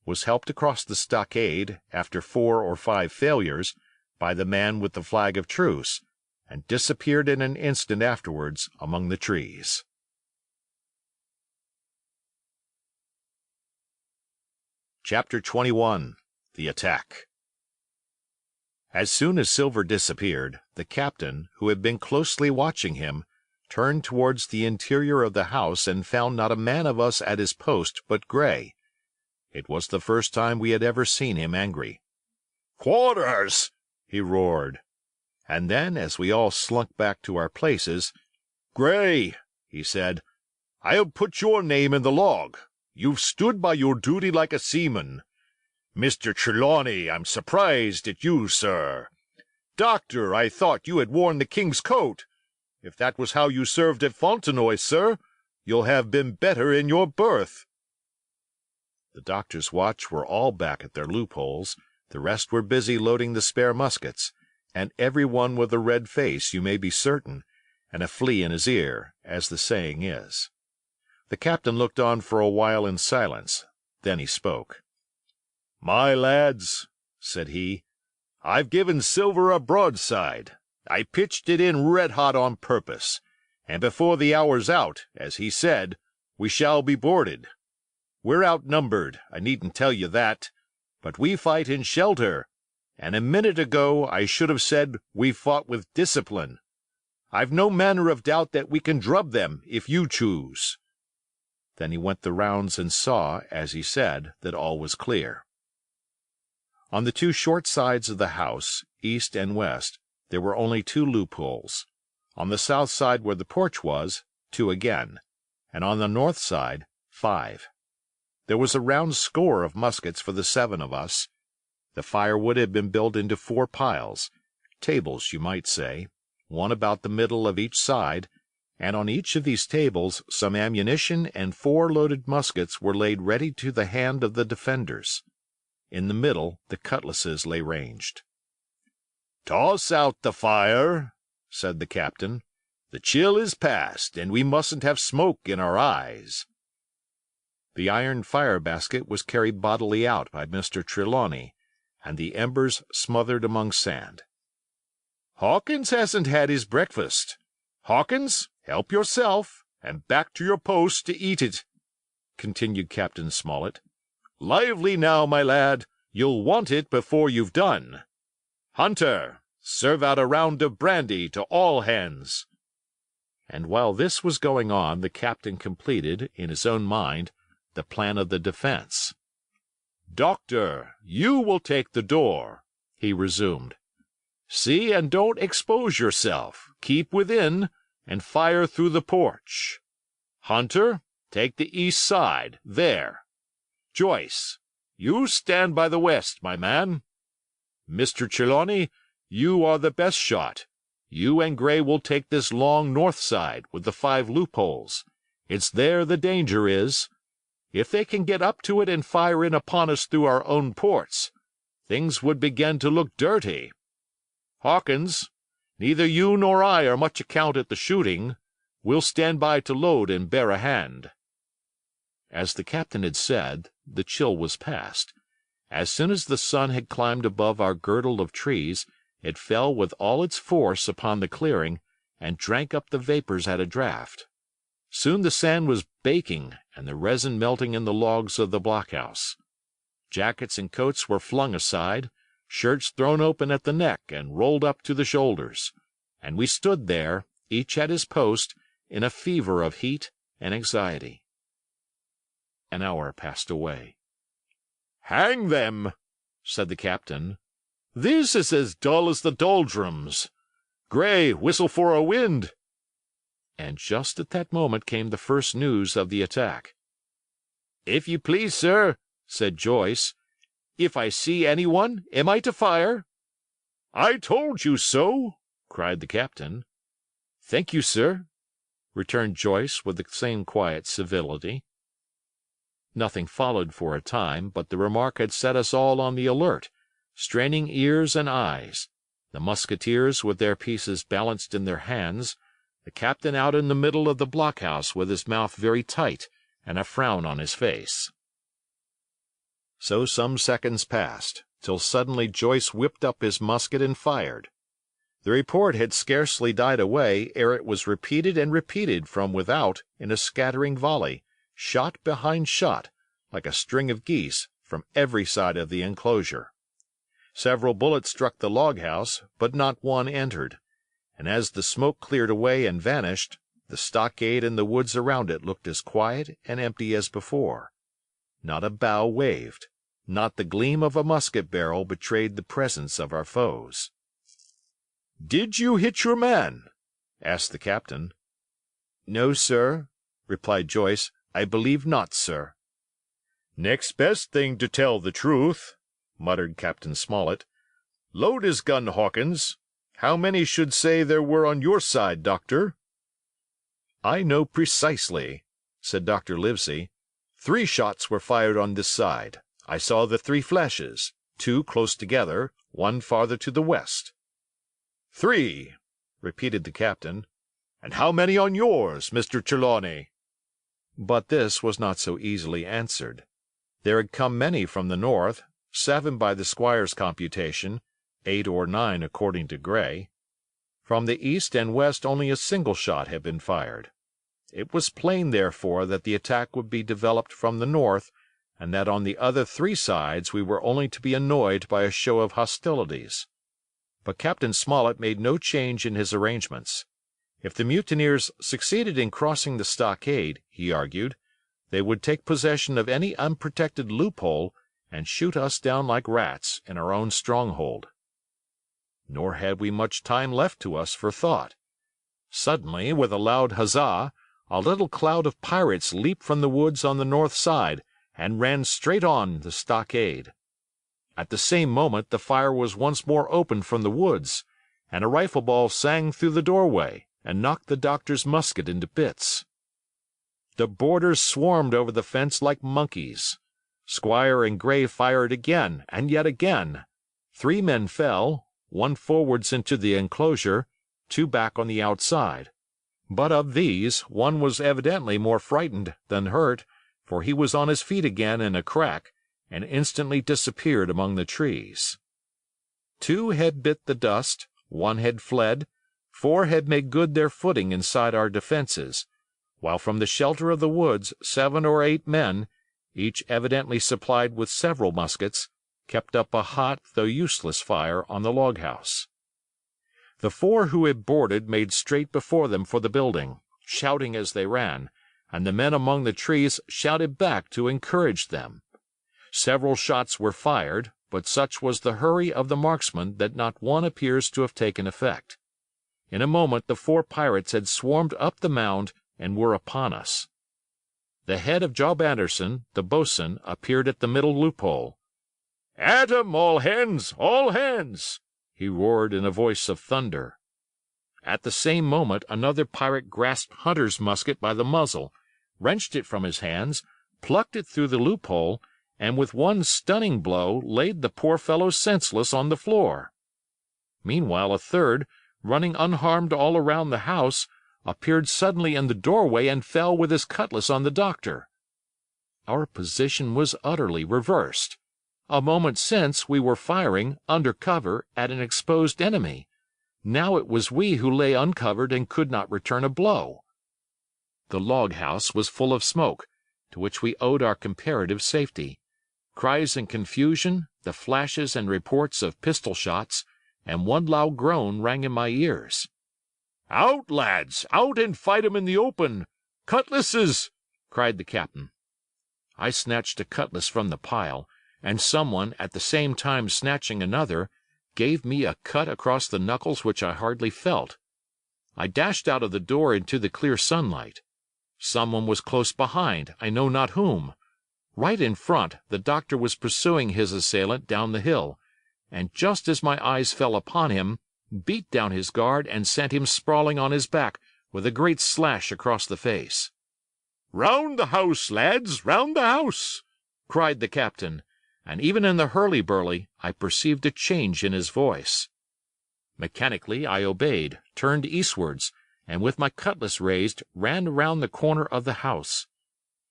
was helped across the stockade, after 4 or 5 failures, by the man with the flag of truce, and disappeared in an instant afterwards among the trees. Chapter 21. The Attack. As soon as Silver disappeared, the captain, who had been closely watching him, turned towards the interior of the house and found not a man of us at his post but Gray. It was the first time we had ever seen him angry. "Quarters!" he roared. And then, as we all slunk back to our places, "Gray," he said, "I'll put your name in the log. You've stood by your duty like a seaman. Mr. Trelawney, I'm surprised at you, sir. Doctor, I thought you had worn the king's coat. If that was how you served at Fontenoy, sir, you'll have been better in your berth." The doctor's watch were all back at their loopholes, the rest were busy loading the spare muskets, and every one with a red face, you may be certain, and a flea in his ear, as the saying is. The captain looked on for a while in silence. Then he spoke. "My lads," said he, "I've given Silver a broadside. I pitched it in red-hot on purpose, and before the hour's out, as he said, we shall be boarded. We're outnumbered, I needn't tell you that, but we fight in shelter, and a minute ago I should have said we fought with discipline. I've no manner of doubt that we can drub them, if you choose." Then he went the rounds and saw, as he said, that all was clear. On the 2 short sides of the house, east and west, there were only 2 loopholes. On the south side where the porch was, 2 again, and on the north side, 5. There was a round score of muskets for the 7 of us. The firewood had been built into 4 piles, tables, you might say, one about the middle of each side, and on each of these tables some ammunition and 4 loaded muskets were laid ready to the hand of the defenders. In the middle the cutlasses lay ranged. "Toss out the fire," said the captain. "The chill is past, and we mustn't have smoke in our eyes." The iron fire-basket was carried bodily out by Mr. Trelawney, and the embers smothered among sand. "Hawkins hasn't had his breakfast. Hawkins, help yourself, and back to your post to eat it," continued Captain Smollett. "Lively now, my lad, you'll want it before you've done. Hunter, serve out a round of brandy to all hands." And while this was going on, the captain completed, in his own mind, the plan of the defense. "Doctor, you will take the door," he resumed. "See and don't expose yourself. Keep within, and fire through the porch. Hunter, take the east side, there. Joyce, you stand by the west, my man. Mr. Trelawney, you are the best shot. You and Gray will take this long north side with the 5 loopholes. It's there the danger is. If they can get up to it and fire in upon us through our own ports, things would begin to look dirty. Hawkins, neither you nor I are much account at the shooting. We'll stand by to load and bear a hand." As the captain had said, the chill was past. As soon as the sun had climbed above our girdle of trees, It fell with all its force upon the clearing, and drank up the vapors at a draught. Soon the sand was baking and the resin melting in the logs of the blockhouse. Jackets and coats were flung aside, shirts thrown open at the neck and rolled up to the shoulders, and we stood there, each at his post, in a fever of heat and anxiety. An hour passed away. "Hang them!" said the captain. "This is as dull as the doldrums. Gray, whistle for a wind." And just at that moment came the first news of the attack. "If you please, sir," said Joyce, "if I see anyone, am I to fire?" "I told you so," cried the captain. "Thank you, sir," returned Joyce with the same quiet civility. Nothing followed for a time, but the remark had set us all on the alert, straining ears and eyes, the musketeers with their pieces balanced in their hands, the captain out in the middle of the blockhouse with his mouth very tight and a frown on his face. So some seconds passed, till suddenly Joyce whipped up his musket and fired. The report had scarcely died away ere it was repeated and repeated from without in a scattering volley, shot behind shot, like a string of geese, from every side of the enclosure. Several bullets struck the log-house, but not one entered, and as the smoke cleared away and vanished, the stockade and the woods around it looked as quiet and empty as before. Not a bough waved, not the gleam of a musket barrel betrayed the presence of our foes. "Did you hit your man?" asked the captain. "No, sir," replied Joyce. "I believe not, sir." "Next best thing to tell the truth," muttered Captain Smollett. "Load his gun, Hawkins. How many should say there were on your side, Doctor?" "I know precisely," said Dr. Livesey. "3 shots were fired on this side. I saw the 3 flashes, 2 close together, 1 farther to the west." "3," repeated the captain. "And how many on yours, Mr. Trelawney?" But this was not so easily answered. There had come many from the north, 7 by the squire's computation, 8 or 9 according to Gray. From the east and west only a single shot had been fired. It was plain, therefore, that the attack would be developed from the north, and that on the other 3 sides we were only to be annoyed by a show of hostilities. But Captain Smollett made no change in his arrangements. If the mutineers succeeded in crossing the stockade, he argued, they would take possession of any unprotected loophole and shoot us down like rats in our own stronghold. Nor had we much time left to us for thought. Suddenly, with a loud huzza, a little cloud of pirates leaped from the woods on the north side and ran straight on the stockade. At the same moment the fire was once more opened from the woods, and a rifle ball sang through the doorway and knocked the doctor's musket into bits. The boarders swarmed over the fence like monkeys. Squire and Gray fired again and yet again. 3 men fell, 1 forwards into the enclosure, 2 back on the outside. But of these, 1 was evidently more frightened than hurt, for he was on his feet again in a crack, and instantly disappeared among the trees. 2 had bit the dust, 1 had fled, 4 had made good their footing inside our defenses, while from the shelter of the woods 7 or 8 men, each evidently supplied with several muskets, kept up a hot though useless fire on the log-house. The 4 who had boarded made straight before them for the building, shouting as they ran, and the men among the trees shouted back to encourage them. Several shots were fired, but such was the hurry of the marksmen that not one appears to have taken effect. In a moment the 4 pirates had swarmed up the mound and were upon us. The head of Job Anderson, the boatswain, appeared at the middle loophole. "At 'em, all hands, all hands!" he roared in a voice of thunder. At the same moment another pirate grasped Hunter's musket by the muzzle, wrenched it from his hands, plucked it through the loophole, and with one stunning blow laid the poor fellow senseless on the floor. Meanwhile a third, running unharmed all around the house, appeared suddenly in the doorway and fell with his cutlass on the doctor. Our position was utterly reversed. A moment since we were firing, under cover, at an exposed enemy. Now it was we who lay uncovered and could not return a blow. The log-house was full of smoke, to which we owed our comparative safety. Cries and confusion, the flashes and reports of pistol shots, and one loud groan rang in my ears. "Out, lads! Out and fight 'em in the open! Cutlasses!" cried the captain. I snatched a cutlass from the pile, and someone, at the same time snatching another, gave me a cut across the knuckles which I hardly felt. I dashed out of the door into the clear sunlight. Someone was close behind, I know not whom. Right in front, the doctor was pursuing his assailant down the hill, and just as my eyes fell upon him, beat down his guard and sent him sprawling on his back with a great slash across the face. "Round the house, lads, round the house!" cried the captain, and even in the hurly-burly I perceived a change in his voice. Mechanically I obeyed, turned eastwards, and with my cutlass raised ran round the corner of the house.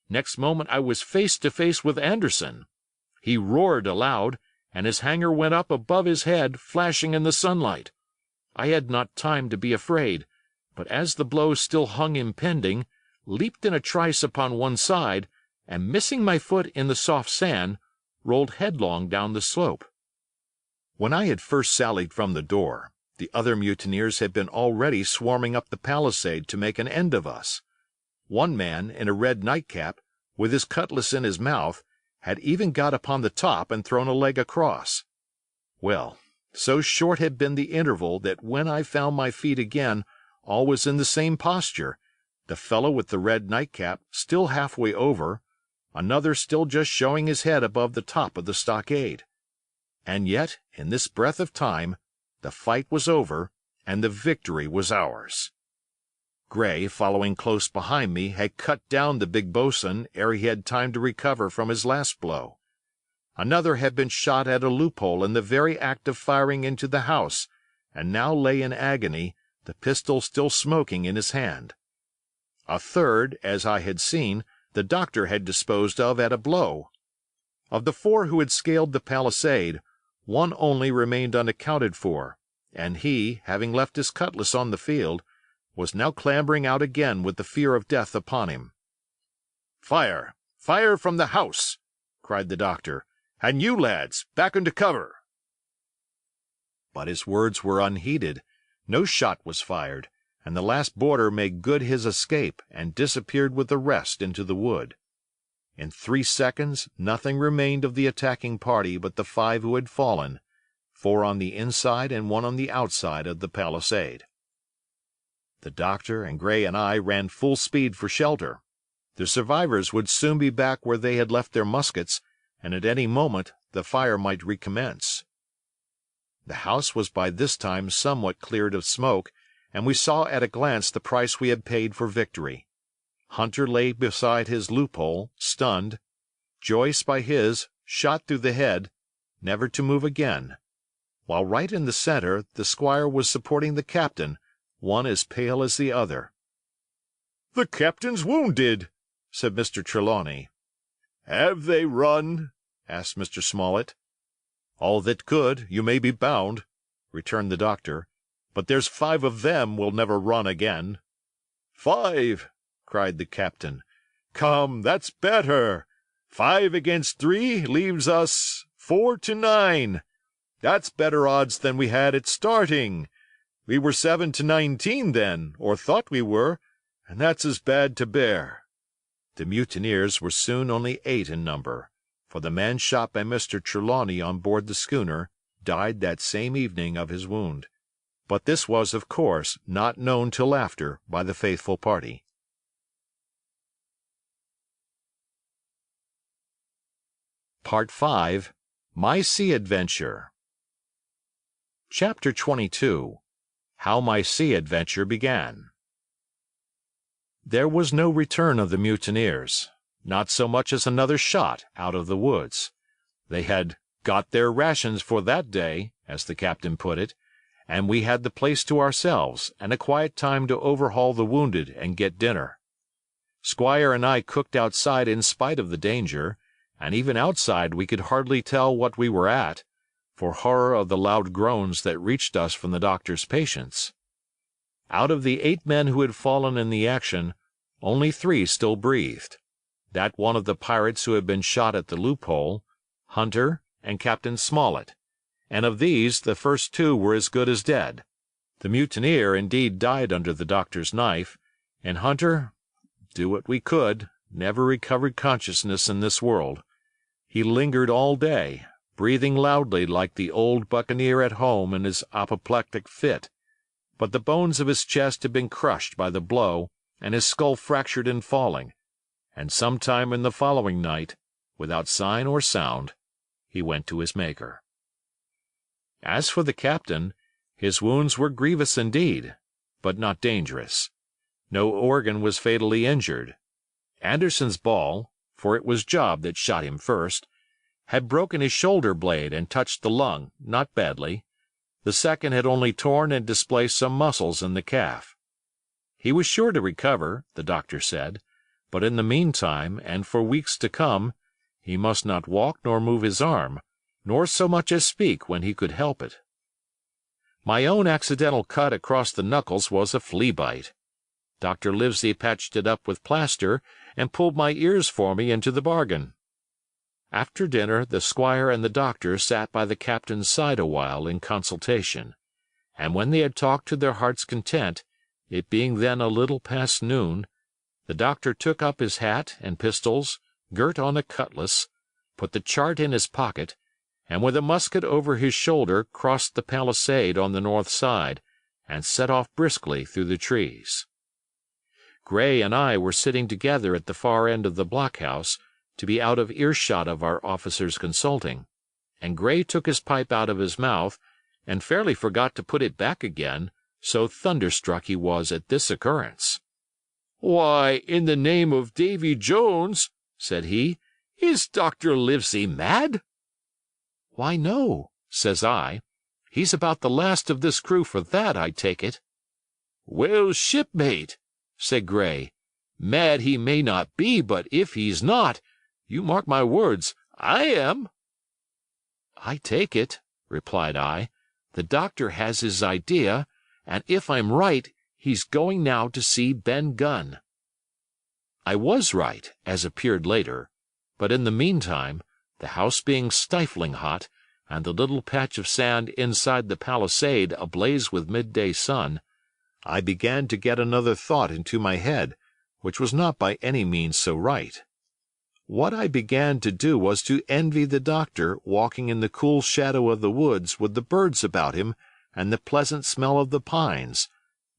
Next moment I was face to face with Anderson. He roared aloud, and his hanger went up above his head, flashing in the sunlight. I had not time to be afraid, but as the blow still hung impending, leaped in a trice upon one side, and missing my foot in the soft sand, rolled headlong down the slope. When I had first sallied from the door, the other mutineers had been already swarming up the palisade to make an end of us. One man, in a red nightcap, with his cutlass in his mouth, had even got upon the top and thrown a leg across. Well, so short had been the interval that when I found my feet again all was in the same posture, the fellow with the red nightcap still halfway over, another still just showing his head above the top of the stockade. And yet, in this breath of time, the fight was over, and the victory was ours. Gray, following close behind me, had cut down the big bo'sun ere he had time to recover from his last blow. Another had been shot at a loophole in the very act of firing into the house, and now lay in agony, the pistol still smoking in his hand. A third, as I had seen, the doctor had disposed of at a blow. Of the four who had scaled the palisade, one only remained unaccounted for, and he, having left his cutlass on the field, was now clambering out again with the fear of death upon him. "Fire! Fire from the house!" cried the doctor. "And you, lads, back into cover!" But his words were unheeded. No shot was fired, and the last boarder made good his escape and disappeared with the rest into the wood. In 3 seconds nothing remained of the attacking party but the 5 who had fallen, 4 on the inside and 1 on the outside of the palisade. The doctor and Gray and I ran full speed for shelter. The survivors would soon be back where they had left their muskets, and at any moment the fire might recommence. The house was by this time somewhat cleared of smoke, and we saw at a glance the price we had paid for victory. Hunter lay beside his loophole, stunned; Joyce by his, shot through the head, never to move again; while right in the center the squire was supporting the captain, one as pale as the other. "The captain's wounded," said Mr. Trelawney. "Have they run?" asked Mr. Smollett. "All that could, you may be bound," returned the doctor. "But there's 5 of them will never run again." "5!" cried the captain. "Come, that's better. 5 against 3 leaves us 4 to 9. That's better odds than we had at starting. We were 7 to 19 then, or thought we were, and that's as bad to bear." The mutineers were soon only 8 in number, for the man shot by Mr. Trelawney on board the schooner died that same evening of his wound. But this was, of course, not known till after by the faithful party. Part 5. My Sea Adventure. Chapter 22. How My Sea Adventure Began. There was no return of the mutineers, not so much as another shot out of the woods. They had got their rations for that day, as the captain put it, and we had the place to ourselves and a quiet time to overhaul the wounded and get dinner. Squire and I cooked outside in spite of the danger, and even outside we could hardly tell what we were at, for horror of the loud groans that reached us from the doctor's patients. Out of the 8 men who had fallen in the action, only 3 still breathed: that one of the pirates who had been shot at the loophole, Hunter, and Captain Smollett, and of these the first 2 were as good as dead. The mutineer indeed died under the doctor's knife, and Hunter, do what we could, never recovered consciousness in this world. He lingered all day, breathing loudly like the old buccaneer at home in his apoplectic fit, but the bones of his chest had been crushed by the blow and his skull fractured in falling, and sometime in the following night, without sign or sound, he went to his Maker. As for the captain, his wounds were grievous indeed, but not dangerous. No organ was fatally injured. Anderson's ball, for it was Job that shot him first, had broken his shoulder blade and touched the lung, not badly. The second had only torn and displaced some muscles in the calf. He was sure to recover, the doctor said, but in the meantime, and for weeks to come, he must not walk nor move his arm, nor so much as speak when he could help it. My own accidental cut across the knuckles was a flea bite. Dr. Livesey patched it up with plaster and pulled my ears for me into the bargain. After dinner the squire and the doctor sat by the captain's side a while in consultation, and when they had talked to their heart's content, it being then a little past noon, the doctor took up his hat and pistols, girt on a cutlass, put the chart in his pocket, and with a musket over his shoulder crossed the palisade on the north side, and set off briskly through the trees. Gray and I were sitting together at the far end of the blockhouse, to be out of earshot of our officers consulting, and Gray took his pipe out of his mouth, and fairly forgot to put it back again, so thunderstruck he was at this occurrence. "Why, in the name of Davy Jones," said he, "is Dr. Livesey mad?" "Why, no," says I. "He's about the last of this crew for that, I take it." "Well, shipmate," said Gray, "mad he may not be, but if he's not, you mark my words, I am." "I take it," replied I, "the doctor has his idea, and if I'm right, he's going now to see Ben Gunn." I was right, as appeared later, but in the meantime, the house being stifling hot, and the little patch of sand inside the palisade ablaze with midday sun, I began to get another thought into my head, which was not by any means so right. What I began to do was to envy the doctor walking in the cool shadow of the woods with the birds about him and the pleasant smell of the pines,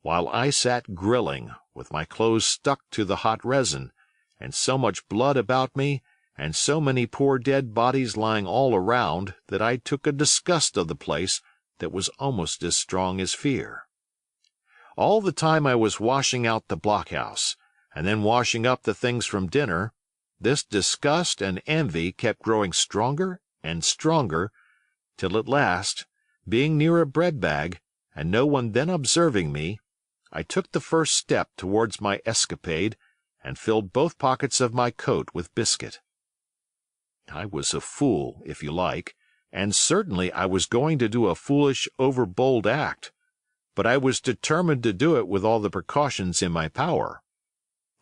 while I sat grilling, with my clothes stuck to the hot resin, and so much blood about me, and so many poor dead bodies lying all around, that I took a disgust of the place that was almost as strong as fear. All the time I was washing out the blockhouse, and then washing up the things from dinner, this disgust and envy kept growing stronger and stronger, till at last, being near a bread-bag, and no one then observing me, I took the first step towards my escapade, and filled both pockets of my coat with biscuit. I was a fool, if you like, and certainly I was going to do a foolish, overbold act, but I was determined to do it with all the precautions in my power.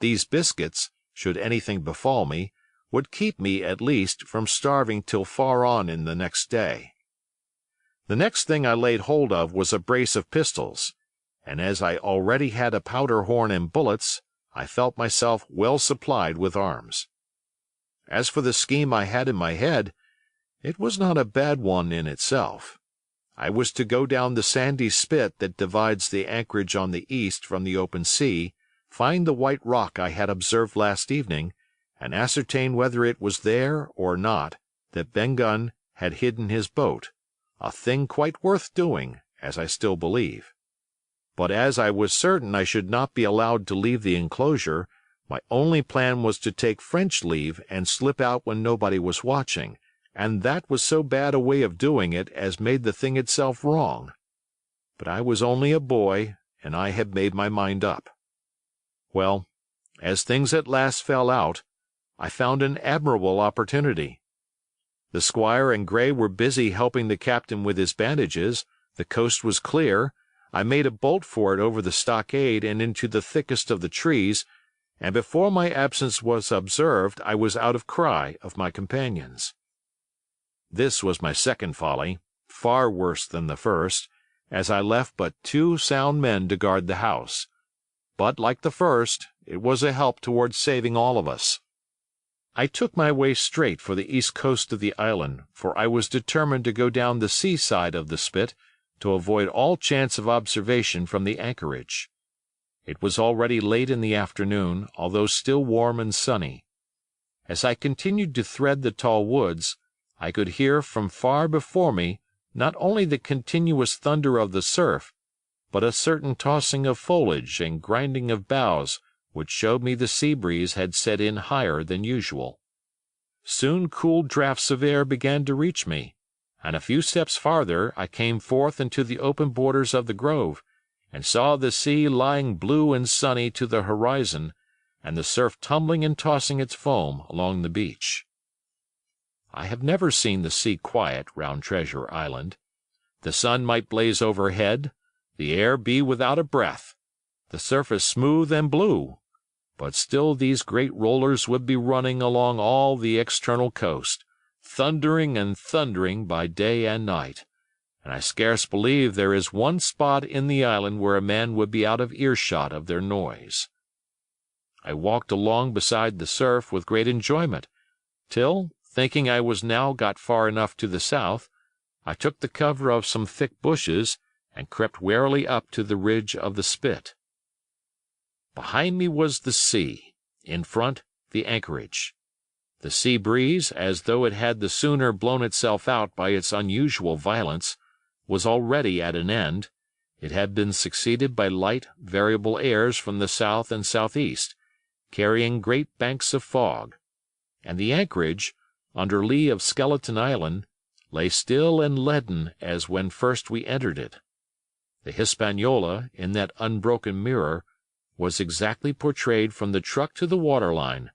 These biscuits, should anything befall me, would keep me, at least, from starving till far on in the next day. The next thing I laid hold of was a brace of pistols, and as I already had a powder horn and bullets, I felt myself well supplied with arms. As for the scheme I had in my head, it was not a bad one in itself. I was to go down the sandy spit that divides the anchorage on the east from the open sea, find the white rock I had observed last evening, and ascertain whether it was there or not that Ben Gunn had hidden his boat, a thing quite worth doing, as I still believe. But as I was certain I should not be allowed to leave the enclosure, my only plan was to take French leave and slip out when nobody was watching, and that was so bad a way of doing it as made the thing itself wrong. But I was only a boy, and I had made my mind up. Well, as things at last fell out, I found an admirable opportunity. The squire and Gray were busy helping the captain with his bandages, the coast was clear, I made a bolt for it over the stockade and into the thickest of the trees, and before my absence was observed I was out of cry of my companions. This was my second folly, far worse than the first, as I left but 2 sound men to guard the house. But, like the first, it was a help towards saving all of us. I took my way straight for the east coast of the island, for I was determined to go down the sea side of the spit to avoid all chance of observation from the anchorage. It was already late in the afternoon, although still warm and sunny. As I continued to thread the tall woods, I could hear from far before me not only the continuous thunder of the surf, but a certain tossing of foliage and grinding of boughs which showed me the sea breeze had set in higher than usual. Soon cool draughts of air began to reach me, and a few steps farther I came forth into the open borders of the grove, and saw the sea lying blue and sunny to the horizon, and the surf tumbling and tossing its foam along the beach. I have never seen the sea quiet round Treasure Island. The sun might blaze overhead, the air be without a breath, the surface smooth and blue, but still these great rollers would be running along all the external coast, thundering and thundering by day and night, and I scarce believe there is one spot in the island where a man would be out of earshot of their noise. I walked along beside the surf with great enjoyment, till, thinking I was now got far enough to the south, I took the cover of some thick bushes and crept warily up to the ridge of the spit. Behind me was the sea, in front the anchorage. The sea breeze, as though it had the sooner blown itself out by its unusual violence, was already at an end. It had been succeeded by light, variable airs from the south and southeast, carrying great banks of fog, and the anchorage, under lee of Skeleton Island, lay still and leaden as when first we entered it. The Hispaniola, in that unbroken mirror, was exactly portrayed from the truck to the waterline,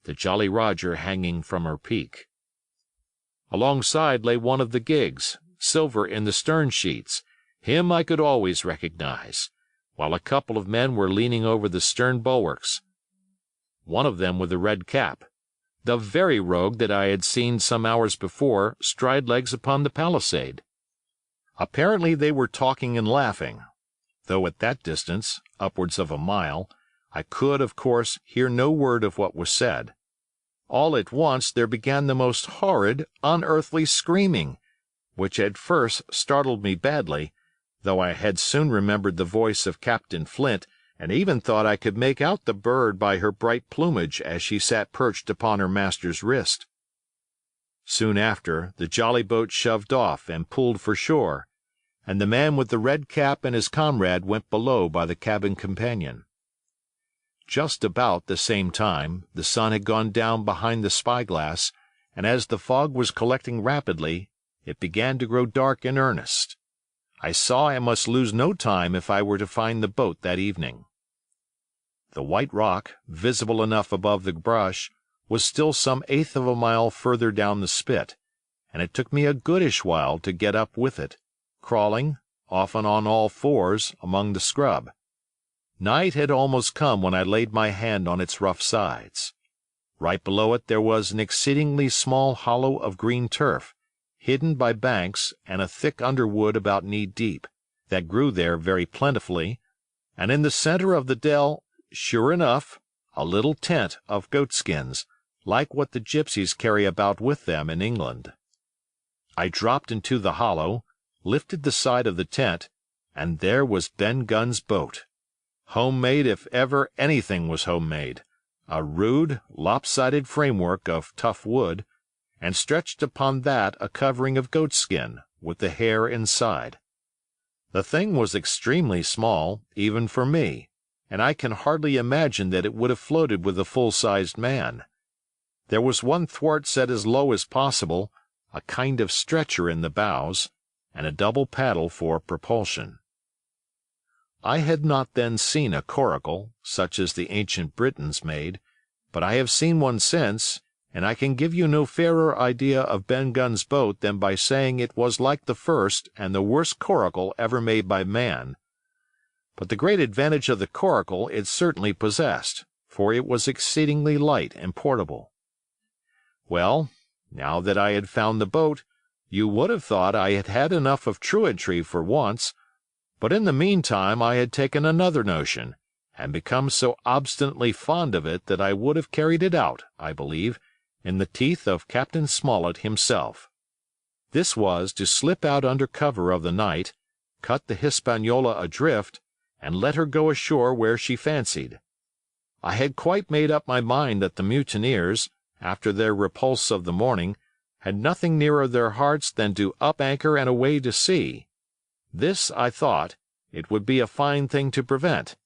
the Jolly Roger hanging from her peak. Alongside lay one of the gigs, silver in the stern sheets, him I could always recognize, while a couple of men were leaning over the stern bulwarks. One of them with a red cap, the very rogue that I had seen some hours before stride legs upon the palisade. Apparently they were talking and laughing, though at that distance, upwards of a mile, I could, of course, hear no word of what was said. All at once there began the most horrid, unearthly screaming, which at first startled me badly, though I had soon remembered the voice of Captain Flint, and even thought I could make out the bird by her bright plumage as she sat perched upon her master's wrist. Soon after, the jolly boat shoved off and pulled for shore, and the man with the red cap and his comrade went below by the cabin companion. Just about the same time, the sun had gone down behind the spyglass, and as the fog was collecting rapidly, it began to grow dark in earnest. I saw I must lose no time if I were to find the boat that evening. The White Rock, visible enough above the brush, was still some eighth of a mile further down the spit, and it took me a goodish while to get up with it, crawling, often on all fours, among the scrub. Night had almost come when I laid my hand on its rough sides. Right below it there was an exceedingly small hollow of green turf, hidden by banks and a thick underwood about knee-deep, that grew there very plentifully, and in the centre of the dell, sure enough, a little tent of goatskins, like what the gypsies carry about with them in England. I dropped into the hollow, lifted the side of the tent, and there was Ben Gunn's boat. Homemade if ever anything was homemade, a rude, lopsided framework of tough wood, and stretched upon that a covering of goatskin, with the hair inside. The thing was extremely small, even for me, and I can hardly imagine that it would have floated with a full-sized man. There was one thwart set as low as possible, a kind of stretcher in the bows, and a double paddle for propulsion. I had not then seen a coracle, such as the ancient Britons made, but I have seen one since, and I can give you no fairer idea of Ben Gunn's boat than by saying it was like the first and the worst coracle ever made by man. But the great advantage of the coracle it certainly possessed, for it was exceedingly light and portable. Well, now that I had found the boat, you would have thought I had had enough of truantry for once, but in the meantime I had taken another notion, and become so obstinately fond of it that I would have carried it out, I believe, in the teeth of Captain Smollett himself. This was to slip out under cover of the night, cut the Hispaniola adrift, and let her go ashore where she fancied. I had quite made up my mind that the mutineers, after their repulse of the morning, had nothing nearer their hearts than to up anchor and away to sea. This, I thought, it would be a fine thing to prevent,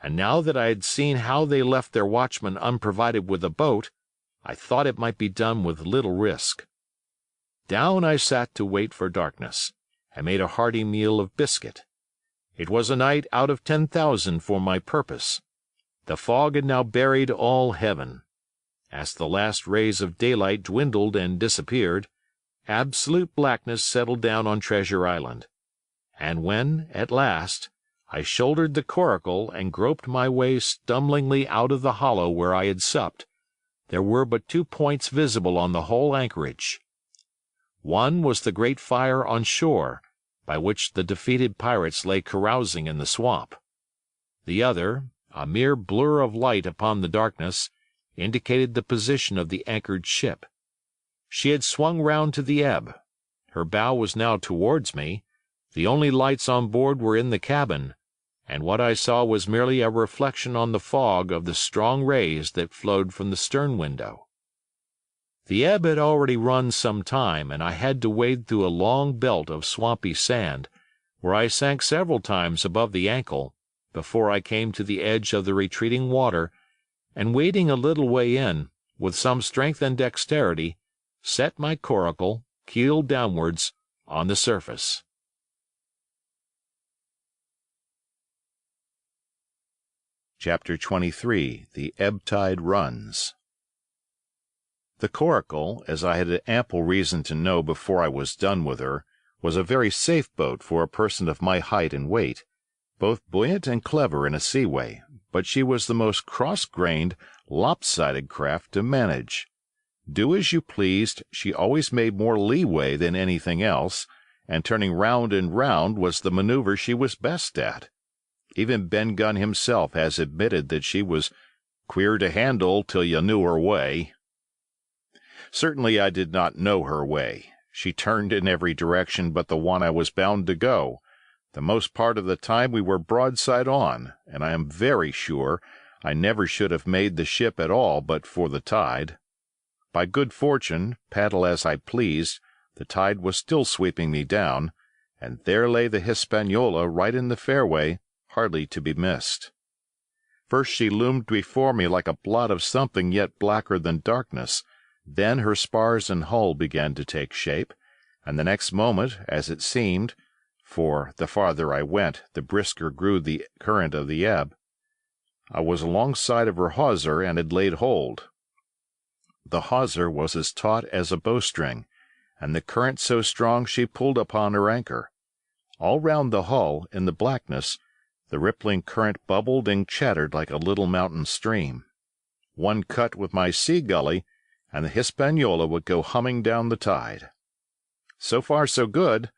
and now that I had seen how they left their watchman unprovided with a boat, I thought it might be done with little risk. Down I sat to wait for darkness, and made a hearty meal of biscuit. It was a night out of 10,000 for my purpose. The fog had now buried all heaven. As the last rays of daylight dwindled and disappeared, absolute blackness settled down on Treasure Island. And when, at last, I shouldered the coracle and groped my way stumblingly out of the hollow where I had supped, there were but 2 points visible on the whole anchorage. One was the great fire on shore, by which the defeated pirates lay carousing in the swamp. The other, a mere blur of light upon the darkness, indicated the position of the anchored ship. She had swung round to the ebb. Her bow was now towards me. The only lights on board were in the cabin, and what I saw was merely a reflection on the fog of the strong rays that flowed from the stern window. The ebb had already run some time, and I had to wade through a long belt of swampy sand, where I sank several times above the ankle, before I came to the edge of the retreating water, and wading a little way in, with some strength and dexterity, set my coracle, keel downwards, on the surface. Chapter 23. The Ebb Tide Runs. The coracle, as I had ample reason to know before I was done with her, was a very safe boat for a person of my height and weight, both buoyant and clever in a seaway, but she was the most cross-grained, lopsided craft to manage. Do as you pleased, she always made more leeway than anything else, and turning round and round was the maneuver she was best at. Even Ben Gunn himself has admitted that she was queer to handle till you knew her way. Certainly I did not know her way. She turned in every direction but the one I was bound to go. The most part of the time we were broadside on, and I am very sure I never should have made the ship at all but for the tide. By good fortune, paddle as I pleased, the tide was still sweeping me down, and there lay the Hispaniola right in the fairway, hardly to be missed. First she loomed before me like a blot of something yet blacker than darkness, then her spars and hull began to take shape, and the next moment, as it seemed, for the farther I went, the brisker grew the current of the ebb, I was alongside of her hawser and had laid hold. The hawser was as taut as a bowstring, and the current so strong she pulled upon her anchor. All round the hull, in the blackness, the rippling current bubbled and chattered like a little mountain stream. One cut with my sea-gully, and the Hispaniola would go humming down the tide. So far so good,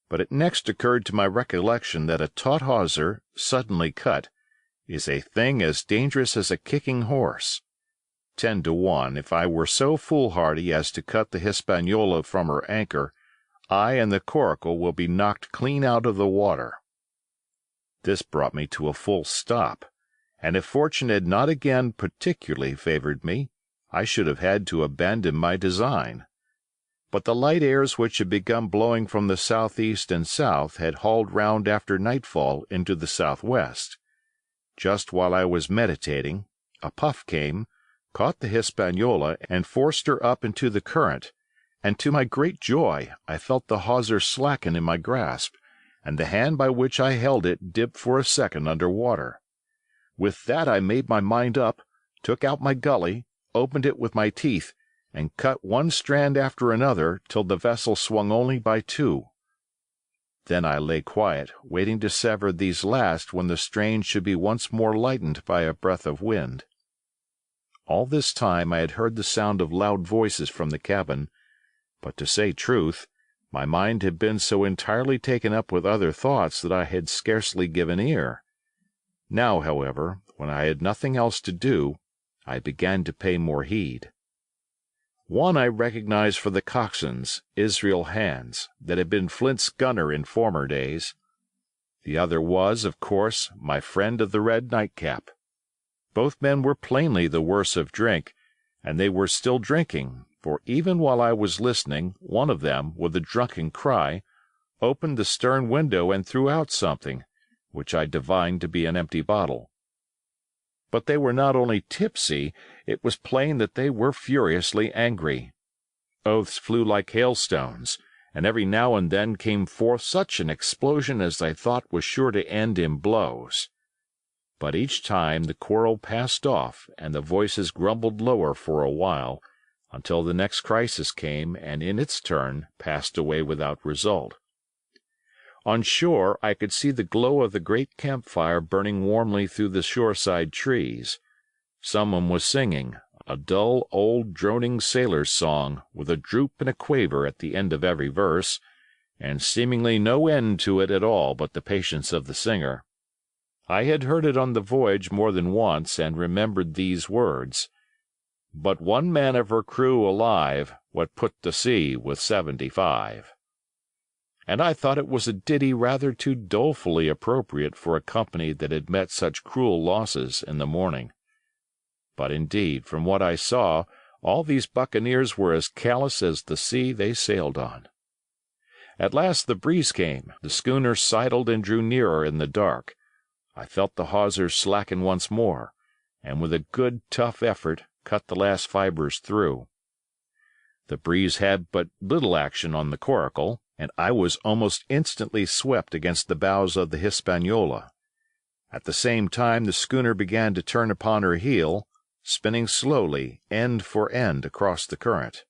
but it next occurred to my recollection that a taut hawser, suddenly cut, is a thing as dangerous as a kicking horse. 10 to 1, if I were so foolhardy as to cut the Hispaniola from her anchor, I and the coracle will be knocked clean out of the water. This brought me to a full stop, and if fortune had not again particularly favored me, I should have had to abandon my design. But the light airs which had begun blowing from the southeast and south had hauled round after nightfall into the southwest. Just while I was meditating, a puff came, caught the Hispaniola, and forced her up into the current, and to my great joy I felt the hawser slacken in my grasp, and the hand by which I held it dip for a second under water. With that I made my mind up, took out my gully, opened it with my teeth, and cut one strand after another till the vessel swung only by two. Then I lay quiet, waiting to sever these last when the strain should be once more lightened by a breath of wind. All this time I had heard the sound of loud voices from the cabin, but to say truth, my mind had been so entirely taken up with other thoughts that I had scarcely given ear. Now, however, when I had nothing else to do, I began to pay more heed. One I recognized for the coxswain's, Israel Hands, that had been Flint's gunner in former days. The other was, of course, my friend of the red nightcap. Both men were plainly the worse of drink, and they were still drinking, for even while I was listening, one of them, with a drunken cry, opened the stern window and threw out something, which I divined to be an empty bottle. But they were not only tipsy, it was plain that they were furiously angry. Oaths flew like hailstones, and every now and then came forth such an explosion as I thought was sure to end in blows. But each time the quarrel passed off, and the voices grumbled lower for a while, until the next crisis came and in its turn passed away without result. On shore I could see the glow of the great campfire burning warmly through the shoreside trees. Someone was singing, a dull old droning sailor's song, with a droop and a quaver at the end of every verse, and seemingly no end to it at all but the patience of the singer. I had heard it on the voyage more than once, and remembered these words, "But one man of her crew alive, what put to sea with 75." And I thought it was a ditty rather too dolefully appropriate for a company that had met such cruel losses in the morning. But indeed, from what I saw, all these buccaneers were as callous as the sea they sailed on. At last the breeze came, the schooner sidled and drew nearer in the dark. I felt the hawsers slacken once more, and with a good tough effort cut the last fibres through. The breeze had but little action on the coracle, and I was almost instantly swept against the bows of the Hispaniola. At the same time the schooner began to turn upon her heel, spinning slowly, end for end, across the current.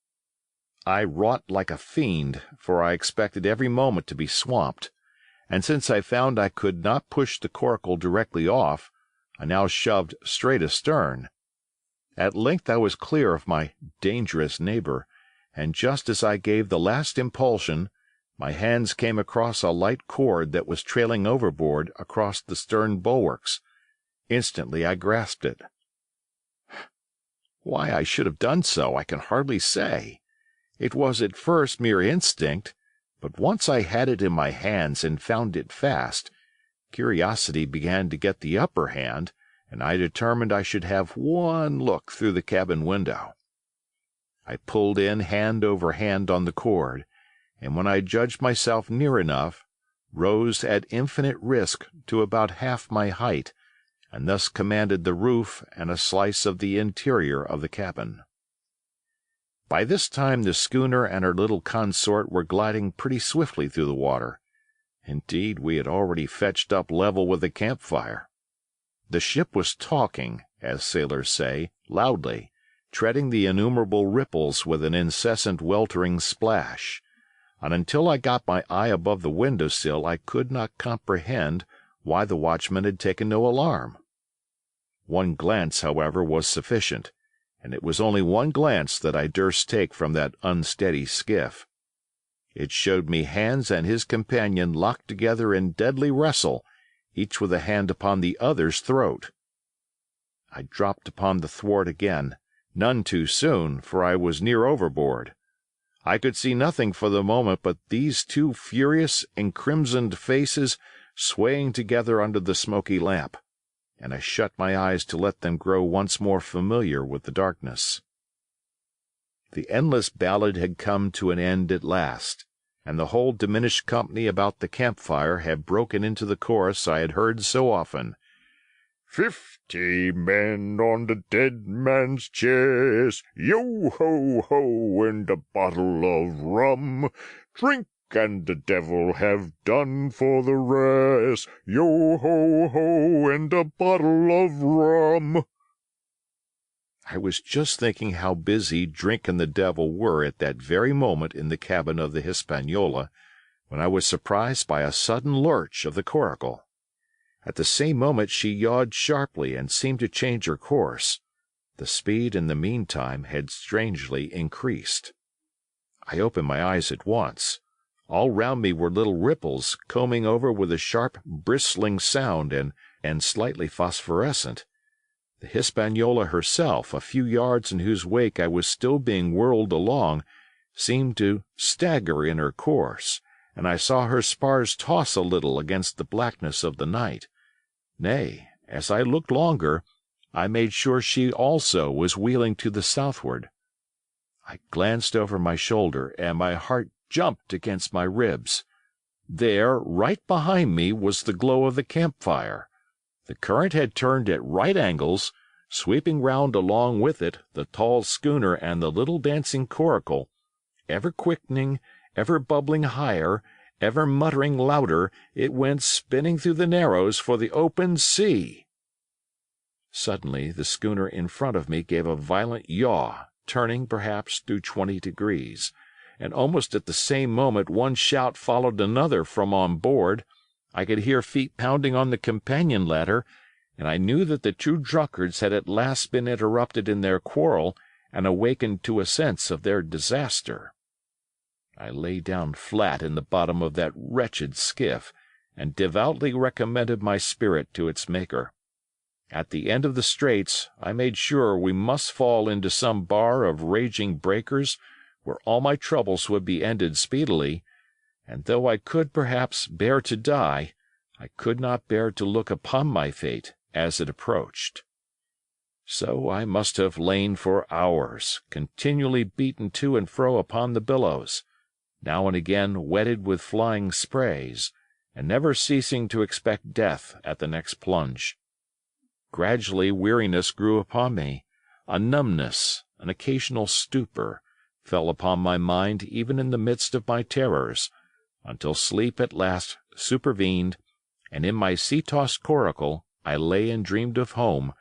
I wrought like a fiend, for I expected every moment to be swamped, and since I found I could not push the coracle directly off, I now shoved straight astern. At length I was clear of my dangerous neighbor, and just as I gave the last impulsion, my hands came across a light cord that was trailing overboard across the stern bulwarks. Instantly I grasped it. Why I should have done so I can hardly say. It was at first mere instinct, but once I had it in my hands and found it fast, curiosity began to get the upper hand, and I determined I should have one look through the cabin window. I pulled in hand over hand on the cord, and when I judged myself near enough, rose at infinite risk to about half my height, and thus commanded the roof and a slice of the interior of the cabin. By this time the schooner and her little consort were gliding pretty swiftly through the water. Indeed, we had already fetched up level with the campfire. The ship was talking, as sailors say, loudly, treading the innumerable ripples with an incessant weltering splash, and until I got my eye above the window-sill I could not comprehend why the watchman had taken no alarm. One glance, however, was sufficient, and it was only one glance that I durst take from that unsteady skiff. It showed me Hands and his companion locked together in deadly wrestle, each with a hand upon the other's throat. I dropped upon the thwart again, none too soon, for I was near overboard. I could see nothing for the moment but these two furious, encrimsoned faces swaying together under the smoky lamp, and I shut my eyes to let them grow once more familiar with the darkness. The endless ballad had come to an end at last, and the whole diminished company about the campfire had broken into the chorus I had heard so often. 50 men on the dead man's chest, yo-ho-ho, and a bottle of rum. Drink, and the devil have done for the rest, yo-ho-ho, and a bottle of rum. I was just thinking how busy Drink and the Devil were at that very moment in the cabin of the Hispaniola, when I was surprised by a sudden lurch of the coracle. At the same moment she yawed sharply and seemed to change her course. The speed in the meantime had strangely increased. I opened my eyes at once. All round me were little ripples, combing over with a sharp, bristling sound and slightly phosphorescent. The Hispaniola herself, a few yards in whose wake I was still being whirled along, seemed to stagger in her course, and I saw her spars toss a little against the blackness of the night. Nay, as I looked longer, I made sure she also was wheeling to the southward. I glanced over my shoulder, and my heart jumped against my ribs. There, right behind me, was the glow of the campfire. The current had turned at right angles, sweeping round along with it the tall schooner and the little dancing coracle, ever quickening, ever bubbling higher, ever muttering louder, it went spinning through the Narrows for the open sea. Suddenly the schooner in front of me gave a violent yaw, turning, perhaps, through 20 degrees, and almost at the same moment one shout followed another from on board. I could hear feet pounding on the companion ladder, and I knew that the two drunkards had at last been interrupted in their quarrel and awakened to a sense of their disaster. I lay down flat in the bottom of that wretched skiff, and devoutly recommended my spirit to its Maker. At the end of the straits I made sure we must fall into some bar of raging breakers, where all my troubles would be ended speedily, and though I could perhaps bear to die, I could not bear to look upon my fate as it approached. So I must have lain for hours, continually beaten to and fro upon the billows, now and again wetted with flying sprays, and never ceasing to expect death at the next plunge. Gradually weariness grew upon me, a numbness, an occasional stupor, fell upon my mind even in the midst of my terrors, until sleep at last supervened, and in my sea-tossed coracle I lay and dreamed of home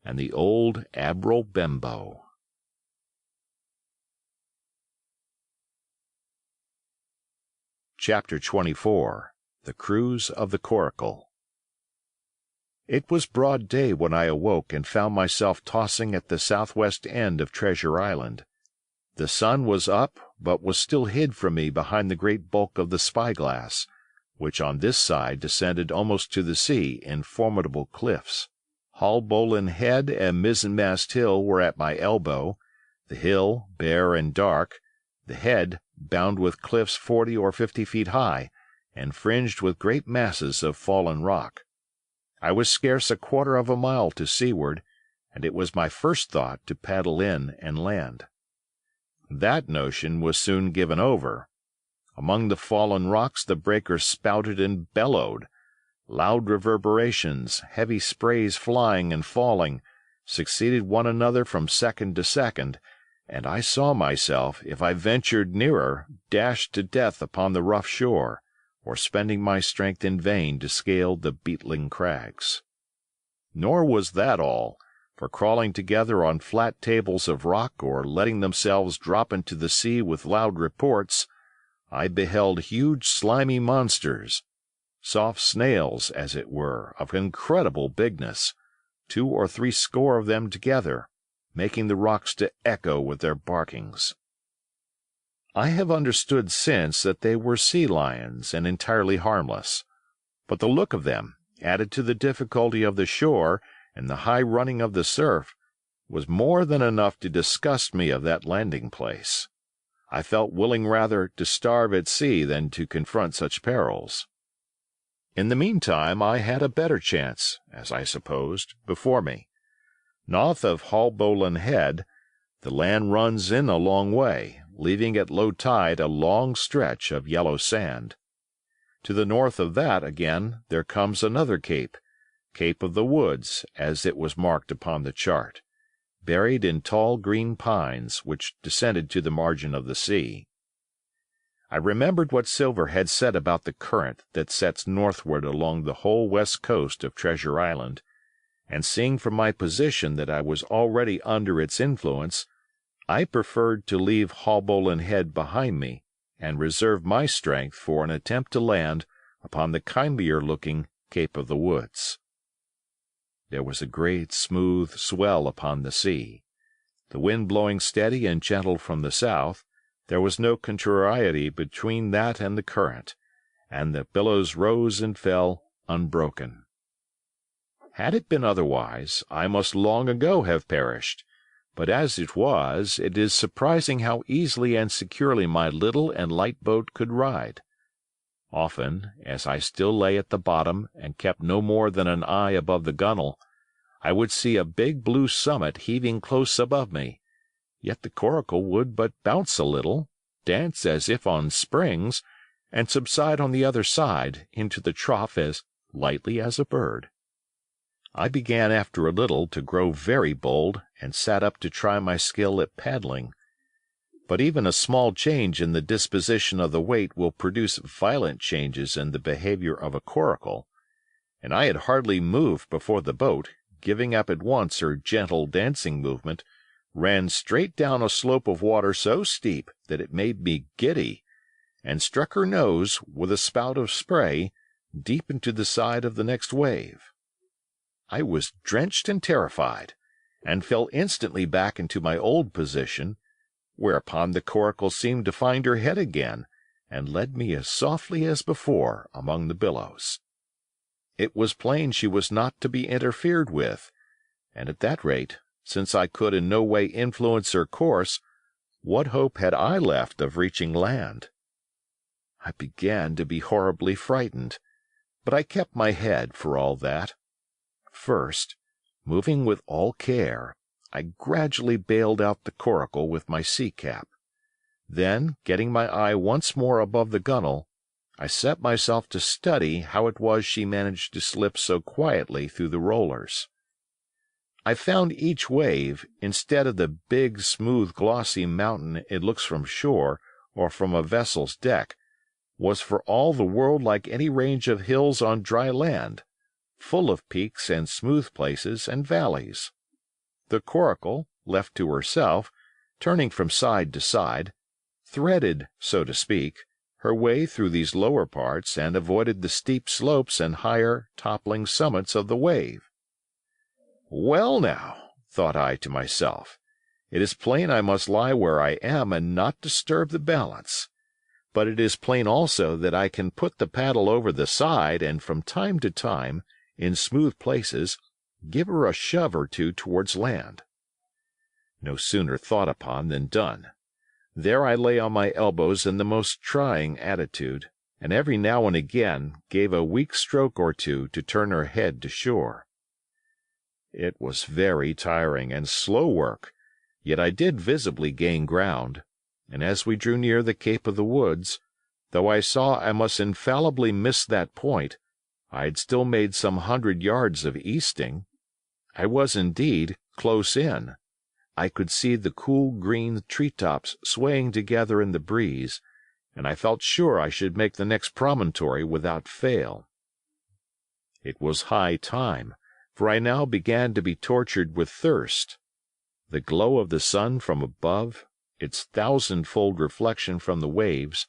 and the old Admiral Benbow. Chapter 24. The Cruise of the Coracle. It was broad day when I awoke and found myself tossing at the southwest end of Treasure Island. The sun was up, but was still hid from me behind the great bulk of the spyglass, which on this side descended almost to the sea in formidable cliffs. Haulbowline Head and Mizzenmast Hill were at my elbow, the hill bare and dark, the head bound with cliffs 40 or 50 feet high, and fringed with great masses of fallen rock. I was scarce a quarter of a mile to seaward, and it was my first thought to paddle in and land. That notion was soon given over. Among the fallen rocks the breakers spouted and bellowed. Loud reverberations, heavy sprays flying and falling, succeeded one another from second to second, and I saw myself, if I ventured nearer, dashed to death upon the rough shore, or spending my strength in vain to scale the beetling crags. Nor was that all, for crawling together on flat tables of rock or letting themselves drop into the sea with loud reports, I beheld huge slimy monsters, soft snails, as it were, of incredible bigness, 2 or 3 score of them together, making the rocks to echo with their barkings. I have understood since that they were sea lions and entirely harmless, but the look of them, added to the difficulty of the shore and the high running of the surf, was more than enough to disgust me of that landing place. I felt willing rather to starve at sea than to confront such perils. In the meantime I had a better chance, as I supposed, before me. North of Haulbowline Head, the land runs in a long way, leaving at low tide a long stretch of yellow sand. To the north of that, again, there comes another cape, Cape of the Woods, as it was marked upon the chart, buried in tall green pines, which descended to the margin of the sea. I remembered what Silver had said about the current that sets northward along the whole west coast of Treasure Island, and seeing from my position that I was already under its influence, I preferred to leave Haulbowline Head behind me and reserve my strength for an attempt to land upon the kindlier-looking Cape of the Woods. There was a great smooth swell upon the sea. The wind blowing steady and gentle from the south, there was no contrariety between that and the current, and the billows rose and fell unbroken. Had it been otherwise, I must long ago have perished, but as it was, it is surprising how easily and securely my little and light boat could ride. Often, as I still lay at the bottom and kept no more than an eye above the gunwale, I would see a big blue summit heaving close above me, yet the coracle would but bounce a little, dance as if on springs, and subside on the other side into the trough as lightly as a bird. I began after a little to grow very bold, and sat up to try my skill at paddling. But even a small change in the disposition of the weight will produce violent changes in the behavior of a coracle, and I had hardly moved before the boat, giving up at once her gentle dancing movement, ran straight down a slope of water so steep that it made me giddy, and struck her nose, with a spout of spray, deep into the side of the next wave. I was drenched and terrified, and fell instantly back into my old position, whereupon the coracle seemed to find her head again, and led me as softly as before among the billows. It was plain she was not to be interfered with, and at that rate, since I could in no way influence her course, what hope had I left of reaching land? I began to be horribly frightened, but I kept my head for all that. First, moving with all care, I gradually bailed out the coracle with my sea-cap. Then, getting my eye once more above the gunwale, I set myself to study how it was she managed to slip so quietly through the rollers. I found each wave, instead of the big, smooth, glossy mountain it looks from shore or from a vessel's deck, was for all the world like any range of hills on dry land, full of peaks and smooth places and valleys. The coracle, left to herself, turning from side to side, threaded, so to speak, her way through these lower parts and avoided the steep slopes and higher, toppling summits of the wave. Well now, thought I to myself, it is plain I must lie where I am and not disturb the balance. But it is plain also that I can put the paddle over the side and from time to time, in smooth places, give her a shove or two towards land. No sooner thought upon than done. There I lay on my elbows in the most trying attitude, and every now and again gave a weak stroke or two to turn her head to shore. It was very tiring and slow work, yet I did visibly gain ground, and as we drew near the Cape of the Woods, though I saw I must infallibly miss that point, I had still made some 100 yards of easting. I was indeed close in. I could see the cool green tree-tops swaying together in the breeze, and I felt sure I should make the next promontory without fail. It was high time, for I now began to be tortured with thirst. The glow of the sun from above, its thousand-fold reflection from the waves,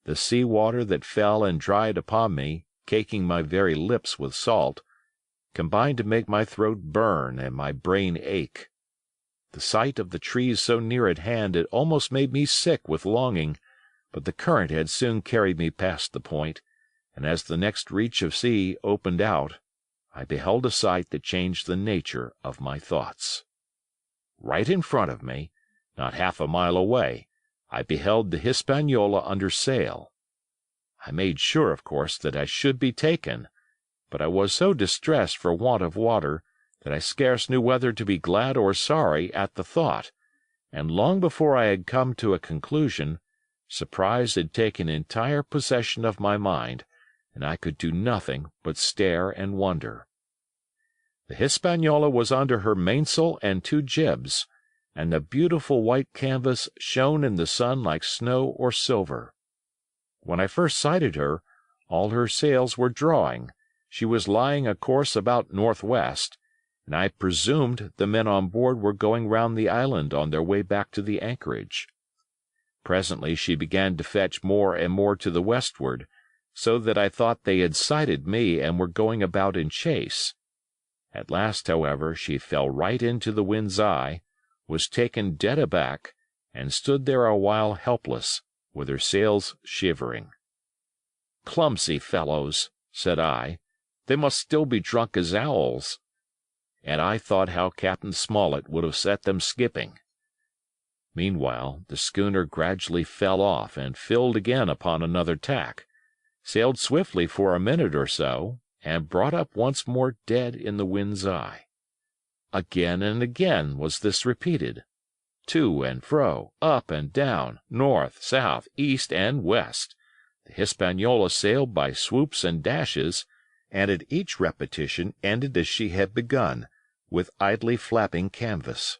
the sea-water that fell and dried upon me, caking my very lips with salt, combined to make my throat burn and my brain ache. The sight of the trees so near at hand had almost made me sick with longing, but the current had soon carried me past the point, and as the next reach of sea opened out, I beheld a sight that changed the nature of my thoughts. Right in front of me, not half a mile away, I beheld the Hispaniola under sail. I made sure, of course, that I should be taken, but I was so distressed for want of water that I scarce knew whether to be glad or sorry at the thought, and long before I had come to a conclusion, surprise had taken entire possession of my mind, and I could do nothing but stare and wonder. The Hispaniola was under her mainsail and 2 jibs, and the beautiful white canvas shone in the sun like snow or silver. When I first sighted her, all her sails were drawing, she was lying a course about northwest, and I presumed the men on board were going round the island on their way back to the anchorage. Presently she began to fetch more and more to the westward, so that I thought they had sighted me and were going about in chase. At last, however, she fell right into the wind's eye, was taken dead aback, and stood there a while helpless, with her sails shivering. "Clumsy fellows," said I, "they must still be drunk as owls." And I thought how Captain Smollett would have set them skipping. Meanwhile, the schooner gradually fell off and filled again upon another tack, sailed swiftly for a minute or so, and brought up once more dead in the wind's eye. Again and again was this repeated, to and fro, up and down, north, south, east, and west. The Hispaniola sailed by swoops and dashes, and at each repetition ended as she had begun, with idly flapping canvas.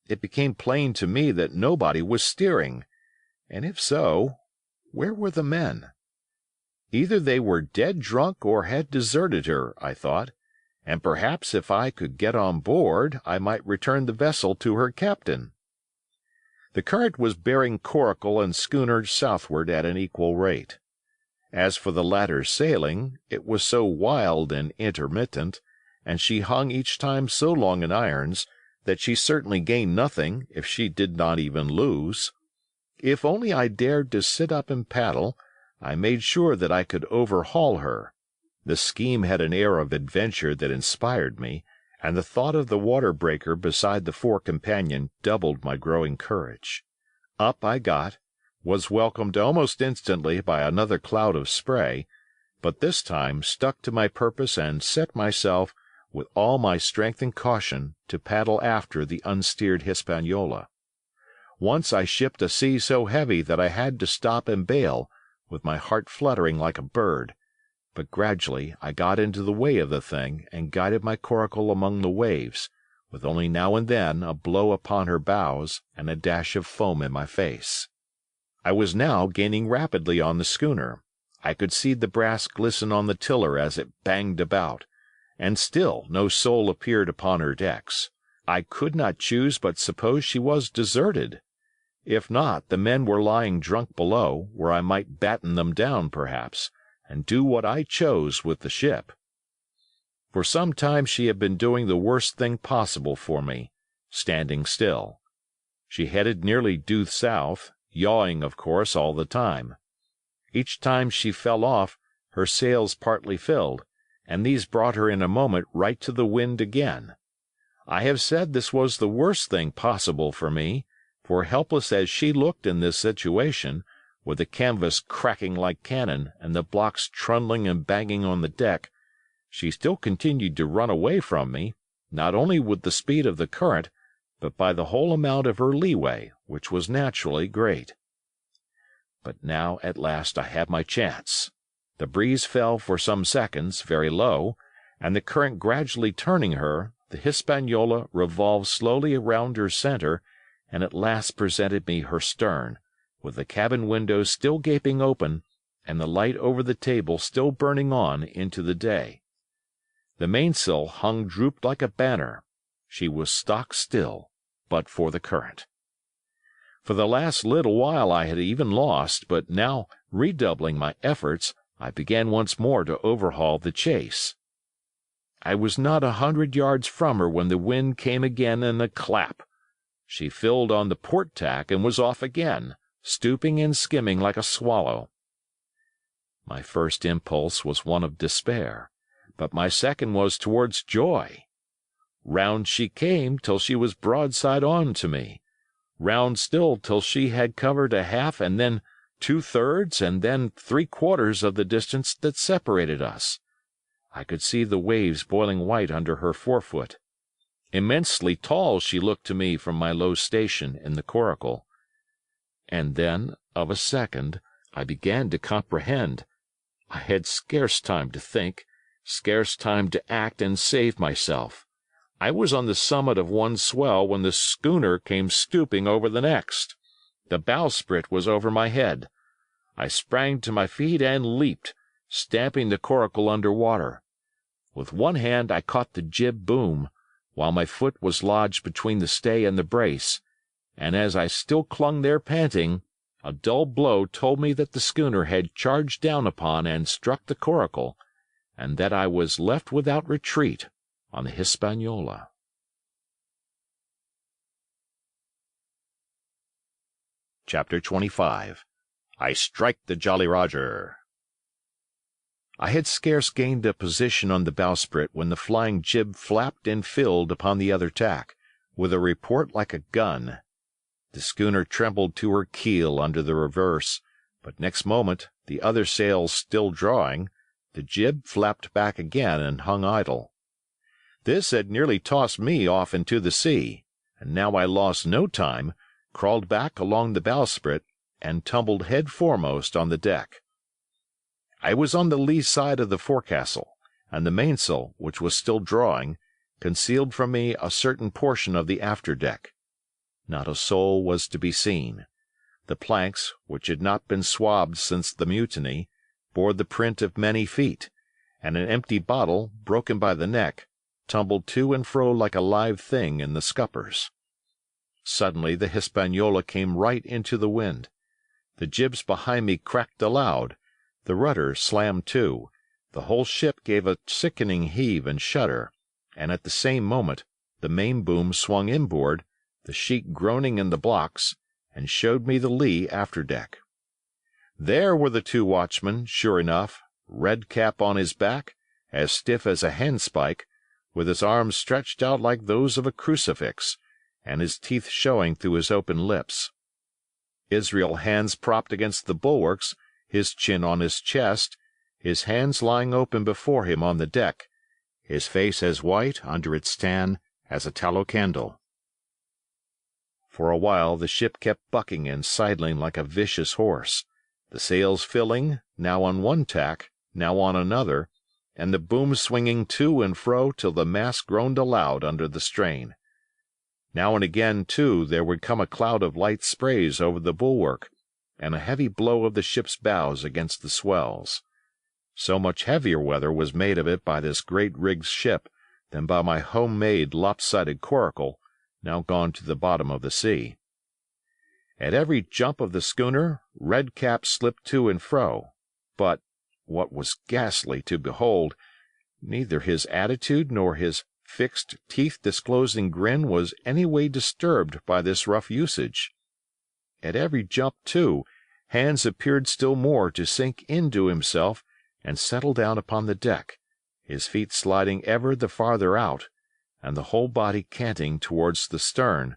It became plain to me that nobody was steering, and if so, where were the men? Either they were dead drunk or had deserted her, I thought, and perhaps if I could get on board I might return the vessel to her captain. The current was bearing coracle and schooner southward at an equal rate. As for the latter's sailing, it was so wild and intermittent, and she hung each time so long in irons, that she certainly gained nothing if she did not even lose. If only I dared to sit up and paddle, I made sure that I could overhaul her. The scheme had an air of adventure that inspired me, and the thought of the water-breaker beside the fore-companion doubled my growing courage. Up I got, was welcomed almost instantly by another cloud of spray, but this time stuck to my purpose and set myself, with all my strength and caution, to paddle after the unsteered Hispaniola. Once I shipped a sea so heavy that I had to stop and bail, with my heart fluttering like a bird, but gradually I got into the way of the thing and guided my coracle among the waves, with only now and then a blow upon her bows and a dash of foam in my face. I was now gaining rapidly on the schooner. I could see the brass glisten on the tiller as it banged about, and still no soul appeared upon her decks. I could not choose but suppose she was deserted. If not, the men were lying drunk below, where I might batten them down, perhaps, and do what I chose with the ship. For some time she had been doing the worst thing possible for me, standing still. She headed nearly due south, yawing, of course, all the time. Each time she fell off, her sails partly filled, and these brought her in a moment right to the wind again. I have said this was the worst thing possible for me, for helpless as she looked in this situation, with the canvas cracking like cannon and the blocks trundling and banging on the deck, she still continued to run away from me, not only with the speed of the current, but by the whole amount of her leeway, which was naturally great. But now at last I had my chance. The breeze fell for some seconds, very low, and the current gradually turning her, the Hispaniola revolved slowly around her center, and at last presented me her stern, with the cabin windows still gaping open, and the light over the table still burning on into the day. The mainsail hung drooped like a banner. She was stock still, but for the current. For the last little while I had even lost, but now, redoubling my efforts, I began once more to overhaul the chase. I was not 100 yards from her when the wind came again in a clap. She filled on the port tack and was off again, stooping and skimming like a swallow. My first impulse was one of despair, but my second was towards joy. Round she came till she was broadside on to me, round still till she had covered a half and then 2/3 and then 3/4 of the distance that separated us. I could see the waves boiling white under her forefoot. Immensely tall she looked to me from my low station in the coracle. And then, of a second, I began to comprehend. I had scarce time to think, scarce time to act and save myself. I was on the summit of one swell when the schooner came stooping over the next. The bowsprit was over my head. I sprang to my feet and leaped, stamping the coracle under water. With one hand I caught the jib boom, while my foot was lodged between the stay and the brace, and as I still clung there panting, a dull blow told me that the schooner had charged down upon and struck the coracle, and that I was left without retreat on the Hispaniola. Chapter 25. I Strike the Jolly Roger. I had scarce gained a position on the bowsprit when the flying jib flapped and filled upon the other tack, with a report like a gun. The schooner trembled to her keel under the reverse, but next moment, the other sails still drawing, the jib flapped back again and hung idle. This had nearly tossed me off into the sea, and now I lost no time, crawled back along the bowsprit, and tumbled head foremost on the deck. I was on the lee side of the forecastle, and the mainsail, which was still drawing, concealed from me a certain portion of the after deck. Not a soul was to be seen. The planks, which had not been swabbed since the mutiny, bore the print of many feet, and an empty bottle, broken by the neck, tumbled to and fro like a live thing in the scuppers. Suddenly the Hispaniola came right into the wind. The jibs behind me cracked aloud, the rudder slammed to, the whole ship gave a sickening heave and shudder, and at the same moment the main boom swung inboard, the sheet groaning in the blocks, and showed me the lee after deck. There were the two watchmen, sure enough, Red Cap on his back, as stiff as a handspike, with his arms stretched out like those of a crucifix, and his teeth showing through his open lips. Israel hands propped against the bulwarks, his chin on his chest, his hands lying open before him on the deck, his face as white under its tan as a tallow candle. For a while the ship kept bucking and sidling like a vicious horse, the sails filling, now on one tack, now on another, and the boom swinging to and fro till the mast groaned aloud under the strain. Now and again, too, there would come a cloud of light sprays over the bulwark, and a heavy blow of the ship's bows against the swells. So much heavier weather was made of it by this great-rigged ship than by my home-made lopsided coracle, now gone to the bottom of the sea. At every jump of the schooner, Red Cap slipped to and fro, but, what was ghastly to behold, neither his attitude nor his fixed, teeth-disclosing grin was any way disturbed by this rough usage. At every jump, too, Hans appeared still more to sink into himself and settle down upon the deck, his feet sliding ever the farther out, and the whole body canting towards the stern,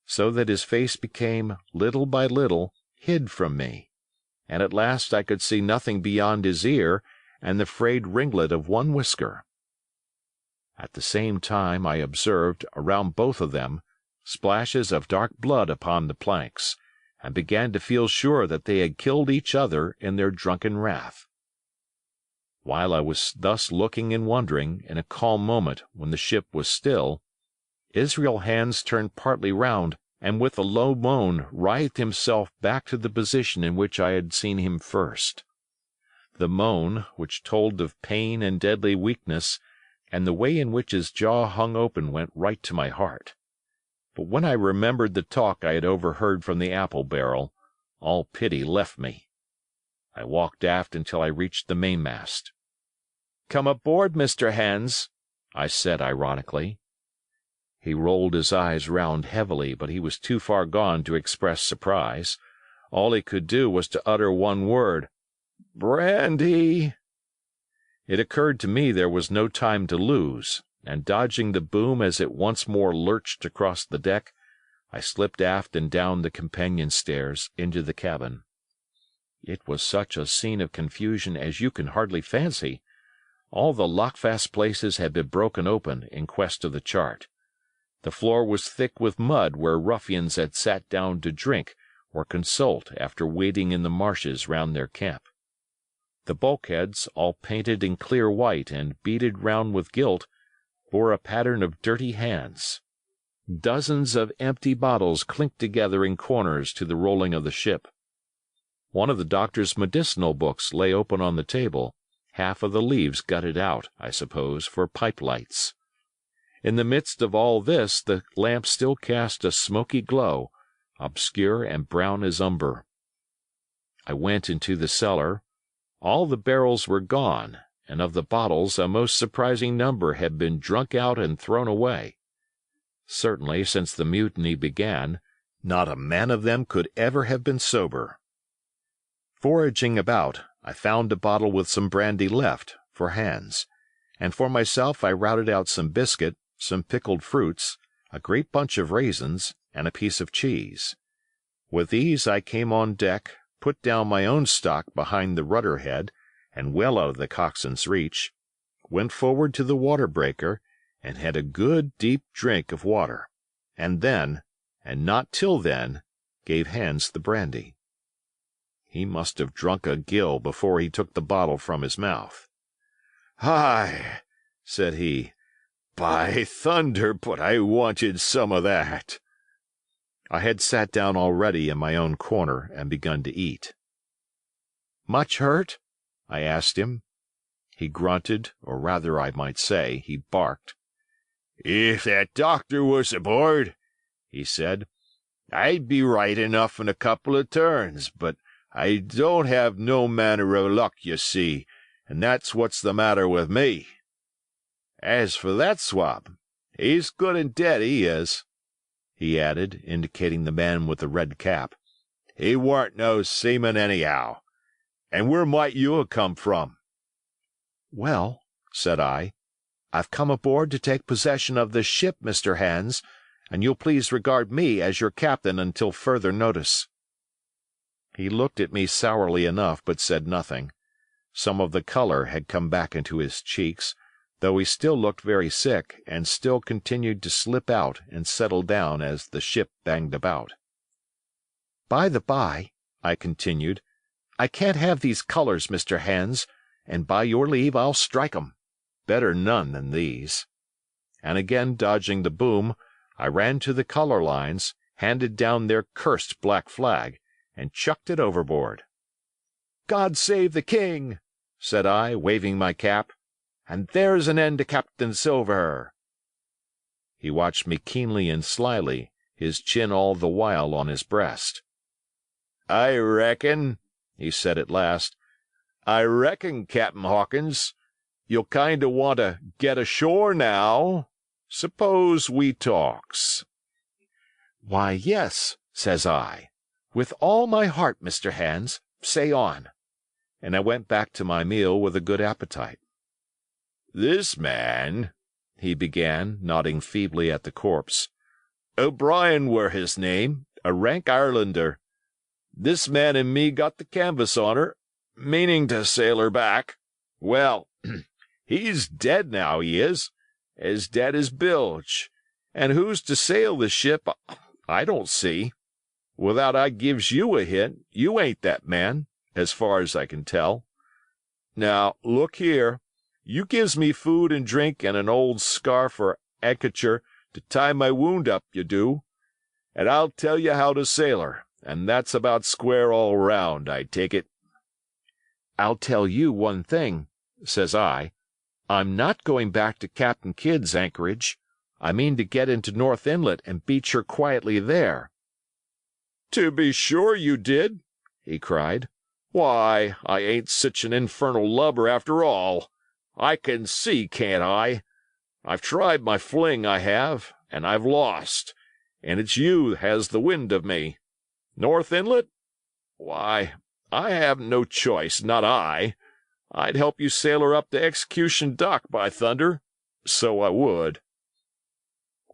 so that his face became, little by little, hid from me, and at last I could see nothing beyond his ear and the frayed ringlet of one whisker. At the same time I observed, around both of them, splashes of dark blood upon the planks, and began to feel sure that they had killed each other in their drunken wrath. While I was thus looking and wondering, in a calm moment when the ship was still, Israel Hands turned partly round, and with a low moan writhed himself back to the position in which I had seen him first. The moan, which told of pain and deadly weakness, and the way in which his jaw hung open went right to my heart. But when I remembered the talk I had overheard from the apple barrel, all pity left me. I walked aft until I reached the mainmast. "Come aboard, Mr. Hands," I said ironically. He rolled his eyes round heavily, but he was too far gone to express surprise. All he could do was to utter one word, "Brandy." It occurred to me there was no time to lose, and dodging the boom as it once more lurched across the deck, I slipped aft and down the companion stairs into the cabin. It was such a scene of confusion as you can hardly fancy. All the lockfast places had been broken open in quest of the chart. The floor was thick with mud where ruffians had sat down to drink or consult after wading in the marshes round their camp. The bulkheads, all painted in clear white and beaded round with gilt, bore a pattern of dirty hands. Dozens of empty bottles clinked together in corners to the rolling of the ship. One of the doctor's medicinal books lay open on the table, half of the leaves gutted out, I suppose, for pipe lights. In the midst of all this the lamp still cast a smoky glow, obscure and brown as umber. I went into the cellar. All the barrels were gone, and of the bottles a most surprising number had been drunk out and thrown away. Certainly, since the mutiny began, not a man of them could ever have been sober. Foraging about, I found a bottle with some brandy left, for Hans, and for myself I routed out some biscuit, some pickled fruits, a great bunch of raisins, and a piece of cheese. With these I came on deck, put down my own stock behind the rudder head, and well out of the coxswain's reach, went forward to the water breaker, and had a good deep drink of water, and then, and not till then, gave Hans the brandy. He must have drunk a gill before he took the bottle from his mouth. "Hi," said he, "by thunder, but I wanted some of that." I had sat down already in my own corner and begun to eat. "Much hurt?" I asked him. He grunted, or rather I might say, he barked. "If that doctor was aboard," he said, "I'd be right enough in a couple of turns, but I don't have no manner of luck, you see, and that's what's the matter with me. As for that swab, he's good and dead, he is," he added, indicating the man with the red cap. "He warn't no seaman anyhow. And where might you ha' come from?" "Well," said I, "I've come aboard to take possession of this ship, Mr. Hans, and you'll please regard me as your captain until further notice." He looked at me sourly enough, but said nothing. Some of the color had come back into his cheeks, though he still looked very sick, and still continued to slip out and settle down as the ship banged about. "By the by," I continued, "I can't have these colors, Mr. Hans, and by your leave I'll strike 'em. Better none than these." And again dodging the boom, I ran to the color lines, handed down their cursed black flag, and chucked it overboard. "God save the King!" said I, waving my cap, "and there's an end to Captain Silver." He watched me keenly and slyly, his chin all the while on his breast. "I reckon," he said at last, "I reckon, Cap'n Hawkins, you'll kind o' want to get ashore now. Suppose we talks." "Why, yes," says I, "with all my heart, Mr. Hans. Say on." And I went back to my meal with a good appetite. "This man," he began, nodding feebly at the corpse, "O'Brien were his name, a rank Irelander. This man and me got the canvas on her, meaning to sail her back. Well, he's dead now, he is, as dead as bilge, and who's to sail the ship, I don't see. Without I gives you a hint, you ain't that man, as far as I can tell. Now, look here, you gives me food and drink and an old scarf or handkercher to tie my wound up, you do, and I'll tell you how to sail her, and that's about square all round, I take it." "I'll tell you one thing," says I. "I'm not going back to Captain Kidd's anchorage. I mean to get into North Inlet and beach her quietly there." "To be sure you did," he cried. "Why, I ain't sich an infernal lubber after all. I can see, can't I? I've tried my fling, I have, and I've lost, and it's you has the wind of me. North Inlet? Why, I haven't no choice, not I. I'd help you sail her up to Execution Dock, by thunder. So I would."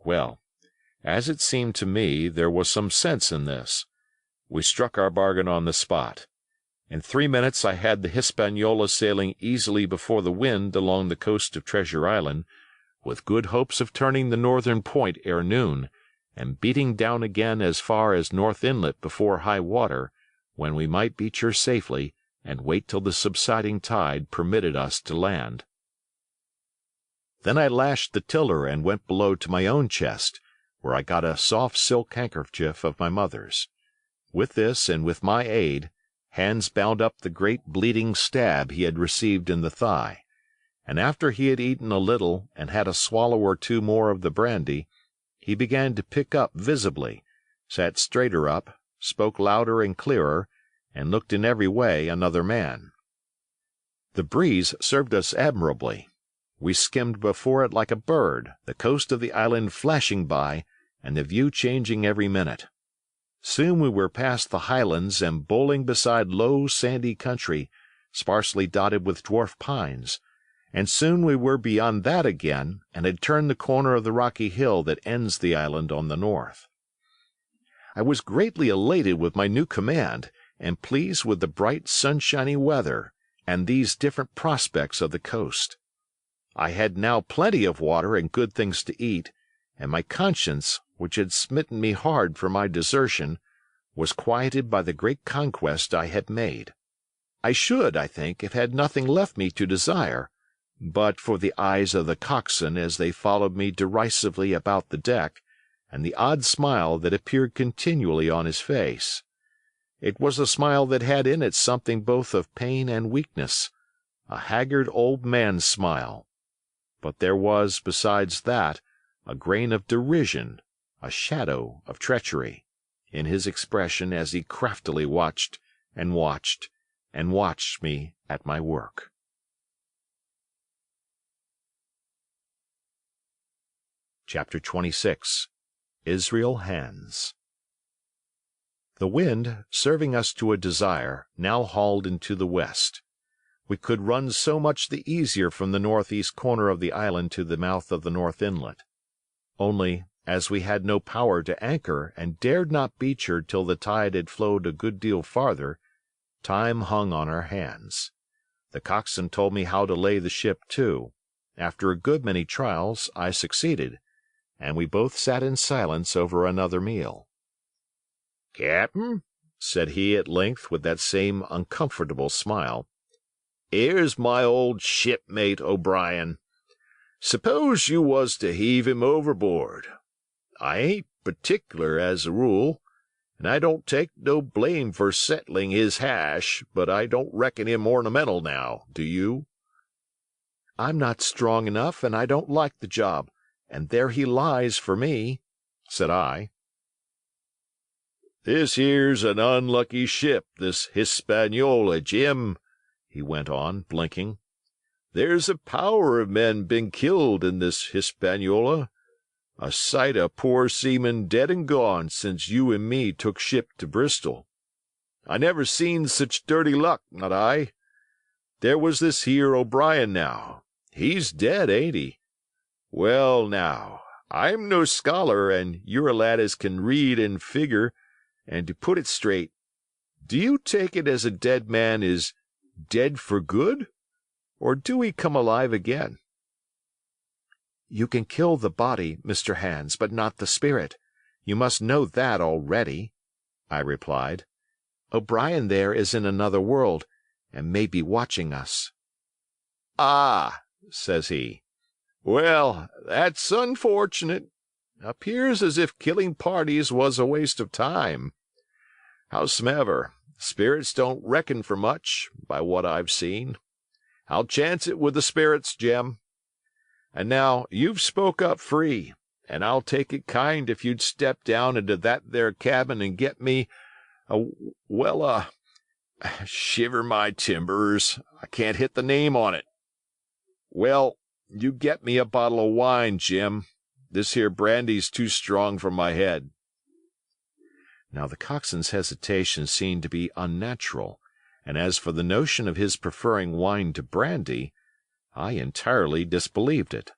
Well, as it seemed to me, there was some sense in this. We struck our bargain on the spot. In 3 minutes I had the Hispaniola sailing easily before the wind along the coast of Treasure Island, with good hopes of turning the northern point ere noon, and beating down again as far as North Inlet before high water, when we might beach her safely and wait till the subsiding tide permitted us to land. Then I lashed the tiller and went below to my own chest, where I got a soft silk handkerchief of my mother's. With this, and with my aid, Hans bound up the great bleeding stab he had received in the thigh, and after he had eaten a little and had a swallow or two more of the brandy, he began to pick up visibly, sat straighter up, spoke louder and clearer, and looked in every way another man. The breeze served us admirably. We skimmed before it like a bird, the coast of the island flashing by, and the view changing every minute. Soon we were past the highlands and bowling beside low, sandy country, sparsely dotted with dwarf pines, and soon we were beyond that again and had turned the corner of the rocky hill that ends the island on the north. I was greatly elated with my new command, and pleased with the bright, sunshiny weather, and these different prospects of the coast. I had now plenty of water and good things to eat, and my conscience, which had smitten me hard for my desertion, was quieted by the great conquest I had made. I should, I think, have had nothing left me to desire, but for the eyes of the coxswain as they followed me derisively about the deck, and the odd smile that appeared continually on his face. It was a smile that had in it something both of pain and weakness, a haggard old man's smile. But there was, besides that, a grain of derision, a shadow of treachery, in his expression as he craftily watched and watched and watched me at my work. Chapter 26. Israel Hands. The wind, serving us to a desire, now hauled into the west. We could run so much the easier from the northeast corner of the island to the mouth of the north inlet. Only, as we had no power to anchor and dared not beach her till the tide had flowed a good deal farther, time hung on our hands. The coxswain told me how to lay the ship to. After a good many trials, I succeeded, and we both sat in silence over another meal. "Cap'n," said he at length with that same uncomfortable smile, "here's my old shipmate O'Brien. Suppose you was to heave him overboard. I ain't particular as a rule, and I don't take no blame for settling his hash, but I don't reckon him ornamental now, do you?" "I'm not strong enough, and I don't like the job, and there he lies for me," said I. "This here's an unlucky ship, this Hispaniola, Jim," he went on, blinking. "There's a power of men been killed in this Hispaniola. A sight of poor seamen dead and gone since you and me took ship to Bristol. I never seen such dirty luck, not I. There was this here O'Brien now. He's dead, ain't he? Well, now, I'm no scholar, and you're a lad as can read and figure, and to put it straight, do you take it as a dead man is dead for good, or do he come alive again?" "You can kill the body, Mr. Hands, but not the spirit. You must know that already," I replied. "O'Brien there is in another world, and may be watching us." "Ah," says he. "Well, that's unfortunate. Appears as if killing parties was a waste of time. Hows'ever, spirits don't reckon for much, by what I've seen. I'll chance it with the spirits, Jem. And now you've spoke up free, and I'll take it kind if you'd step down into that there cabin and get me shiver my timbers, I can't hit the name on it. Well, you get me a bottle of wine, Jim. This here brandy's too strong for my head." Now the coxswain's hesitation seemed to be unnatural, and as for the notion of his preferring wine to brandy, I entirely disbelieved it.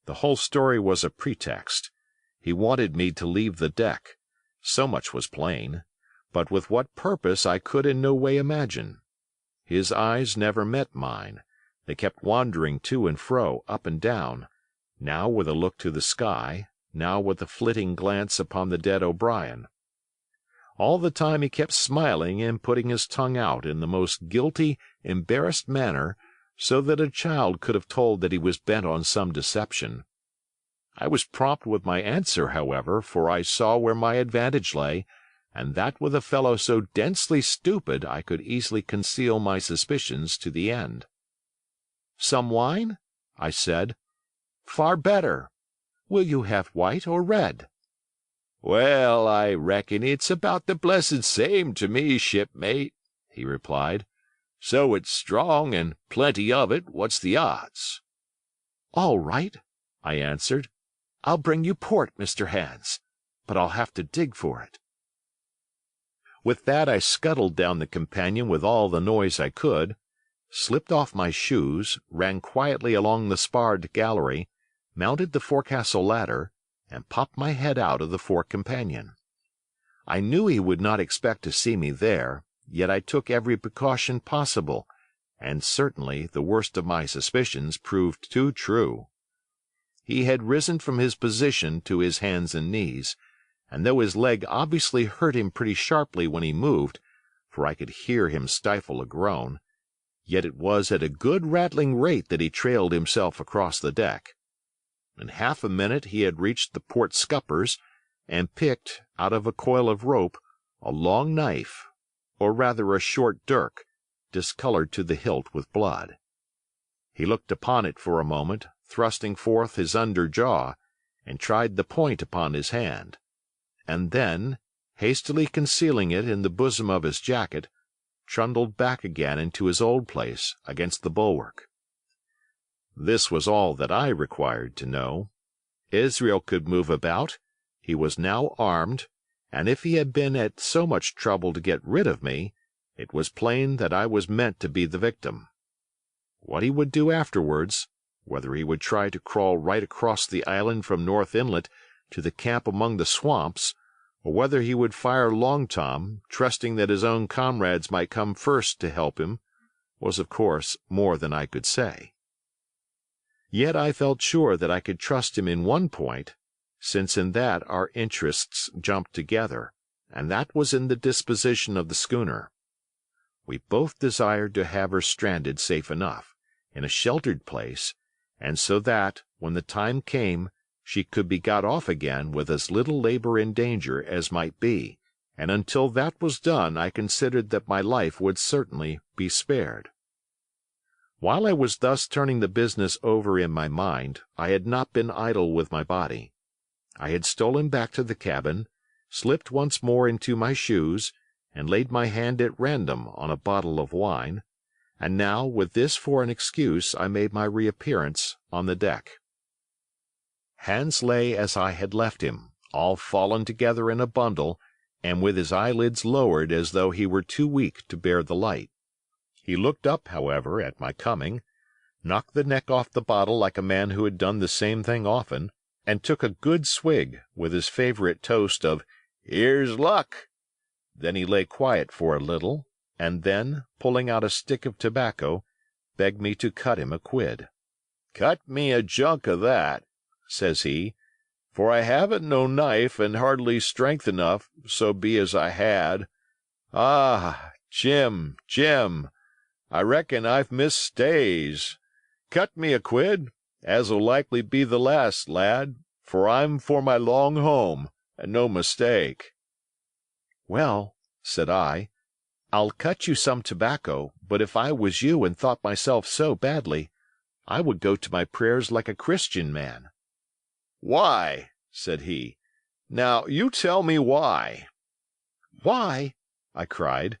The whole story was a pretext. He wanted me to leave the deck. So much was plain, but with what purpose I could in no way imagine. His eyes never met mine. They kept wandering to and fro, up and down, now with a look to the sky, now with a flitting glance upon the dead O'Brien. All the time he kept smiling and putting his tongue out in the most guilty, embarrassed manner, so that a child could have told that he was bent on some deception. I was prompt with my answer, however, for I saw where my advantage lay, and that with a fellow so densely stupid I could easily conceal my suspicions to the end. "Some wine?" I said. "Far better. Will you have white or red?" "Well, I reckon it's about the blessed same to me, shipmate," he replied. "So it's strong and plenty of it. What's the odds?" "All right," I answered. "I'll bring you port, Mr. Hands, but I'll have to dig for it." With that I scuttled down the companion with all the noise I could, slipped off my shoes, ran quietly along the sparred gallery, mounted the forecastle ladder, and popped my head out of the fore companion. I knew he would not expect to see me there, yet I took every precaution possible, and certainly the worst of my suspicions proved too true. He had risen from his position to his hands and knees, and though his leg obviously hurt him pretty sharply when he moved, for I could hear him stifle a groan, yet it was at a good rattling rate that he trailed himself across the deck. In half a minute he had reached the port scuppers, and picked, out of a coil of rope, a long knife, or rather a short dirk, discoloured to the hilt with blood. He looked upon it for a moment, thrusting forth his under jaw, and tried the point upon his hand, and then, hastily concealing it in the bosom of his jacket, trundled back again into his old place against the bulwark. This was all that I required to know. Israel could move about, he was now armed, and if he had been at so much trouble to get rid of me, it was plain that I was meant to be the victim. What he would do afterwards, whether he would try to crawl right across the island from North Inlet to the camp among the swamps, or whether he would fire Long Tom, trusting that his own comrades might come first to help him, was of course more than I could say. Yet I felt sure that I could trust him in one point, since in that our interests jumped together, and that was in the disposition of the schooner. We both desired to have her stranded safe enough, in a sheltered place, and so that, when the time came, she could be got off again with as little labor and danger as might be, and until that was done I considered that my life would certainly be spared. While I was thus turning the business over in my mind, I had not been idle with my body. I had stolen back to the cabin, slipped once more into my shoes, and laid my hand at random on a bottle of wine, and now, with this for an excuse, I made my reappearance on the deck. Hans lay as I had left him, all fallen together in a bundle, and with his eyelids lowered as though he were too weak to bear the light. He looked up, however, at my coming, knocked the neck off the bottle like a man who had done the same thing often, and took a good swig, with his favourite toast of "Here's luck!" Then he lay quiet for a little, and then, pulling out a stick of tobacco, begged me to cut him a quid. "Cut me a junk of that," says he, "for I haven't no knife and hardly strength enough, so be as I had. Ah, Jim, Jim, I reckon I've missed stays. Cut me a quid, as'll likely be the last, lad, for I'm for my long home, and no mistake." "Well," said I, "I'll cut you some tobacco, but if I was you and thought myself so badly, I would go to my prayers like a Christian man." "Why?" said he. "Now, you tell me why." "Why?" I cried.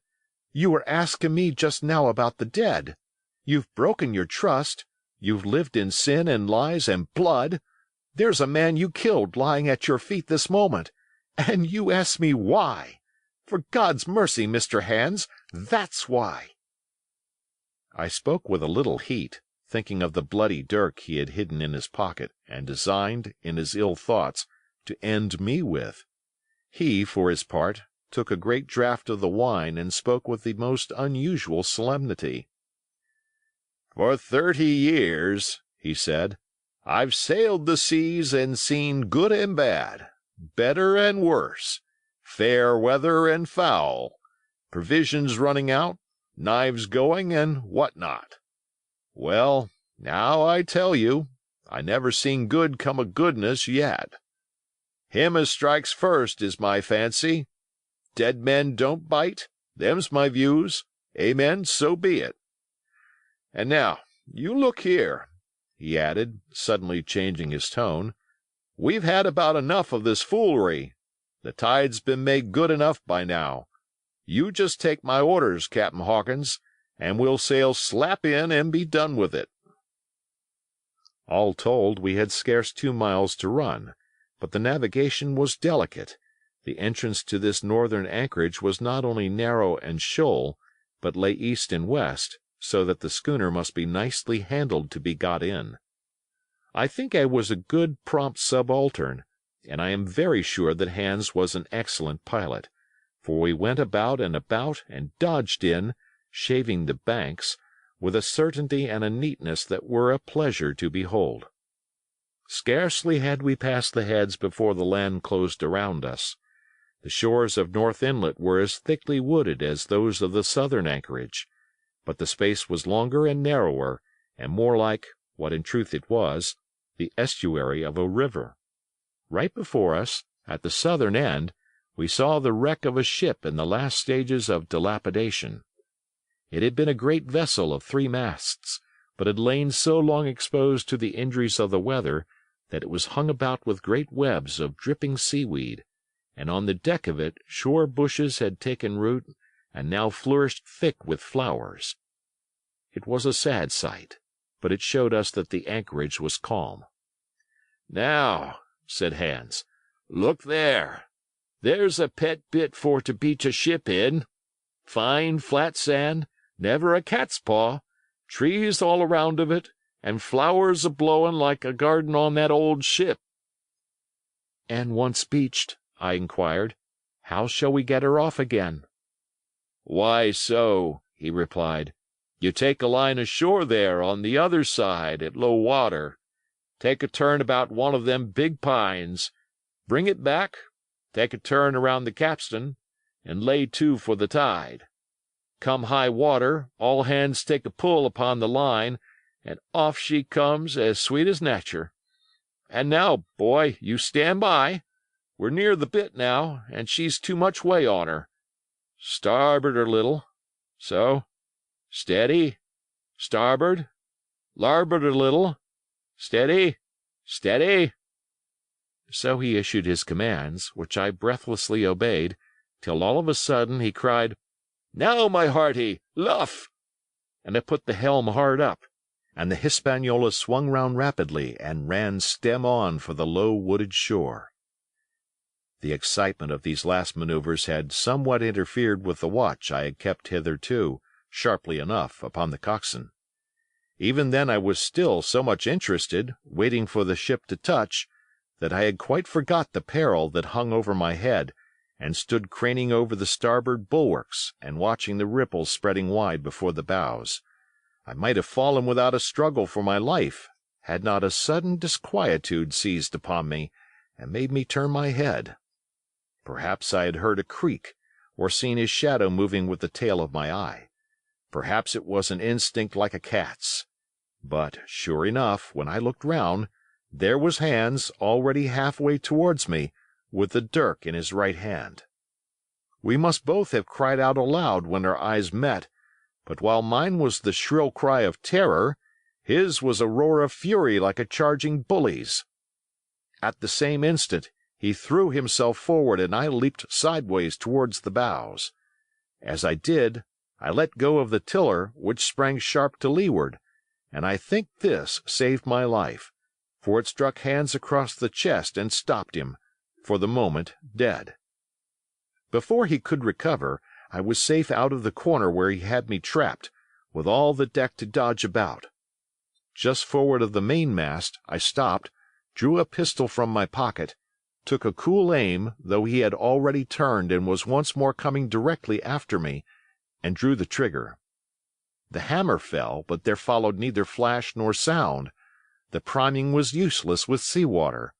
"You were asking me just now about the dead. You've broken your trust. You've lived in sin and lies and blood. There's a man you killed lying at your feet this moment, and you ask me why. For God's mercy, Mr. Hands, that's why." I spoke with a little heat, thinking of the bloody dirk he had hidden in his pocket and designed, in his ill thoughts, to end me with. He, for his part, took a great draught of the wine and spoke with the most unusual solemnity. "For 30 years," he said, "I've sailed the seas and seen good and bad, better and worse, fair weather and foul, provisions running out, knives going, and what not. Well, now I tell you, I never seen good come of goodness yet. Him as strikes first is my fancy. Dead men don't bite, them's my views, amen, so be it. And now, you look here. he added, suddenly changing his tone, "we've had about enough of this foolery. The tide's been made good enough by now. You just take my orders, Captain Hawkins, and we'll sail slap in and be done with it." All told, we had scarce 2 miles to run, but the navigation was delicate. The entrance to this northern anchorage was not only narrow and shoal, but lay east and west, so that the schooner must be nicely handled to be got in. I think I was a good prompt subaltern, and I am very sure that Hans was an excellent pilot, for we went about and dodged in, shaving the banks, with a certainty and a neatness that were a pleasure to behold. Scarcely had we passed the heads before the land closed around us. The shores of North Inlet were as thickly wooded as those of the southern anchorage, but the space was longer and narrower, and more like, what in truth it was, the estuary of a river. Right before us, at the southern end, we saw the wreck of a ship in the last stages of dilapidation. It had been a great vessel of 3 masts, but had lain so long exposed to the injuries of the weather that it was hung about with great webs of dripping seaweed, and on the deck of it shore bushes had taken root and now flourished thick with flowers. It was a sad sight, but it showed us that the anchorage was calm. "Now," said Hans, "look there. There's a pet bit for to beach a ship in. Fine flat sand, never a cat's paw, trees all around of it, and flowers a-blowin' like a garden on that old ship." "And once beached," I inquired, "how shall we get her off again?" "Why so," he replied. "You take a line ashore there on the other side at low water. Take a turn about one of them big pines. Bring it back, take a turn around the capstan, and lay to for the tide. Come high water, all hands take a pull upon the line, and off she comes as sweet as nature. And now, boy, you stand by. We're near the bit now, and she's too much way on her. Starboard a little. So. Steady. Starboard. Larboard a little. Steady. Steady." So he issued his commands, which I breathlessly obeyed, till all of a sudden he cried, "Now, my hearty, luff!" and I put the helm hard up, and the Hispaniola swung round rapidly and ran stem on for the low wooded shore. The excitement of these last manoeuvres had somewhat interfered with the watch I had kept hitherto, sharply enough, upon the coxswain. Even then I was still so much interested, waiting for the ship to touch, that I had quite forgot the peril that hung over my head, and stood craning over the starboard bulwarks and watching the ripples spreading wide before the bows. I might have fallen without a struggle for my life, had not a sudden disquietude seized upon me, and made me turn my head. Perhaps I had heard a creak, or seen his shadow moving with the tail of my eye. Perhaps it was an instinct like a cat's. But, sure enough, when I looked round, there was Hans already half-way towards me, with the dirk in his right hand. We must both have cried out aloud when our eyes met, but while mine was the shrill cry of terror, his was a roar of fury like a charging bully's. At the same instant he threw himself forward, and I leaped sideways towards the bows. As I did, I let go of the tiller, which sprang sharp to leeward, and I think this saved my life, for it struck Hans across the chest and stopped him, for the moment, dead. Before he could recover, I was safe out of the corner where he had me trapped, with all the deck to dodge about. Just forward of the mainmast, I stopped, drew a pistol from my pocket, took a cool aim, though he had already turned and was once more coming directly after me, and drew the trigger. The hammer fell, but there followed neither flash nor sound. The priming was useless with sea-water.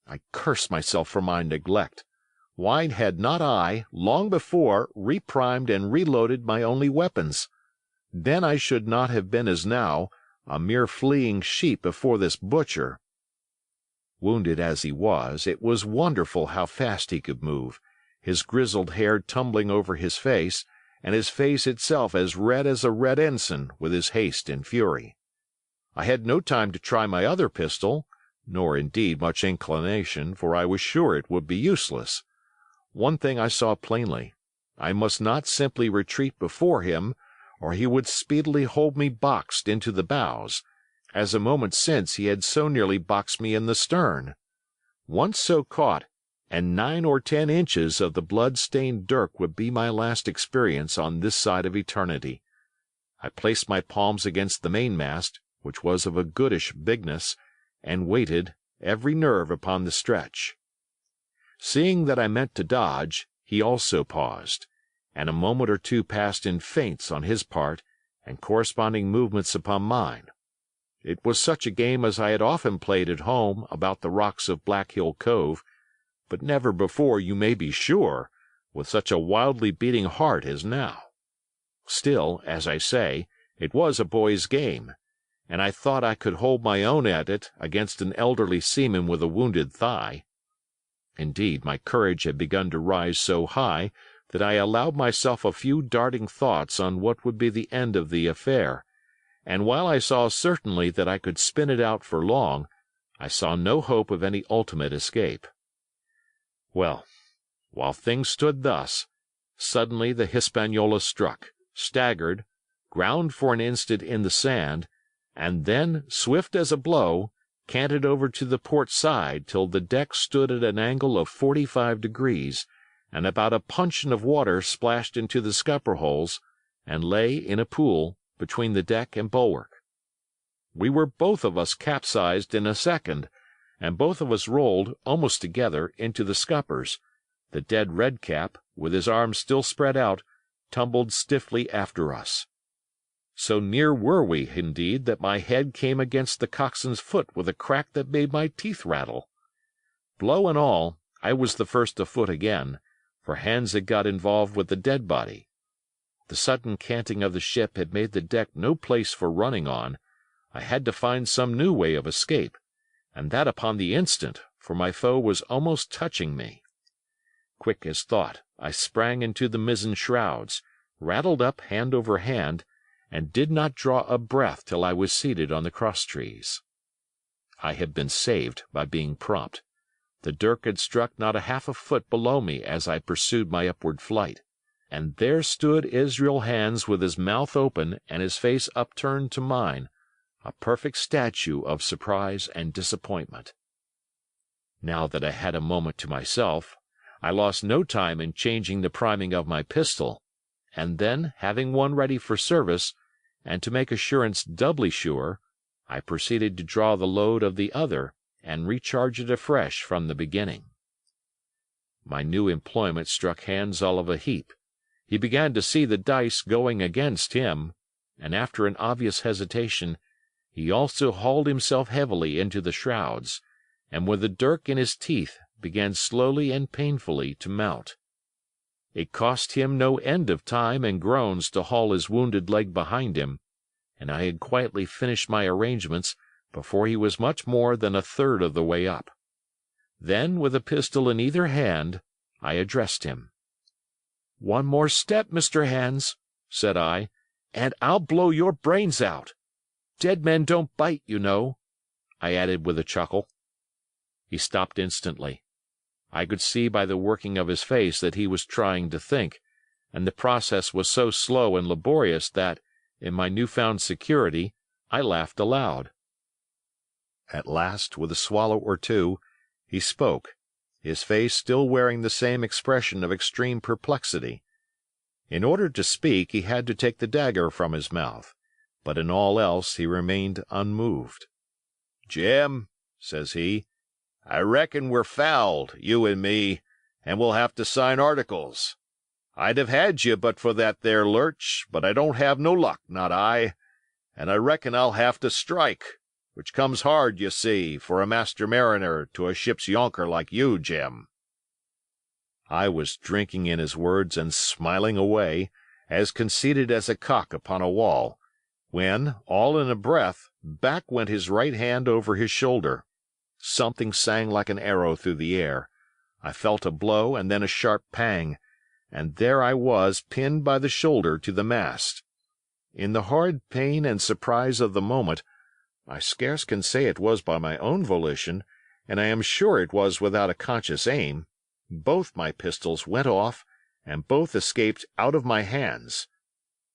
I cursed myself for my neglect. Why had not I, long before, reprimed and reloaded my only weapons? Then I should not have been as now, a mere fleeing sheep before this butcher. Wounded as he was, it was wonderful how fast he could move, his grizzled hair tumbling over his face, and his face itself as red as a red ensign with his haste and fury. I had no time to try my other pistol, nor indeed much inclination, for I was sure it would be useless. One thing I saw plainly: I must not simply retreat before him, or he would speedily hold me boxed into the bows, as a moment since he had so nearly boxed me in the stern. Once so caught, and 9 or 10 inches of the blood-stained dirk would be my last experience on this side of eternity. I placed my palms against the mainmast, which was of a goodish bigness, and waited, every nerve upon the stretch. Seeing that I meant to dodge, he also paused, and a moment or two passed in feints on his part and corresponding movements upon mine. It was such a game as I had often played at home about the rocks of Black Hill Cove, but never before, you may be sure, with such a wildly beating heart as now. Still, as I say, it was a boy's game, and I thought I could hold my own at it against an elderly seaman with a wounded thigh. Indeed, my courage had begun to rise so high that I allowed myself a few darting thoughts on what would be the end of the affair, and while I saw certainly that I could spin it out for long, I saw no hope of any ultimate escape. Well, while things stood thus, suddenly the Hispaniola struck, staggered, ground for an instant in the sand, and then, swift as a blow, canted over to the port side till the deck stood at an angle of 45 degrees, and about a puncheon of water splashed into the scupper holes, and lay in a pool between the deck and bulwark. We were both of us capsized in a second, and both of us rolled, almost together, into the scuppers. The dead Redcap, with his arms still spread out, tumbled stiffly after us. So near were we, indeed, that my head came against the coxswain's foot with a crack that made my teeth rattle. Blow and all, I was the first afoot again, for hands had got involved with the dead body. The sudden canting of the ship had made the deck no place for running on. I had to find some new way of escape, and that upon the instant, for my foe was almost touching me. Quick as thought, I sprang into the mizzen shrouds, rattled up hand over hand, and did not draw a breath till I was seated on the crosstrees. I had been saved by being prompt. The dirk had struck not a half a foot below me as I pursued my upward flight, and there stood Israel Hands with his mouth open and his face upturned to mine, a perfect statue of surprise and disappointment. Now that I had a moment to myself, I lost no time in changing the priming of my pistol, and then, having one ready for service, and to make assurance doubly sure, I proceeded to draw the load of the other and recharge it afresh from the beginning. My new employment struck Hands all of a heap. He began to see the dice going against him, and after an obvious hesitation, he also hauled himself heavily into the shrouds, and with the dirk in his teeth began slowly and painfully to mount. It cost him no end of time and groans to haul his wounded leg behind him, and I had quietly finished my arrangements before he was much more than a third of the way up. Then, with a pistol in either hand, I addressed him. "One more step, Mr. Hands," said I, "and I'll blow your brains out. Dead men don't bite, you know," I added with a chuckle. He stopped instantly. I could see by the working of his face that he was trying to think, and the process was so slow and laborious that, in my newfound security, I laughed aloud. At last, with a swallow or two, he spoke, his face still wearing the same expression of extreme perplexity. In order to speak, he had to take the dagger from his mouth, but in all else he remained unmoved. "Jim," says he, "I reckon we're fouled, you and me, and we'll have to sign articles. I'd have had you but for that there lurch, but I don't have no luck, not I, and I reckon I'll have to strike, which comes hard, you see, for a master mariner to a ship's yonker like you, Jim." I was drinking in his words and smiling away, as conceited as a cock upon a wall, when, all in a breath, back went his right hand over his shoulder. Something sang like an arrow through the air. I felt a blow and then a sharp pang, and there I was pinned by the shoulder to the mast. In the horrid pain and surprise of the moment, I scarce can say it was by my own volition, and I am sure it was without a conscious aim. Both my pistols went off, and both escaped out of my hands.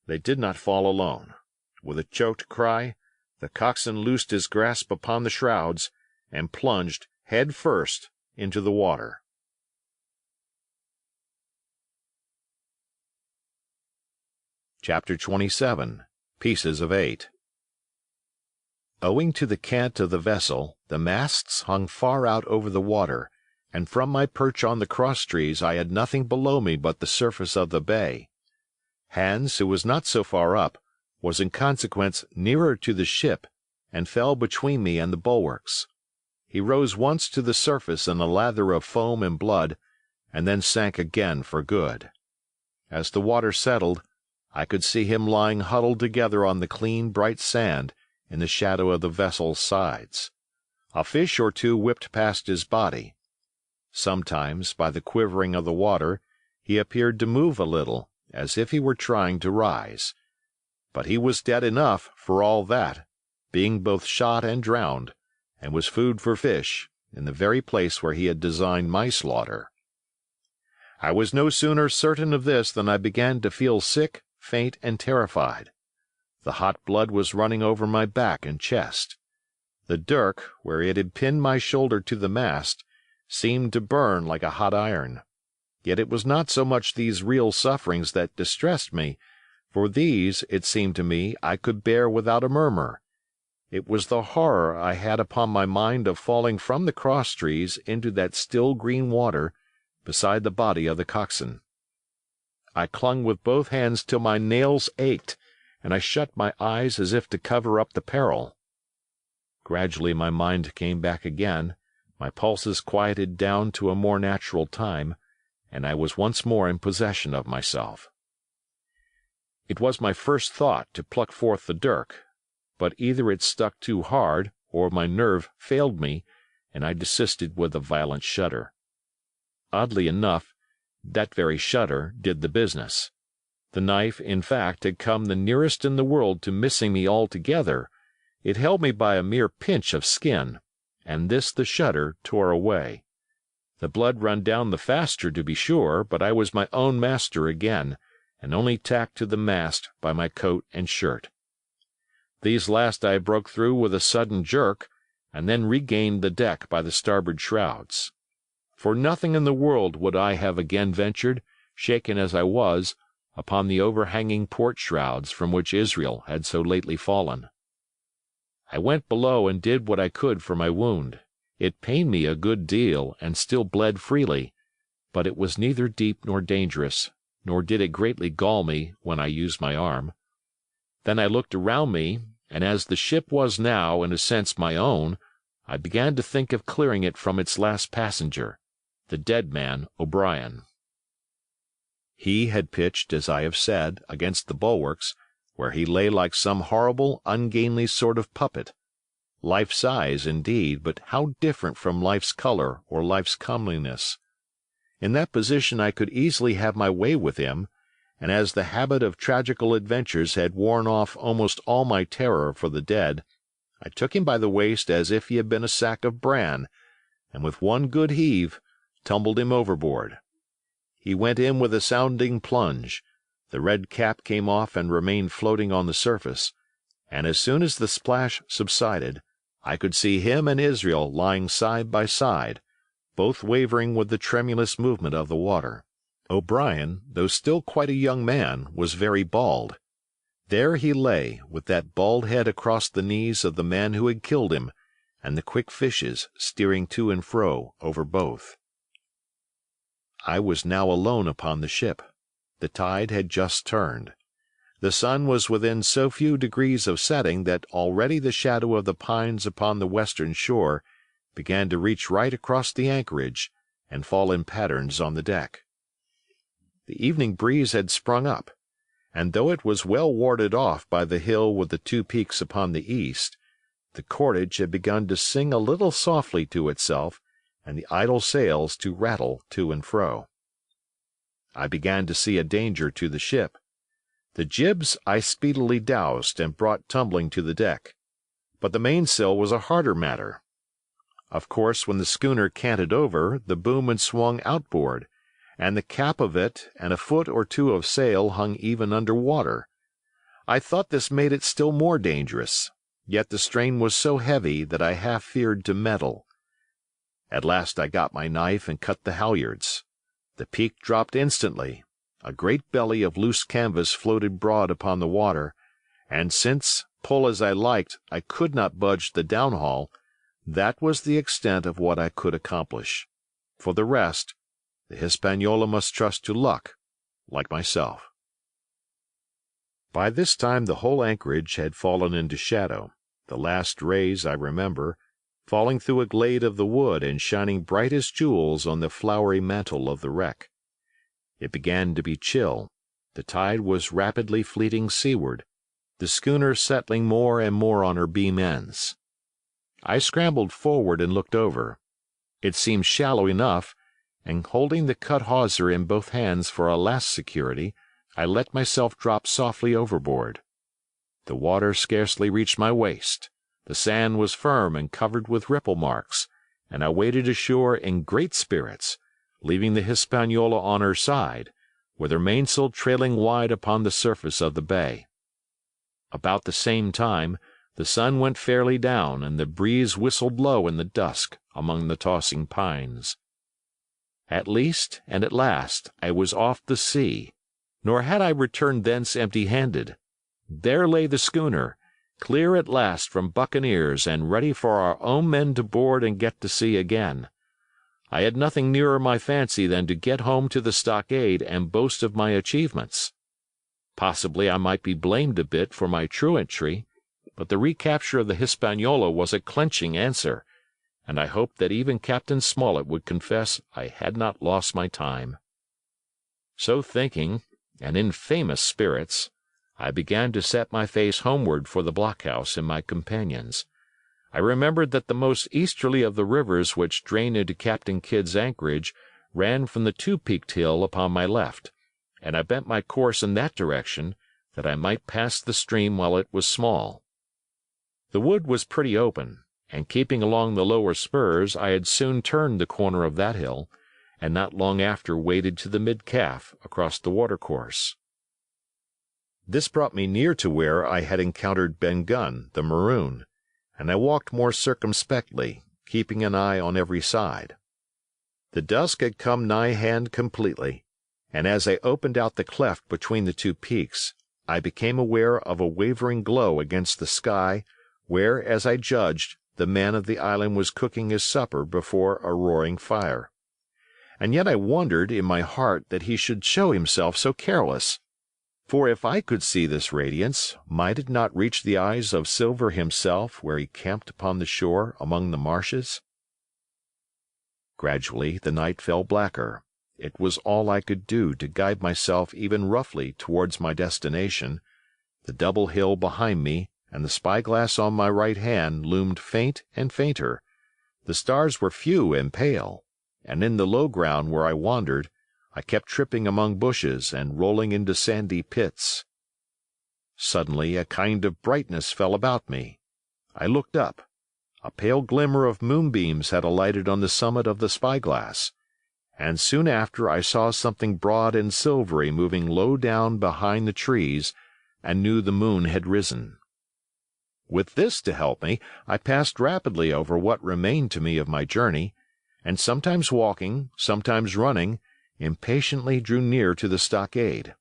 They did not fall alone. With a choked cry, the coxswain loosed his grasp upon the shrouds, and plunged head first into the water. Chapter 27. Pieces of 8. Owing to the cant of the vessel, the masts hung far out over the water, and from my perch on the cross-trees I had nothing below me but the surface of the bay. Hans, who was not so far up, was in consequence nearer to the ship, and fell between me and the bulwarks. He rose once to the surface in a lather of foam and blood, and then sank again for good. As the water settled, I could see him lying huddled together on the clean, bright sand in the shadow of the vessel's sides. A fish or two whipped past his body. Sometimes, by the quivering of the water, he appeared to move a little, as if he were trying to rise. But he was dead enough, for all that, being both shot and drowned, and was food for fish, in the very place where he had designed my slaughter. I was no sooner certain of this than I began to feel sick, faint, and terrified. The hot blood was running over my back and chest. The dirk, where it had pinned my shoulder to the mast, seemed to burn like a hot iron. Yet it was not so much these real sufferings that distressed me, for these, it seemed to me, I could bear without a murmur. It was the horror I had upon my mind of falling from the cross-trees into that still green water beside the body of the coxswain. I clung with both hands till my nails ached, and I shut my eyes as if to cover up the peril. Gradually my mind came back again, my pulses quieted down to a more natural time, and I was once more in possession of myself. It was my first thought to pluck forth the dirk, but either it stuck too hard, or my nerve failed me, and I desisted with a violent shudder. Oddly enough, that very shudder did the business. The knife, in fact, had come the nearest in the world to missing me altogether. It held me by a mere pinch of skin, and this the shudder tore away. The blood ran down the faster, to be sure, but I was my own master again, and only tacked to the mast by my coat and shirt. These last I broke through with a sudden jerk, and then regained the deck by the starboard shrouds. For nothing in the world would I have again ventured, shaken as I was, upon the overhanging port shrouds from which Israel had so lately fallen. I went below and did what I could for my wound. It pained me a good deal, and still bled freely, but it was neither deep nor dangerous, nor did it greatly gall me when I used my arm. Then I looked around me, and as the ship was now, in a sense, my own, I began to think of clearing it from its last passenger, the dead man O'Brien. He had pitched, as I have said, against the bulwarks, where he lay like some horrible, ungainly sort of puppet. Life-size, indeed, but how different from life's color or life's comeliness. In that position I could easily have my way with him, and as the habit of tragical adventures had worn off almost all my terror for the dead, I took him by the waist as if he had been a sack of bran, and with one good heave tumbled him overboard. He went in with a sounding plunge. The red cap came off and remained floating on the surface, and as soon as the splash subsided, I could see him and Israel lying side by side, both wavering with the tremulous movement of the water. O'Brien, though still quite a young man, was very bald. There he lay, with that bald head across the knees of the man who had killed him, and the quick fishes steering to and fro over both. I was now alone upon the ship. The tide had just turned. The sun was within so few degrees of setting that already the shadow of the pines upon the western shore began to reach right across the anchorage and fall in patterns on the deck. The evening breeze had sprung up, and though it was well warded off by the hill with the two peaks upon the east, the cordage had begun to sing a little softly to itself, and the idle sails to rattle to and fro. I began to see a danger to the ship. The jibs I speedily doused and brought tumbling to the deck. but the mainsail was a harder matter. Of course, when the schooner canted over, the boom had swung outboard, and the cap of it and a foot or two of sail hung even under water. I thought this made it still more dangerous, yet the strain was so heavy that I half feared to meddle. At last I got my knife and cut the halyards. The peak dropped instantly. A great belly of loose canvas floated broad upon the water, and since, pull as I liked, I could not budge the downhaul, that was the extent of what I could accomplish. For the rest, the Hispaniola must trust to luck, like myself. By this time the whole anchorage had fallen into shadow, the last rays, I remember, falling through a glade of the wood and shining bright as jewels on the flowery mantle of the wreck. It began to be chill. The tide was rapidly fleeting seaward, the schooner settling more and more on her beam ends. I scrambled forward and looked over. It seemed shallow enough, and holding the cut hawser in both hands for a last security, I let myself drop softly overboard. The water scarcely reached my waist. The sand was firm and covered with ripple marks, and I waded ashore in great spirits, leaving the Hispaniola on her side, with her mainsail trailing wide upon the surface of the bay. About the same time, the sun went fairly down, and the breeze whistled low in the dusk among the tossing pines. At least, and at last, I was off the sea, nor had I returned thence empty-handed. There lay the schooner, clear at last from buccaneers and ready for our own men to board and get to sea again. I had nothing nearer my fancy than to get home to the stockade and boast of my achievements. Possibly I might be blamed a bit for my truantry, but the recapture of the Hispaniola was a clenching answer, and I hoped that even Captain Smollett would confess I had not lost my time. So thinking, and in famous spirits, I began to set my face homeward for the blockhouse and my companions. I remembered that the most easterly of the rivers which drain into Captain Kidd's anchorage ran from the two-peaked hill upon my left, and I bent my course in that direction, that I might pass the stream while it was small. The wood was pretty open, and keeping along the lower spurs, I had soon turned the corner of that hill, and not long after waded to the mid-calf across the watercourse. This brought me near to where I had encountered Ben Gunn, the maroon, and I walked more circumspectly, keeping an eye on every side. The dusk had come nigh hand completely, and as I opened out the cleft between the two peaks, I became aware of a wavering glow against the sky, where, as I judged, the man of the island was cooking his supper before a roaring fire. And yet I wondered in my heart that he should show himself so careless. For if I could see this radiance, might it not reach the eyes of Silver himself where he camped upon the shore among the marshes? Gradually the night fell blacker. It was all I could do to guide myself even roughly towards my destination. The double hill behind me and the spyglass on my right hand loomed faint and fainter. The stars were few and pale, and in the low ground where I wandered, I kept tripping among bushes and rolling into sandy pits. Suddenly a kind of brightness fell about me. I looked up. A pale glimmer of moonbeams had alighted on the summit of the spyglass, and soon after I saw something broad and silvery moving low down behind the trees, and knew the moon had risen. With this to help me, I passed rapidly over what remained to me of my journey, and sometimes walking, sometimes running, impatiently drew near to the stockade.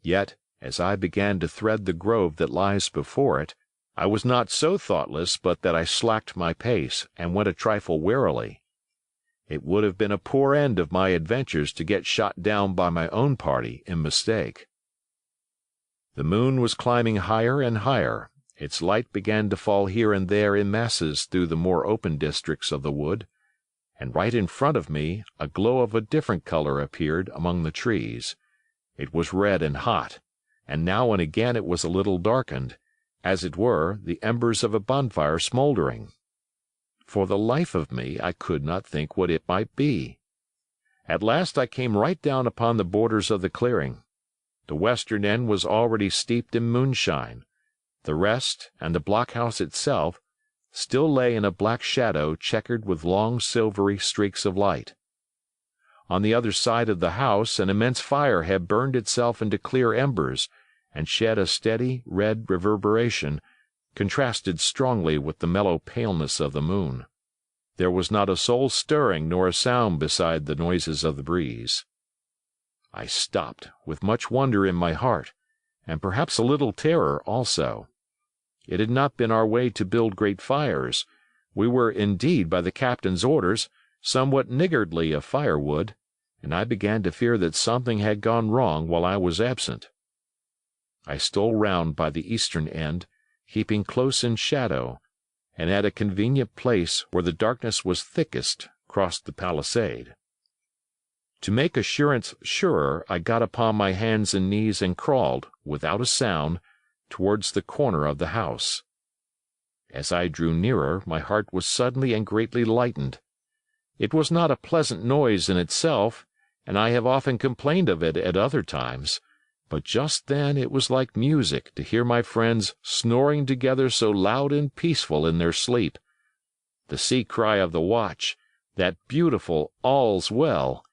Yet, as I began to thread the grove that lies before it, I was not so thoughtless but that I slacked my pace and went a trifle warily. It would have been a poor end of my adventures to get shot down by my own party in mistake. The moon was climbing higher and higher. Its light began to fall here and there in masses through the more open districts of the wood, and right in front of me a glow of a different color appeared among the trees. It was red and hot, and now and again it was a little darkened, as it were the embers of a bonfire smouldering. For the life of me I could not think what it might be. At last I came right down upon the borders of the clearing. The western end was already steeped in moonshine. The rest, and the blockhouse itself, still lay in a black shadow checkered with long silvery streaks of light. On the other side of the house an immense fire had burned itself into clear embers, and shed a steady, red reverberation, contrasted strongly with the mellow paleness of the moon. There was not a soul stirring nor a sound beside the noises of the breeze. I stopped, with much wonder in my heart, and perhaps a little terror also. It had not been our way to build great fires. We were indeed, by the captain's orders, somewhat niggardly of firewood, and I began to fear that something had gone wrong while I was absent. I stole round by the eastern end, keeping close in shadow, and at a convenient place where the darkness was thickest crossed the palisade. To make assurance surer, I got upon my hands and knees and crawled, without a sound, towards the corner of the house. As I drew nearer, my heart was suddenly and greatly lightened. It was not a pleasant noise in itself, and I have often complained of it at other times, but just then it was like music to hear my friends snoring together so loud and peaceful in their sleep. The sea cry of the watch, that beautiful "All's well,"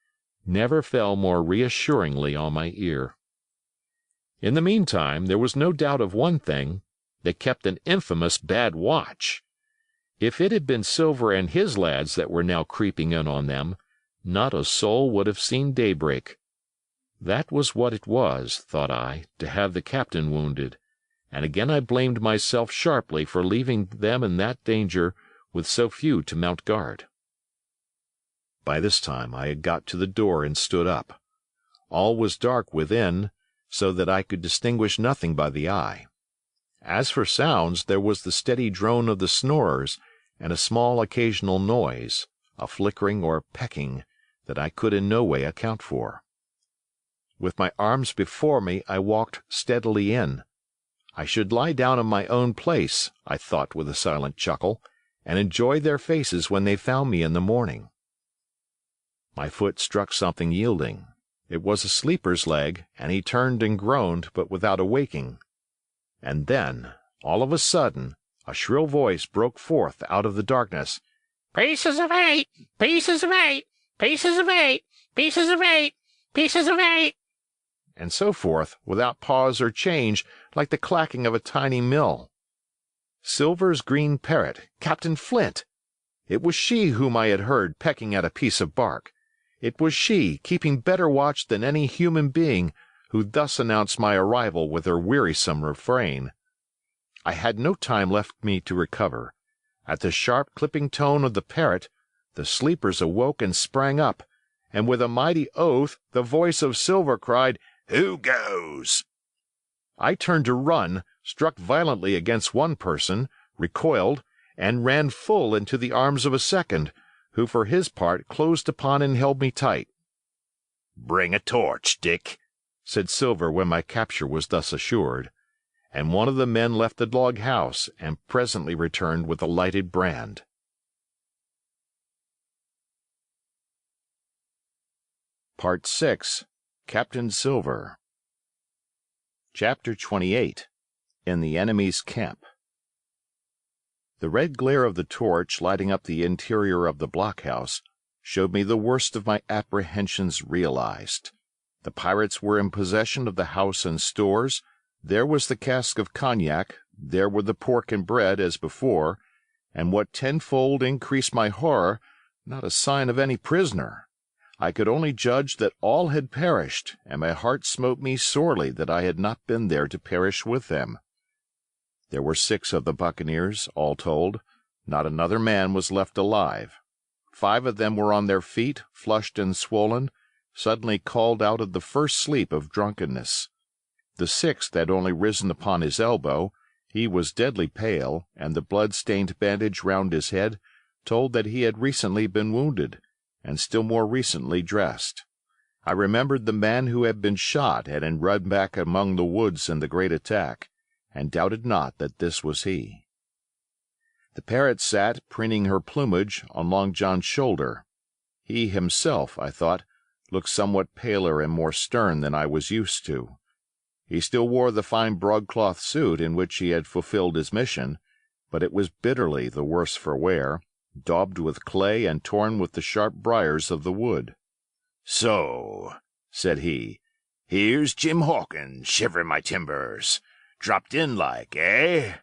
never fell more reassuringly on my ear. In the meantime, there was no doubt of one thing: they kept an infamous bad watch. If it had been Silver and his lads that were now creeping in on them, not a soul would have seen daybreak. That was what it was, thought I, to have the captain wounded, and again I blamed myself sharply for leaving them in that danger with so few to mount guard. By this time I had got to the door and stood up. All was dark within, so that I could distinguish nothing by the eye. As for sounds, there was the steady drone of the snorers, and a small occasional noise, a flickering or pecking, that I could in no way account for. With my arms before me, I walked steadily in. I should lie down in my own place, I thought with a silent chuckle, and enjoy their faces when they found me in the morning. My foot struck something yielding. It was a sleeper's leg, and he turned and groaned, but without awaking. And then, all of a sudden, a shrill voice broke forth out of the darkness. "Pieces of 8! Pieces of 8! Pieces of 8! Pieces of 8! Pieces of 8!" and so forth, without pause or change, like the clacking of a tiny mill. Silver's green parrot, Captain Flint! It was she whom I had heard pecking at a piece of bark. It was she, keeping better watch than any human being, who thus announced my arrival with her wearisome refrain. I had no time left me to recover. At the sharp clipping tone of the parrot, the sleepers awoke and sprang up, and with a mighty oath the voice of Silver cried, "Who goes?" I turned to run, struck violently against one person, recoiled, and ran full into the arms of a second, who for his part closed upon and held me tight. "Bring a torch, Dick," said Silver when my capture was thus assured, and one of the men left the log house and presently returned with a lighted brand. Part 6. Captain Silver. Chapter 28. In the Enemy's Camp. The red glare of the torch lighting up the interior of the blockhouse showed me the worst of my apprehensions realized. The pirates were in possession of the house and stores. There was the cask of cognac, there were the pork and bread as before, and what tenfold increased my horror, not a sign of any prisoner. I could only judge that all had perished, and my heart smote me sorely that I had not been there to perish with them. There were 6 of the buccaneers, all told. Not another man was left alive. 5 of them were on their feet, flushed and swollen, suddenly called out of the first sleep of drunkenness. The 6th had only risen upon his elbow. He was deadly pale, and the blood-stained bandage round his head told that he had recently been wounded, and still more recently dressed. I remembered the man who had been shot and had run back among the woods in the great attack, and doubted not that this was he. The parrot sat, preening her plumage, on Long John's shoulder. He himself, I thought, looked somewhat paler and more stern than I was used to. He still wore the fine broadcloth suit in which he had fulfilled his mission, but it was bitterly the worse for wear, daubed with clay and torn with the sharp briars of the wood. "So," said he, "here's Jim Hawkins, shivering my timbers. Dropped in like, eh?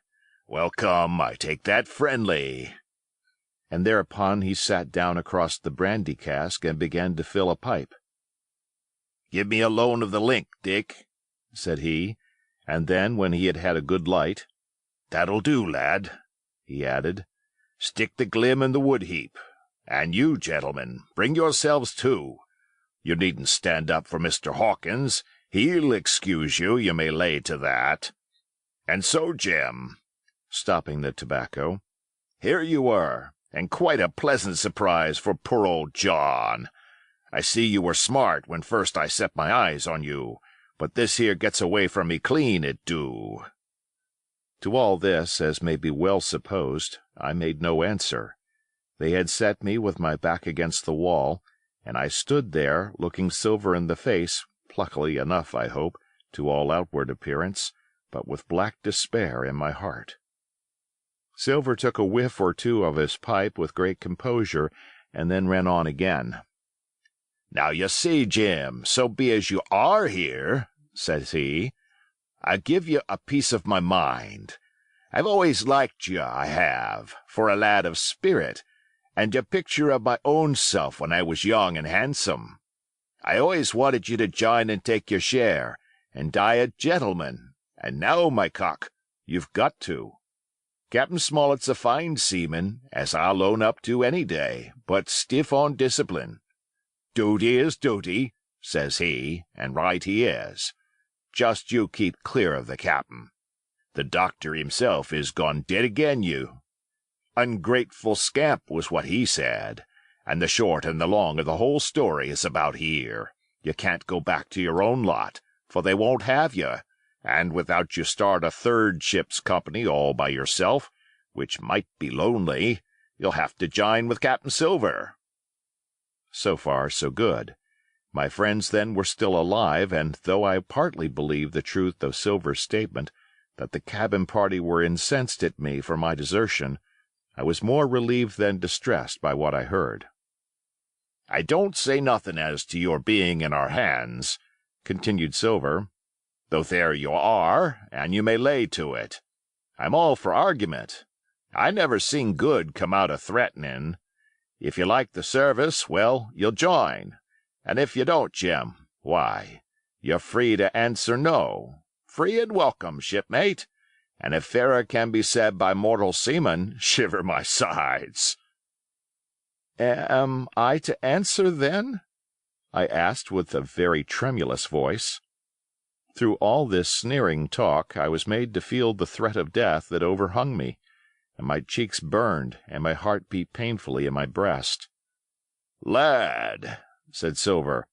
Welcome, I take that friendly." And thereupon he sat down across the brandy cask and began to fill a pipe. "Give me a loan of the link, Dick," said he, and then, when he had had a good light, "That'll do, lad," he added. "Stick the glim in the wood heap. And you, gentlemen, bring yourselves too. You needn't stand up for Mr. Hawkins. He'll excuse you, you may lay to that. And so, Jim," stopping the tobacco, "here you were, and quite a pleasant surprise for poor old John. I see you were smart when first I set my eyes on you, but this here gets away from me clean, it do." To all this, as may be well supposed, I made no answer. They had set me with my back against the wall, and I stood there, looking Silver in the face, pluckily enough, I hope, to all outward appearance, but with black despair in my heart. Silver took a whiff or two of his pipe with great composure, and then ran on again. "Now you see, Jim, so be as you are here," says he, "I give you a piece of my mind. I've always liked you, I have, for a lad of spirit, and a picture of my own self when I was young and handsome. I always wanted you to join and take your share, and die a gentleman, and now, my cock, you've got to. Captain Smollett's a fine seaman, as I'll own up to any day, but stiff on discipline. Duty is duty, says he, and right he is. Just you keep clear of the captain. The doctor himself is gone dead again you. Ungrateful scamp was what he said, and the short and the long of the whole story is about here. You can't go back to your own lot, for they won't have you, and without you start a third ship's company all by yourself, which might be lonely, you'll have to join with Captain Silver." So far, so good. My friends then were still alive, and though I partly believed the truth of Silver's statement that the cabin party were incensed at me for my desertion, I was more relieved than distressed by what I heard. "I don't say nothing as to your being in our hands," continued Silver, "though there you are, and you may lay to it. I'm all for argument. I never seen good come out of threatening. If you like the service, well, you'll join, and if you don't, Jim, why, you're free to answer no. Free and welcome, shipmate, and if fairer can be said by mortal seaman, shiver my sides." "Am I to answer, then?" I asked with a very tremulous voice. Through all this sneering talk I was made to feel the threat of death that overhung me, and my cheeks burned, and my heart beat painfully in my breast. "Lad," said Silver,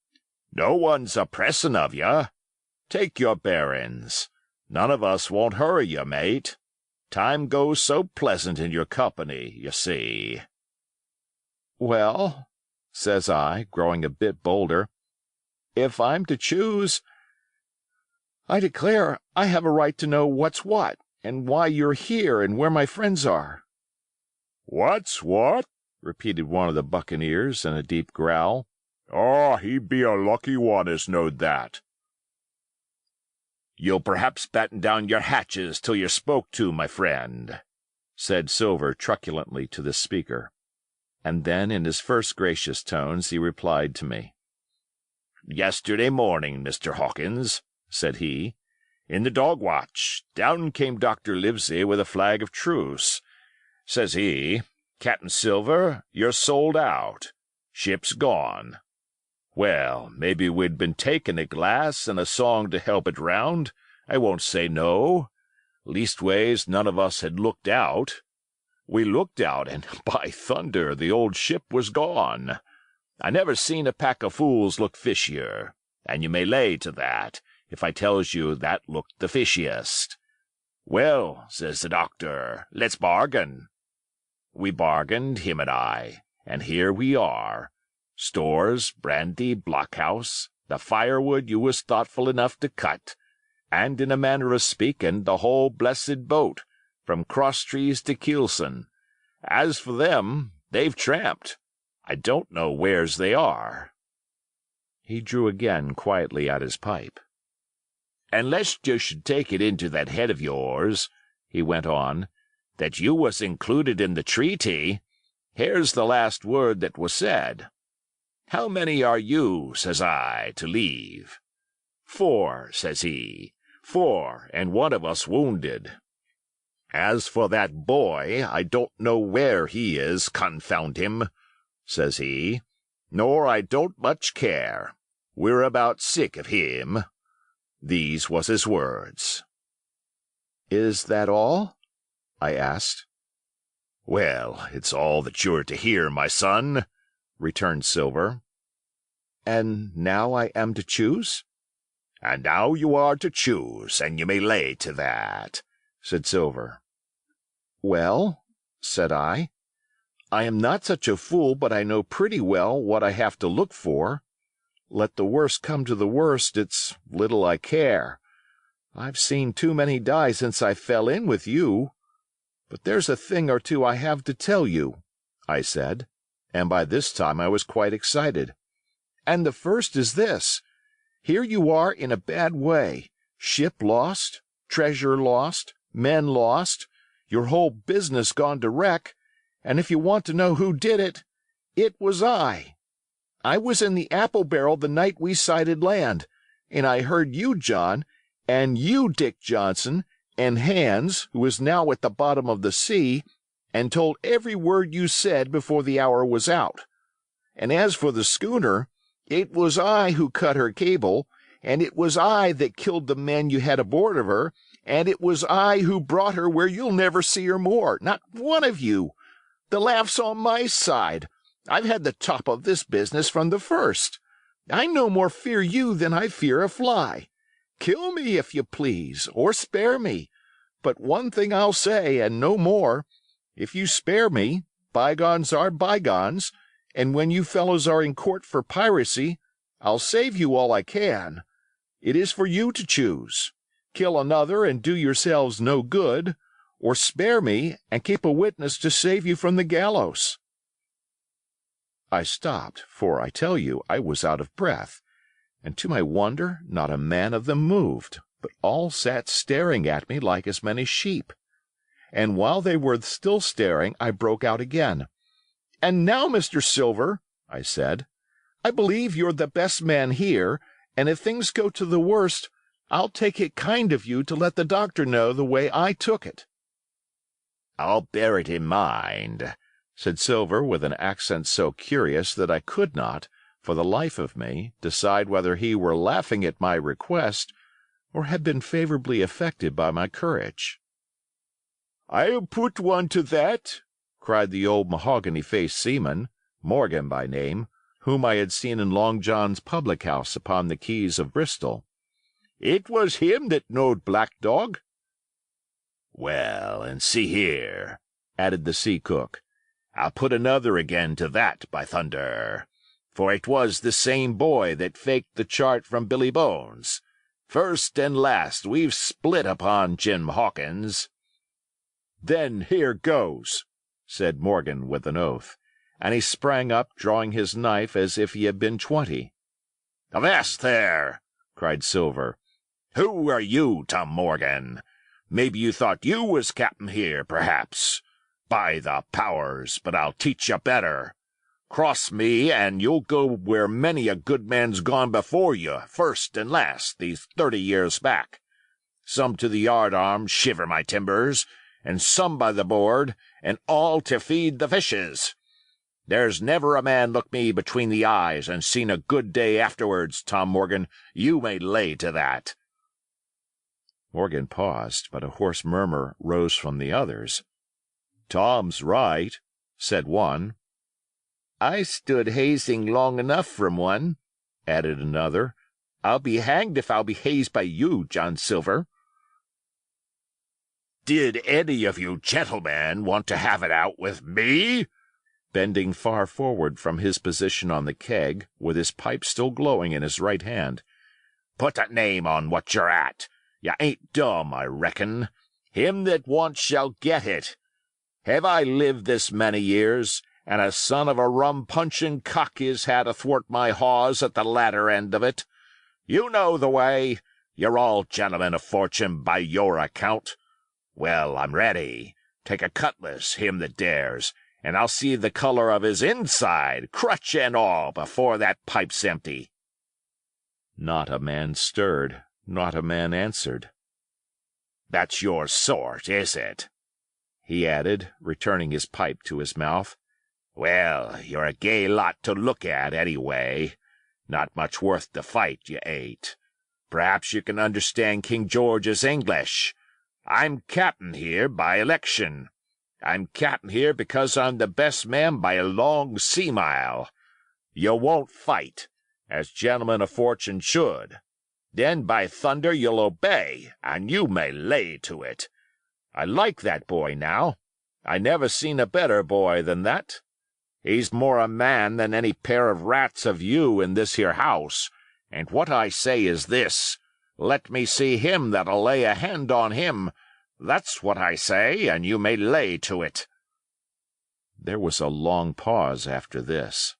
"no one's a-pressing of you. Take your bearings. None of us won't hurry you, mate. Time goes so pleasant in your company, you see." "Well," says I, growing a bit bolder, "if I'm to choose, I declare I have a right to know what's what, and why you're here, and where my friends are." "What's what?" repeated one of the buccaneers in a deep growl. "Oh, he be a lucky one as knowed that." "You'll perhaps batten down your hatches till you're spoke to, my friend," said Silver truculently to the speaker. And then, in his first gracious tones, he replied to me. "Yesterday morning, Mr. Hawkins," said he, "in the dog-watch, down came Dr. Livesey with a flag of truce. Says he, 'Captain Silver, you're sold out. Ship's gone.' Well, maybe we'd been taking a glass and a song to help it round. I won't say no. Leastways, none of us had looked out. We looked out, and, by thunder, the old ship was gone. I never seen a pack of fools look fishier, and you may lay to that, if I tells you that looked the fishiest. Well, says the doctor, let's bargain. We bargained, him and I, and here we are. Stores, brandy, blockhouse, the firewood you was thoughtful enough to cut, and in a manner of speaking, the whole blessed boat, from Crosstrees to Keelson. As for them, they've tramped. I don't know wheres they are." He drew again quietly at his pipe. "And lest you should take it into that head of yours," he went on, "that you was included in the treaty, here's the last word that was said. 'How many are you,' says I, 'to leave?' 'Four,' says he, 'four, and one of us wounded. As for that boy, I don't know where he is, confound him,' says he, 'nor I don't much care. We're about sick of him.' These was his words." "Is that all?" I asked. "Well, it's all that you're to hear, my son," returned Silver. "And now I am to choose?" "And now you are to choose, and you may lay to that," said Silver. "Well," said I am not such a fool but I know pretty well what I have to look for. Let the worst come to the worst, it's little I care. I've seen too many die since I fell in with you. But there's a thing or two I have to tell you," I said, and by this time I was quite excited. "And the first is this. Here you are in a bad way, ship lost, treasure lost, men lost, your whole business gone to wreck, and if you want to know who did it, it was I. I was in the apple barrel the night we sighted land, and I heard you, John, and you, Dick Johnson, and Hans, who is now at the bottom of the sea, and told every word you said before the hour was out. And as for the schooner, it was I who cut her cable, and it was I that killed the men you had aboard of her, and it was I who brought her where you'll never see her more, not one of you. The laugh's on my side. I've had the top of this business from the first. I no more fear you than I fear a fly. Kill me, if you please, or spare me. But one thing I'll say, and no more. If you spare me, bygones are bygones, and when you fellows are in court for piracy, I'll save you all I can. It is for you to choose. Kill another and do yourselves no good, or spare me and keep a witness to save you from the gallows." I stopped, for I tell you I was out of breath, and to my wonder not a man of them moved, but all sat staring at me like as many sheep. And while they were still staring, I broke out again. "And now, Mr. Silver," I said, "I believe you're the best man here, and if things go to the worst, I'll take it kind of you to let the doctor know the way I took it." "I'll bear it in mind," said Silver with an accent so curious that I could not, for the life of me, decide whether he were laughing at my request or had been favorably affected by my courage. "I'll put one to that," cried the old mahogany-faced seaman, Morgan by name, whom I had seen in Long John's public-house upon the quays of Bristol. "It was him that knowed Black Dog." "Well, and see here," added the sea-cook, "I'll put another again to that, by thunder. For it was the same boy that faked the chart from Billy Bones. First and last we've split upon Jim Hawkins." "Then here goes," said Morgan with an oath, and he sprang up, drawing his knife as if he had been 20. "Avast there!" cried Silver. "Who are you, Tom Morgan? Maybe you thought you was captain here, perhaps. By the powers, but I'll teach you better. Cross me, and you'll go where many a good man's gone before you, first and last, these 30 years back. Some to the yard-arm, shiver my timbers, and some by the board, and all to feed the fishes. There's never a man looked me between the eyes and seen a good day afterwards, Tom Morgan, you may lay to that." Morgan paused, but a hoarse murmur rose from the others. "Tom's right," said one. "I stood hazing long enough from one," added another. "I'll be hanged if I'll be hazed by you, John Silver." "Did any of you gentlemen want to have it out with me?" Bending far forward from his position on the keg, with his pipe still glowing in his right hand. "Put a name on what you're at, You ain't dumb, I reckon. Him that wants shall get it. Have I lived this many years, and a son of a rum-punchin' cock is had athwart my hawse at the latter end of it? You know the way. You're all gentlemen of fortune by your account. Well, I'm ready. Take a cutlass, him that dares, and I'll see the color of his inside, crutch and all, before that pipe's empty." Not a man stirred, not a man answered. "That's your sort, is it?" he added, returning his pipe to his mouth. "Well, you're a gay lot to look at, anyway. Not much worth the fight, you ain't. Perhaps you can understand King George's English. I'm captain here by election. I'm captain here because I'm the best man by a long sea-mile. You won't fight, as gentlemen of fortune should. Then, by thunder, you'll obey, and you may lay to it. I like that boy now. I never seen a better boy than that. He's more a man than any pair of rats of you in this here house, and what I say is this, let me see him that'll lay a hand on him. That's what I say, and you may lay to it." There was a long pause after this.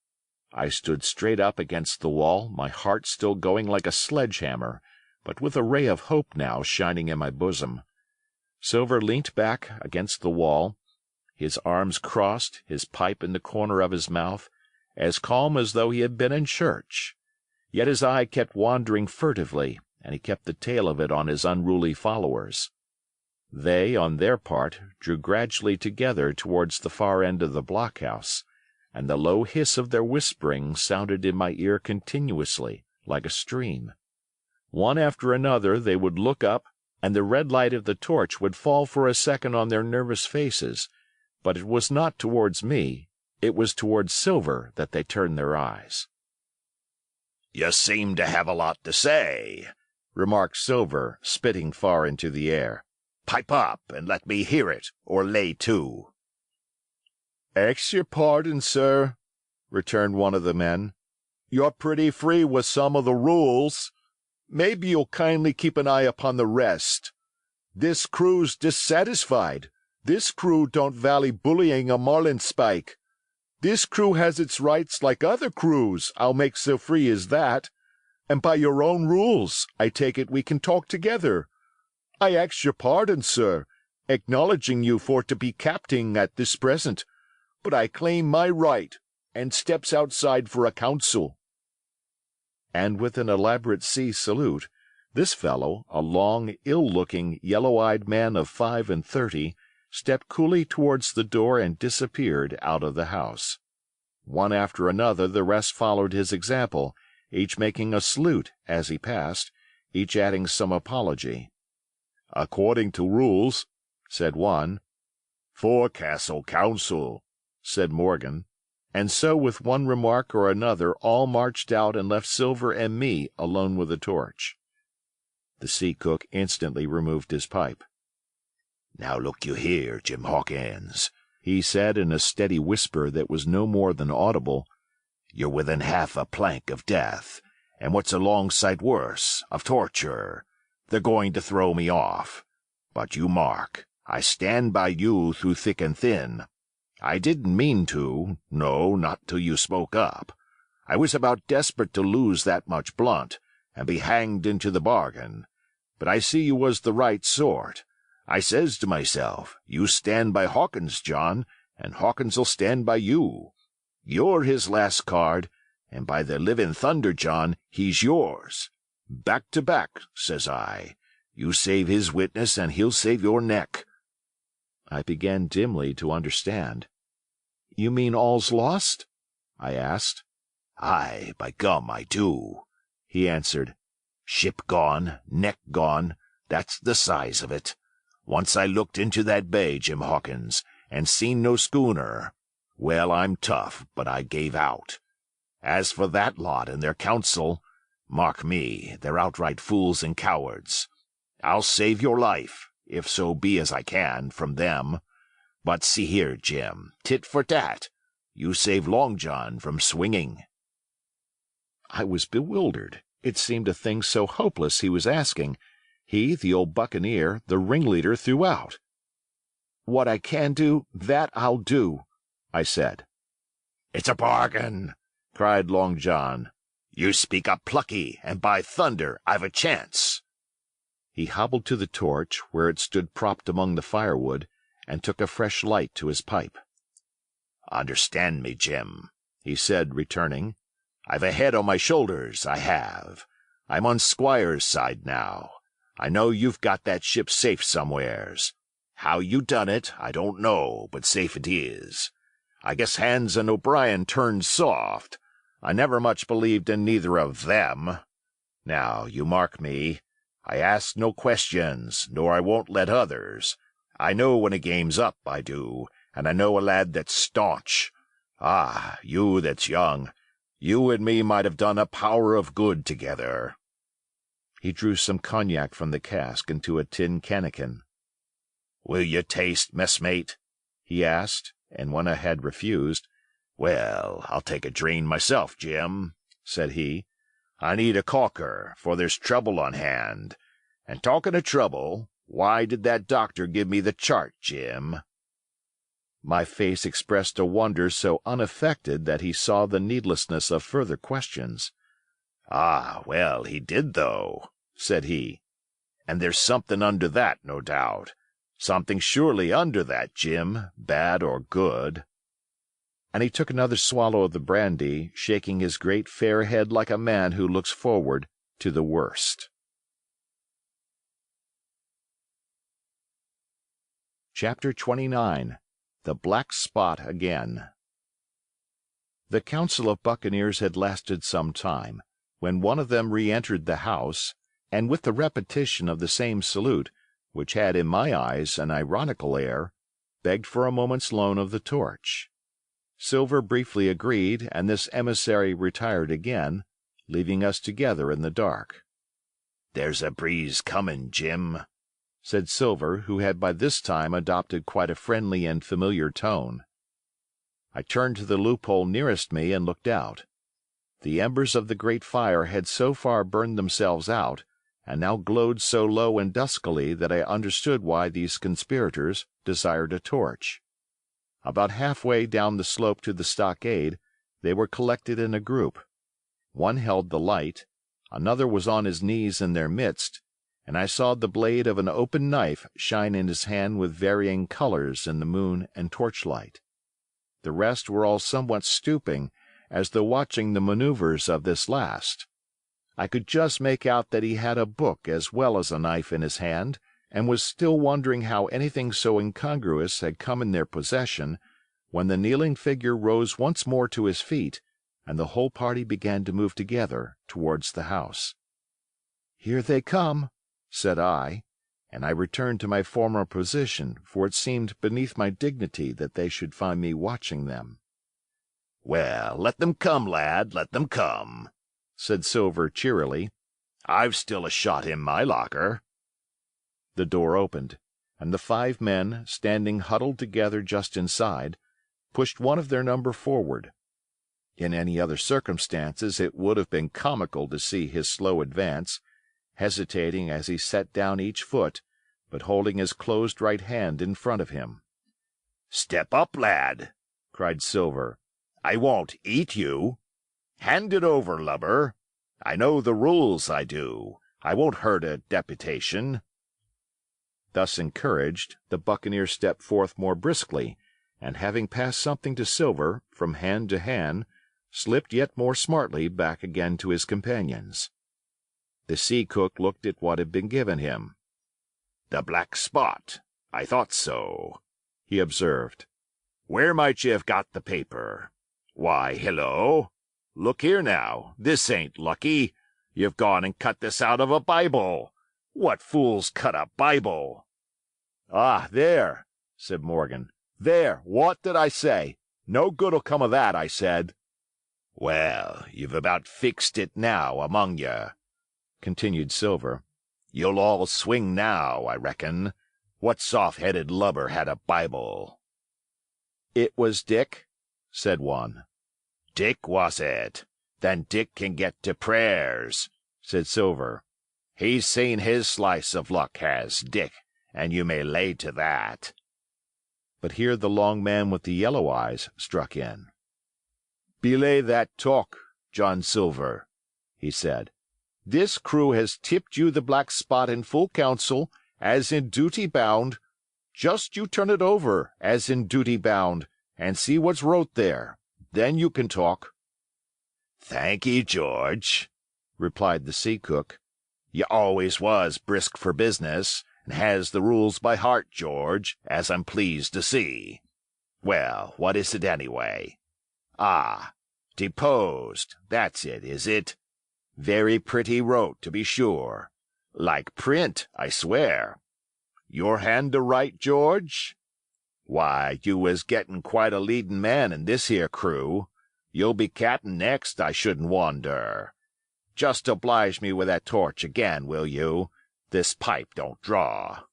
I stood straight up against the wall, my heart still going like a sledge-hammer, but with a ray of hope now shining in my bosom. Silver leant back against the wall, his arms crossed, his pipe in the corner of his mouth, as calm as though he had been in church. Yet his eye kept wandering furtively, and he kept the tail of it on his unruly followers. They, on their part, drew gradually together towards the far end of the blockhouse, and the low hiss of their whispering sounded in my ear continuously, like a stream. One after another they would look up, and the red light of the torch would fall for a second on their nervous faces, but it was not towards me, it was towards Silver that they turned their eyes. "You seem to have a lot to say," remarked Silver, spitting far into the air. "Pipe up, and let me hear it, or lay to." "Ax your pardon, sir," returned one of the men. "You're pretty free with some of the rules. Maybe you'll kindly keep an eye upon the rest. This crew's dissatisfied. This crew don't vally bullying a marlinspike. This crew has its rights like other crews, I'll make so free as that. And by your own rules, I take it we can talk together. I ax your pardon, sir, acknowledging you for to be capting at this present, but I claim my right, and steps outside for a council." And with an elaborate sea salute, this fellow, a long, ill-looking, yellow-eyed man of 35, stepped coolly towards the door and disappeared out of the house. One after another the rest followed his example, each making a salute as he passed, each adding some apology. "According to rules," said one. "Forecastle council," said Morgan, and so with one remark or another all marched out and left Silver and me alone with the torch. The sea cook instantly removed his pipe. "Now look you here, Jim Hawkins," he said in a steady whisper that was no more than audible. "You're within half a plank of death, and what's a long sight worse, of torture. They're going to throw me off. But you mark, I stand by you through thick and thin. I didn't mean to, no, not till you spoke up. I was about desperate to lose that much blunt, and be hanged into the bargain. But I see you was the right sort. I says to myself, you stand by Hawkins, John, and Hawkins'll stand by you. You're his last card, and by the living thunder, John, he's yours. Back to back, says I. You save his witness, and he'll save your neck." I began dimly to understand. "You mean all's lost?" I asked. "Aye, by gum, I do," he answered. "Ship gone, neck gone, that's the size of it. Once I looked into that bay, Jim Hawkins, and seen no schooner. Well, I'm tough, but I gave out. As for that lot and their counsel, mark me, they're outright fools and cowards. I'll save your life, if so be as I can, from them. But see here, Jim, tit for tat. You save Long John from swinging." I was bewildered. It seemed a thing so hopeless he was asking. He, the old buccaneer, the ringleader throughout. "What I can do, that I'll do," I said. "It's a bargain," cried Long John. "You speak up plucky, and by thunder, I've a chance." He hobbled to the torch, where it stood propped among the firewood, and took a fresh light to his pipe. "Understand me, Jim," he said, returning. "I've a head on my shoulders, I have. I'm on Squire's side now. I know you've got that ship safe somewheres. How you done it, I don't know, but safe it is. I guess Hans and O'Brien turned soft. I never much believed in neither of them. Now, you mark me. I ask no questions, nor I won't let others. I know when a game's up, I do, and I know a lad that's staunch. Ah, you that's young, you and me might have done a power of good together." He drew some cognac from the cask into a tin cannikin. "Will you taste, messmate?" he asked, and when I had refused, "Well, I'll take a drain myself, Jim," said he. "I need a caulker, for there's trouble on hand. And talking of trouble, why did that doctor give me the chart, Jim?" My face expressed a wonder so unaffected that he saw the needlessness of further questions. "Ah, well, he did, though," said he. "And there's something under that, no doubt. Something surely under that, Jim, bad or good." And he took another swallow of the brandy, shaking his great fair head like a man who looks forward to the worst. Chapter 29. The Black Spot Again. The council of buccaneers had lasted some time, when one of them re-entered the house, and with the repetition of the same salute, which had in my eyes an ironical air, begged for a moment's loan of the torch. Silver briefly agreed, and this emissary retired again, leaving us together in the dark. "There's a breeze coming, Jim," said Silver, who had by this time adopted quite a friendly and familiar tone. I turned to the loophole nearest me and looked out. The embers of the great fire had so far burned themselves out, and now glowed so low and duskily that I understood why these conspirators desired a torch. About halfway down the slope to the stockade, they were collected in a group. One held the light, another was on his knees in their midst, and I saw the blade of an open knife shine in his hand with varying colors in the moon and torchlight. The rest were all somewhat stooping, as though watching the maneuvers of this last. I could just make out that he had a book as well as a knife in his hand, and was still wondering how anything so incongruous had come in their possession, when the kneeling figure rose once more to his feet, and the whole party began to move together towards the house. "Here they come," said I, and I returned to my former position, for it seemed beneath my dignity that they should find me watching them. "Well, let them come, lad, let them come," said Silver cheerily. "I've still a shot in my locker." The door opened, and the 5 men, standing huddled together just inside, pushed one of their number forward. In any other circumstances it would have been comical to see his slow advance, hesitating as he set down each foot, but holding his closed right hand in front of him. "Step up, lad," cried Silver. "I won't eat you. Hand it over, lubber. I know the rules, I do. I won't hurt a deputation." Thus encouraged, the buccaneer stepped forth more briskly, and having passed something to Silver, from hand to hand, slipped yet more smartly back again to his companions. The sea cook looked at what had been given him. "The Black Spot. I thought so," he observed. "Where might you have got the paper? Why, hello! Look here now, this ain't lucky. You've gone and cut this out of a Bible. What fools cut a Bible?" "Ah, there," said Morgan. "There, what did I say? No good'll come of that, I said." "Well, you've about fixed it now among you," continued Silver. "You'll all swing now, I reckon. What soft-headed lubber had a Bible?" "It was Dick," said one. "Dick, was it? Then Dick can get to prayers," said Silver. He's seen his slice of luck, has Dick, and you may lay to that." But here the long man with the yellow eyes struck in. "Belay that talk, John Silver," he said. "This crew has tipped you the black spot in full council, as in duty bound. Just you turn it over, as in duty bound, and see what's wrote there. Then you can talk." "Thank'ee, George," replied the sea cook. "You always was brisk for business, and has the rules by heart, George, as I'm pleased to see. Well, what is it anyway? Ah, deposed, that's it, is it? Very pretty wrote, to be sure. Like print, I swear. Your hand to write, George? Why, you was getting quite a leadin' man in this here crew. You'll be captain next, I shouldn't wonder. Just oblige me with that torch again, will you? This pipe don't draw."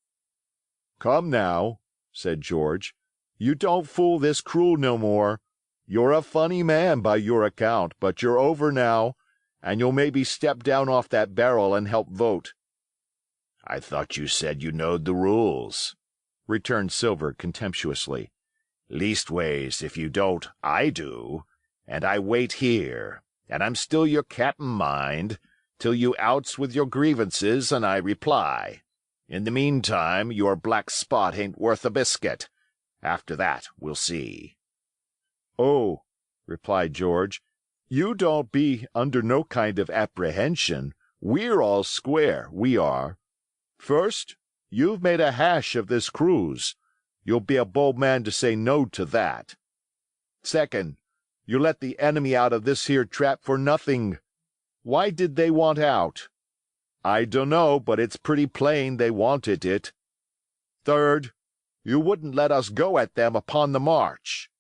"Come now," said George. "You don't fool this crew no more. You're a funny man by your account, but you're over now, and you'll maybe step down off that barrel and help vote." "I thought you said you knowed the rules," returned Silver contemptuously. "Leastways, if you don't, I do, and I wait here, and I'm still your cap'n, mind, till you outs with your grievances and I reply. In the meantime, your black spot ain't worth a biscuit. After that, we'll see." "Oh," replied George, "you don't be under no kind of apprehension. We're all square, we are. First, you've made a hash of this cruise. You'll be a bold man to say no to that. Second, you let the enemy out of this here trap for nothing. Why did they want out? I dunno, but it's pretty plain they wanted it. Third, you wouldn't let us go at them upon the march.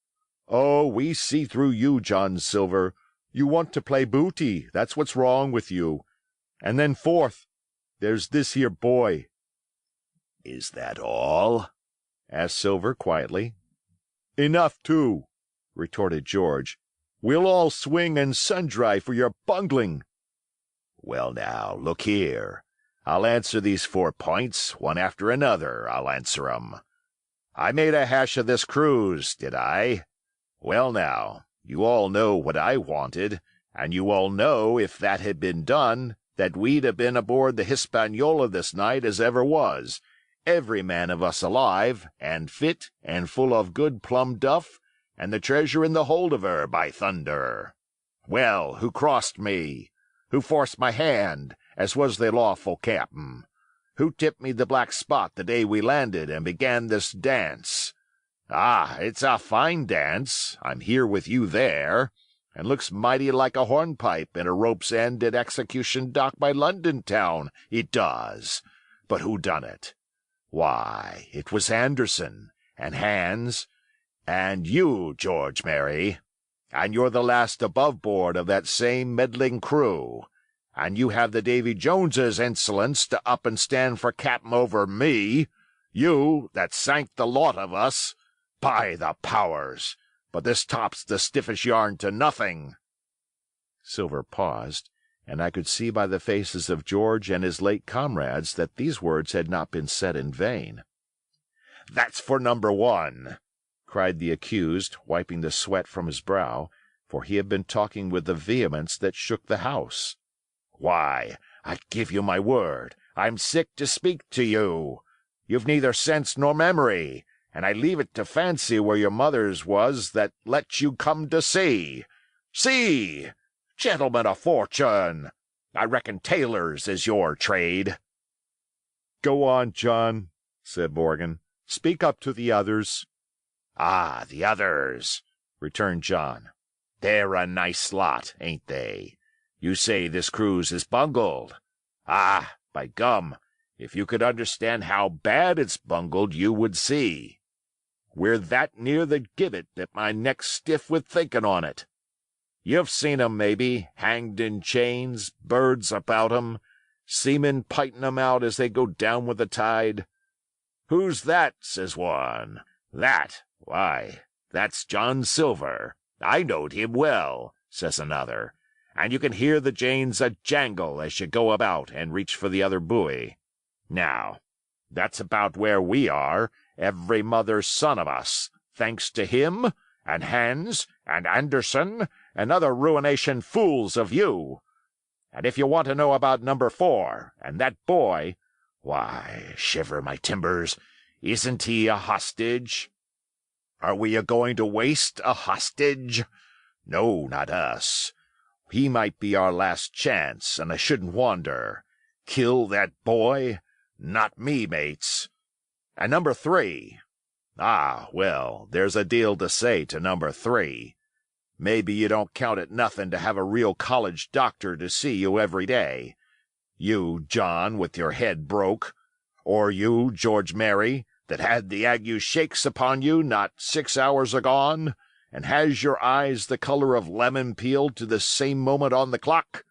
Oh, we see through you, John Silver. You want to play booty, that's what's wrong with you. And then fourth, there's this here boy." "Is that all?" asked Silver quietly. "Enough, too," retorted George. "We'll all swing and sun-dry for your bungling." "Well, now, look here. I'll answer these 4 points, one after another, I'll answer 'em. I made a hash of this cruise, did I? Well, now, you all know what I wanted, and you all know if that had been done, that we'd have been aboard the Hispaniola this night as ever was, every man of us alive, and fit, and full of good plum duff, and the treasure in the hold of her, by thunder. Well, who crossed me? Who forced my hand, as was the lawful cap'n? Who tipped me the black spot the day we landed and began this dance? Ah, it's a fine dance, I'm here with you there, and looks mighty like a hornpipe in a rope's end at Execution Dock by London town, it does. But who done it? Why, it was Anderson, and Hans, and you, George Merry, and you're the last above board of that same meddling crew, and you have the Davy Jones's insolence to up and stand for cap'n over me, you that sank the lot of us. By the powers! But this tops the stiffest yarn to nothing." Silver paused, and I could see by the faces of George and his late comrades that these words had not been said in vain. "That's for number 1. cried the accused, wiping the sweat from his brow, for he had been talking with a vehemence that shook the house. "Why, I give you my word, I'm sick to speak to you. You've neither sense nor memory, and I leave it to fancy where your mother's was that let you come to sea. Sea! Gentlemen of fortune! I reckon tailors is your trade." "Go on, John," said Morgan. "Speak up to the others." "Ah, the others," returned John. "They're a nice lot, ain't they? You say this cruise is bungled. Ah, by gum, if you could understand how bad it's bungled, you would see. We're that near the gibbet that my neck's stiff with thinking on it. You've seen 'em, maybe, hanged in chains, birds about 'em, seamen piting 'em out as they go down with the tide. 'Who's that?' says one. 'That? Why, that's John Silver. I knowed him well,' says another. and you can hear the chains a jangle as you go about and reach for the other buoy. Now, that's about where we are, every mother's son of us, thanks to him, and Hans, and Anderson, and other ruination fools of you. And if you want to know about number 4, and that boy, why, shiver my timbers, isn't he a hostage? Are we a-going to waste a hostage? No, not us. He might be our last chance, and I shouldn't wonder. Kill that boy? Not me, mates. And number 3. Ah, well, there's a deal to say to number 3. Maybe you don't count it nothing to have a real college doctor to see you every day. You, John, with your head broke. Or you, George Mary, that had the ague shakes upon you not 6 hours agone, and has your eyes the color of lemon peel to the same moment on the clock.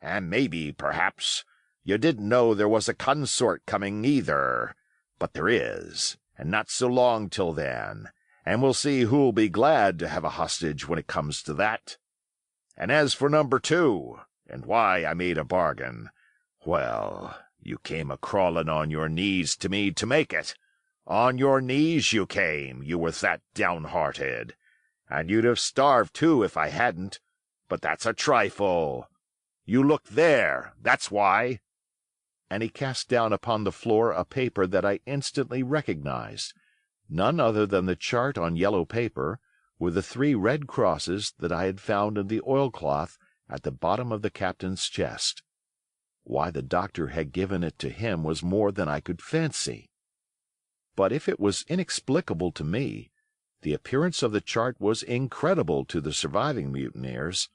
And maybe, perhaps, you didn't know there was a consort coming either. But there is, and not so long till then, and we'll see who'll be glad to have a hostage when it comes to that. And as for number 2, and why I made a bargain, well, you came a-crawling on your knees to me to make it. On your knees you came, you were that downhearted. And you'd have starved, too, if I hadn't. But that's a trifle. You look there, that's why. And he cast down upon the floor a paper that I instantly recognized, none other than the chart on yellow paper, with the 3 red crosses that I had found in the oilcloth at the bottom of the captain's chest. Why the doctor had given it to him was more than I could fancy. But if it was inexplicable to me, the appearance of the chart was incredible to the surviving mutineers.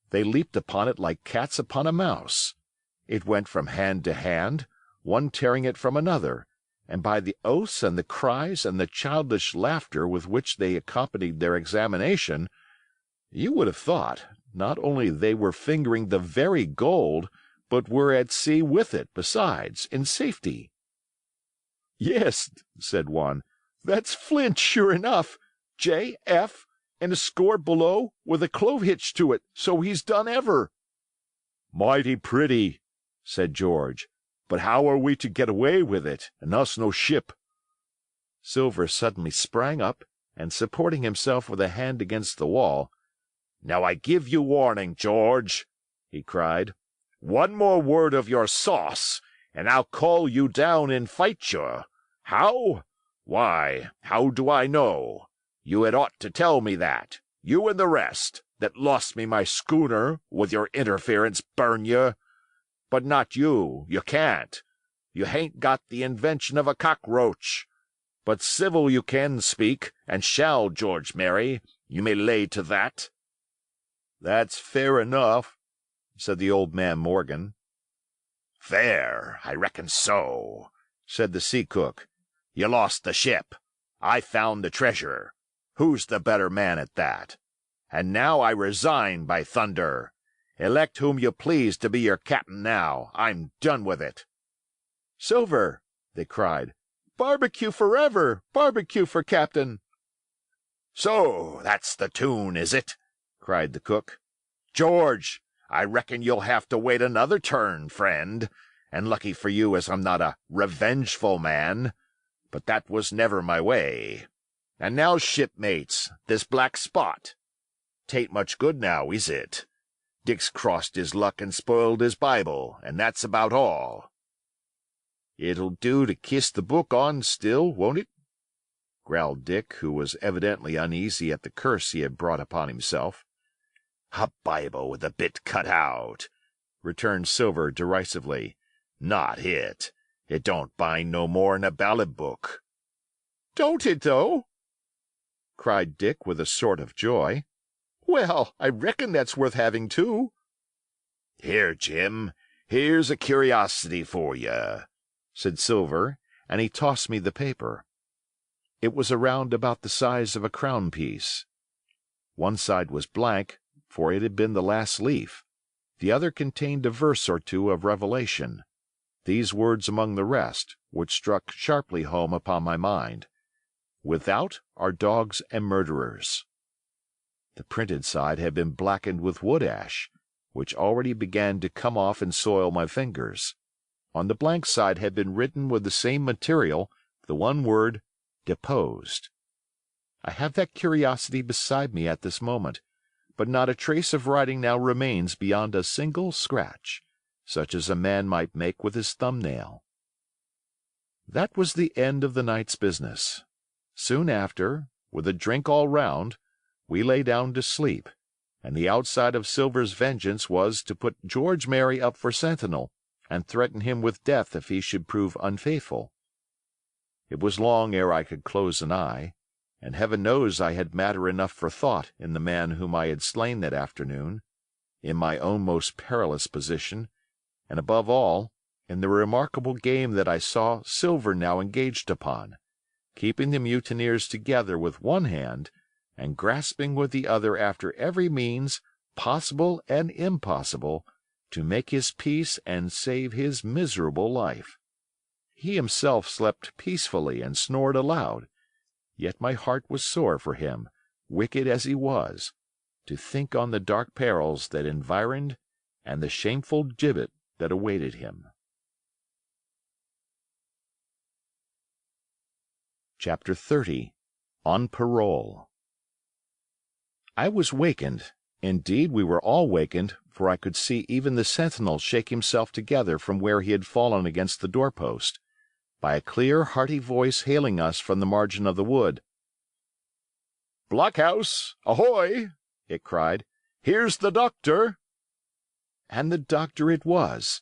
They leaped upon it like cats upon a mouse. It went from hand to hand, one tearing it from another, and by the oaths and the cries and the childish laughter with which they accompanied their examination, you would have thought not only they were fingering the very gold, but were at sea with it, besides, in safety. "Yes," said one, "that's flint, sure enough. J.F., and a score below, with a clove hitch to it, so he's done ever." "Mighty pretty," said George, "but how are we to get away with it, and us no ship?" Silver suddenly sprang up, and supporting himself with a hand against the wall, "Now I give you warning, George," he cried. "One more word of your sauce, and I'll call you down and fight you. How? Why, how do I know? You had ought to tell me that, you and the rest, that lost me my schooner, with your interference, burn you. But not you, you can't. You hain't got the invention of a cockroach. But civil you can speak, and shall, George Mary, you may lay to that." "That's fair enough," said the old man Morgan. "Fair, I reckon so," said the sea-cook. "You lost the ship. I found the treasure. Who's the better man at that? And now I resign, by thunder. Elect whom you please to be your captain now. I'm done with it." "Silver," they cried, "barbecue forever! Barbecue for captain!" "So that's the tune, is it?" cried the cook. "George, I reckon you'll have to wait another turn, friend, and lucky for you as I'm not a revengeful man. But that was never my way. And now, shipmates, this black spot. 'Tain't much good now, is it? Dick's crossed his luck and spoiled his Bible, and that's about all." "It'll do to kiss the book on still, won't it?" growled Dick, who was evidently uneasy at the curse he had brought upon himself. "A Bible with a bit cut out," returned Silver derisively. "Not it. It don't bind no more'n a ballad book." "Don't it, though?" cried Dick with a sort of joy. "Well, I reckon that's worth having, too." "Here, Jim, here's a curiosity for you," said Silver, and he tossed me the paper. It was around about the size of a crown piece. One side was blank, for it had been the last leaf. The other contained a verse or two of Revelation, these words among the rest, which struck sharply home upon my mind: "Without are dogs and murderers." The printed side had been blackened with wood ash, which already began to come off and soil my fingers. On the blank side had been written with the same material the one word, deposed. I have that curiosity beside me at this moment, but not a trace of writing now remains beyond a single scratch, such as a man might make with his thumbnail. That was the end of the night's business. Soon after, with a drink all round, we lay down to sleep, and the outside of Silver's vengeance was to put George Merry up for sentinel, and threaten him with death if he should prove unfaithful. It was long ere I could close an eye, and heaven knows I had matter enough for thought in the man whom I had slain that afternoon, in my own most perilous position, and above all, in the remarkable game that I saw Silver now engaged upon, keeping the mutineers together with one hand, and grasping with the other after every means, possible and impossible, to make his peace and save his miserable life. He himself slept peacefully and snored aloud, yet my heart was sore for him, wicked as he was, to think on the dark perils that environed and the shameful gibbet that awaited him. Chapter 30. On Parole. I was wakened. Indeed, we were all wakened, for I could see even the sentinel shake himself together from where he had fallen against the doorpost, by a clear, hearty voice hailing us from the margin of the wood. "Blockhouse, ahoy!" it cried. "Here's the doctor." And the doctor it was.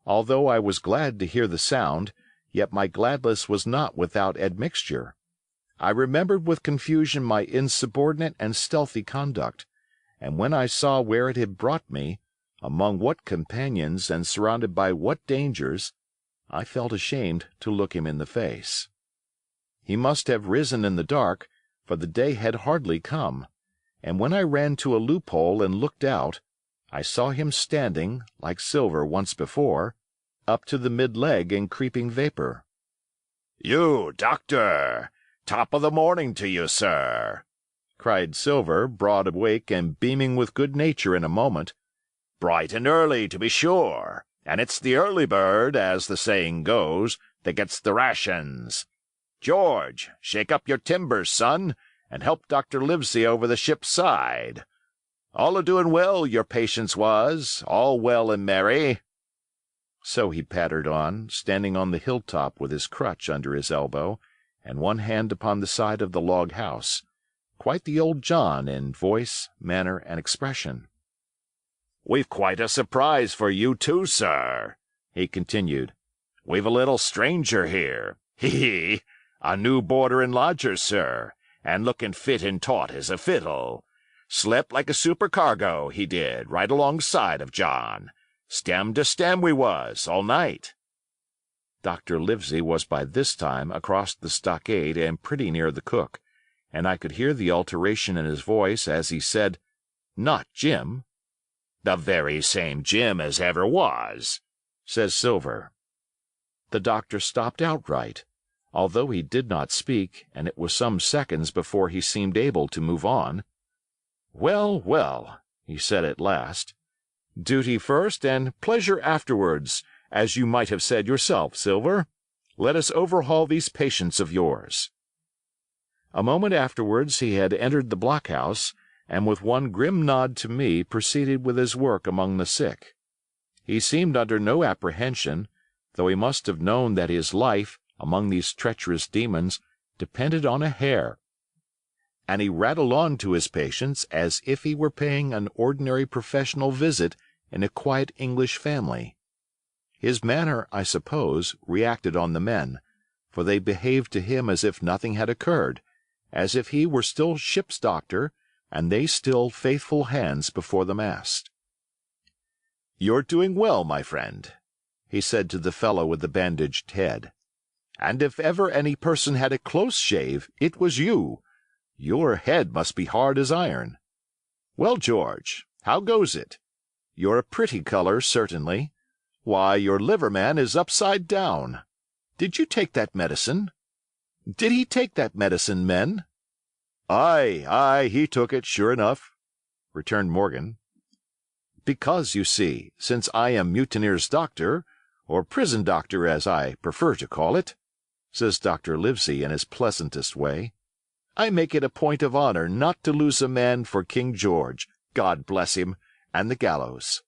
Although I was glad to hear the sound, yet my gladness was not without admixture. I remembered with confusion my insubordinate and stealthy conduct, and when I saw where it had brought me, among what companions and surrounded by what dangers, I felt ashamed to look him in the face. He must have risen in the dark, for the day had hardly come, and when I ran to a loophole and looked out, I saw him standing, like Silver once before, up to the mid-leg in creeping vapour. "You, doctor! Top of the morning to you, sir!" cried Silver, broad awake and beaming with good nature in a moment. "Bright and early, to be sure, and it's the early bird, as the saying goes, that gets the rations. George, shake up your timbers, son, and help Dr. Livesey over the ship's side. All a-doing well, your patience was, all well and merry." So he pattered on, standing on the hilltop with his crutch under his elbow, and one hand upon the side of the log house, quite the old John in voice, manner, and expression. "We've quite a surprise for you, too, sir," he continued. "We've a little stranger here. Hee! A new boarder and lodger, sir, and looking fit and taut as a fiddle. Slept like a supercargo, he did, right alongside of John. Stem to stem we was, all night." Dr. Livesey was by this time across the stockade and pretty near the cook, and I could hear the alteration in his voice as he said, "Not Jim." "The very same Jim as ever was," says Silver. The doctor stopped outright, although he did not speak, and it was some seconds before he seemed able to move on. "Well, well," he said at last. "Duty first and pleasure afterwards, as you might have said yourself, Silver. Let us overhaul these patients of yours." A moment afterwards he had entered the blockhouse, and with one grim nod to me proceeded with his work among the sick. He seemed under no apprehension, though he must have known that his life, among these treacherous demons, depended on a hair. And he rattled on to his patients as if he were paying an ordinary professional visit in a quiet English family. His manner, I suppose, reacted on the men, for they behaved to him as if nothing had occurred, as if he were still ship's doctor, and they still faithful hands before the mast. "You're doing well, my friend," he said to the fellow with the bandaged head. "And if ever any person had a close shave, it was you. Your head must be hard as iron. Well, George, how goes it? You're a pretty color, certainly. Why, your liverman is upside down. Did you take that medicine? Did he take that medicine, men?" "Aye, aye, he took it, sure enough," returned Morgan. Because, you see, since I am mutineer's doctor, or prison doctor as I prefer to call it, says Dr. Livesey in his pleasantest way, I make it a point of honor not to lose a man for King George, God bless him, and the gallows.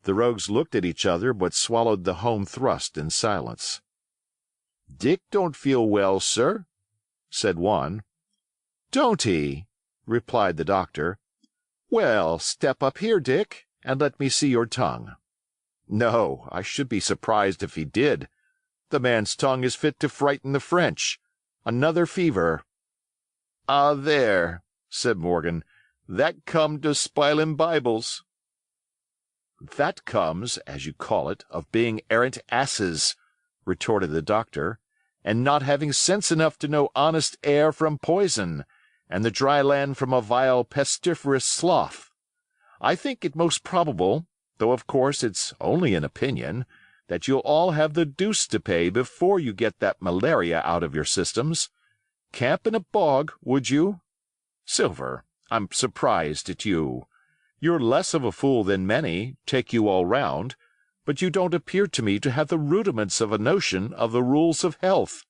The rogues looked at each other, but swallowed the home thrust in silence. Dick don't feel well, sir, said one. Don't he? Replied the doctor. Well, step up here, Dick, and let me see your tongue. No, I should be surprised if he did. The man's tongue is fit to frighten the French. Another fever. Ah, there, said Morgan, that come to spilin' Bibles. That comes, as you call it, of being arrant asses, retorted the doctor, and not having sense enough to know honest air from poison, and the dry land from a vile pestiferous slough. I think it most probable, though of course it's only an opinion, that you'll all have the deuce to pay before you get that malaria out of your systems. Camp in a bog, would you? Silver, I'm surprised at you. You're less of a fool than many, take you all round, but you don't appear to me to have the rudiments of a notion of the rules of health.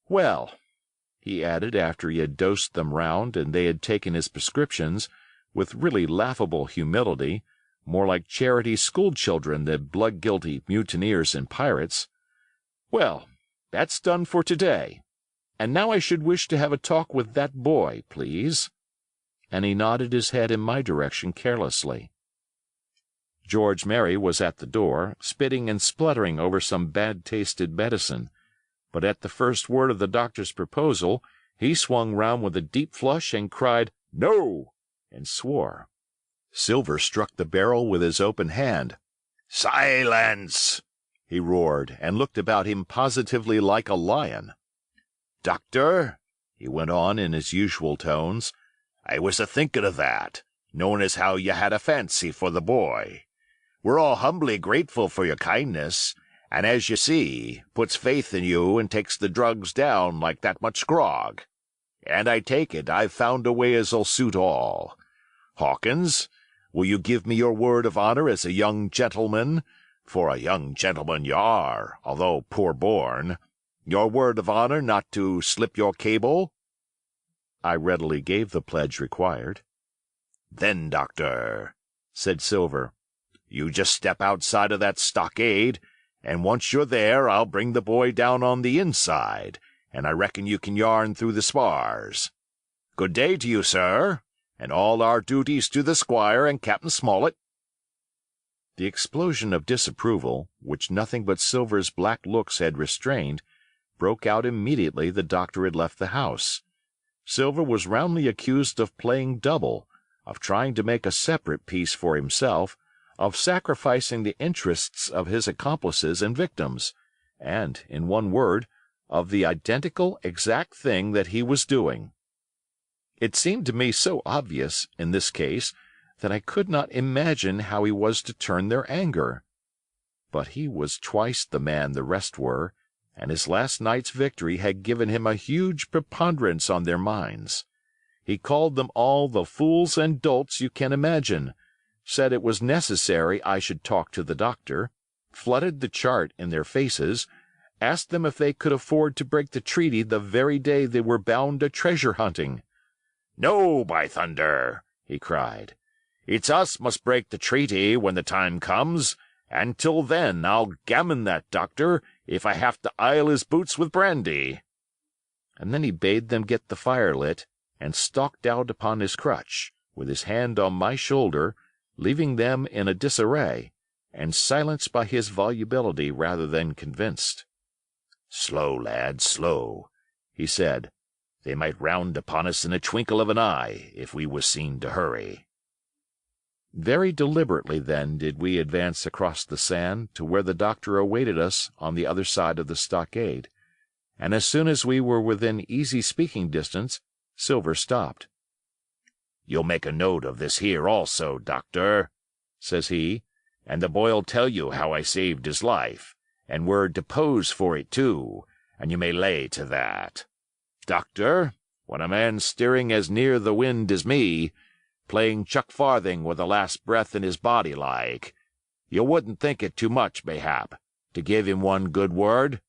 Well, he added after he had dosed them round and they had taken his prescriptions, with really laughable humility, more like charity school-children than blood-guilty mutineers and pirates, well, that's done for today, and now I should wish to have a talk with that boy, please. And he nodded his head in my direction carelessly. George Merry was at the door, spitting and spluttering over some bad-tasted medicine, but at the first word of the doctor's proposal he swung round with a deep flush and cried, "No!" and swore. Silver struck the barrel with his open hand. "Silence!" he roared, and looked about him positively like a lion. "Doctor," he went on in his usual tones, "I was a-thinking of that, knowing as how you had a fancy for the boy. We're all humbly grateful for your kindness, and as you see, puts faith in you and takes the drugs down like that much grog. And I take it I've found a way as'll suit all. Hawkins, will you give me your word of honor as a young gentleman, for a young gentleman you are, although poor born, your word of honor not to slip your cable?" I readily gave the pledge required. "Then, doctor," said Silver, "you just step outside of that stockade, and once you're there I'll bring the boy down on the inside, and I reckon you can yarn through the spars. Good day to you, sir, and all our duties to the squire and Captain Smollett." The explosion of disapproval, which nothing but Silver's black looks had restrained, broke out immediately the doctor had left the house. Silver was roundly accused of playing double, of trying to make a separate peace for himself, of sacrificing the interests of his accomplices and victims, and, in one word, of the identical exact thing that he was doing. It seemed to me so obvious, in this case, that I could not imagine how he was to turn their anger. But he was twice the man the rest were, and his last night's victory had given him a huge preponderance on their minds. He called them all the fools and dolts you can imagine, said it was necessary I should talk to the doctor, flooded the chart in their faces, asked them if they could afford to break the treaty the very day they were bound to treasure-hunting. "No, by thunder!" he cried. "It's us must break the treaty when the time comes, and till then I'll gammon that doctor if I have to ile his boots with brandy." And then he bade them get the fire lit, and stalked out upon his crutch, with his hand on my shoulder, leaving them in a disarray, and silenced by his volubility rather than convinced. "Slow, lad, slow," he said. "They might round upon us in a twinkle of an eye if we was seen to hurry." Very deliberately, then, did we advance across the sand to where the doctor awaited us on the other side of the stockade, and as soon as we were within easy speaking distance, Silver stopped. "You'll make a note of this here also, doctor," says he, "and the boy'll tell you how I saved his life, and we're deposed for it too, and you may lay to that. Doctor, when a man's steering as near the wind as me, playing chuck-farthing with the last breath in his body like. You wouldn't think it too much, mayhap, to give him one good word?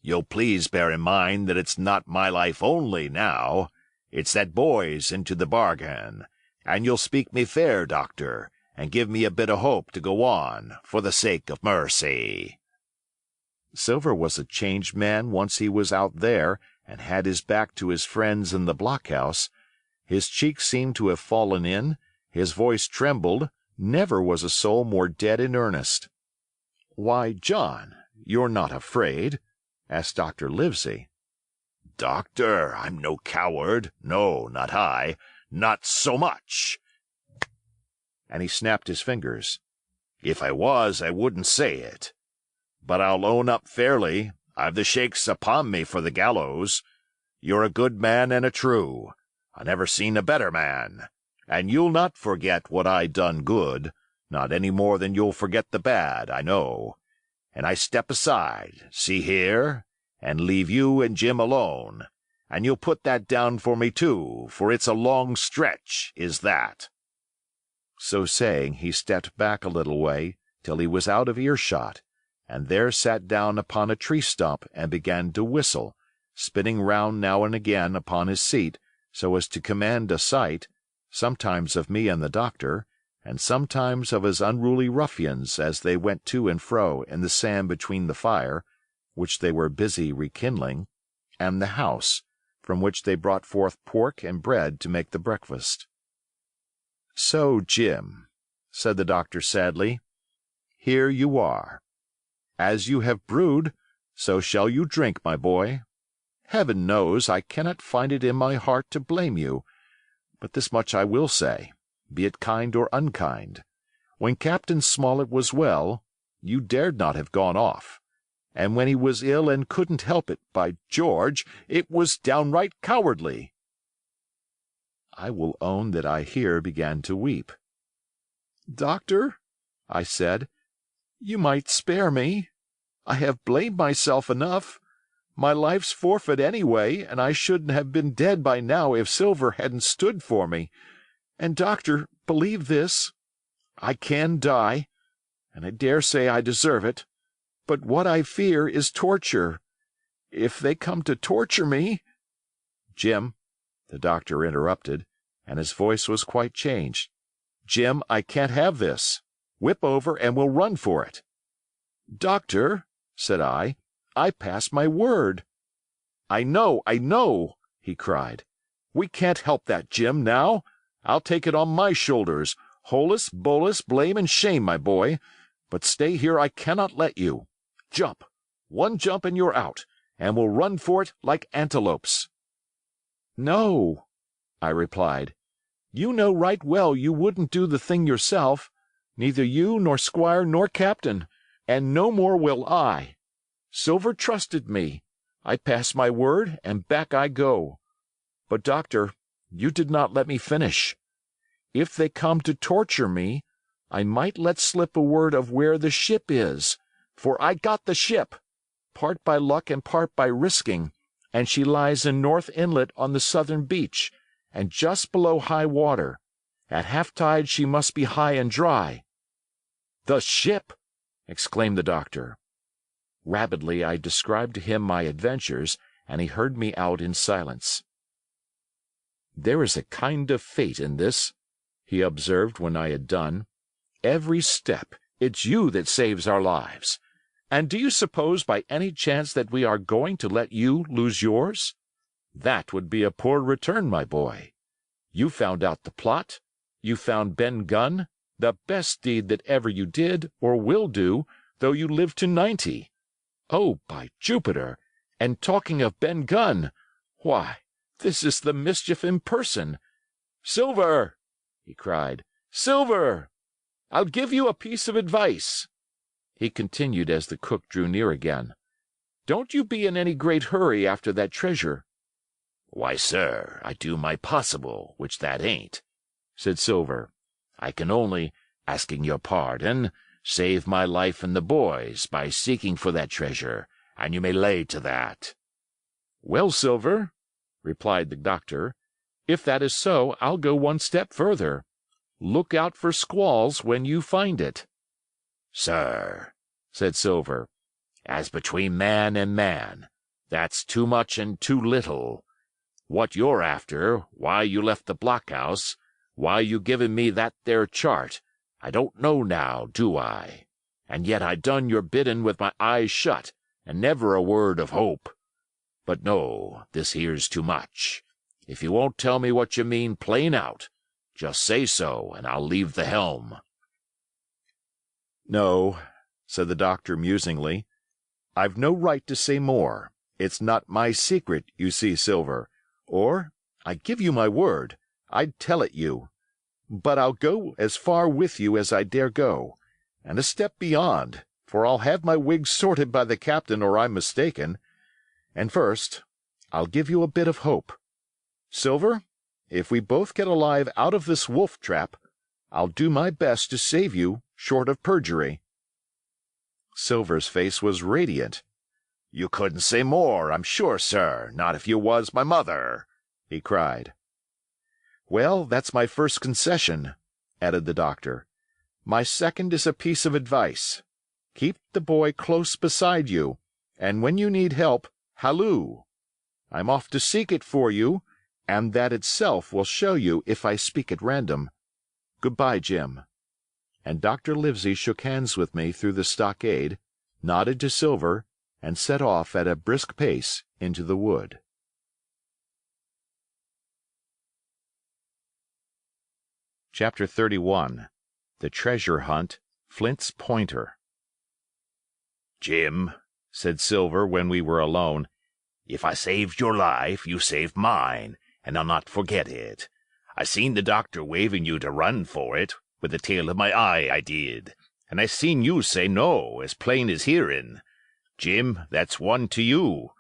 You'll please bear in mind that it's not my life only now. It's that boy's into the bargain. And you'll speak me fair, doctor, and give me a bit o' hope to go on, for the sake of mercy." Silver was a changed man once he was out there and had his back to his friends in the blockhouse. His cheeks seemed to have fallen in, his voice trembled, never was a soul more dead in earnest. "Why, John, you're not afraid?" asked Dr. Livesey. "Doctor, I'm no coward. No, not I. Not so much." And he snapped his fingers. "If I was, I wouldn't say it. But I'll own up fairly. I've the shakes upon me for the gallows. You're a good man and a true. I never seen a better man. And you'll not forget what I done good, not any more than you'll forget the bad, I know. And I step aside, see here, and leave you and Jim alone. And you'll put that down for me, too, for it's a long stretch, is that." So saying, he stepped back a little way till he was out of earshot, and there sat down upon a tree stump and began to whistle, spinning round now and again upon his seat so as to command a sight, sometimes of me and the doctor, and sometimes of his unruly ruffians as they went to and fro in the sand between the fire, which they were busy rekindling, and the house, from which they brought forth pork and bread to make the breakfast. "So, Jim," said the doctor sadly, "here you are. As you have brewed, so shall you drink, my boy. Heaven knows I cannot find it in my heart to blame you, but this much I will say, be it kind or unkind. When Captain Smollett was well, you dared not have gone off, and when he was ill and couldn't help it, by George, it was downright cowardly." I will own that I here began to weep. "Doctor," I said, "you might spare me. I have blamed myself enough. My life's forfeit anyway, and I shouldn't have been dead by now if Silver hadn't stood for me. And, doctor, believe this. I can die, and I dare say I deserve it, but what I fear is torture. If they come to torture me—" "Jim," the doctor interrupted, and his voice was quite changed. "Jim, I can't have this. Whip over and we'll run for it." "Doctor," said I pass my word." I know," he cried. "We can't help that, Jim, now. I'll take it on my shoulders, holus, bolus, blame, and shame, my boy. But stay here I cannot let you. Jump. One jump and you're out, and we'll run for it like antelopes." "No," I replied. "You know right well you wouldn't do the thing yourself, neither you nor squire nor captain, and no more will I. Silver trusted me. I pass my word, and back I go. But, doctor, you did not let me finish. If they come to torture me, I might let slip a word of where the ship is, for I got the ship, part by luck and part by risking, and she lies in North Inlet on the southern beach, and just below high water. At half-tide she must be high and dry." "The ship!" exclaimed the doctor. Rapidly I described to him my adventures, and he heard me out in silence. "There is a kind of fate in this," he observed when I had done. "Every step it's you that saves our lives. And do you suppose by any chance that we are going to let you lose yours? That would be a poor return, my boy. You found out the plot. You found Ben Gunn, the best deed that ever you did or will do, though you live to 90. Oh, by Jupiter! And talking of Ben Gunn, why, this is the mischief in person. Silver!" he cried. "Silver! I'll give you a piece of advice," he continued as the cook drew near again. "Don't you be in any great hurry after that treasure." "Why, sir, I do my possible, which that ain't," said Silver. "I can only, asking your pardon, save my life and the boy's by seeking for that treasure, and you may lay to that." "Well, Silver," replied the doctor, If that is so, I'll go one step further. Look out for squalls when you find it." "Sir," said Silver, "as between man and man, that's too much and too little. What you're after, why you left the blockhouse, why you given me that there chart, I don't know now, do I? And yet I done your biddin' with my eyes shut, and never a word of hope. But no, this here's too much. If you won't tell me what you mean plain out, just say so, and I'll leave the helm." "No," said the doctor musingly. "I've no right to say more. It's not my secret, you see, Silver. Or, I give you my word, I'd tell it you. But I'll go as far with you as I dare go, and a step beyond, for I'll have my wig sorted by the captain or I'm mistaken. And first, I'll give you a bit of hope. Silver, if we both get alive out of this wolf trap, I'll do my best to save you short of perjury." Silver's face was radiant. "You couldn't say more, I'm sure, sir, not if you was my mother," he cried. "Well, that's my first concession," added the doctor. "My second is a piece of advice. Keep the boy close beside you, and when you need help, halloo. I'm off to seek it for you, and that itself will show you if I speak at random. Good-bye, Jim." And Dr. Livesey shook hands with me through the stockade, nodded to Silver, and set off at a brisk pace into the wood. Chapter 31. The Treasure Hunt, Flint's Pointer. "Jim," said Silver when we were alone, "if I saved your life, you saved mine, and I'll not forget it. I seen the doctor waving you to run for it, with the tail of my eye, I did, and I seen you say no, as plain as hearing. Jim, that's one to you.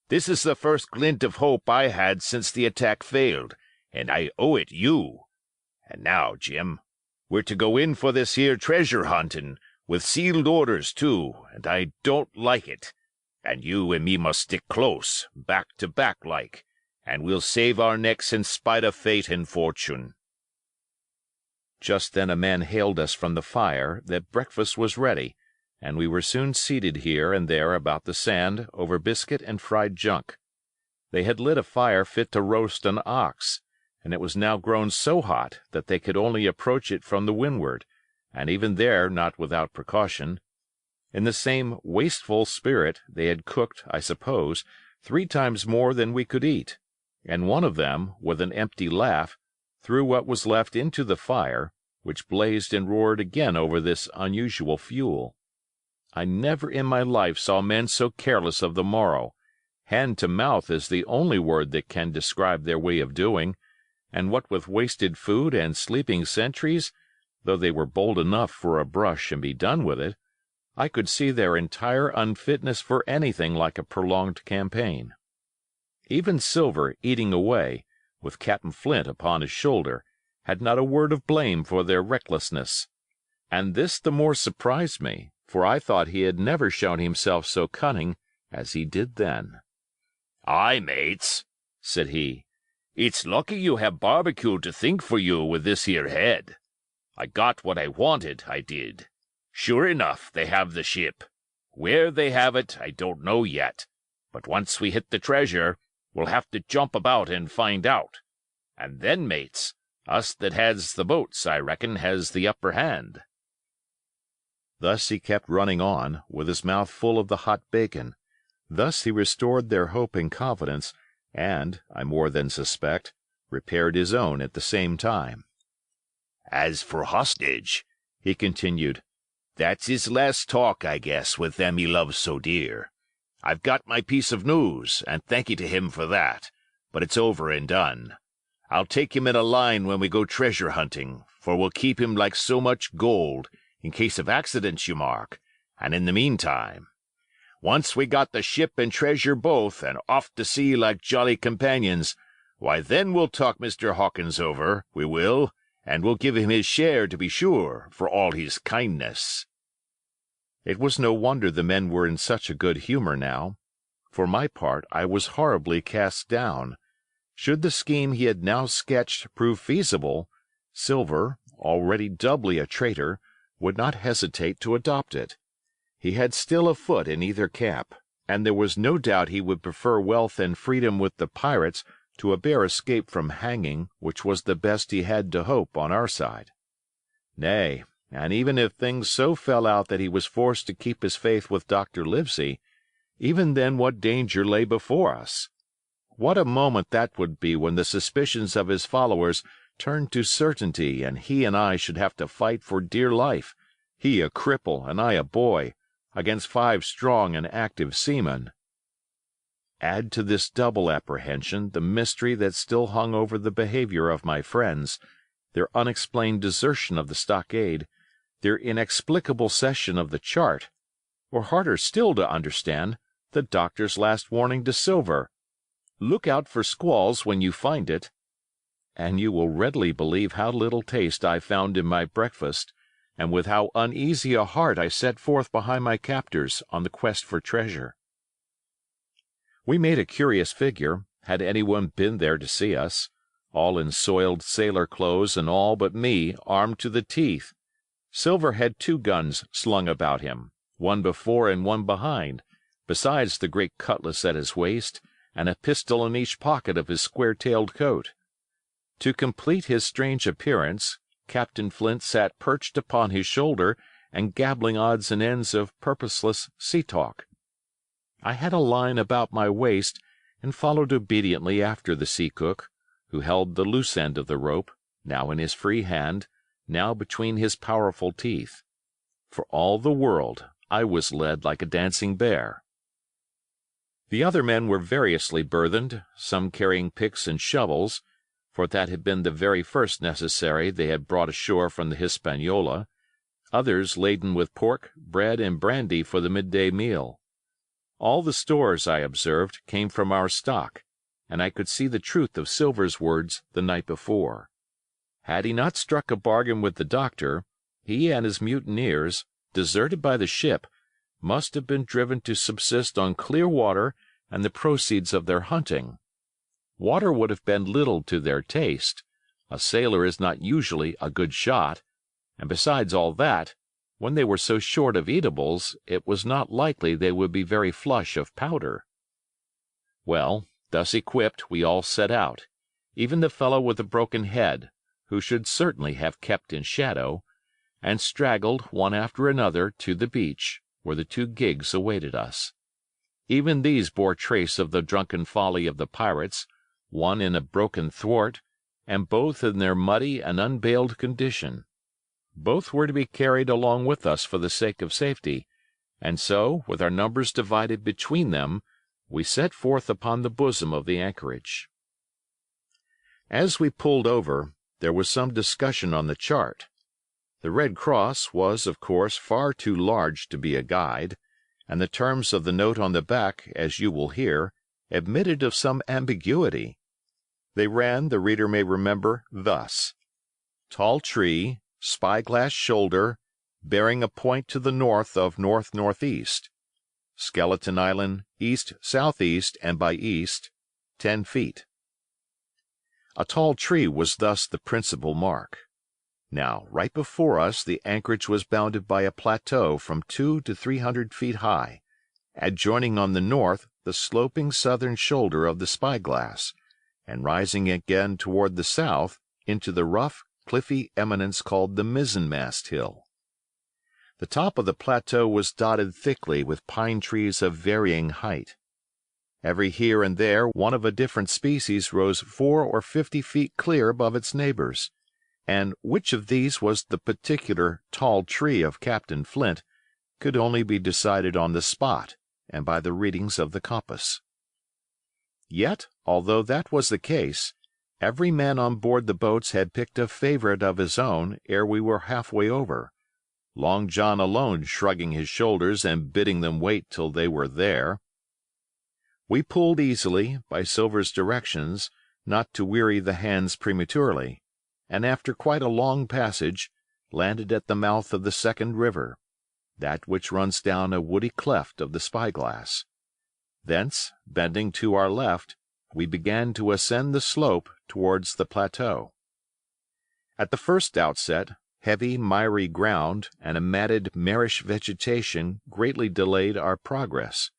This is the first glint of hope I had since the attack failed, and I owe it you. And now, Jim, we're to go in for this here treasure hunting, with sealed orders, too, and I don't like it. And you and me must stick close, back to back like, and we'll save our necks in spite of fate and fortune." Just then a man hailed us from the fire that breakfast was ready, and we were soon seated here and there about the sand over biscuit and fried junk. They had lit a fire fit to roast an ox, and it was now grown so hot that they could only approach it from the windward, and even there not without precaution. In the same wasteful spirit they had cooked, I suppose, 3 times more than we could eat, and one of them, with an empty laugh, threw what was left into the fire, which blazed and roared again over this unusual fuel. I never in my life saw men so careless of the morrow. Hand to mouth is the only word that can describe their way of doing, and what with wasted food and sleeping sentries, though they were bold enough for a brush and be done with it, I could see their entire unfitness for anything like a prolonged campaign. Even Silver, eating away, with Captain Flint upon his shoulder, had not a word of blame for their recklessness. And this the more surprised me, for I thought he had never shown himself so cunning as he did then. "Aye, mates," said he, "it's lucky you have barbecue to think for you with this here head. I got what I wanted, I did. Sure enough, they have the ship. Where they have it, I don't know yet, but once we hit the treasure, we'll have to jump about and find out. And then, mates, us that has the boats, I reckon, has the upper hand." Thus he kept running on, with his mouth full of the hot bacon. Thus he restored their hope and confidence, and, I more than suspect, repaired his own at the same time. "As for hostage," he continued, "that's his last talk, I guess, with them he loves so dear. I've got my piece of news, and thank ye to him for that, but it's over and done. I'll take him in a line when we go treasure hunting, for we'll keep him like so much gold, in case of accidents, you mark, and in the meantime. Once we got the ship and treasure both, and off to sea like jolly companions, why then we'll talk Mr. Hawkins over, we will, and we'll give him his share, to be sure, for all his kindness." It was no wonder the men were in such a good humor now. For my part, I was horribly cast down. Should the scheme he had now sketched prove feasible, Silver, already doubly a traitor, would not hesitate to adopt it. He had still a foot in either camp, and there was no doubt he would prefer wealth and freedom with the pirates to a bare escape from hanging, which was the best he had to hope on our side. Nay, and even if things so fell out that he was forced to keep his faith with Dr. Livesey, even then what danger lay before us? What a moment that would be when the suspicions of his followers turned to certainty and he and I should have to fight for dear life, he a cripple and I a boy, against 5 strong and active seamen. Add to this double apprehension the mystery that still hung over the behavior of my friends, their unexplained desertion of the stockade, their inexplicable cession of the chart, or harder still to understand, the doctor's last warning to Silver, "Look out for squalls when you find it," and you will readily believe how little taste I found in my breakfast, and with how uneasy a heart I set forth behind my captors on the quest for treasure. We made a curious figure, had anyone been there to see us, all in soiled sailor clothes and all but me armed to the teeth. Silver had 2 guns slung about him, one before and one behind, besides the great cutlass at his waist, and a pistol in each pocket of his square-tailed coat. To complete his strange appearance, Captain Flint sat perched upon his shoulder and gabbling odds and ends of purposeless sea-talk. I had a line about my waist and followed obediently after the sea-cook, who held the loose end of the rope, now in his free hand, now between his powerful teeth. For all the world, I was led like a dancing bear. The other men were variously burthened, some carrying picks and shovels, for that had been the very first necessary they had brought ashore from the Hispaniola, others laden with pork, bread, and brandy for the midday meal. All the stores, I observed, came from our stock, and I could see the truth of Silver's words the night before. Had he not struck a bargain with the doctor, he and his mutineers, deserted by the ship, must have been driven to subsist on clear water and the proceeds of their hunting. Water would have been little to their taste. A sailor is not usually a good shot, and besides all that, when they were so short of eatables, it was not likely they would be very flush of powder. Well, thus equipped, we all set out, even the fellow with the broken head, who should certainly have kept in shadow, and straggled, one after another, to the beach, where the 2 gigs awaited us. Even these bore trace of the drunken folly of the pirates, one in a broken thwart, and both in their muddy and unbaled condition. Both were to be carried along with us for the sake of safety, and so, with our numbers divided between them, we set forth upon the bosom of the anchorage. As we pulled over, there was some discussion on the chart. The Red Cross was, of course, far too large to be a guide, and the terms of the note on the back, as you will hear, admitted of some ambiguity. They ran, the reader may remember, thus: Tall tree, spyglass shoulder, bearing a point to the north of north-northeast. Skeleton Island, east-southeast and by east, 10 feet. A tall tree was thus the principal mark. Now, right before us the anchorage was bounded by a plateau from 200 to 300 feet high, adjoining on the north the sloping southern shoulder of the spyglass, and rising again toward the south into the rough, cliffy eminence called the mizzenmast hill. The top of the plateau was dotted thickly with pine trees of varying height. Every here and there one of a different species rose 4 or 50 feet clear above its neighbors, and which of these was the particular tall tree of Captain Flint could only be decided on the spot and by the readings of the compass. Yet, although that was the case, every man on board the boats had picked a favorite of his own ere we were halfway over, Long John alone shrugging his shoulders and bidding them wait till they were there. We pulled easily, by Silver's directions, not to weary the hands prematurely, and after quite a long passage, landed at the mouth of the second river, that which runs down a woody cleft of the spyglass. Thence, bending to our left, we began to ascend the slope towards the plateau. At the first outset, heavy, miry ground and a matted, marish vegetation greatly delayed our progress,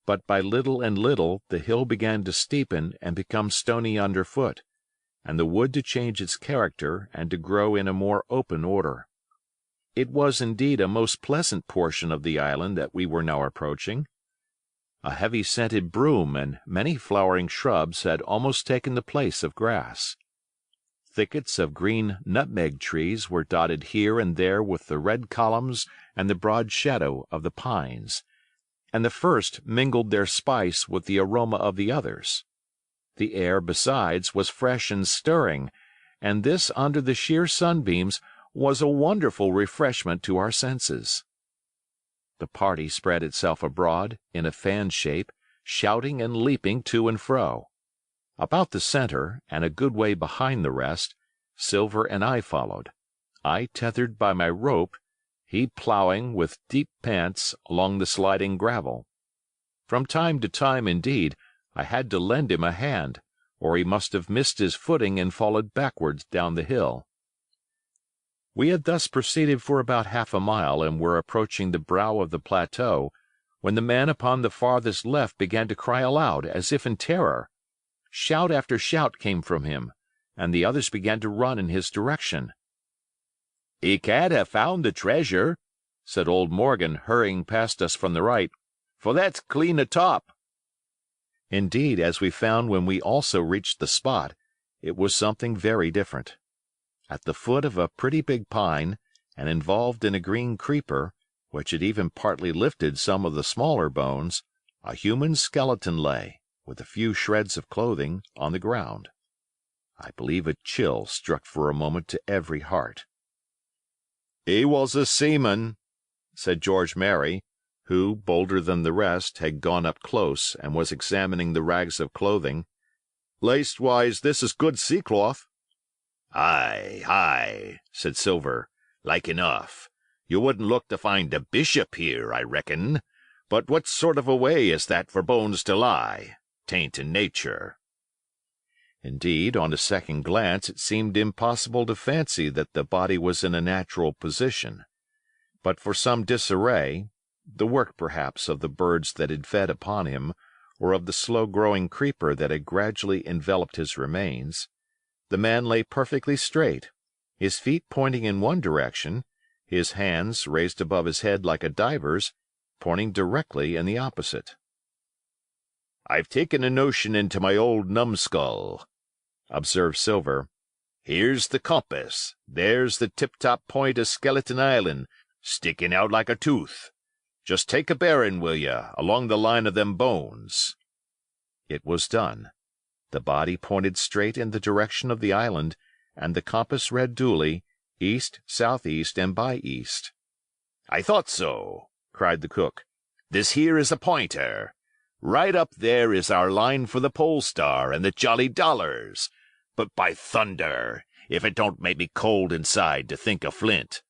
but by little and little the hill began to steepen and become stony underfoot, and the wood to change its character and to grow in a more open order. It was indeed a most pleasant portion of the island that we were now approaching. A heavy-scented broom and many flowering shrubs had almost taken the place of grass. Thickets of green nutmeg trees were dotted here and there with the red columns and the broad shadow of the pines, and the first mingled their spice with the aroma of the others. The air, besides, was fresh and stirring, and this under the sheer sunbeams was a wonderful refreshment to our senses. The party spread itself abroad in a fan shape, shouting and leaping to and fro. About the center, and a good way behind the rest, Silver and I followed, I tethered by my rope, he ploughing with deep pants along the sliding gravel. From time to time, indeed, I had to lend him a hand, or he must have missed his footing and fallen backwards down the hill. We had thus proceeded for about half a mile and were approaching the brow of the plateau, when the man upon the farthest left began to cry aloud as if in terror. Shout after shout came from him, and the others began to run in his direction. "He can't have found the treasure," said old Morgan, hurrying past us from the right, "for that's clean atop." Indeed, as we found when we also reached the spot, it was something very different. At the foot of a pretty big pine, and involved in a green creeper, which had even partly lifted some of the smaller bones, a human skeleton lay, with a few shreds of clothing, on the ground. I believe a chill struck for a moment to every heart. "He was a seaman," said George Merry, who, bolder than the rest, had gone up close and was examining the rags of clothing. "Leastwise, this is good sea-cloth." "Aye, aye," said Silver, "like enough. You wouldn't look to find a bishop here, I reckon. But what sort of a way is that for bones to lie? 'Tain't in nature." Indeed, on a second glance it seemed impossible to fancy that the body was in a natural position. But for some disarray, the work perhaps of the birds that had fed upon him, or of the slow-growing creeper that had gradually enveloped his remains, the man lay perfectly straight, his feet pointing in one direction, his hands, raised above his head like a diver's, pointing directly in the opposite. "I've taken a notion into my old numbskull," observed Silver. "Here's the compass, there's the tip-top point of Skeleton Island, sticking out like a tooth. Just take a bearing, will you, along the line of them bones." It was done. The body pointed straight in the direction of the island, and the compass read duly, east, southeast, and by east. "I thought so," cried the cook. "This here is a pointer. Right up there is our line for the Pole Star and the Jolly Dollars. But by thunder, if it don't make me cold inside to think of Flint.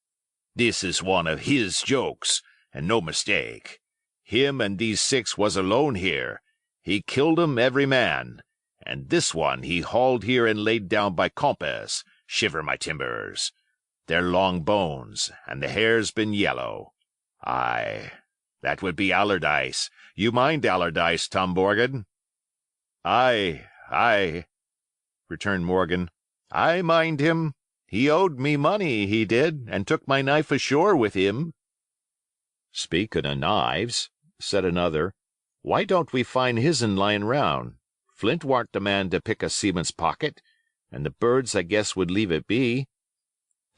This is one of his jokes, and no mistake. Him and these 6 was alone here. He killed 'em every man. And this one he hauled here and laid down by compass, shiver my timbers. They're long bones, and the hair's been yellow. Aye, that would be Allardyce. You mind Allardyce, Tom Morgan?" "Aye, aye," returned Morgan. "I mind him. He owed me money, he did, and took my knife ashore with him." "Speaking of knives," said another, "why don't we find his'n lying round? Flint warn't the man to pick a seaman's pocket, and the birds, I guess, would leave it be."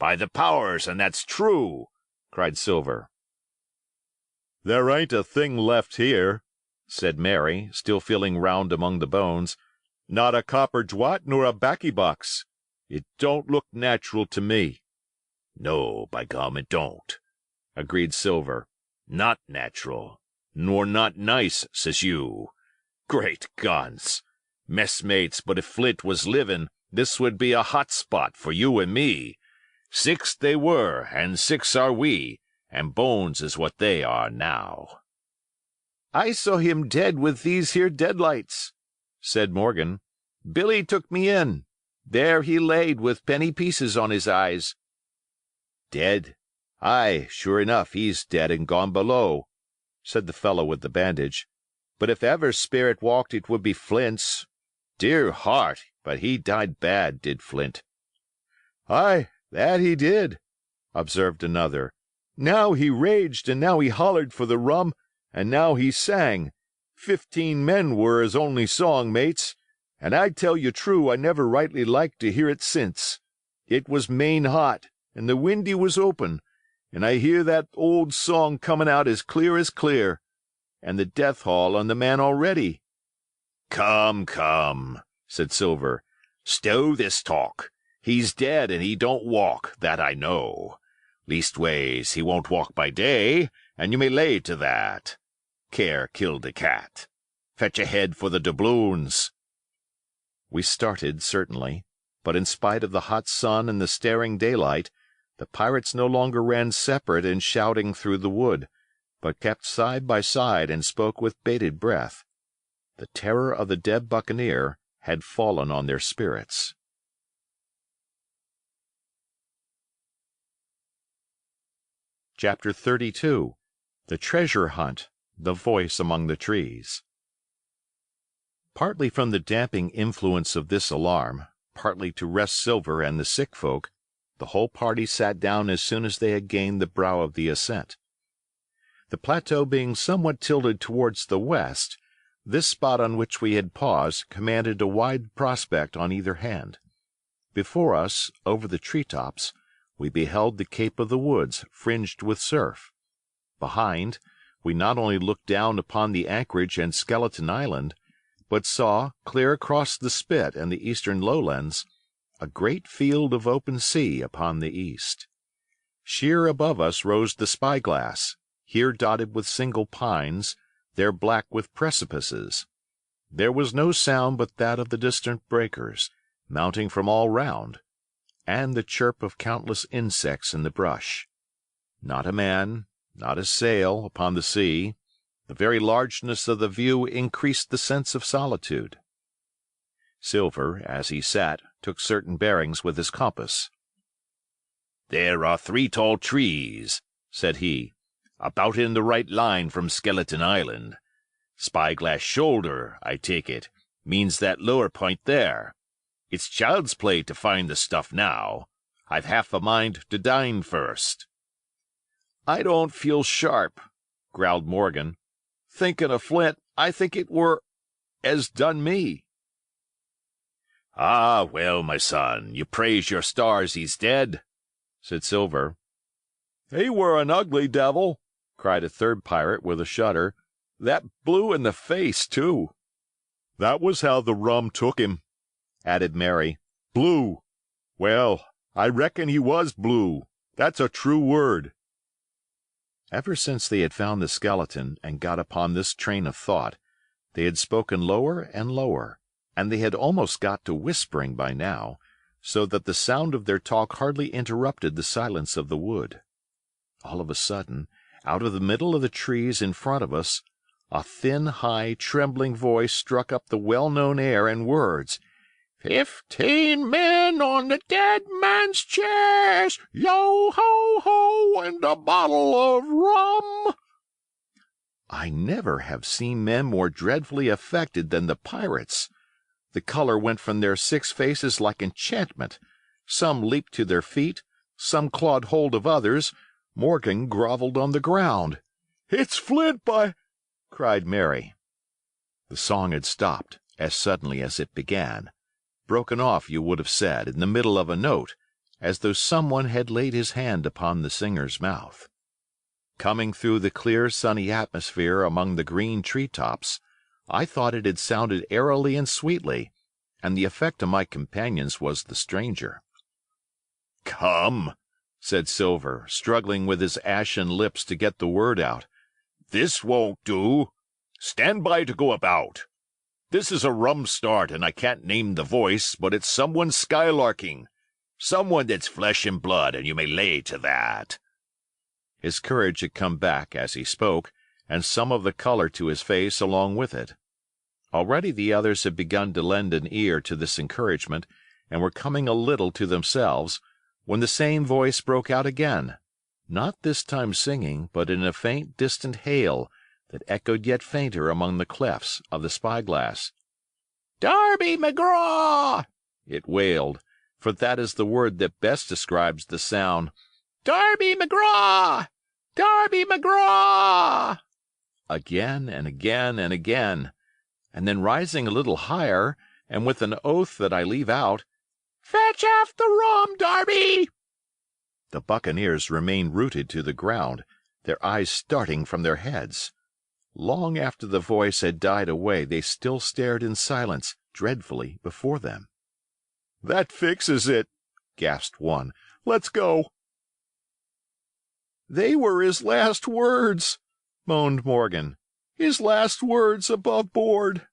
"By the powers, and that's true!" cried Silver. "There ain't a thing left here," said Mary, still feeling round among the bones. "Not a copper dwat nor a baccy box. It don't look natural to me." "No, by gum, it don't," agreed Silver. "Not natural, nor not nice, says you. Great guns! Messmates, but if Flint was livin', this would be a hot spot for you and me. 6 they were, and 6 are we, and bones is what they are now." "I saw him dead with these here deadlights," said Morgan. "Billy took me in. There he laid with penny pieces on his eyes." "Dead? Aye, sure enough, he's dead and gone below," said the fellow with the bandage. "But if ever spirit walked, it would be Flint's. Dear heart, but he died bad, did Flint." "Aye, that he did," observed another. "Now he raged, and now he hollered for the rum, and now he sang. 15 men were his only song mates, and I tell you true, I never rightly liked to hear it since. It was main hot, and the windy was open, and I hear that old song comin' out as clear, and the death haul on the man already." "Come, come," said Silver. "Stow this talk. He's dead, and he don't walk, that I know. Leastways, he won't walk by day, and you may lay to that. Care killed a cat. Fetch a head for the doubloons." We started, certainly, but in spite of the hot sun and the staring daylight, the pirates no longer ran separate and shouting through the wood, but kept side by side and spoke with bated breath. The terror of the dead buccaneer had fallen on their spirits. Chapter 32. The Treasure Hunt. The Voice Among the Trees. Partly from the damping influence of this alarm, partly to rest Silver and the sick folk, the whole party sat down as soon as they had gained the brow of the ascent. The plateau being somewhat tilted towards the west, this spot on which we had paused commanded a wide prospect on either hand. Before us, over the tree-tops, we beheld the Cape of the Woods fringed with surf. Behind, we not only looked down upon the anchorage and Skeleton Island, but saw, clear across the Spit and the eastern lowlands, a great field of open sea upon the east. Sheer above us rose the Spyglass, here dotted with single pines, there black with precipices. There was no sound but that of the distant breakers, mounting from all round, and the chirp of countless insects in the brush. Not a man, not a sail, upon the sea. The very largeness of the view increased the sense of solitude. Silver, as he sat, took certain bearings with his compass. "There are 3 tall trees," said he, "about in the right line from Skeleton Island. Spyglass Shoulder, I take it, means that lower point there. It's child's play to find the stuff now. I've half a mind to dine first." "I don't feel sharp," growled Morgan. "Thinkin' of Flint, I think it were as done me." "Ah, well, my son, you praise your stars he's dead," said Silver. "He were an ugly devil," cried a third pirate with a shudder. "That blue in the face, too." "That was how the rum took him," added Mary. "Blue. Well, I reckon he was blue. That's a true word." Ever since they had found the skeleton and got upon this train of thought, they had spoken lower and lower, and they had almost got to whispering by now, so that the sound of their talk hardly interrupted the silence of the wood. All of a sudden, out of the middle of the trees in front of us, a thin, high, trembling voice struck up the well-known air and words. 15 men on the dead man's chest, yo-ho-ho, and a bottle of rum. I never have seen men more dreadfully affected than the pirates. The color went from their 6 faces like enchantment. Some leaped to their feet, some clawed hold of others. Morgan grovelled on the ground. "It's Flint, by—" cried Mary. The song had stopped as suddenly as it began. Broken off, you would have said, in the middle of a note, as though someone had laid his hand upon the singer's mouth. Coming through the clear, sunny atmosphere among the green tree-tops, I thought it had sounded airily and sweetly, and the effect on my companions was the stranger. "Come," said Silver, struggling with his ashen lips to get the word out. "This won't do. Stand by to go about. This is a rum start, and I can't name the voice, but it's someone skylarking. Someone that's flesh and blood, and you may lay to that." His courage had come back as he spoke, and some of the color to his face along with it. Already the others had begun to lend an ear to this encouragement, and were coming a little to themselves, when the same voice broke out again, not this time singing, but in a faint, distant hail that echoed yet fainter among the clefts of the spyglass. "Darby McGraw!" it wailed, for that is the word that best describes the sound. "Darby McGraw! Darby McGraw!" Again and again and again, and then rising a little higher, and with an oath that I leave out, "Fetch off the rum, Darby!" The buccaneers remained rooted to the ground, their eyes starting from their heads. Long after the voice had died away they still stared in silence dreadfully before them. "That fixes it," gasped one. "Let's go." "They were his last words," moaned Morgan. "His last words above board."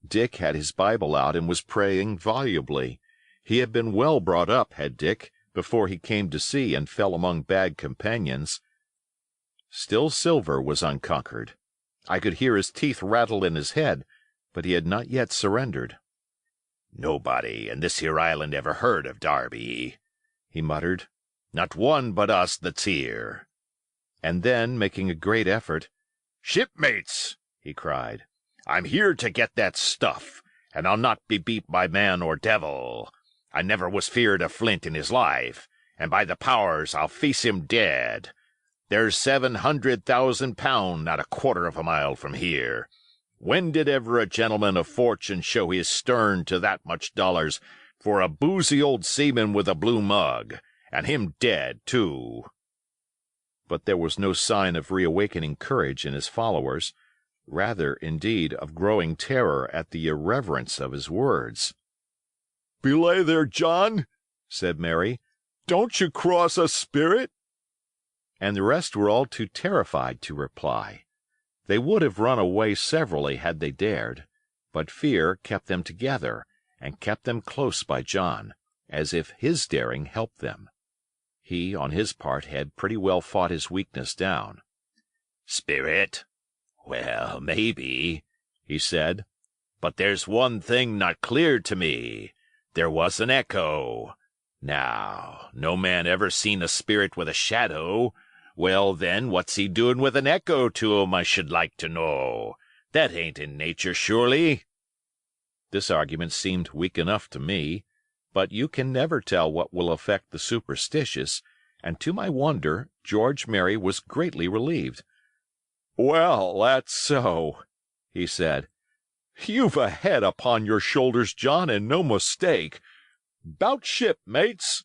Dick had his Bible out and was praying volubly. He had been well brought up, had Dick, before he came to sea and fell among bad companions. Still Silver was unconquered. I could hear his teeth rattle in his head, but he had not yet surrendered. "Nobody in this here island ever heard of Darby," he muttered. "Not one but us that's here." And then, making a great effort, "Shipmates," he cried, "I'm here to get that stuff, and I'll not be beat by man or devil. I never was feared of Flint in his life, and by the powers I'll face him dead. There's 700,000 pound not a quarter of a mile from here. When did ever a gentleman of fortune show his stern to that much dollars for a boozy old seaman with a blue mug, and him dead, too?" But there was no sign of reawakening courage in his followers, rather, indeed, of growing terror at the irreverence of his words. "Belay there, John," said Mary. "Don't you cross a spirit?" And the rest were all too terrified to reply. They would have run away severally had they dared, but fear kept them together, and kept them close by John, as if his daring helped them. He, on his part, had pretty well fought his weakness down. "Spirit? Well, maybe," he said. "But there's one thing not clear to me. There was an echo. Now, no man ever seen a spirit with a shadow. Well, then, what's he doing with an echo to 'em, I should like to know? That ain't in nature, surely." This argument seemed weak enough to me, but you can never tell what will affect the superstitious, and to my wonder George Merry was greatly relieved. "Well, that's so," he said. "You've a head upon your shoulders, John, and no mistake. 'Bout ship, mates.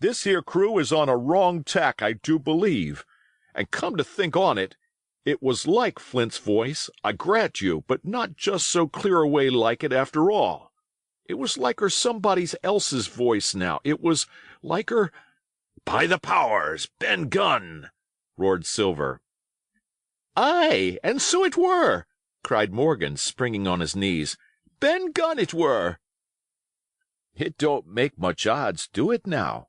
This here crew is on a wrong tack, I do believe. And come to think on it, it was like Flint's voice, I grant you, but not just so clear away like it after all. It was liker somebody else's voice now. It was liker—" "By the powers, Ben Gunn!" roared Silver. "Ay, and so it were!" cried Morgan, springing on his knees. "Ben Gunn it were!" "It don't make much odds, do it now?"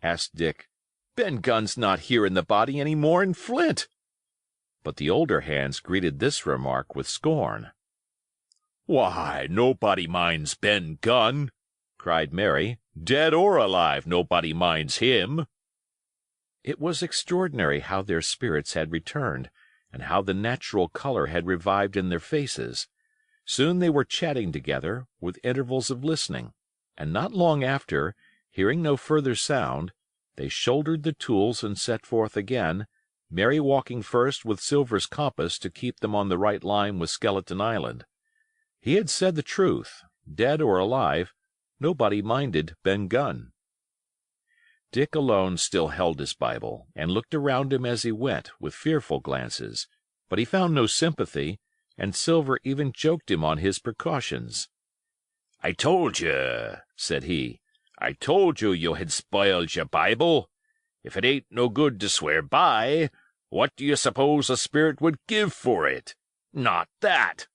asked Dick. "Ben Gunn's not here in the body any more'n Flint." But the older hands greeted this remark with scorn. "Why, nobody minds Ben Gunn," cried Mary. "Dead or alive, nobody minds him." It was extraordinary how their spirits had returned, and how the natural color had revived in their faces. Soon they were chatting together, with intervals of listening, and not long after, hearing no further sound, they shouldered the tools and set forth again, Mary walking first with Silver's compass to keep them on the right line with Skeleton Island. He had said the truth. Dead or alive, nobody minded Ben Gunn. Dick alone still held his Bible, and looked around him as he went with fearful glances, but he found no sympathy, and Silver even joked him on his precautions. "I told you," said he. "I told you had spoiled your Bible. If it ain't no good to swear by, what do you suppose a spirit would give for it? Not that!"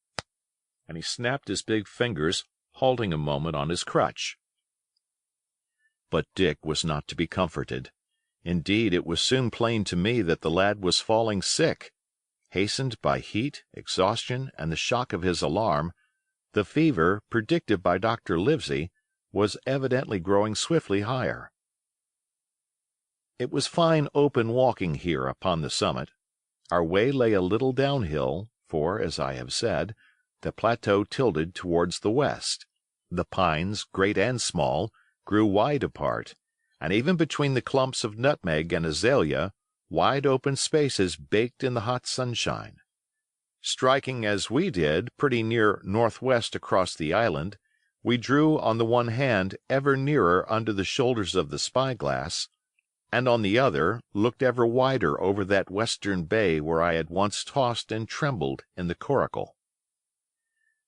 And he snapped his big fingers, halting a moment on his crutch. But Dick was not to be comforted. Indeed, it was soon plain to me that the lad was falling sick. Hastened by heat, exhaustion, and the shock of his alarm, the fever, predicted by Dr. Livesey, was evidently growing swiftly higher. It was fine open walking here upon the summit. Our way lay a little downhill, for, as I have said, the plateau tilted towards the west. The pines, great and small, grew wide apart, and even between the clumps of nutmeg and azalea, wide open spaces baked in the hot sunshine. Striking as we did pretty near northwest across the island, we drew on the one hand ever nearer under the shoulders of the spyglass, and on the other looked ever wider over that western bay where I had once tossed and trembled in the coracle.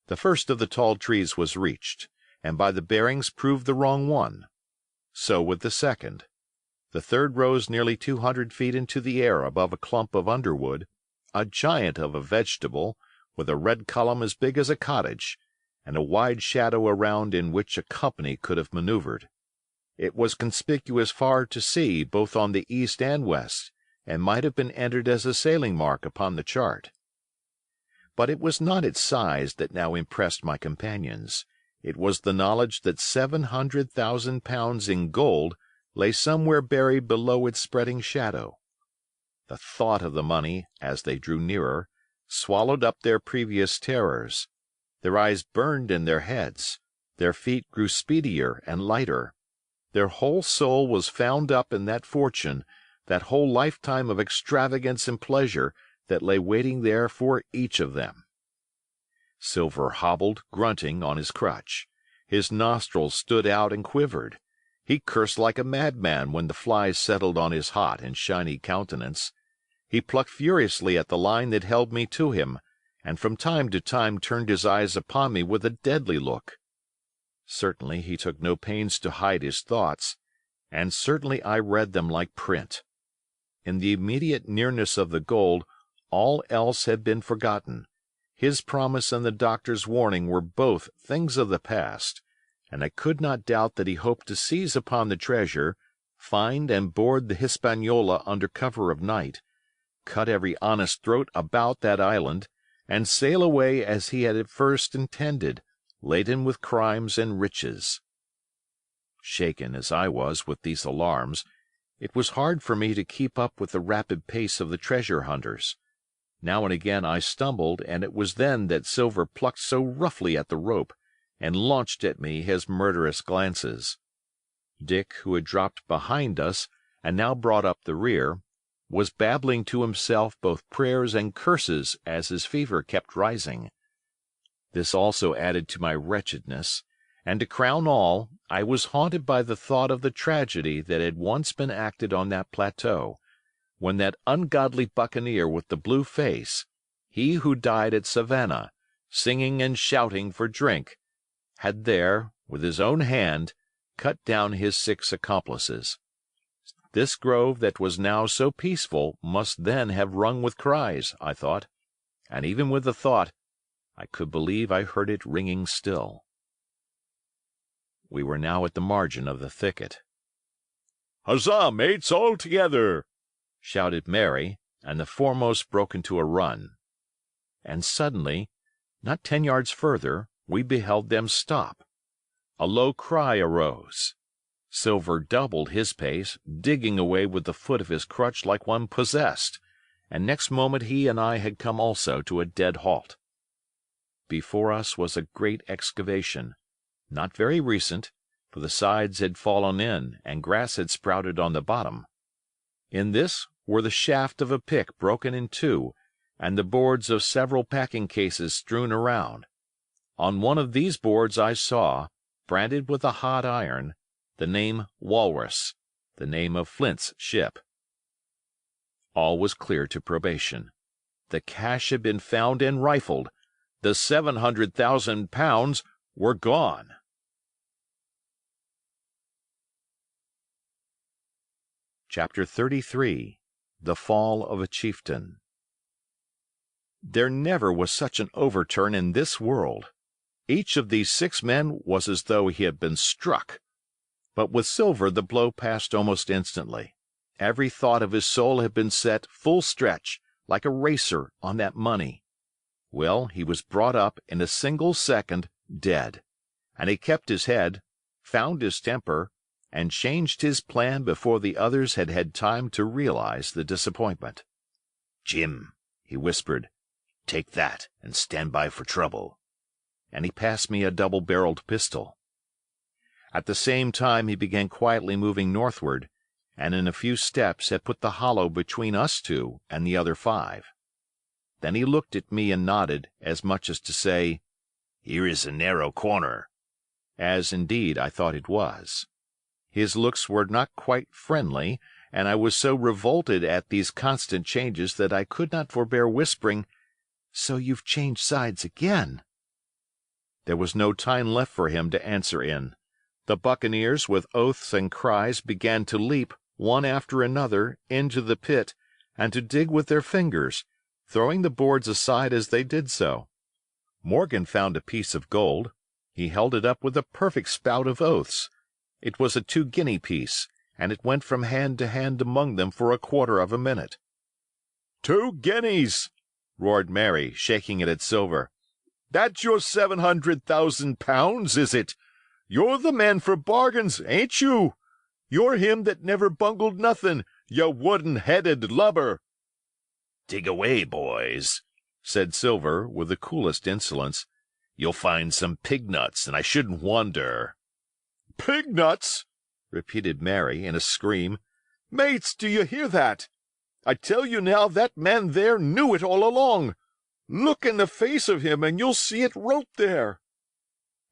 The first of the tall trees was reached, and by the bearings proved the wrong one. So with the second. The third rose nearly 200 feet into the air above a clump of underwood, a giant of a vegetable, with a red column as big as a cottage, and a wide shadow around in which a company could have maneuvered. It was conspicuous far to sea both on the east and west, and might have been entered as a sailing mark upon the chart. But it was not its size that now impressed my companions. It was the knowledge that 700,000 pounds in gold lay somewhere buried below its spreading shadow. The thought of the money, as they drew nearer, swallowed up their previous terrors. Their eyes burned in their heads, their feet grew speedier and lighter. Their whole soul was found up in that fortune, that whole lifetime of extravagance and pleasure that lay waiting there for each of them. Silver hobbled, grunting, on his crutch. His nostrils stood out and quivered. He cursed like a madman when the flies settled on his hot and shiny countenance. He plucked furiously at the line that held me to him, and from time to time turned his eyes upon me with a deadly look. Certainly he took no pains to hide his thoughts, and certainly I read them like print. In the immediate nearness of the gold, all else had been forgotten. His promise and the doctor's warning were both things of the past, and I could not doubt that he hoped to seize upon the treasure, find and board the Hispaniola under cover of night, cut every honest throat about that island, and sail away as he had at first intended, laden with crimes and riches. Shaken as I was with these alarms, it was hard for me to keep up with the rapid pace of the treasure hunters. Now and again I stumbled, and it was then that Silver plucked so roughly at the rope, and launched at me his murderous glances. Dick, who had dropped behind us, and now brought up the rear, was babbling to himself both prayers and curses as his fever kept rising. This also added to my wretchedness, and to crown all, I was haunted by the thought of the tragedy that had once been acted on that plateau, when that ungodly buccaneer with the blue face, he who died at Savannah, singing and shouting for drink, had there, with his own hand, cut down his 6 accomplices. This grove that was now so peaceful must then have rung with cries, I thought, and even with the thought, I could believe I heard it ringing still. We were now at the margin of the thicket. "Huzzah, mates, all together!" shouted Mary, and the foremost broke into a run. And suddenly, not 10 yards further, we beheld them stop. A low cry arose. Silver doubled his pace, digging away with the foot of his crutch like one possessed, and next moment he and I had come also to a dead halt. Before us was a great excavation, not very recent, for the sides had fallen in and grass had sprouted on the bottom. In this were the shaft of a pick broken in two, and the boards of several packing cases strewn around. On one of these boards I saw, branded with a hot iron, the name Walrus, the name of Flint's ship. All was clear to probation. The cash had been found and rifled. The 700,000 pounds were gone. Chapter 33. The Fall of a Chieftain. There never was such an overturn in this world. Each of these 6 men was as though he had been struck. But with Silver the blow passed almost instantly. Every thought of his soul had been set full stretch, like a racer on that money. Well, he was brought up in a single second dead, and he kept his head, found his temper, and changed his plan before the others had had time to realize the disappointment. "Jim," he whispered, "take that and stand by for trouble." And he passed me a double-barreled pistol. At the same time he began quietly moving northward, and in a few steps had put the hollow between us two and the other 5. Then he looked at me and nodded, as much as to say, "Here is a narrow corner," as indeed I thought it was. His looks were not quite friendly, and I was so revolted at these constant changes that I could not forbear whispering, "So you've changed sides again." There was no time left for him to answer in. The buccaneers, with oaths and cries, began to leap, one after another, into the pit, and to dig with their fingers, throwing the boards aside as they did so. Morgan found a piece of gold. He held it up with a perfect spout of oaths. It was a 2-guinea piece, and it went from hand to hand among them for a quarter of a minute. "2 guineas!" roared Mary, shaking it at Silver. "That's your 700,000 pounds, is it? You're the man for bargains, ain't you? You're him that never bungled nothin', you wooden-headed lubber." "Dig away, boys," said Silver, with the coolest insolence. "You'll find some pig nuts, and I shouldn't wonder." "Pig nuts!" repeated Mary, in a scream. "Mates, do you hear that? I tell you now that man there knew it all along. Look in the face of him, and you'll see it wrote there."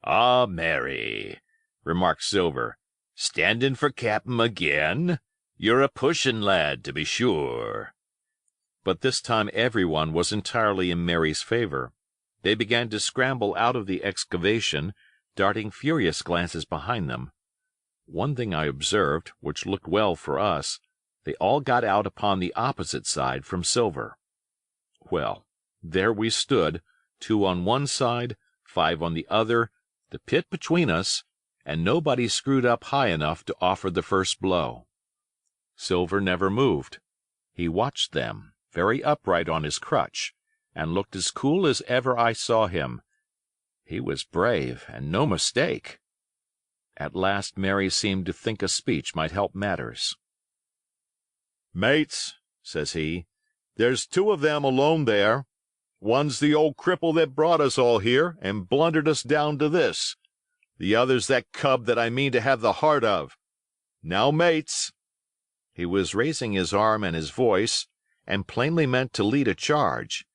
"Ah, Mary," remarked Silver, "standin' for cap'n again? You're a pushin' lad, to be sure." But this time everyone was entirely in Mary's favor. They began to scramble out of the excavation, darting furious glances behind them. One thing I observed, which looked well for us, they all got out upon the opposite side from Silver. Well, there we stood, 2 on one side, 5 on the other, the pit between us, and nobody screwed up high enough to offer the first blow. Silver never moved. He watched them, very upright on his crutch, and looked as cool as ever I saw him. He was brave, and no mistake. At last Mary seemed to think a speech might help matters. "Mates," says he, "there's 2 of them alone there. One's the old cripple that brought us all here and blundered us down to this. The other's that cub that I mean to have the heart of. Now, mates—" He was raising his arm and his voice, and plainly meant to lead a charge.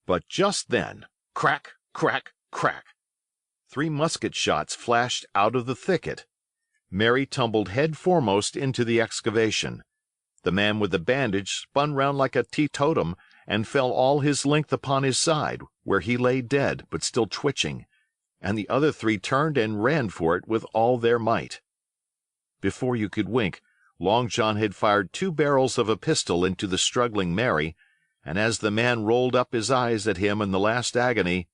But just then, crack, crack, crack, 3 musket shots flashed out of the thicket. Mary tumbled head foremost into the excavation. The man with the bandage spun round like a teetotum and fell all his length upon his side, where he lay dead, but still twitching, and the other 3 turned and ran for it with all their might. Before you could wink, Long John had fired 2 barrels of a pistol into the struggling Mary, and as the man rolled up his eyes at him in the last agony,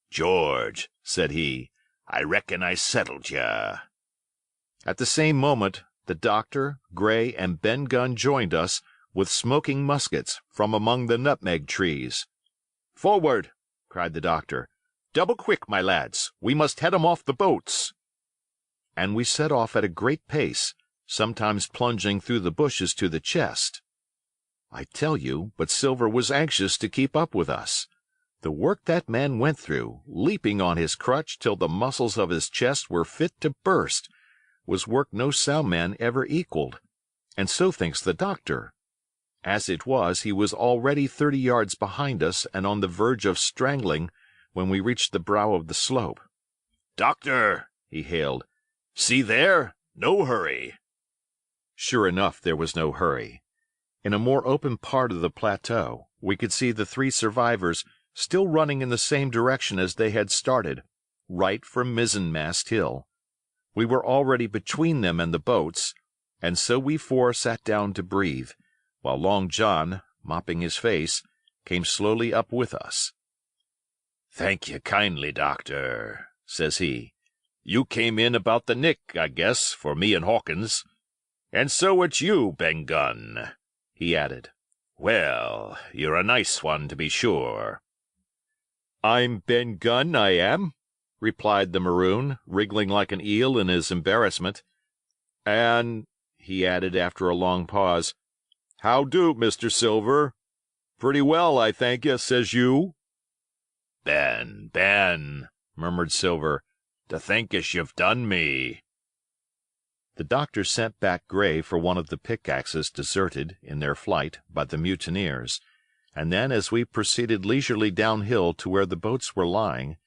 "George," said he, "I reckon I settled ya." At the same moment, the doctor, Gray, and Ben Gunn joined us, with smoking muskets, from among the nutmeg trees. "Forward!" cried the doctor. "Double quick, my lads. We must head 'em off the boats." And we set off at a great pace, sometimes plunging through the bushes to the chest. I tell you, but Silver was anxious to keep up with us. The work that man went through, leaping on his crutch till the muscles of his chest were fit to burst, was work no sound man ever equaled, and so thinks the doctor. As it was, he was already 30 yards behind us and on the verge of strangling when we reached the brow of the slope. "Doctor," he hailed, "see there? No hurry." Sure enough, there was no hurry. In a more open part of the plateau, we could see the 3 survivors still running in the same direction as they had started, right for Mizzenmast Hill. We were already between them and the boats, and so we 4 sat down to breathe, while Long John, mopping his face, came slowly up with us. "Thank you kindly, doctor," says he. "You came in about the nick, I guess, for me and Hawkins. And so it's you, Ben Gunn," he added. Well, you're a nice one, to be sure." "I'm Ben Gunn, I am," replied the maroon, wriggling like an eel in his embarrassment. "And," he added after a long pause, "how do, Mr. Silver? Pretty well, I thank you, says you." "Ben, Ben," murmured Silver, "to think as you've done me." The doctor sent back Gray for one of the pickaxes deserted, in their flight, by the mutineers, and then, as we proceeded leisurely downhill to where the boats were lying,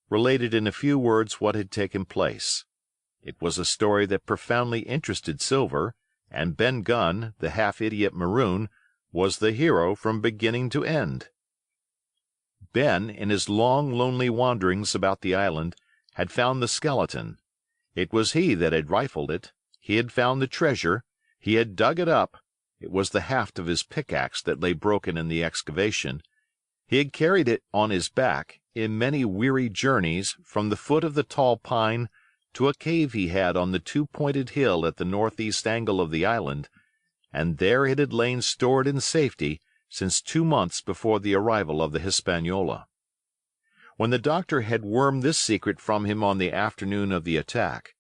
related in a few words what had taken place. It was a story that profoundly interested Silver, and Ben Gunn, the half-idiot maroon, was the hero from beginning to end. Ben, in his long, lonely wanderings about the island, had found the skeleton. It was he that had rifled it. He had found the treasure. He had dug it up. It was the haft of his pickaxe that lay broken in the excavation. He had carried it on his back, in many weary journeys, from the foot of the tall pine to a cave he had on the two-pointed hill at the northeast angle of the island, and there it had lain stored in safety since 2 months before the arrival of the Hispaniola. When the doctor had wormed this secret from him on the afternoon of the attack,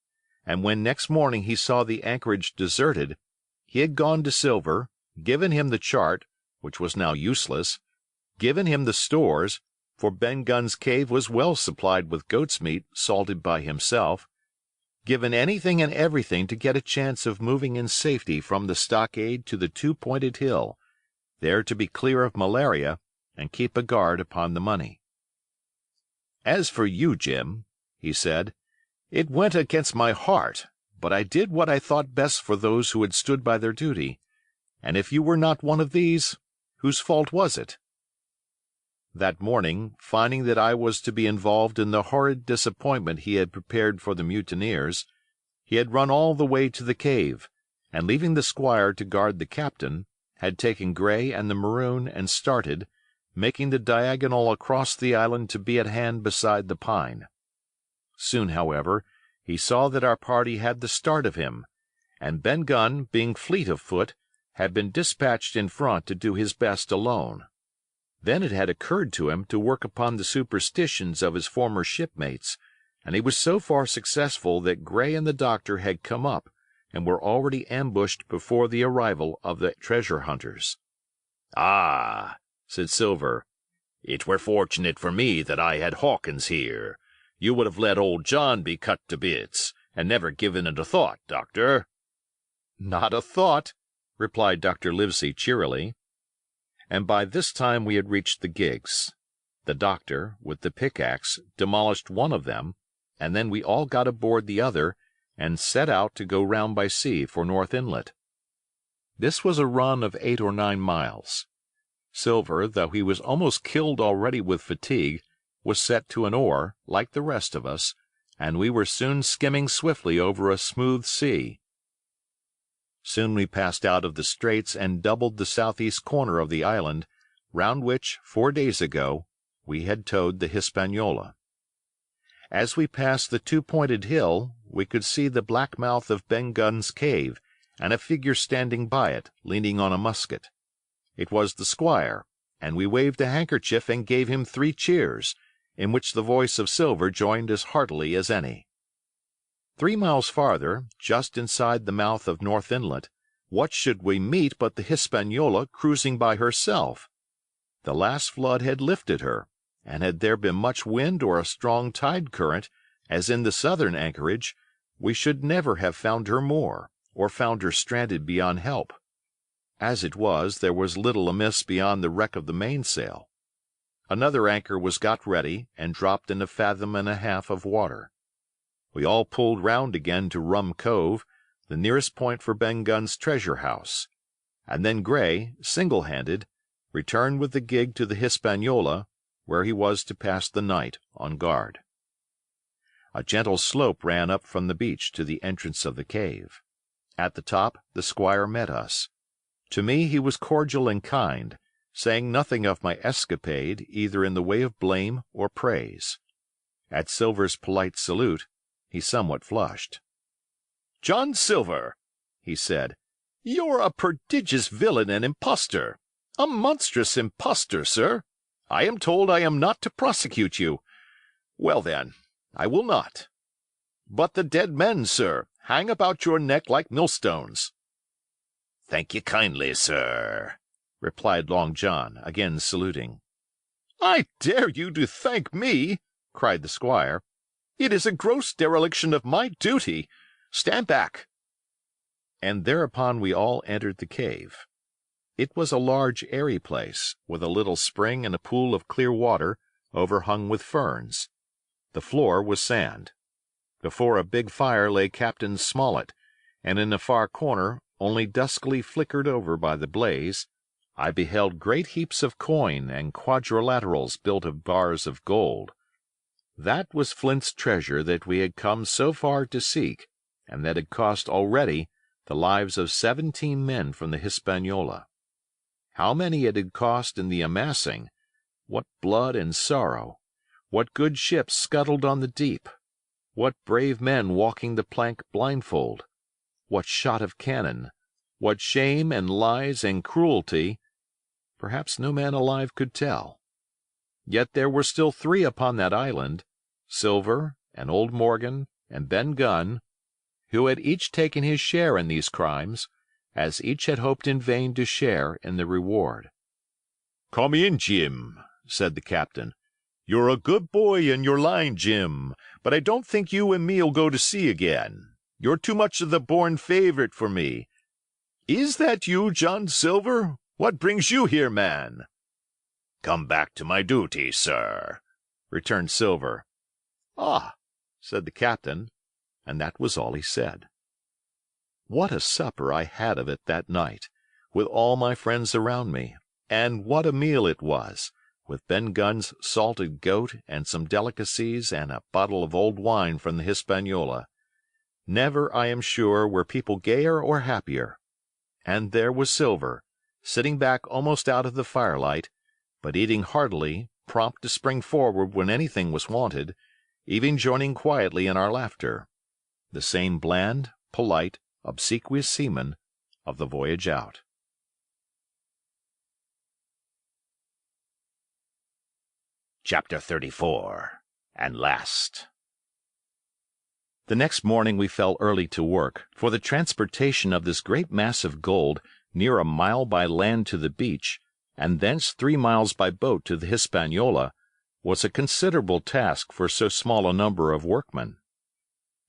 and when next morning he saw the anchorage deserted, he had gone to Silver, given him the chart, which was now useless, given him the stores, for Ben Gunn's cave was well supplied with goat's meat salted by himself, given anything and everything to get a chance of moving in safety from the stockade to the two-pointed hill, there to be clear of malaria and keep a guard upon the money. "As for you, Jim," he said, "it went against my heart, but I did what I thought best for those who had stood by their duty, and if you were not one of these, whose fault was it?" That morning, finding that I was to be involved in the horrid disappointment he had prepared for the mutineers, he had run all the way to the cave, and leaving the squire to guard the captain, had taken Gray and the maroon and started, making the diagonal across the island to be at hand beside the pine. Soon, however, he saw that our party had the start of him, and Ben Gunn, being fleet of foot, had been dispatched in front to do his best alone. Then it had occurred to him to work upon the superstitions of his former shipmates, and he was so far successful that Gray and the doctor had come up, and were already ambushed before the arrival of the treasure hunters. "Ah," said Silver, "it were fortunate for me that I had Hawkins here. You would have let old John be cut to bits, and never given it a thought, Doctor." "Not a thought," replied Dr. Livesey cheerily. And by this time we had reached the gigs. The doctor, with the pickaxe, demolished one of them, and then we all got aboard the other, and set out to go round by sea for North Inlet. This was a run of 8 or 9 miles. Silver, though he was almost killed already with fatigue, was set to an oar, like the rest of us, and we were soon skimming swiftly over a smooth sea. Soon we passed out of the straits and doubled the southeast corner of the island, round which, 4 days ago, we had towed the Hispaniola. As we passed the two-pointed hill, we could see the black mouth of Ben Gunn's cave, and a figure standing by it, leaning on a musket. It was the squire, and we waved a handkerchief and gave him 3 cheers, in which the voice of Silver joined as heartily as any. 3 miles farther, just inside the mouth of North Inlet, what should we meet but the Hispaniola cruising by herself? The last flood had lifted her, and had there been much wind or a strong tide current, as in the southern anchorage, we should never have found her more, or found her stranded beyond help. As it was, there was little amiss beyond the wreck of the mainsail. Another anchor was got ready, and dropped in 1.5 fathoms of water. We all pulled round again to Rum Cove, the nearest point for Ben Gunn's treasure house, and then Gray, single-handed, returned with the gig to the Hispaniola, where he was to pass the night on guard. A gentle slope ran up from the beach to the entrance of the cave. At the top the squire met us. To me he was cordial and kind, saying nothing of my escapade either in the way of blame or praise. At Silver's polite salute, he somewhat flushed. "John Silver," he said, "you're a prodigious villain and impostor. A monstrous impostor, sir! I am told I am not to prosecute you. Well, then, I will not. But the dead men, sir, hang about your neck like millstones." "Thank ye kindly, sir," replied Long John, again saluting. "I dare you to thank me!" cried the squire. "It is a gross dereliction of my duty. Stand back." And thereupon we all entered the cave. It was a large, airy place, with a little spring and a pool of clear water, overhung with ferns. The floor was sand. Before a big fire lay Captain Smollett, and in a far corner, only duskily flickered over by the blaze, I beheld great heaps of coin and quadrilaterals built of bars of gold. That was Flint's treasure that we had come so far to seek, and that had cost already the lives of 17 men from the Hispaniola. How many it had cost in the amassing, what blood and sorrow, what good ships scuttled on the deep, what brave men walking the plank blindfold, what shot of cannon, what shame and lies and cruelty, perhaps no man alive could tell. Yet there were still 3 upon that island, Silver and old Morgan and Ben Gunn, who had each taken his share in these crimes, as each had hoped in vain to share in the reward. "Come in, Jim," said the captain. "You're a good boy in your line, Jim, but I don't think you and me'll go to sea again. You're too much of the born favorite for me. Is that you, John Silver? What brings you here, man?" "Come back to my duty, sir," returned Silver. "Ah," said the captain, and that was all he said. What a supper I had of it that night, with all my friends around me, and what a meal it was, with Ben Gunn's salted goat and some delicacies and a bottle of old wine from the Hispaniola. Never, I am sure, were people gayer or happier. And there was Silver, sitting back almost out of the firelight, but eating heartily, prompt to spring forward when anything was wanted, even joining quietly in our laughter. The same bland, polite, obsequious seaman of the voyage out. Chapter 34 and Last. The next morning we fell early to work, for the transportation of this great mass of gold near a mile by land to the beach, and thence 3 miles by boat to the Hispaniola, was a considerable task for so small a number of workmen.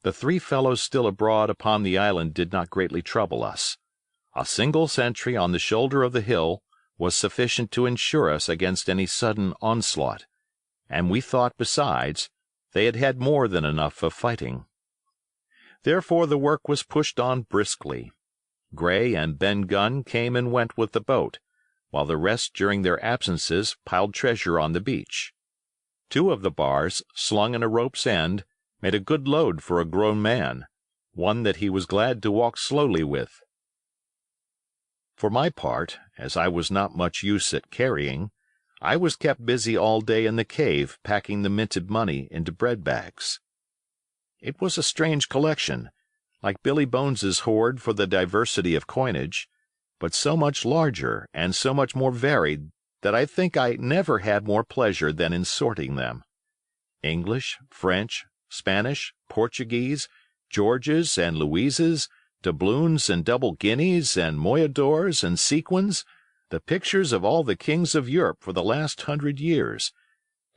The 3 fellows still abroad upon the island did not greatly trouble us. A single sentry on the shoulder of the hill was sufficient to ensure us against any sudden onslaught, and we thought, besides, they had had more than enough of fighting. Therefore the work was pushed on briskly. Gray and Ben Gunn came and went with the boat, while the rest during their absences piled treasure on the beach. 2 of the bars, slung in a rope's end, made a good load for a grown man, one that he was glad to walk slowly with. For my part, as I was not much use at carrying, I was kept busy all day in the cave packing the minted money into bread bags. It was a strange collection, like Billy Bones's hoard for the diversity of coinage, but so much larger and so much more varied that I think I never had more pleasure than in sorting them. English, French, Spanish, Portuguese, Georges and Louises, doubloons and double guineas and moyadors and sequins, the pictures of all the kings of Europe for the last 100 years,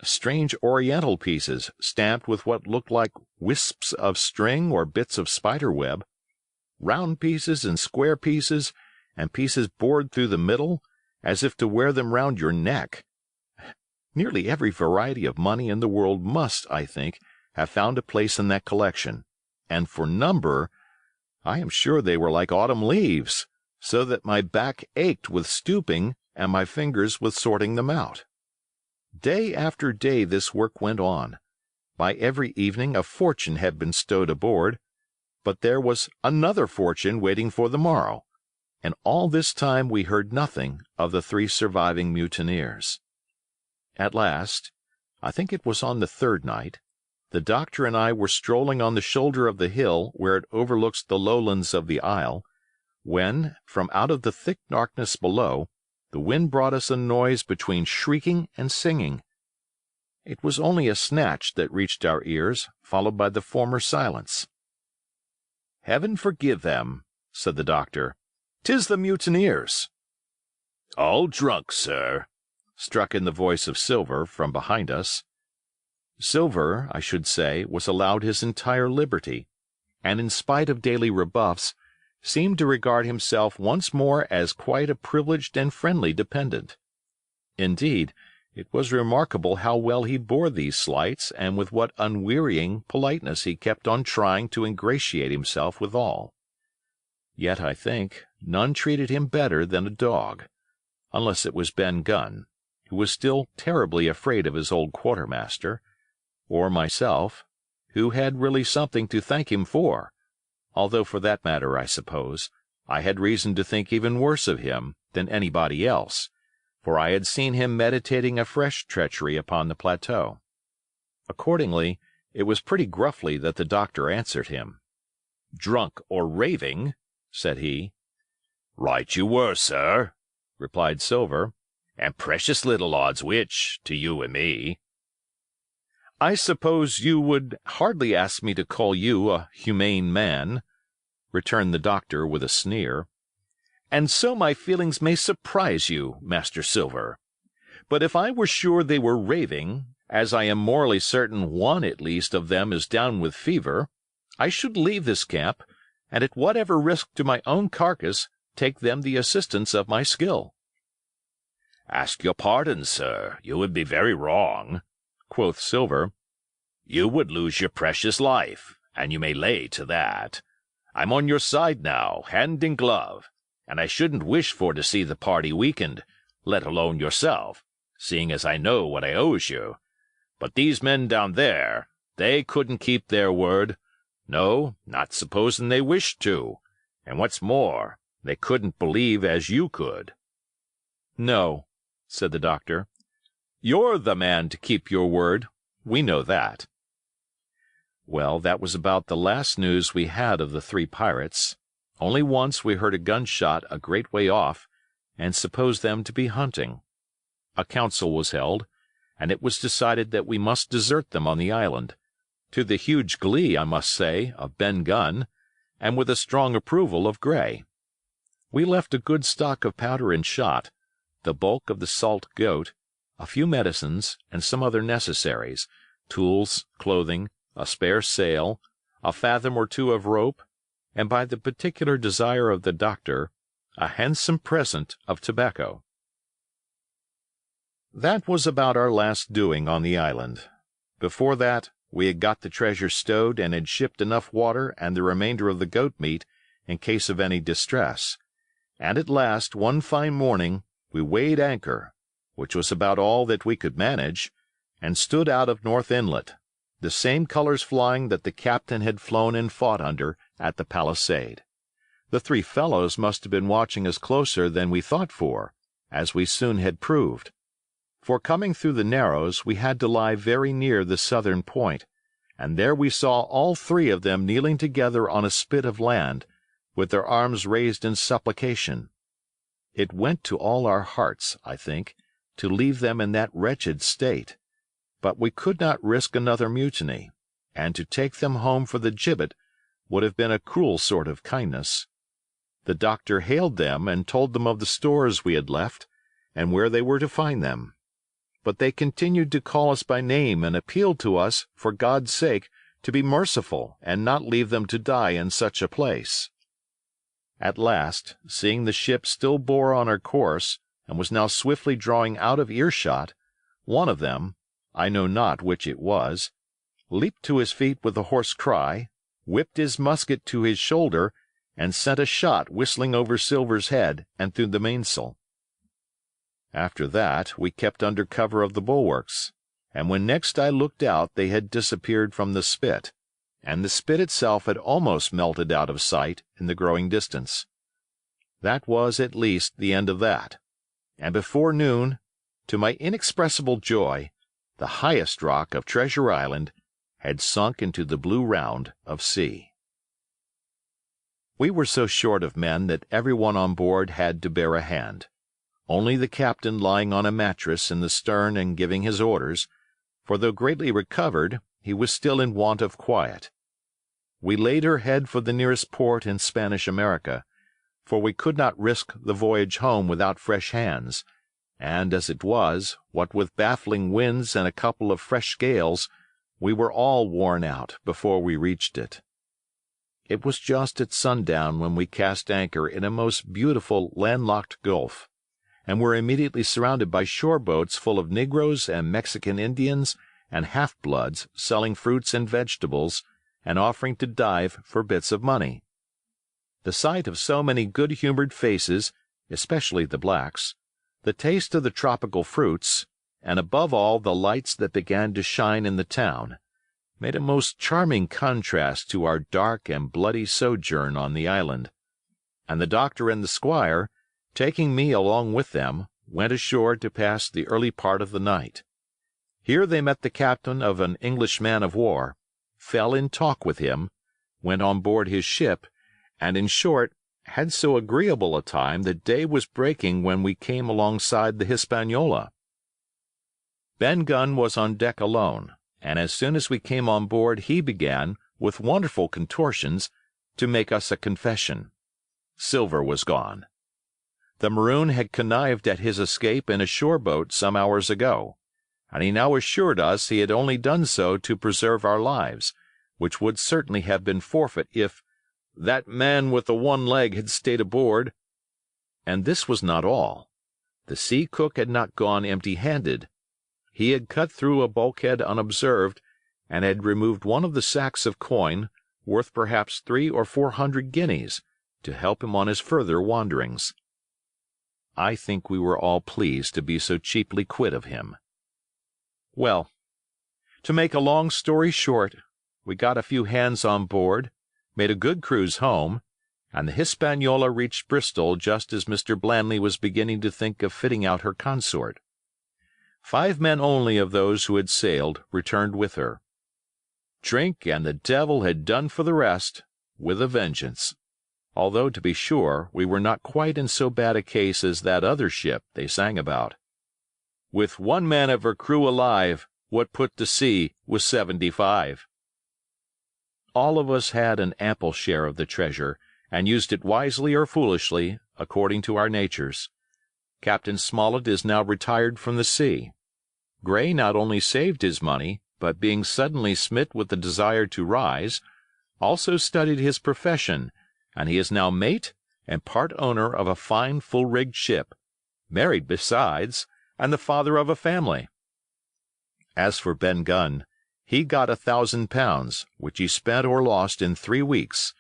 strange oriental pieces stamped with what looked like wisps of string or bits of spider web, round pieces and square pieces, and pieces bored through the middle, as if to wear them round your neck. Nearly every variety of money in the world must, I think, have found a place in that collection, and for number, I am sure they were like autumn leaves, so that my back ached with stooping and my fingers with sorting them out. Day after day this work went on. By every evening a fortune had been stowed aboard, but there was another fortune waiting for the morrow, and all this time we heard nothing of the 3 surviving mutineers. At last, I think it was on the 3rd night, the doctor and I were strolling on the shoulder of the hill where it overlooks the lowlands of the isle, when, from out of the thick darkness below, the wind brought us a noise between shrieking and singing. It was only a snatch that reached our ears, followed by the former silence. "Heaven forgive them," said the doctor. "'Tis the mutineers." "All drunk, sir," struck in the voice of Silver from behind us. Silver, I should say, was allowed his entire liberty, and in spite of daily rebuffs, seemed to regard himself once more as quite a privileged and friendly dependent. Indeed, it was remarkable how well he bore these slights and with what unwearying politeness he kept on trying to ingratiate himself with all. Yet, I think, none treated him better than a dog, unless it was Ben Gunn, who was still terribly afraid of his old quartermaster, or myself, who had really something to thank him for, although for that matter, I suppose, I had reason to think even worse of him than anybody else, for I had seen him meditating a fresh treachery upon the plateau. Accordingly, it was pretty gruffly that the doctor answered him. "Drunk or raving," said he. "Right you were, sir," replied Silver, "and precious little odds which, to you and me." "I suppose you would hardly ask me to call you a humane man," returned the doctor with a sneer, "and so my feelings may surprise you, Master Silver. But if I were sure they were raving, as I am morally certain one at least of them is down with fever, I should leave this camp, and at whatever risk to my own carcass take them the assistance of my skill." "Ask your pardon, sir, you would be very wrong," quoth Silver. "You would lose your precious life, and you may lay to that. I'm on your side now, hand in glove, and I shouldn't wish for to see the party weakened, let alone yourself, seeing as I know what I owes you. But these men down there, they couldn't keep their word. No, not supposing they wished to, and what's more, they couldn't believe as you could." "No," said the doctor. "You're the man to keep your word. We know that." Well, that was about the last news we had of the three pirates. Only once we heard a gunshot a great way off, and supposed them to be hunting. A council was held, and it was decided that we must desert them on the island, to the huge glee, I must say, of Ben Gunn, and with a strong approval of Gray. We left a good stock of powder and shot, the bulk of the salt goat, a few medicines, and some other necessaries, tools, clothing, a spare sail, a fathom or two of rope, and by the particular desire of the doctor, a handsome present of tobacco. That was about our last doing on the island. Before that, we had got the treasure stowed and had shipped enough water and the remainder of the goat meat in case of any distress, and at last, one fine morning, we weighed anchor, which was about all that we could manage, and stood out of North Inlet, the same colors flying that the captain had flown and fought under at the palisade. The three fellows must have been watching us closer than we thought for, as we soon had proved. For coming through the Narrows, we had to lie very near the southern point, and there we saw all three of them kneeling together on a spit of land, with their arms raised in supplication. It went to all our hearts, I think, to leave them in that wretched state, but we could not risk another mutiny, and to take them home for the gibbet would have been a cruel sort of kindness. The doctor hailed them and told them of the stores we had left, and where they were to find them. But they continued to call us by name and appealed to us, for God's sake, to be merciful and not leave them to die in such a place. At last, seeing the ship still bore on her course and was now swiftly drawing out of earshot, one of them, I know not which it was, leaped to his feet with a hoarse cry, whipped his musket to his shoulder, and sent a shot whistling over Silver's head and through the mainsail. After that we kept under cover of the bulwarks, and when next I looked out they had disappeared from the spit, and the spit itself had almost melted out of sight in the growing distance. That was at least the end of that, and before noon, to my inexpressible joy, the highest rock of Treasure Island had sunk into the blue round of sea. We were so short of men that every one on board had to bear a hand. only the captain lying on a mattress in the stern and giving his orders, for though greatly recovered, he was still in want of quiet. We laid her head for the nearest port in Spanish America, for we could not risk the voyage home without fresh hands, and as it was, what with baffling winds and a couple of fresh gales, we were all worn out before we reached it. It was just at sundown when we cast anchor in a most beautiful landlocked gulf, and were immediately surrounded by shore boats full of negroes and Mexican Indians and half-bloods selling fruits and vegetables and offering to dive for bits of money. The sight of so many good-humored faces, especially the blacks, the taste of the tropical fruits, and above all the lights that began to shine in the town, made a most charming contrast to our dark and bloody sojourn on the island, and the doctor and the squire, taking me along with them, went ashore to pass the early part of the night. Here they met the captain of an English man-of-war, fell in talk with him, went on board his ship, and, in short, had so agreeable a time that day was breaking when we came alongside the Hispaniola. Ben Gunn was on deck alone, and as soon as we came on board he began, with wonderful contortions, to make us a confession. Silver was gone. The maroon had connived at his escape in a shore boat some hours ago, and he now assured us he had only done so to preserve our lives, which would certainly have been forfeit if "that man with the one leg had stayed aboard." And this was not all. The sea cook had not gone empty-handed. He had cut through a bulkhead unobserved, and had removed one of the sacks of coin, worth perhaps 300 or 400 guineas, to help him on his further wanderings. I think we were all pleased to be so cheaply quit of him. Well, to make a long story short, we got a few hands on board, made a good cruise home, and the Hispaniola reached Bristol just as Mr. Blandley was beginning to think of fitting out her consort. 5 men only of those who had sailed returned with her. Drink and the devil had done for the rest, with a vengeance, although, to be sure, we were not quite in so bad a case as that other ship they sang about. With 1 man of her crew alive, what put to sea was 75. All of us had an ample share of the treasure, and used it wisely or foolishly, according to our natures. Captain Smollett is now retired from the sea. Gray not only saved his money, but being suddenly smit with the desire to rise, also studied his profession, and he is now mate and part owner of a fine full-rigged ship, married besides, and the father of a family. As for Ben Gunn, he got £1,000, which he spent or lost in 3 weeks,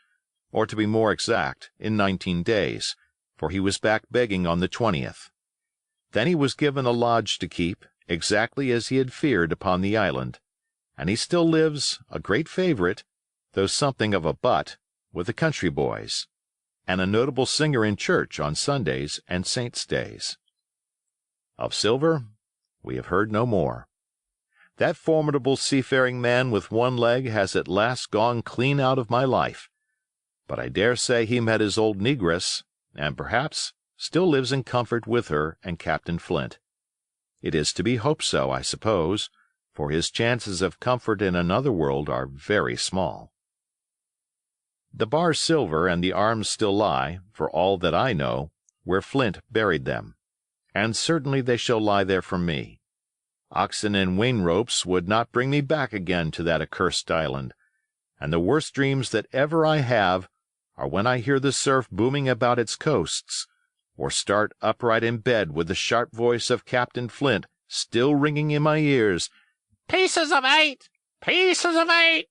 or to be more exact, in 19 days, for he was back begging on the 20th. Then he was given a lodge to keep, exactly as he had feared upon the island, and he still lives, a great favorite, though something of a butt, with the country boys, and a notable singer in church on Sundays and saints' days. Of Silver, we have heard no more. That formidable seafaring man with one leg has at last gone clean out of my life, but I dare say he met his old negress, and perhaps still lives in comfort with her and Captain Flint. It is to be hoped so, I suppose, for his chances of comfort in another world are very small. The bar silver and the arms still lie, for all that I know, where Flint buried them, and certainly they shall lie there for me. Oxen and wain ropes would not bring me back again to that accursed island, and the worst dreams that ever I have are when I hear the surf booming about its coasts, or start upright in bed with the sharp voice of Captain Flint still ringing in my ears, Pieces of 8! Pieces of 8!